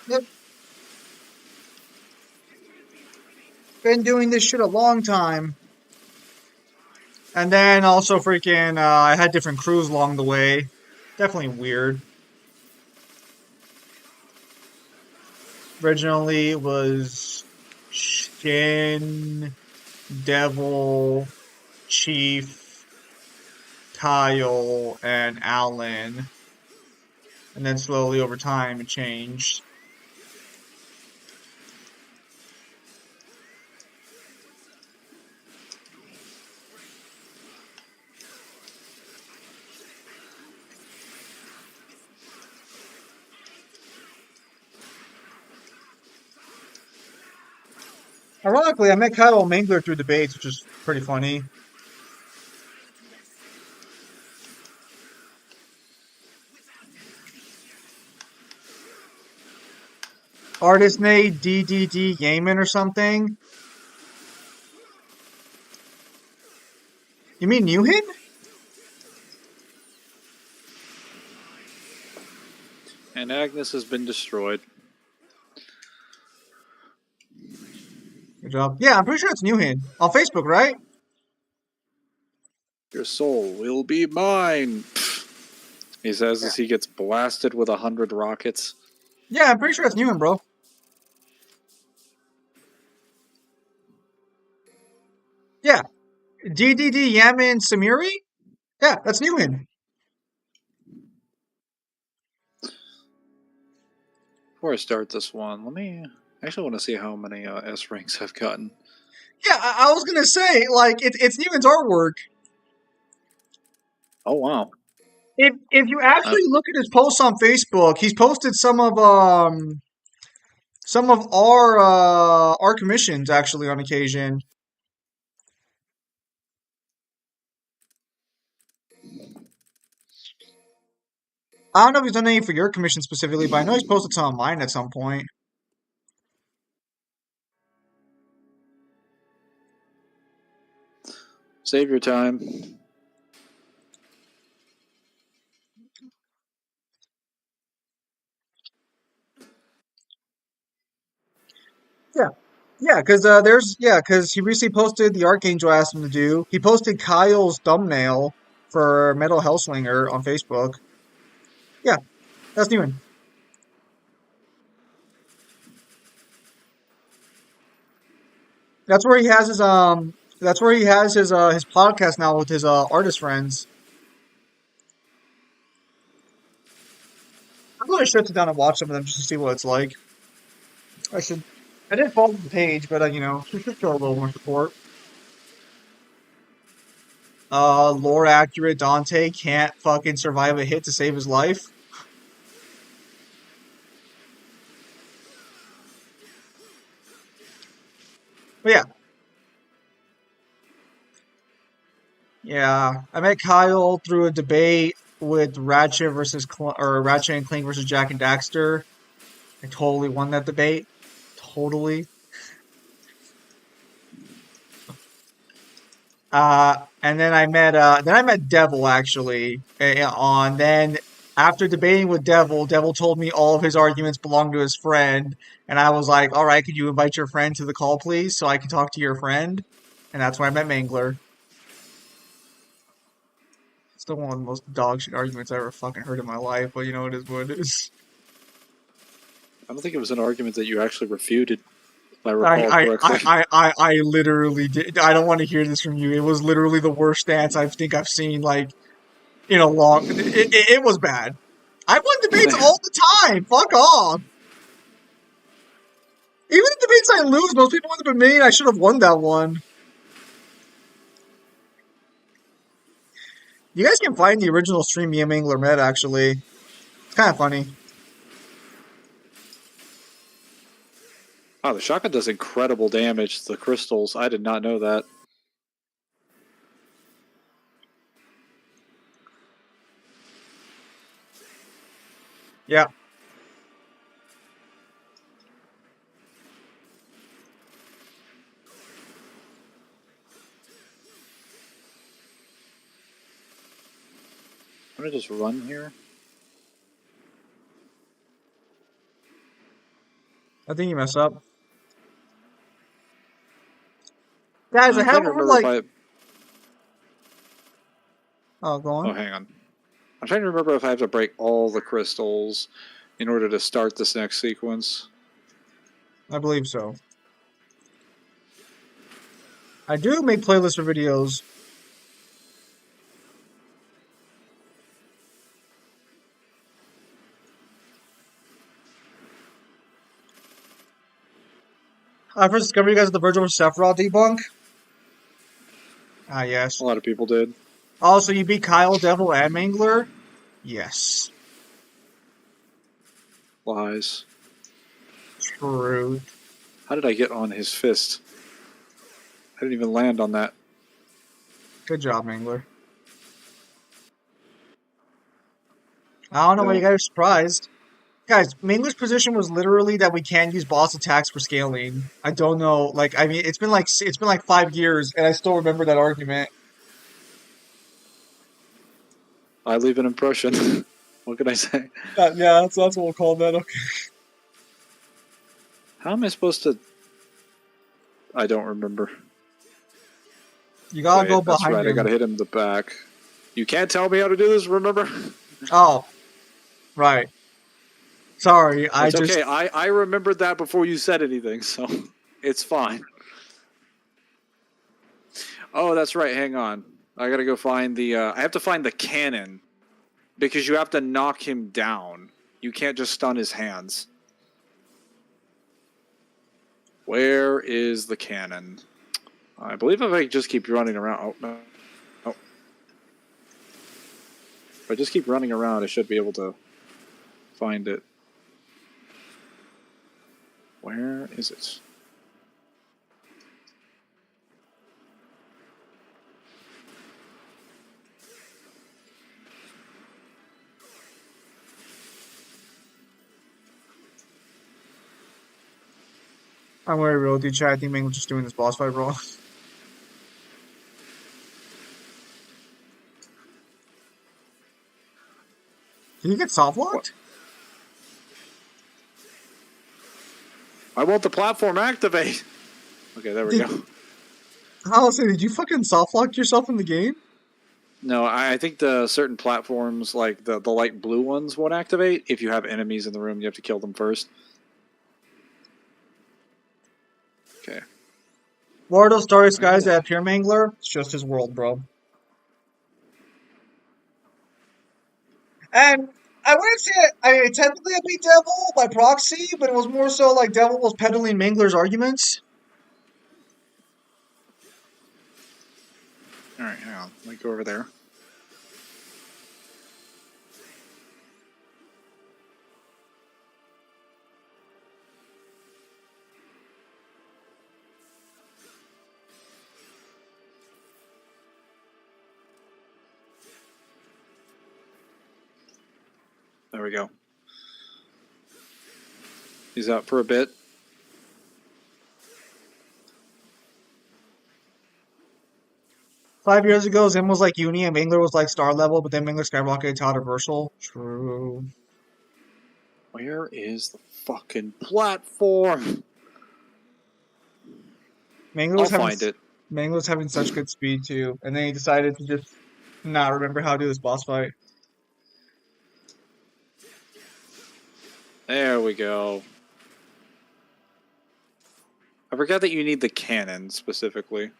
S4: Yep. Been doing this shit a long time. And then also freaking, I had different crews along the way. Definitely weird. Originally it was Shin, Devil, Chief, Tile, and Alan. And then slowly over time it changed. Ironically, I met Kyle Mangler through debates, which is pretty funny. Artist name DDD Yaman or something. You mean Newhin?
S1: And Agnes has been destroyed.
S4: Good job. Yeah, I'm pretty sure it's Newhin. On Facebook, right?
S1: Your soul will be mine. He says
S4: Yeah.
S1: as he gets blasted with 100 rockets.
S4: Yeah, I'm pretty sure it's Newhin, bro. Yeah. DDD Yaman Samiri? Yeah, that's Newhin.
S1: Before I start this one, let me... I actually want to see how many S ranks I've gotten.
S4: Yeah, I was gonna say, like, it's Newhin's artwork.
S1: Oh, wow.
S4: If you
S1: Uh,
S4: actually look at his posts on Facebook, he's posted some of our commissions actually on occasion. I don't know if he's done any for your commission specifically, but I know he's posted some on mine at some point.
S1: save your time.
S4: Yeah. Because he recently posted the Archangel asked him to do. He posted Kyle's thumbnail for Metal Hellslinger on Facebook. Yeah, that's Newman. That's where he has his that's where he has his podcast now with his artist friends. I'm gonna shut it down and watch some of them just to see what it's like. I should. I didn't follow the page, but should show a little more support. Lore accurate Dante can't fucking survive a hit to save his life. But yeah, yeah. I met Kyle through a debate with Ratchet and Clank versus Jack and Daxter. I totally won that debate. Totally. And then I met Devil actually on then after debating with Devil, Devil told me all of his arguments belong to his friend, and I was like, all right, could you invite your friend to the call, please, so I can talk to your friend? And that's when I met Mangler. Still one of the most dog shit arguments I ever fucking heard in my life, but it is what it is.
S1: I don't think it was an argument that you actually refuted, if I recall correctly.
S4: I literally did. I don't want to hear this from you. It was literally the worst stance I think I've seen, like, in a long. It was bad. I won debates all the time. Fuck off. Even the debates I lose, most people would have been me. I should have won that one. You guys can find the original stream me and Mangler met, actually. It's kind of funny.
S1: Wow, the shotgun does incredible damage to the crystals. I did not know that.
S4: Yeah.
S1: I'm gonna just run here.
S4: I think you mess up. Guys, I
S1: I'm
S4: have
S1: trying to
S4: over
S1: remember if
S4: like.
S1: I...
S4: Oh, go
S1: Oh,
S4: on.
S1: hang on. I'm trying to remember if I have to break all the crystals in order to start this next sequence.
S4: I believe so. I do make playlists for videos. I first discovered you guys at the Virgil Sephiroth debunk. Ah, yes.
S1: A lot of people did.
S4: Oh, so you beat Kyle, Devil, and Mangler? Yes.
S1: Lies.
S4: True.
S1: How did I get on his fist? I didn't even land on that.
S4: Good job, Mangler. I don't know why you
S1: Well,
S4: guys are surprised. Guys, Mangler's position was literally that we can't use boss attacks for scaling. I don't know, like I mean, it's been like 5 years, and I still remember that argument.
S1: I leave an impression. What can I say?
S4: Yeah, that's what we'll call that. Okay.
S1: How am I supposed to? I don't remember.
S4: You gotta go
S1: Wait, that's
S4: behind
S1: right. I
S4: him.
S1: gotta hit him in the back. You can't tell me how to do this. Remember?
S4: Oh, right. Sorry, I
S1: It's
S4: just
S1: okay. I remembered that before you said anything, so it's fine. Oh, that's right. Hang on. I gotta go find the. I have to find the cannon because you have to knock him down. You can't just stun his hands. Where is the cannon? I believe if I just keep running around. Oh no. Oh. If I just keep running around, I should be able to find it. Where is it?
S4: I'm very real with you, Chad. I think Mangler's just doing this boss fight wrong. Did he get soft
S1: What?
S4: locked?
S1: I want the platform activate. Okay, there we go.
S4: Allison, did you fucking soft lock yourself in the game?
S1: No, I think the certain platforms, like the light blue ones, won't activate. If you have enemies in the room, you have to kill them first. Okay.
S4: What are those starry skies that appear, Mangler? It's just his world, bro. And I wouldn't say technically I beat Devil by proxy, but it was more so like Devil was peddling Mangler's arguments.
S1: All right, hang on. Let me go over there. There we go. He's out for a bit.
S4: Five years ago, Zim was like Uni and Mangler was like star level, but then Mangler skyrocketed to Universal. True.
S1: Where is the fucking platform?
S4: Mangler
S1: I'll
S4: was having
S1: find it.
S4: Mangler was having such good speed too, and then he decided to just not remember how to do this boss fight.
S1: There we go. I forgot that you need the cannon specifically.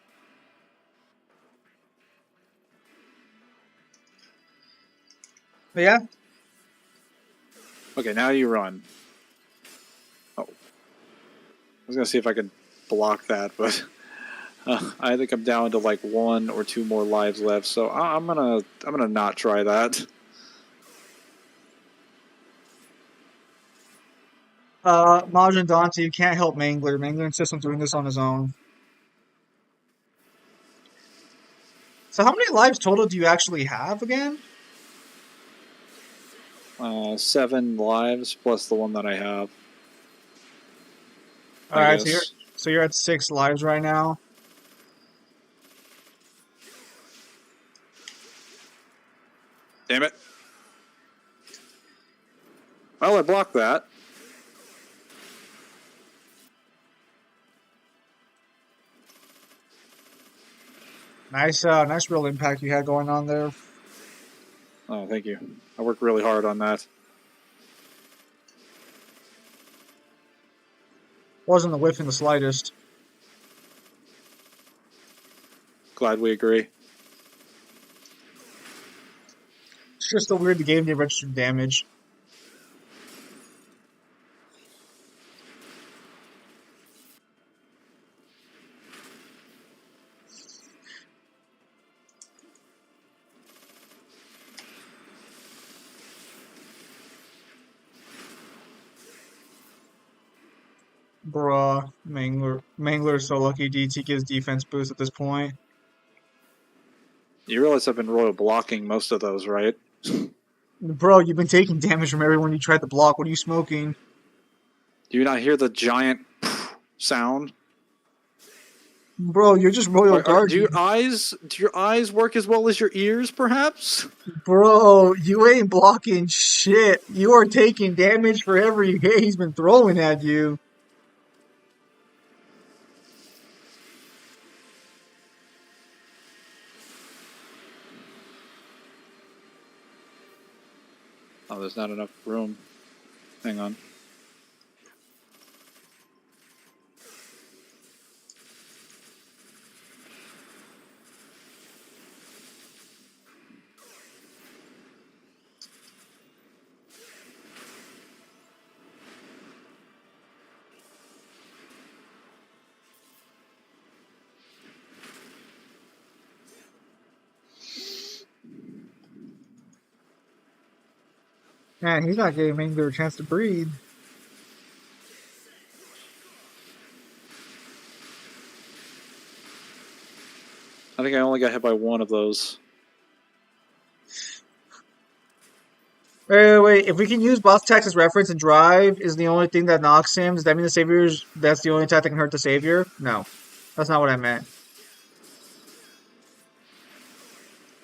S4: But yeah,
S1: Okay, now you run. Oh. I was gonna see if I could block that, but I think I'm down to like 1 or 2 more lives left, so I'm gonna not try that.
S4: Maj and Dante, you can't help Mangler. Mangler insists on doing this on his own. So how many lives total do you actually have again?
S1: 7 lives plus the one that I have.
S4: All
S1: I
S4: right,
S1: guess.
S4: so you're at 6 lives right now.
S1: Damn it. Well, I blocked that.
S4: Nice real impact you had going on there.
S1: Oh, thank you. I worked really hard on that.
S4: Wasn't a whiff in the slightest.
S1: Glad we agree.
S4: It's just so weird the game didn't register damage. Bruh, Mangler is so lucky DT gives defense boost at this point.
S1: You realize I've been royal blocking most of those, right?
S4: Bro, you've been taking damage from everyone you tried to block. What are you smoking?
S1: Do you not hear the giant sound?
S4: Bro, you're just Royal
S1: Do
S4: Guardian.
S1: your eyes work as well as your ears, perhaps?
S4: Bro, you ain't blocking shit. You are taking damage for every hit he's been throwing at you.
S1: Oh, there's not enough room. Hang on.
S4: Man, he's not giving Mangler a chance to breathe.
S1: I think I only got hit by one of those.
S4: Wait. If we can use buff text as reference and drive is the only thing that knocks him, does that mean that's the only attack that can hurt the savior? No. That's not what I meant.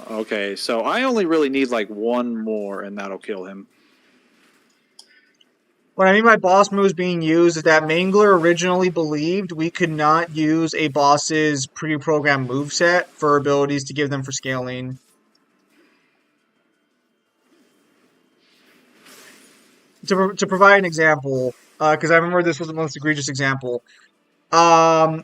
S1: Okay, so I only really need like one more, and that'll kill him.
S4: What I mean by boss moves being used is that Mangler originally believed we could not use a boss's pre-programmed moveset for abilities to give them for scaling. To provide an example, because I remember this was the most egregious example. Um,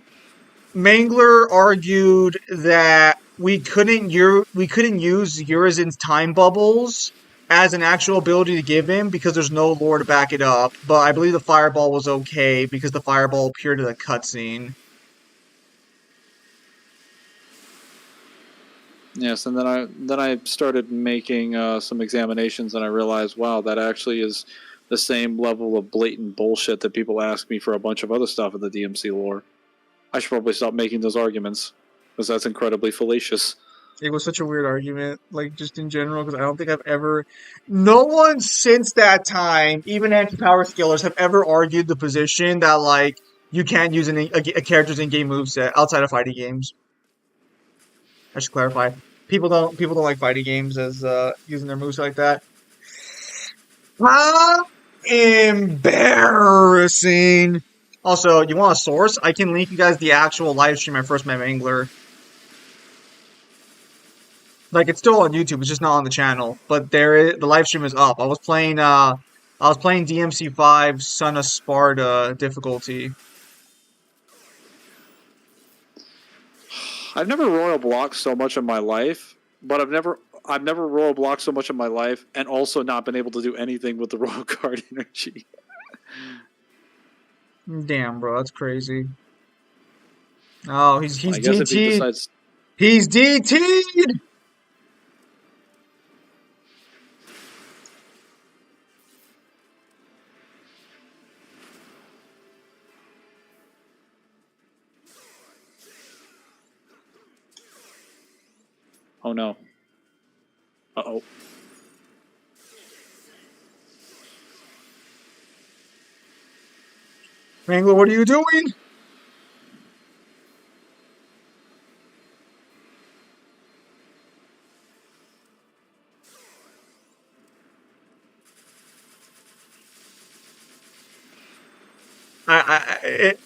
S4: Mangler argued that we couldn't use Urizen's time bubbles as an actual ability to give him because there's no lore to back it up. But I believe the fireball was okay because the fireball appeared in the cutscene.
S1: Yes, and then I started making some examinations, and I realized, wow, that actually is the same level of blatant bullshit that people ask me for a bunch of other stuff in the DMC lore. I should probably stop making those arguments because that's incredibly fallacious.
S4: It was such a weird argument, like just in general, because I don't think I've ever, no one since that time, even anti-power skillers, have ever argued the position that like you can't use a character's in-game moveset outside of fighting games. I should clarify. People don't like fighting games as using their moves like that. How embarrassing. Also, you want a source? I can link you guys the actual live stream I first met Mangler. Like it's still on YouTube, it's just not on the channel. But the live stream is up. I was playing DMC5 Son of Sparta difficulty.
S1: I've never royal blocked so much in my life, but I've never royal blocked so much in my life, and also not been able to do anything with the royal card energy.
S4: Damn, bro, that's crazy. Oh, he's
S1: I guess if he
S4: DT'd.
S1: decides,
S4: He's DT'd.
S1: oh no, uh-oh.
S4: Mangler, what are you doing?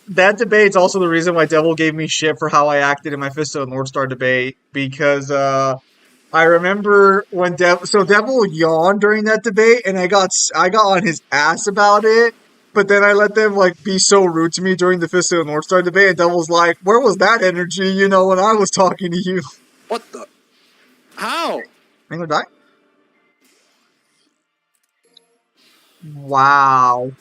S4: That debate's also the reason why Devil gave me shit for how I acted in my Fisto and Lordstar debate because I remember when Devil yawned during that debate and I got on his ass about it, but then I let them like be so rude to me during the Fisto and Lordstar debate and Devil's like, "Where was that energy, when I was talking to you?"
S1: What the? How?
S4: I'm gonna die. Wow.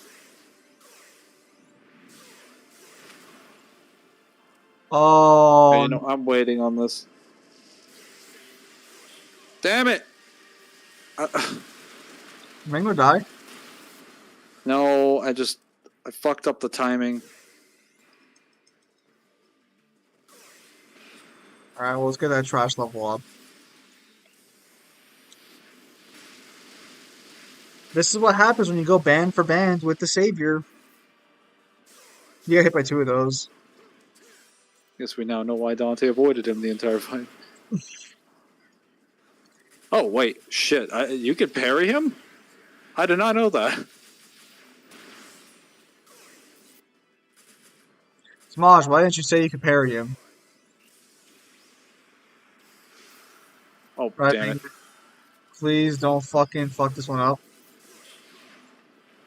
S1: Hey,
S4: Oh,
S1: you know, I'm waiting on this. Damn it! Uh,
S4: I'm gonna die.
S1: no, I fucked up the timing.
S4: Alright, well let's get that trash level up. This is what happens when you go band for band with the Savior. You get hit by 2 of those.
S1: Guess we now know why Dante avoided him the entire fight. Oh, wait. Shit. You could parry him? I did not know that.
S4: Smaj, why didn't you say you could parry him?
S1: Oh,
S4: Right,
S1: damn it.
S4: please don't fucking fuck this one up.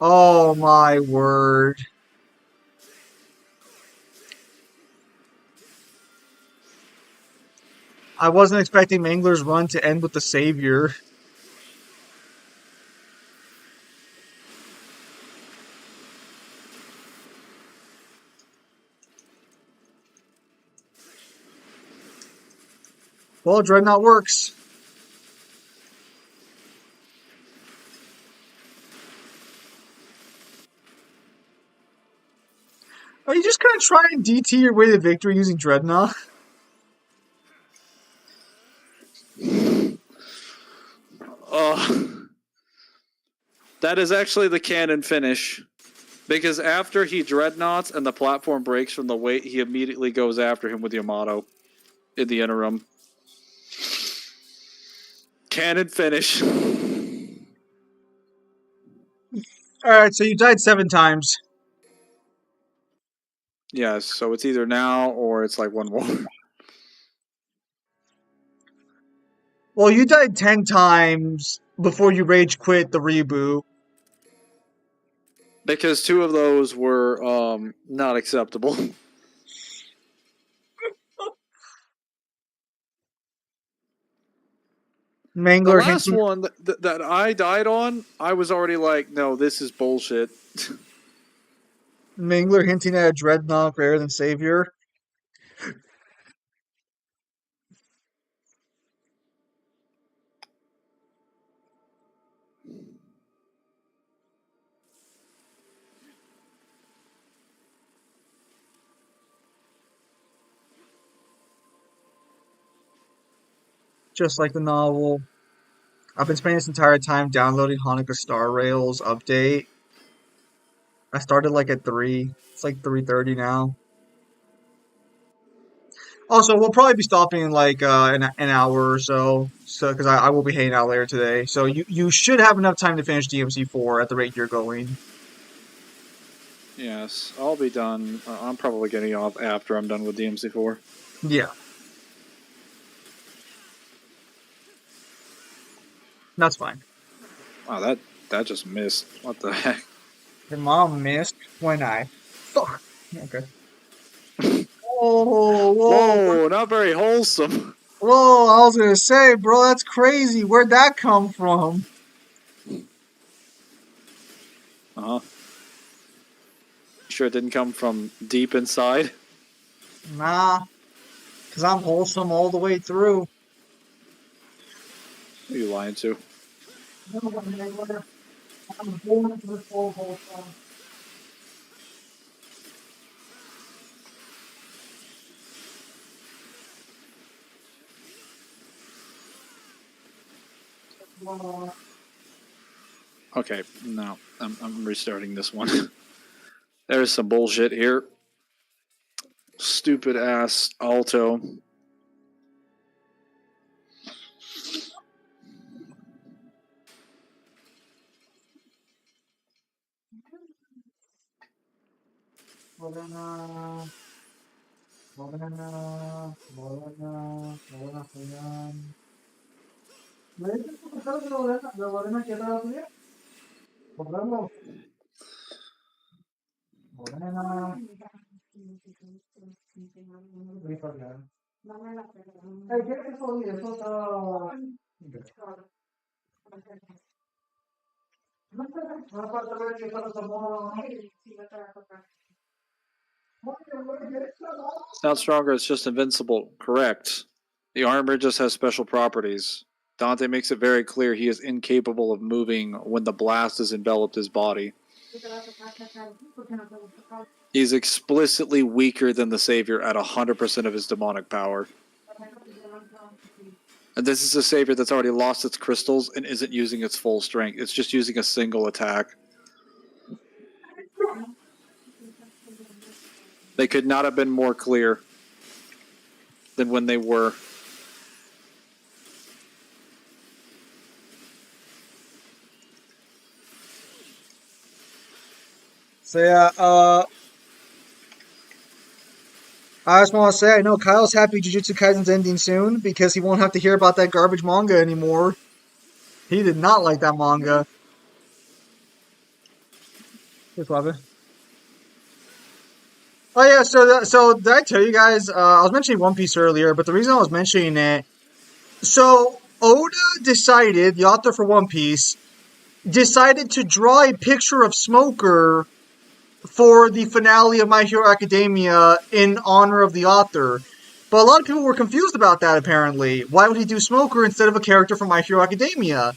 S4: Oh my word. I wasn't expecting Mangler's run to end with the Savior. Well, Dreadnought works. Are you just gonna try and DT your way to victory using Dreadnought?
S1: That is actually the canon finish. Because after he dreadnoughts and the platform breaks from the weight, he immediately goes after him with Yamato in the interim. Canon finish.
S4: Alright, so you died 7 times.
S1: Yes, so it's either now or it's like one more.
S4: Well, you died 10 times before you rage quit the reboot.
S1: Because 2 of those were not acceptable. The
S4: Mangler
S1: last
S4: hinting,
S1: one that I died on, I was already like, no, this is bullshit.
S4: Mangler hinting at a Dreadnought greater than Savior. Just like the novel. I've been spending this entire time downloading Hanukkah Star Rails update. I started like at 3. It's like 3:30 now. Also, we'll probably be stopping in like an hour or so. So, because I will be hanging out later today. So you should have enough time to finish DMC4 at the rate you're going.
S1: Yes, I'll be done. I'm probably getting off after I'm done with DMC4.
S4: Yeah, that's fine.
S1: Wow, that just missed. What the heck?
S4: Your mom missed when I. Fuck. Okay. Whoa, whoa,
S1: Whoa, not very wholesome.
S4: whoa! I was gonna say, bro, that's crazy. Where'd that come from?
S1: Uh huh. Sure it didn't come from deep inside?
S4: Nah, because I'm wholesome all the way through.
S1: Who are you lying to?
S4: I'm born to the full wholesome.
S1: Okay, no. I'm restarting this one. There's some bullshit here. Stupid ass alto. It's not stronger, it's just invincible. Correct. The armor just has special properties. Dante makes it very clear he is incapable of moving when the blast has enveloped his body. He's explicitly weaker than the Savior at 100% of his demonic power. And this is a saber that's already lost its crystals and isn't using its full strength. It's just using a single attack. They could not have been more clear than when they were.
S4: So yeah, I just want to say, I know Kyle's happy Jujutsu Kaisen's ending soon because he won't have to hear about that garbage manga anymore. He did not like that manga. Just love it. Oh yeah, so did I tell you guys? I was mentioning One Piece earlier, but the reason I was mentioning it, so Oda decided, the author for One Piece, decided to draw a picture of Smoker for the finale of My Hero Academia in honor of the author. But a lot of people were confused about that, apparently. Why would he do Smoker instead of a character from My Hero Academia?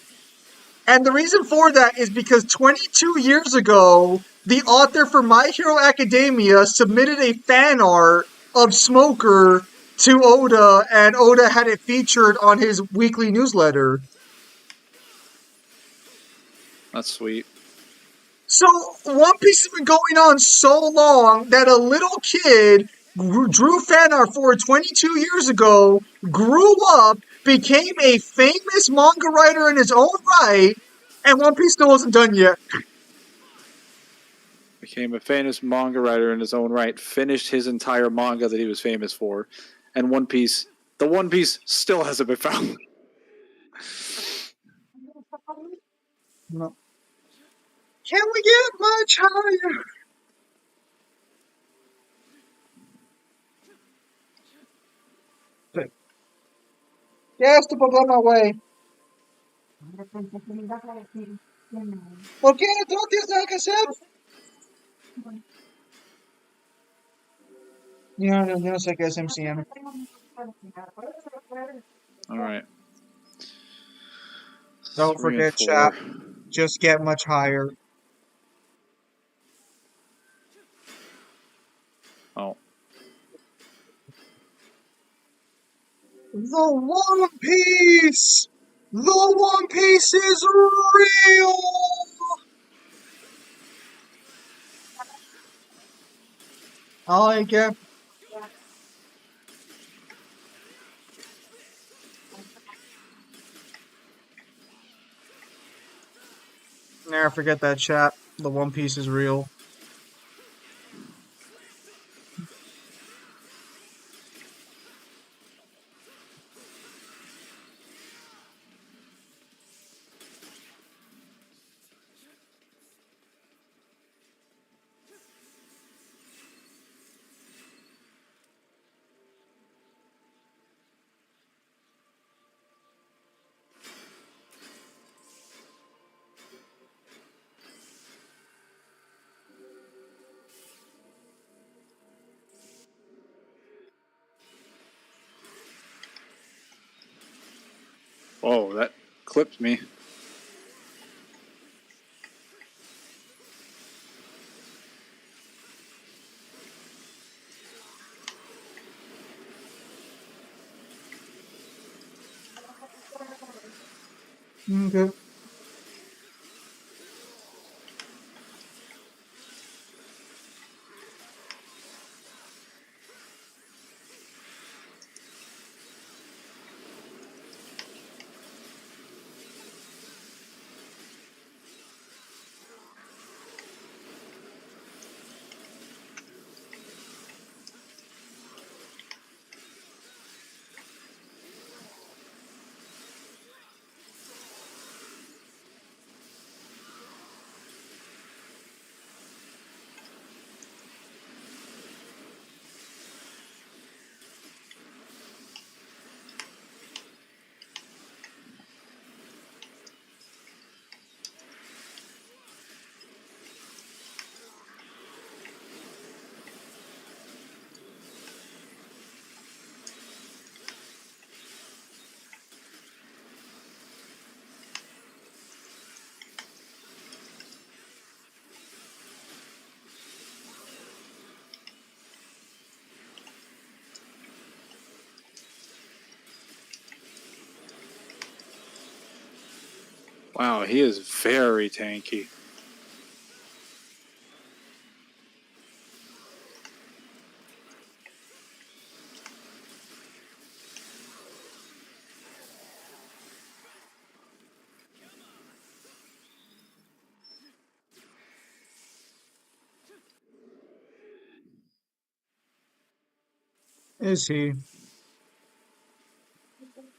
S4: And the reason for that is because 22 years ago, the author for My Hero Academia submitted a fan art of Smoker to Oda, and Oda had it featured on his weekly newsletter.
S1: That's sweet.
S4: So One Piece has been going on so long that a little kid drew fan art for it 22 years ago, grew up, became a famous manga writer in his own right, and One Piece still wasn't done yet.
S1: Became a famous manga writer in his own right, finished his entire manga that he was famous for, and the One Piece still hasn't been found.
S4: No. Can we get much higher? Yes, to put on my way. ¿Por qué no tienes nada que hacer? Yo no sé qué es MCM.
S1: All right.
S4: Don't
S1: 3 and
S4: forget, chat.
S1: 4.
S4: Just get much higher.
S1: Oh.
S4: The One Piece! The One Piece is real! I like it. Never forget that, chat. The One Piece is real.
S1: Oh, that clipped me.
S4: Okay.
S1: Wow, he is very tanky.
S4: Is he?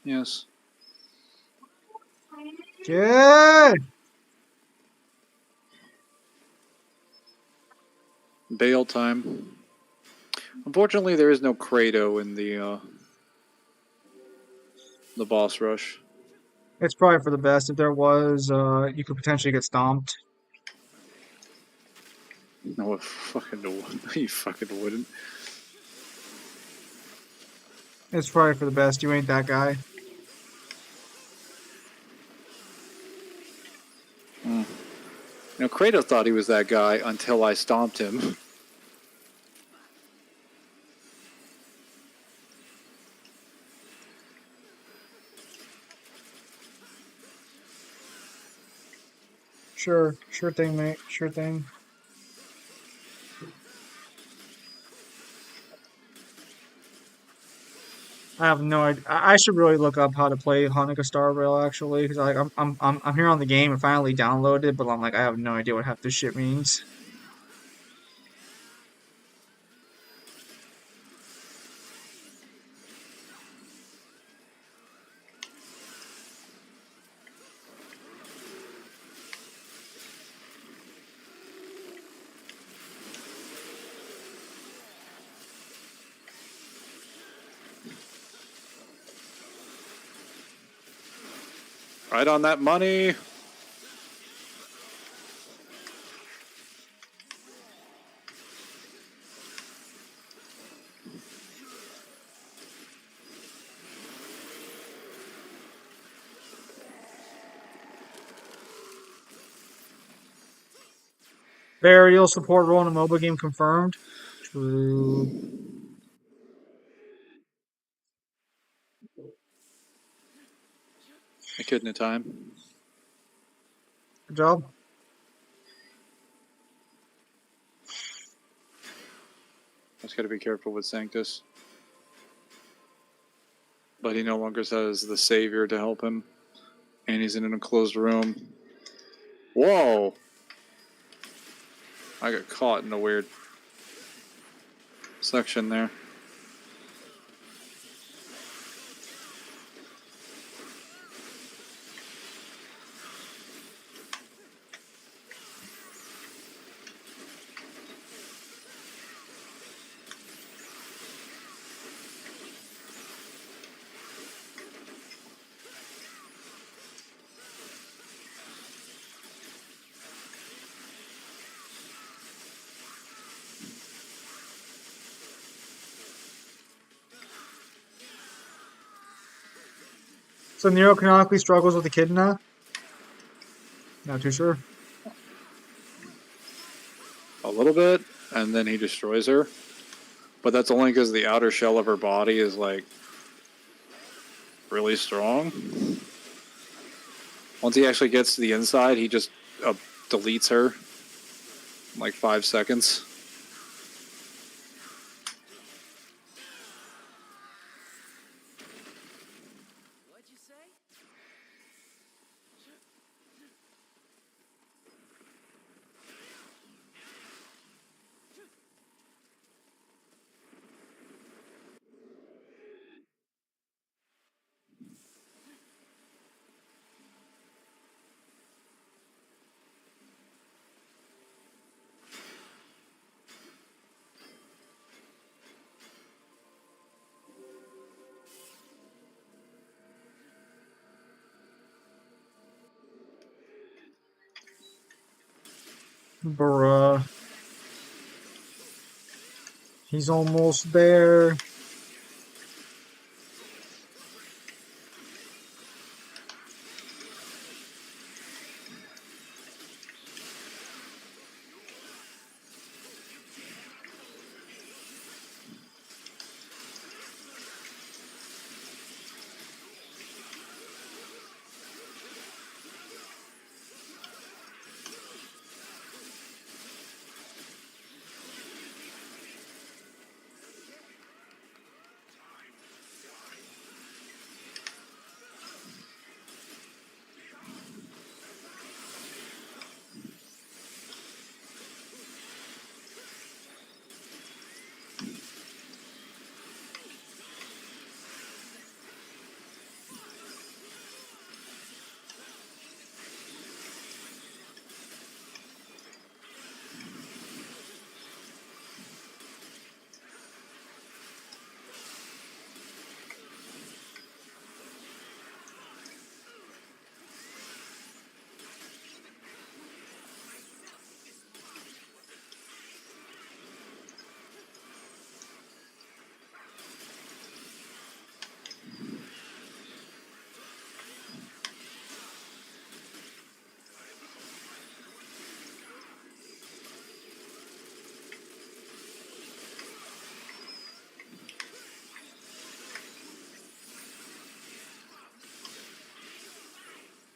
S1: Yes.
S4: Yeah.
S1: Bail time. Unfortunately, there is no Kratos in the boss rush.
S4: It's probably for the best. If there was, you could potentially get stomped.
S1: No, fucking no. You fucking wouldn't.
S4: It's probably for the best. You ain't that guy.
S1: Mm. Kratos thought he was that guy until I stomped him.
S4: Sure. Sure thing, mate. Sure thing. I have no idea. I should really look up how to play Hanukkah Star Rail actually, because like I'm here on the game and finally downloaded, but I'm like I have no idea what half this shit means.
S1: Right on that money.
S4: Burial support role in a mobile game confirmed. True.
S1: A kid in a time.
S4: Good job.
S1: Just gotta be careful with Sanctus. But he no longer has the savior to help him. And he's in an enclosed room. Whoa! I got caught in a weird section there.
S4: So Nero canonically struggles with Echidna? Not too sure.
S1: A little bit, and then he destroys her. But that's only because the outer shell of her body is like really strong. Once he actually gets to the inside, he just deletes her in like 5 seconds.
S3: What'd you say?
S4: Bruh. He's almost there.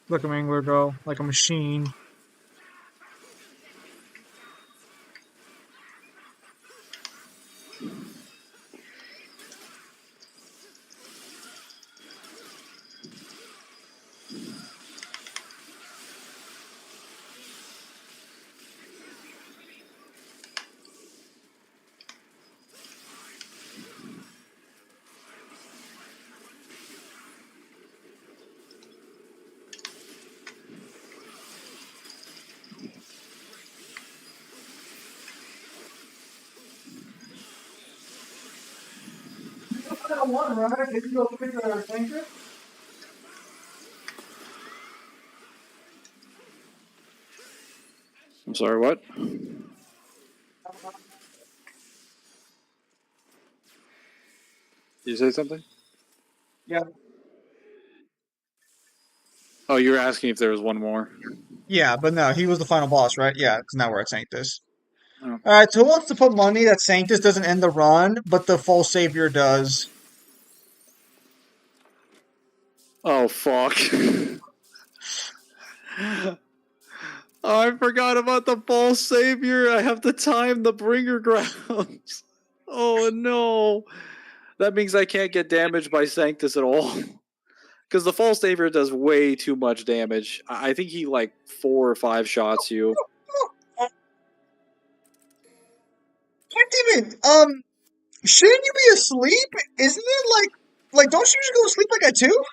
S4: Look at Mangler go like a machine.
S1: I'm sorry, what? Did you say something?
S4: Yeah.
S1: Oh, you were asking if there was one more.
S4: Yeah, but no, he was the final boss, right? Yeah, because now we're at Sanctus.
S1: Oh,
S4: Alright, so who wants to put money that Sanctus doesn't end the run, but the full savior does?
S1: oh fuck. Oh, I forgot about the false savior. I have to time the bringer grounds. Oh no. That means I can't get damaged by Sanctus at all. Because the false savior does way too much damage. I think he like 4 or 5 shots you.
S4: Demon, shouldn't you be asleep? Isn't it like don't you usually go to sleep like at 2?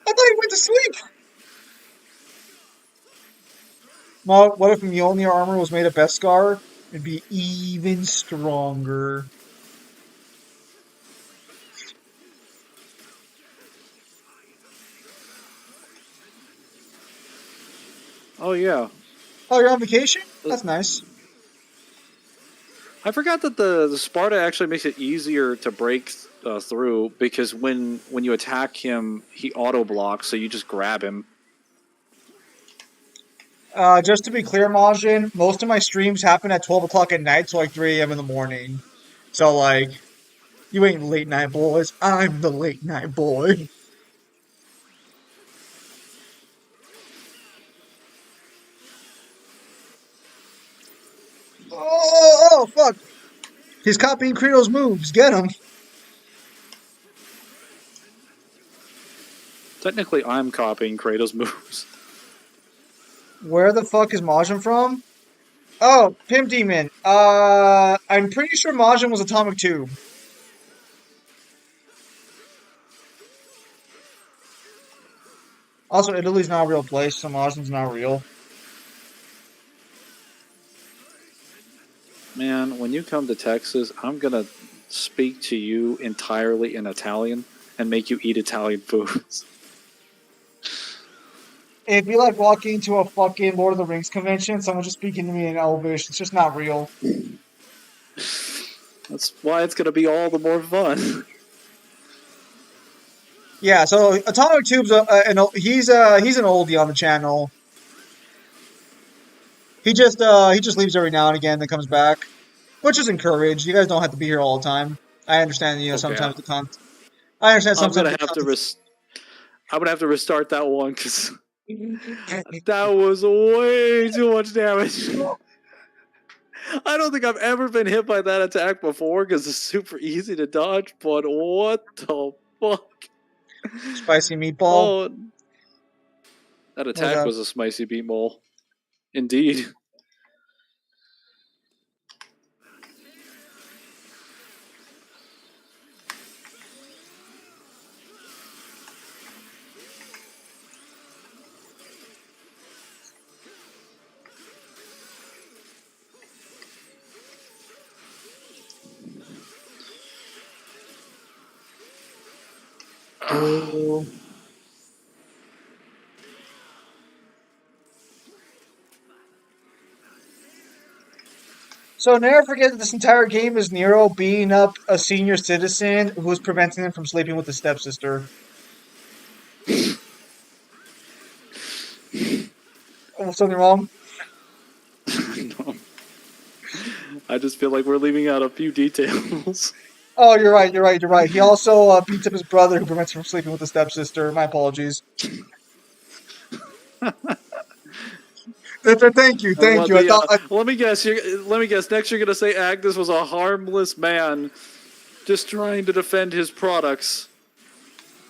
S4: I thought he went to sleep. Well, what if Mjolnir armor was made of Beskar? It'd be even stronger.
S1: Oh yeah.
S4: Oh, you're on vacation?
S1: Uh,
S4: That's nice.
S1: I forgot that the Sparta actually makes it easier to break through because when you attack him, he auto blocks, so you just grab him.
S4: Just to be clear, Majin, most of my streams happen at 12 o'clock at night to like 3 a.m. in the morning. So, like, you ain't late night boys. I'm the late night boy. Oh, fuck. He's copying Credo's moves. Get him.
S1: Technically, I'm copying Kratos' moves.
S4: Where the fuck is Majin from? Oh, Pimp Demon. I'm pretty sure Majin was Atomic Tube. Also, Italy's not a real place, so Majin's not real.
S1: Man, when you come to Texas, I'm gonna speak to you entirely in Italian and make you eat Italian foods.
S4: It'd be like walking into a fucking Lord of the Rings convention, someone just speaking to me in Elvish. It's just not real.
S1: That's why it's gonna be all the more fun.
S4: Yeah, so Atomic Tube's he's an oldie on the channel. He just leaves every now and again, then comes back, which is encouraged. You guys don't have to be here all the time. I understand,
S1: Okay,
S4: sometimes the content. I understand
S1: I'm
S4: sometimes
S1: gonna
S4: the
S1: have to
S4: content.
S1: I'm gonna have to restart that one because that was way too much damage. I don't think I've ever been hit by that attack before because it's super easy to dodge. But what the fuck?
S4: Spicy meatball.
S1: Oh, that
S4: What was
S1: attack
S4: that?
S1: was a spicy beat mole. Indeed.
S4: Oh. So never forget that this entire game is Nero beating up a senior citizen who's preventing him from sleeping with his stepsister. Oh, something wrong?
S1: No. I just feel like we're leaving out a few details.
S4: Oh, you're right. You're right. You're right. He also beats up his brother, who prevents him from sleeping with his stepsister. My apologies. Thank you.
S1: And
S4: Thank
S1: what
S4: you. I
S1: the?
S4: thought.
S1: Let me guess. Let me guess. Next, you're gonna say Agnes was a harmless man, just trying to defend his products,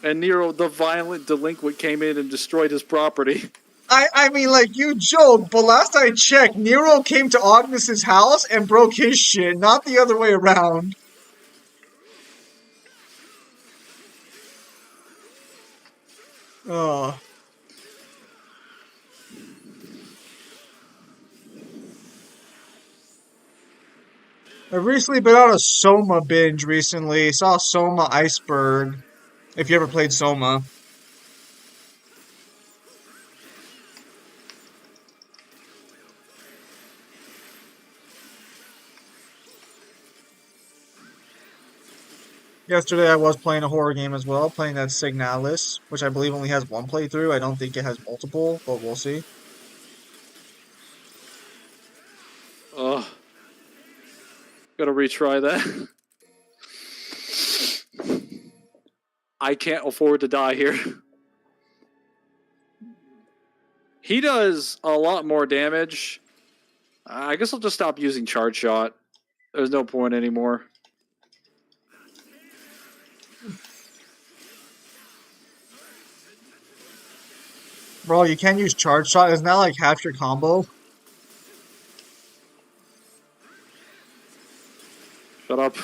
S1: and Nero, the violent delinquent, came in and destroyed his property.
S4: I mean, like, you joke, but last I checked, Nero came to Agnes's house and broke his shit, not the other way around. Oh. I've recently been on a Soma binge recently. Saw Soma Iceberg, if you ever played Soma. Yesterday I was playing a horror game as well, playing that Signalis, which I believe only has one playthrough. I don't think it has multiple, but we'll see.
S1: Ugh. Gotta retry that. I can't afford to die here. He does a lot more damage. I guess I'll just stop using charge shot. There's no point anymore.
S4: Bro, you can't use charge shot. Isn't that like half your combo?
S1: Shut up.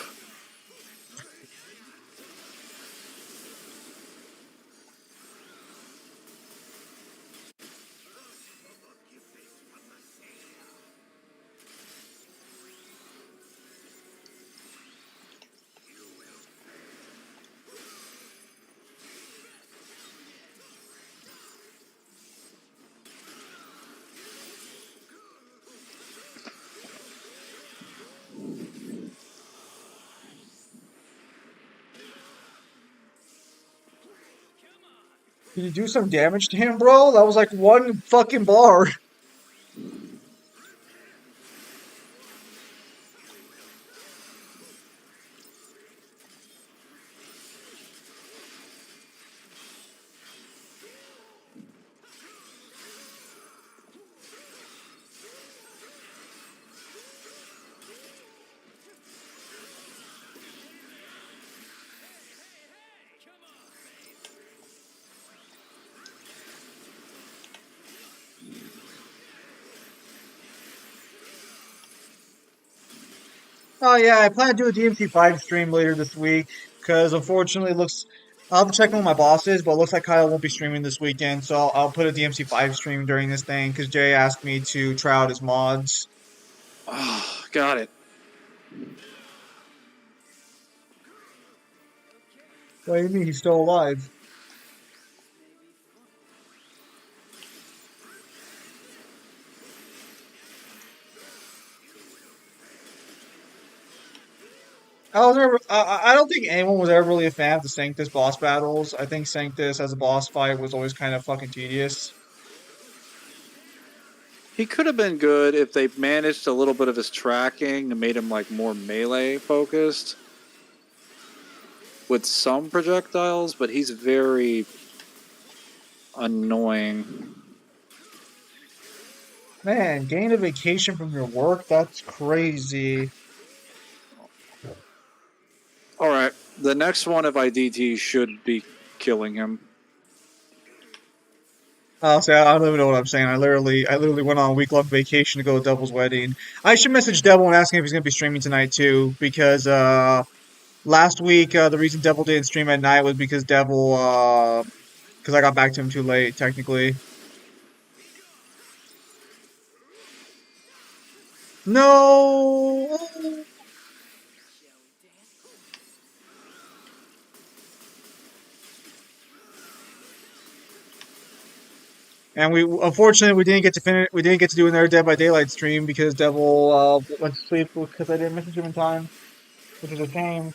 S4: Did you do some damage to him, bro? That was like one fucking bar. Oh yeah, I plan to do a DMC5 stream later this week because unfortunately it looks I'll have to check in with my bosses, but it looks like Kyle won't be streaming this weekend, so I'll put a DMC5 stream during this thing because Jay asked me to try out his mods.
S1: Oh, got it.
S4: What do you mean he's still alive? I don't think anyone was ever really a fan of the Sanctus boss battles. I think Sanctus as a boss fight was always kind of fucking tedious.
S1: He could have been good if they managed a little bit of his tracking and made him like more melee focused with some projectiles, but he's very annoying.
S4: Man, gain a vacation from your work? That's crazy.
S1: Alright, the next one of IDT should be killing him.
S4: Honestly, I don't even know what I'm saying. I literally went on a week-long vacation to go to Devil's wedding. I should message Devil and ask him if he's gonna be streaming tonight too, because last week the reason Devil didn't stream at night was because Devil because I got back to him too late, technically. No. And we unfortunately we didn't get to finish. We didn't get to do another Dead by Daylight stream because Devil went to sleep because I didn't message him in time, which is a shame.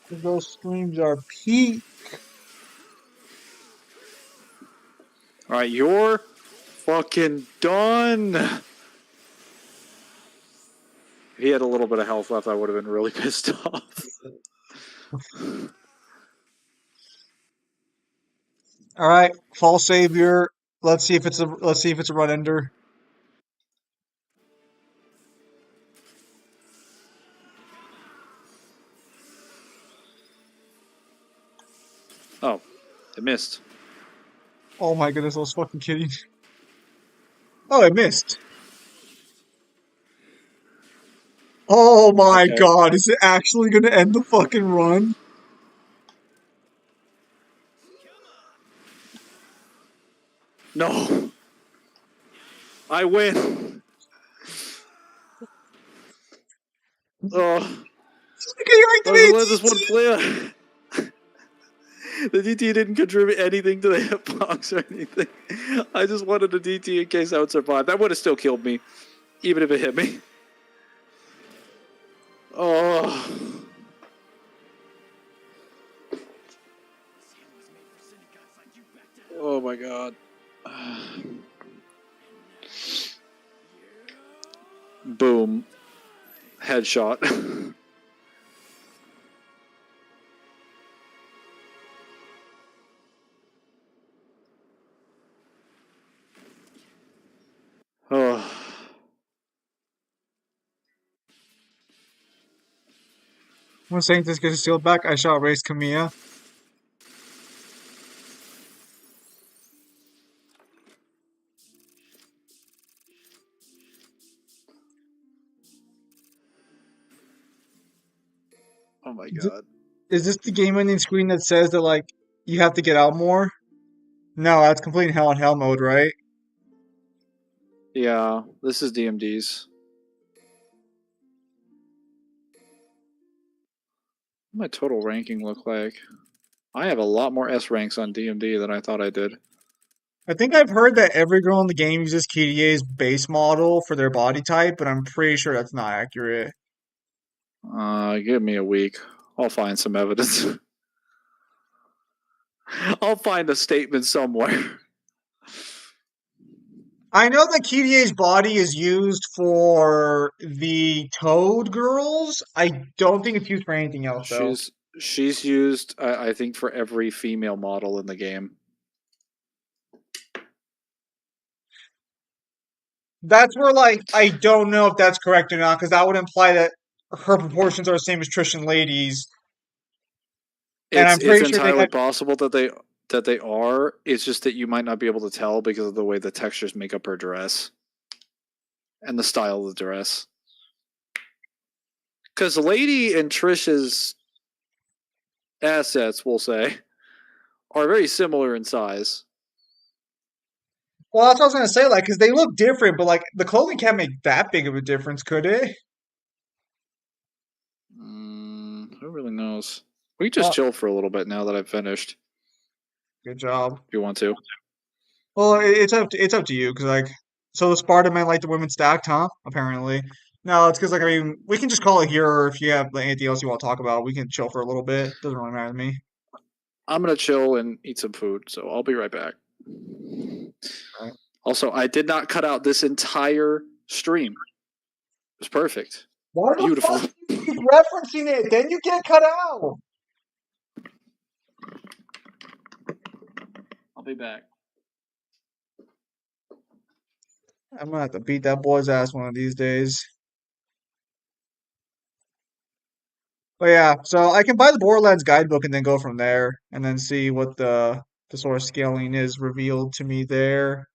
S4: 'Cause those streams are peak.
S1: Alright, you're fucking done. he had a little bit of health left, I would have been really pissed off.
S4: All right, false savior. Let's see if it's a run ender.
S1: Oh, it missed.
S4: Oh my goodness, I was fucking kidding. Oh, it missed. Oh my
S1: Okay.
S4: god, is it actually gonna end the fucking run?
S1: No! I win! Oh,
S4: Okay, you
S1: I was
S4: activate
S1: gonna let this one
S4: DT.
S1: play. The DT didn't contribute anything to the hitbox or anything. I just wanted a DT in case I would survive. That would have still killed me, even if it hit me. Oh. Oh my god. Boom. Headshot. Oh.
S4: I'm saying this gets sealed back. I shall raise Kamiya.
S1: Oh my god.
S4: Is this the game ending screen that says that like you have to get out more? No, that's complete hell in hell mode, right?
S1: Yeah, this is DMD's. What my total ranking look like? I have a lot more S ranks on DMD than I thought I did.
S4: I think I've heard that every girl in the game uses KDA's base model for their body type, but I'm pretty sure that's not accurate.
S1: Give me a week. I'll find some evidence. I'll find a statement somewhere.
S4: I know that KDA's body is used for the Toad girls. I don't think it's used for anything else, though.
S1: She's used, I think, for every female model in the game.
S4: That's where, like, I don't know if that's correct or not, because that would imply that her proportions are the same as Trishan Ladies, and I'm
S1: It's
S4: pretty sure they
S1: entirely
S4: have.
S1: possible that they are. It's just that you might not be able to tell because of the way the textures make up her dress and the style of the dress. Because Lady and Trish's assets, we'll say, are very similar in size.
S4: Well, that's what I was gonna say, like, because they look different, but like the clothing can't make that big of a difference, could it?
S1: Who really knows? We can just
S4: Oh,
S1: chill for a little bit now that I've finished.
S4: good job.
S1: If you want to.
S4: Well, it's up to you, because like, so the Sparta men like the women stacked, huh? Apparently. No, it's because like I mean, we can just call it here, or if you have like, anything else you want to talk about, we can chill for a little bit. Doesn't really matter to me.
S1: I'm gonna chill and eat some food, so I'll be right back.
S4: All right.
S1: Also, I did not cut out this entire stream. It was perfect.
S4: Why the
S1: Beautiful.
S4: fuck do you keep referencing it? Then you get cut out.
S1: I'll be back.
S4: I'm gonna have to beat that boy's ass one of these days. But yeah, so I can buy the Borderlands guidebook and then go from there, and then see what the sort of scaling is revealed to me there.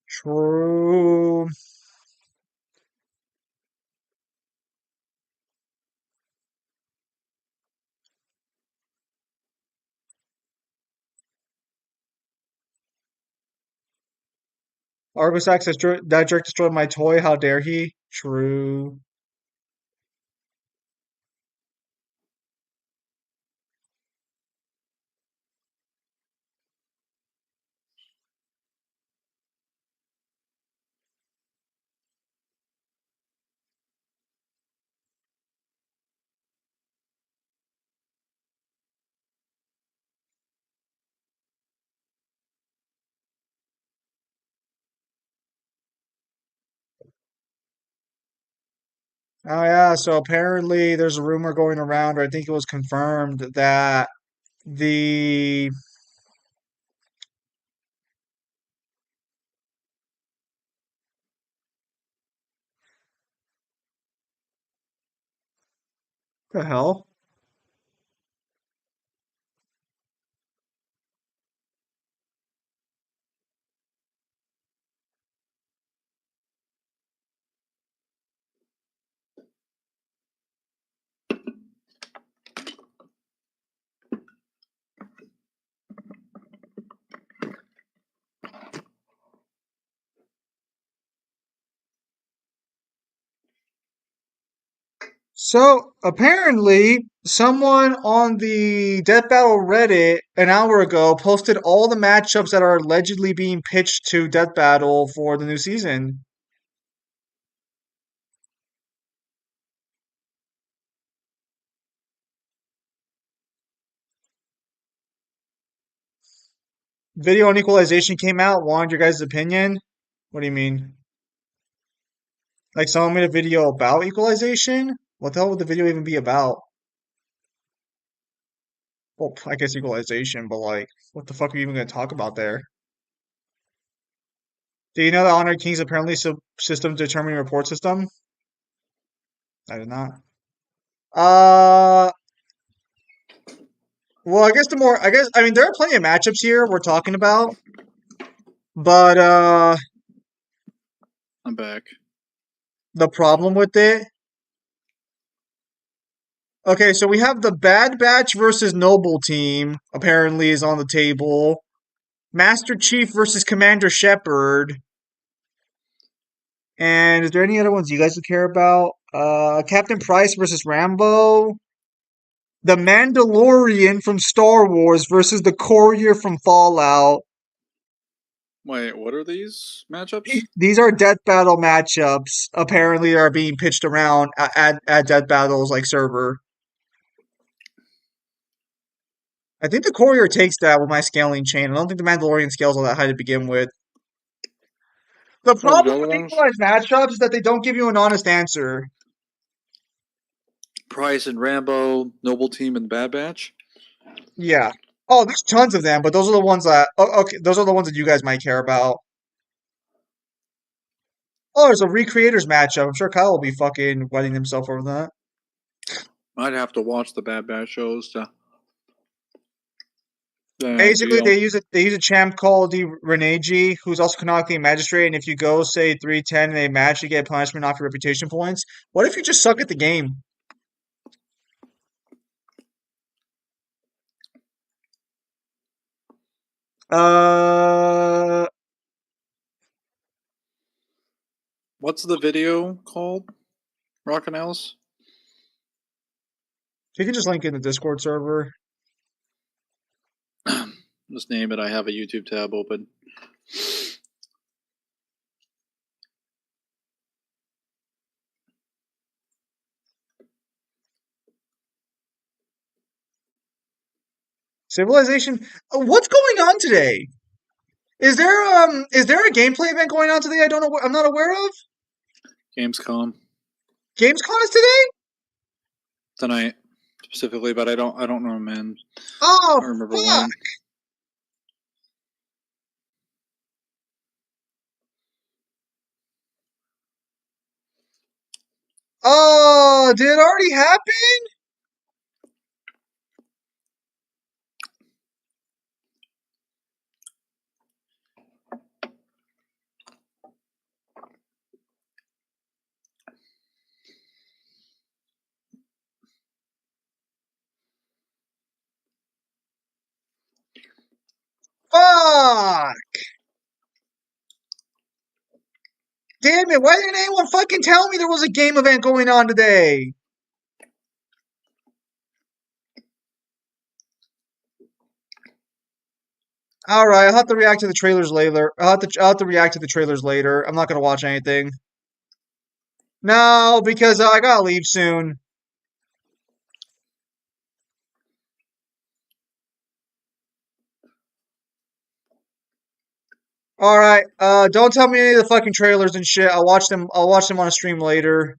S4: True. Argosax says that jerk destroyed my toy. How dare he? True. Oh yeah, so apparently there's a rumor going around, or I think it was confirmed that the the hell? So apparently someone on the Death Battle Reddit an hour ago posted all the matchups that are allegedly being pitched to Death Battle for the new season. Video on equalization came out, wanted your guys' opinion. What do you mean? Like someone made a video about equalization? What the hell would the video even be about? Well, I guess equalization, but like, what the fuck are you even gonna talk about there? Do you know that Honor King's apparently system determining report system? I did not. Uh, well, I mean, there are plenty of matchups here we're talking about, but
S1: I'm back.
S4: the problem with it. Okay, so we have the Bad Batch versus Noble team apparently is on the table. Master Chief versus Commander Shepard. And is there any other ones you guys would care about? Captain Price versus Rambo. The Mandalorian from Star Wars versus the Courier from Fallout.
S1: Wait, what are these matchups?
S4: These are Death Battle matchups. Apparently, are being pitched around at Death Battle's like server. I think the Courier takes that with my scaling chain. I don't think the Mandalorian scales all that high to begin with. The
S1: Oh, the
S4: problem
S1: other
S4: with
S1: ones?
S4: equalized matchups is that they don't give you an honest answer.
S1: Price and Rambo, Noble Team, and Bad Batch?
S4: Yeah. Oh, there's tons of them, but those are the ones that. Oh, okay, those are the ones that you guys might care about. Oh, there's a Recreators matchup. I'm sure Kyle will be fucking wetting himself over that.
S1: I'd have to watch the Bad Batch shows to get an
S4: Basically,
S1: idea.
S4: they use a champ called the Reneji, who's also canonically a magistrate, and if you go say 310 and they match, you get punishment off your reputation points. What if you just suck at the game? Uh,
S1: What's the video called? Rockin' Alice?
S4: you can just link in the Discord server.
S1: Just name it. I have a YouTube tab open.
S4: Civilization. What's going on today? Is there a gameplay event going on today? I don't know. I'm not aware of.
S1: Gamescom
S4: Gamescom is today.
S1: tonight specifically, but I don't know, man.
S4: Oh
S1: I don't remember
S4: fuck!
S1: when.
S4: Oh, did it already happen? Fuck! Damn it! Why didn't anyone fucking tell me there was a game event going on today? All right, I'll have to react to the trailers later. I'll have to react to the trailers later. I'm not gonna watch anything. No, because I gotta leave soon. All right. Don't tell me any of the fucking trailers and shit. I'll watch them. I'll watch them on a stream later.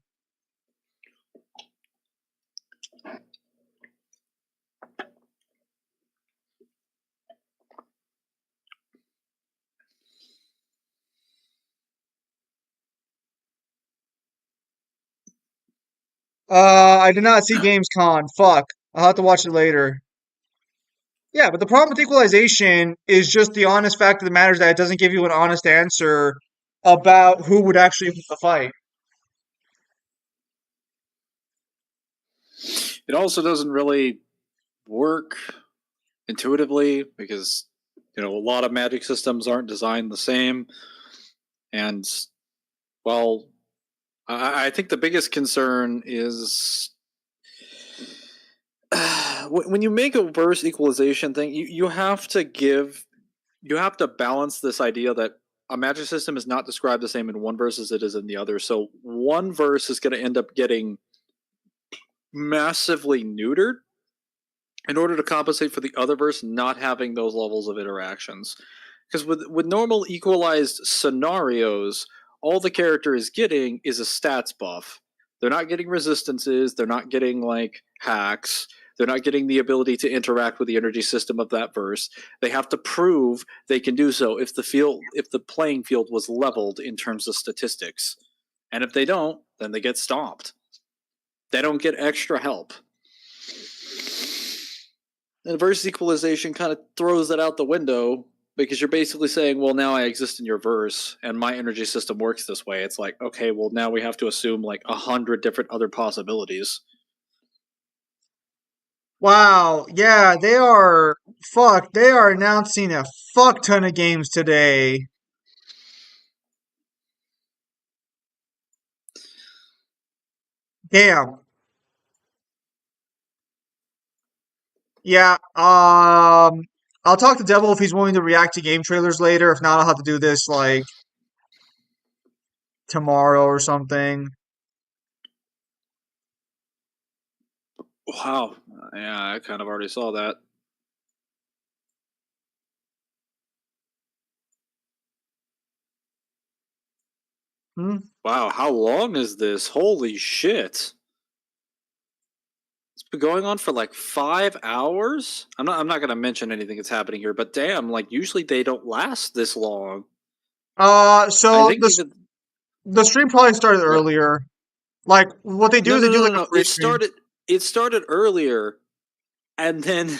S4: I did not see Gamescom. Fuck. I'll have to watch it later. Yeah, but the problem with equalization is just the honest fact of the matter is that it doesn't give you an honest answer about who would actually win the fight.
S1: It also doesn't really work intuitively because a lot of magic systems aren't designed the same, and well, I think the biggest concern is when you make a verse equalization thing, you have to balance this idea that a magic system is not described the same in one verse as it is in the other. So one verse is going to end up getting massively neutered in order to compensate for the other verse not having those levels of interactions. Because with normal equalized scenarios, all the character is getting is a stats buff. They're not getting resistances, they're not getting like hacks, they're not getting the ability to interact with the energy system of that verse. They have to prove they can do so if the playing field was leveled in terms of statistics. And if they don't, then they get stomped. They don't get extra help. And verse equalization kind of throws that out the window because you're basically saying, well, now I exist in your verse and my energy system works this way. It's like, okay, well, now we have to assume like 100 different other possibilities.
S4: Wow, yeah, they are fuck. They are announcing a fuck ton of games today. Damn. Yeah, I'll talk to Devil if he's willing to react to game trailers later. If not, I'll have to do this like tomorrow or something.
S1: Wow. Yeah, I kind of already saw that.
S4: Hmm?
S1: Wow, how long is this? Holy shit. It's been going on for like 5 hours? I'm not gonna mention anything that's happening here, but damn, like usually they don't last this long. I
S4: So
S1: think even
S4: the stream probably started
S1: what?
S4: earlier. Like what they do
S1: No,
S4: is
S1: no,
S4: they do
S1: no,
S4: like
S1: no,
S4: a
S1: no.
S4: pre-stream.
S1: It started earlier, and then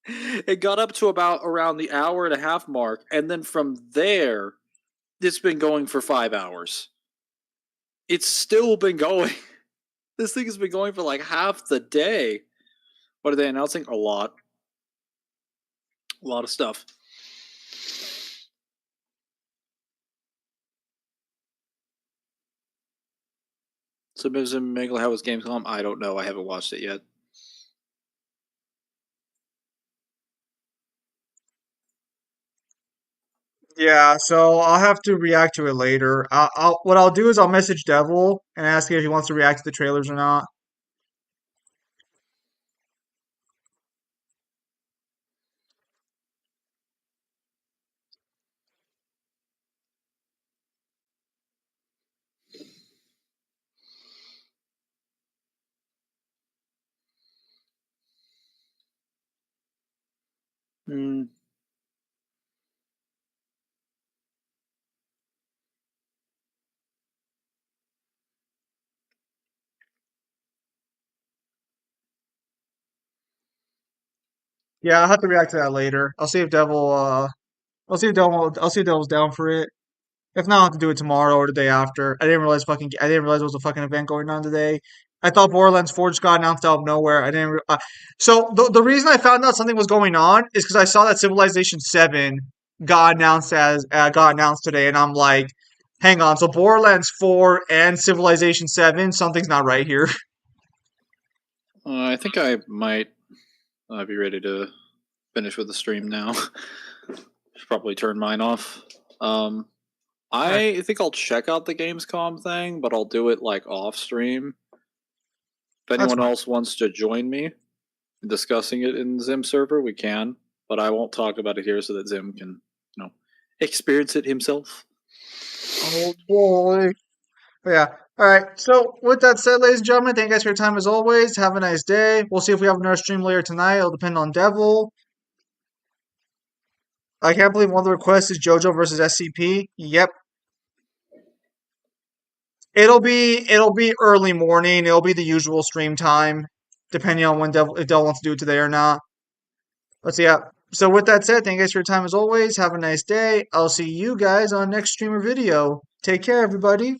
S1: it got up to about around the hour and a half mark, and then from there, it's been going for 5 hours. It's still been going. This thing has been going for like half the day. What are they announcing? A lot. A lot of stuff. So Ms. Mangler, how was Gamescom? I don't know. I haven't watched it yet.
S4: Yeah, so I'll have to react to it later. What I'll do is I'll message Devil and ask him if he wants to react to the trailers or not.
S1: Hmm.
S4: Yeah, I'll have to react to that later. I'll see if Devil's down for it. If not, I'll have to do it tomorrow or the day after. I didn't realize there was a fucking event going on today. I thought Borderlands 4 just got announced out of nowhere. So the reason I found out something was going on is because I saw that Civilization 7 got announced today, and I'm like, hang on. So Borderlands 4 and Civilization 7, something's not right here.
S1: I think I might be ready to finish with the stream now. Should probably turn mine off. I think I'll check out the Gamescom thing, but I'll do it like off stream. If
S4: That's
S1: anyone
S4: fine.
S1: else wants to join me in discussing it in Zim server, we can. But I won't talk about it here so that Zim can, experience it himself.
S4: Oh boy. But yeah. All right. So with that said, ladies and gentlemen, thank you guys for your time as always. Have a nice day. We'll see if we have another stream later tonight. It'll depend on Devil. I can't believe one of the requests is JoJo versus SCP. Yep. It'll be early morning. It'll be the usual stream time, depending on when if Devil wants to do it today or not. Let's see. Yeah. So with that said, thank you guys for your time as always. Have a nice day. I'll see you guys on next stream or video. Take care, everybody.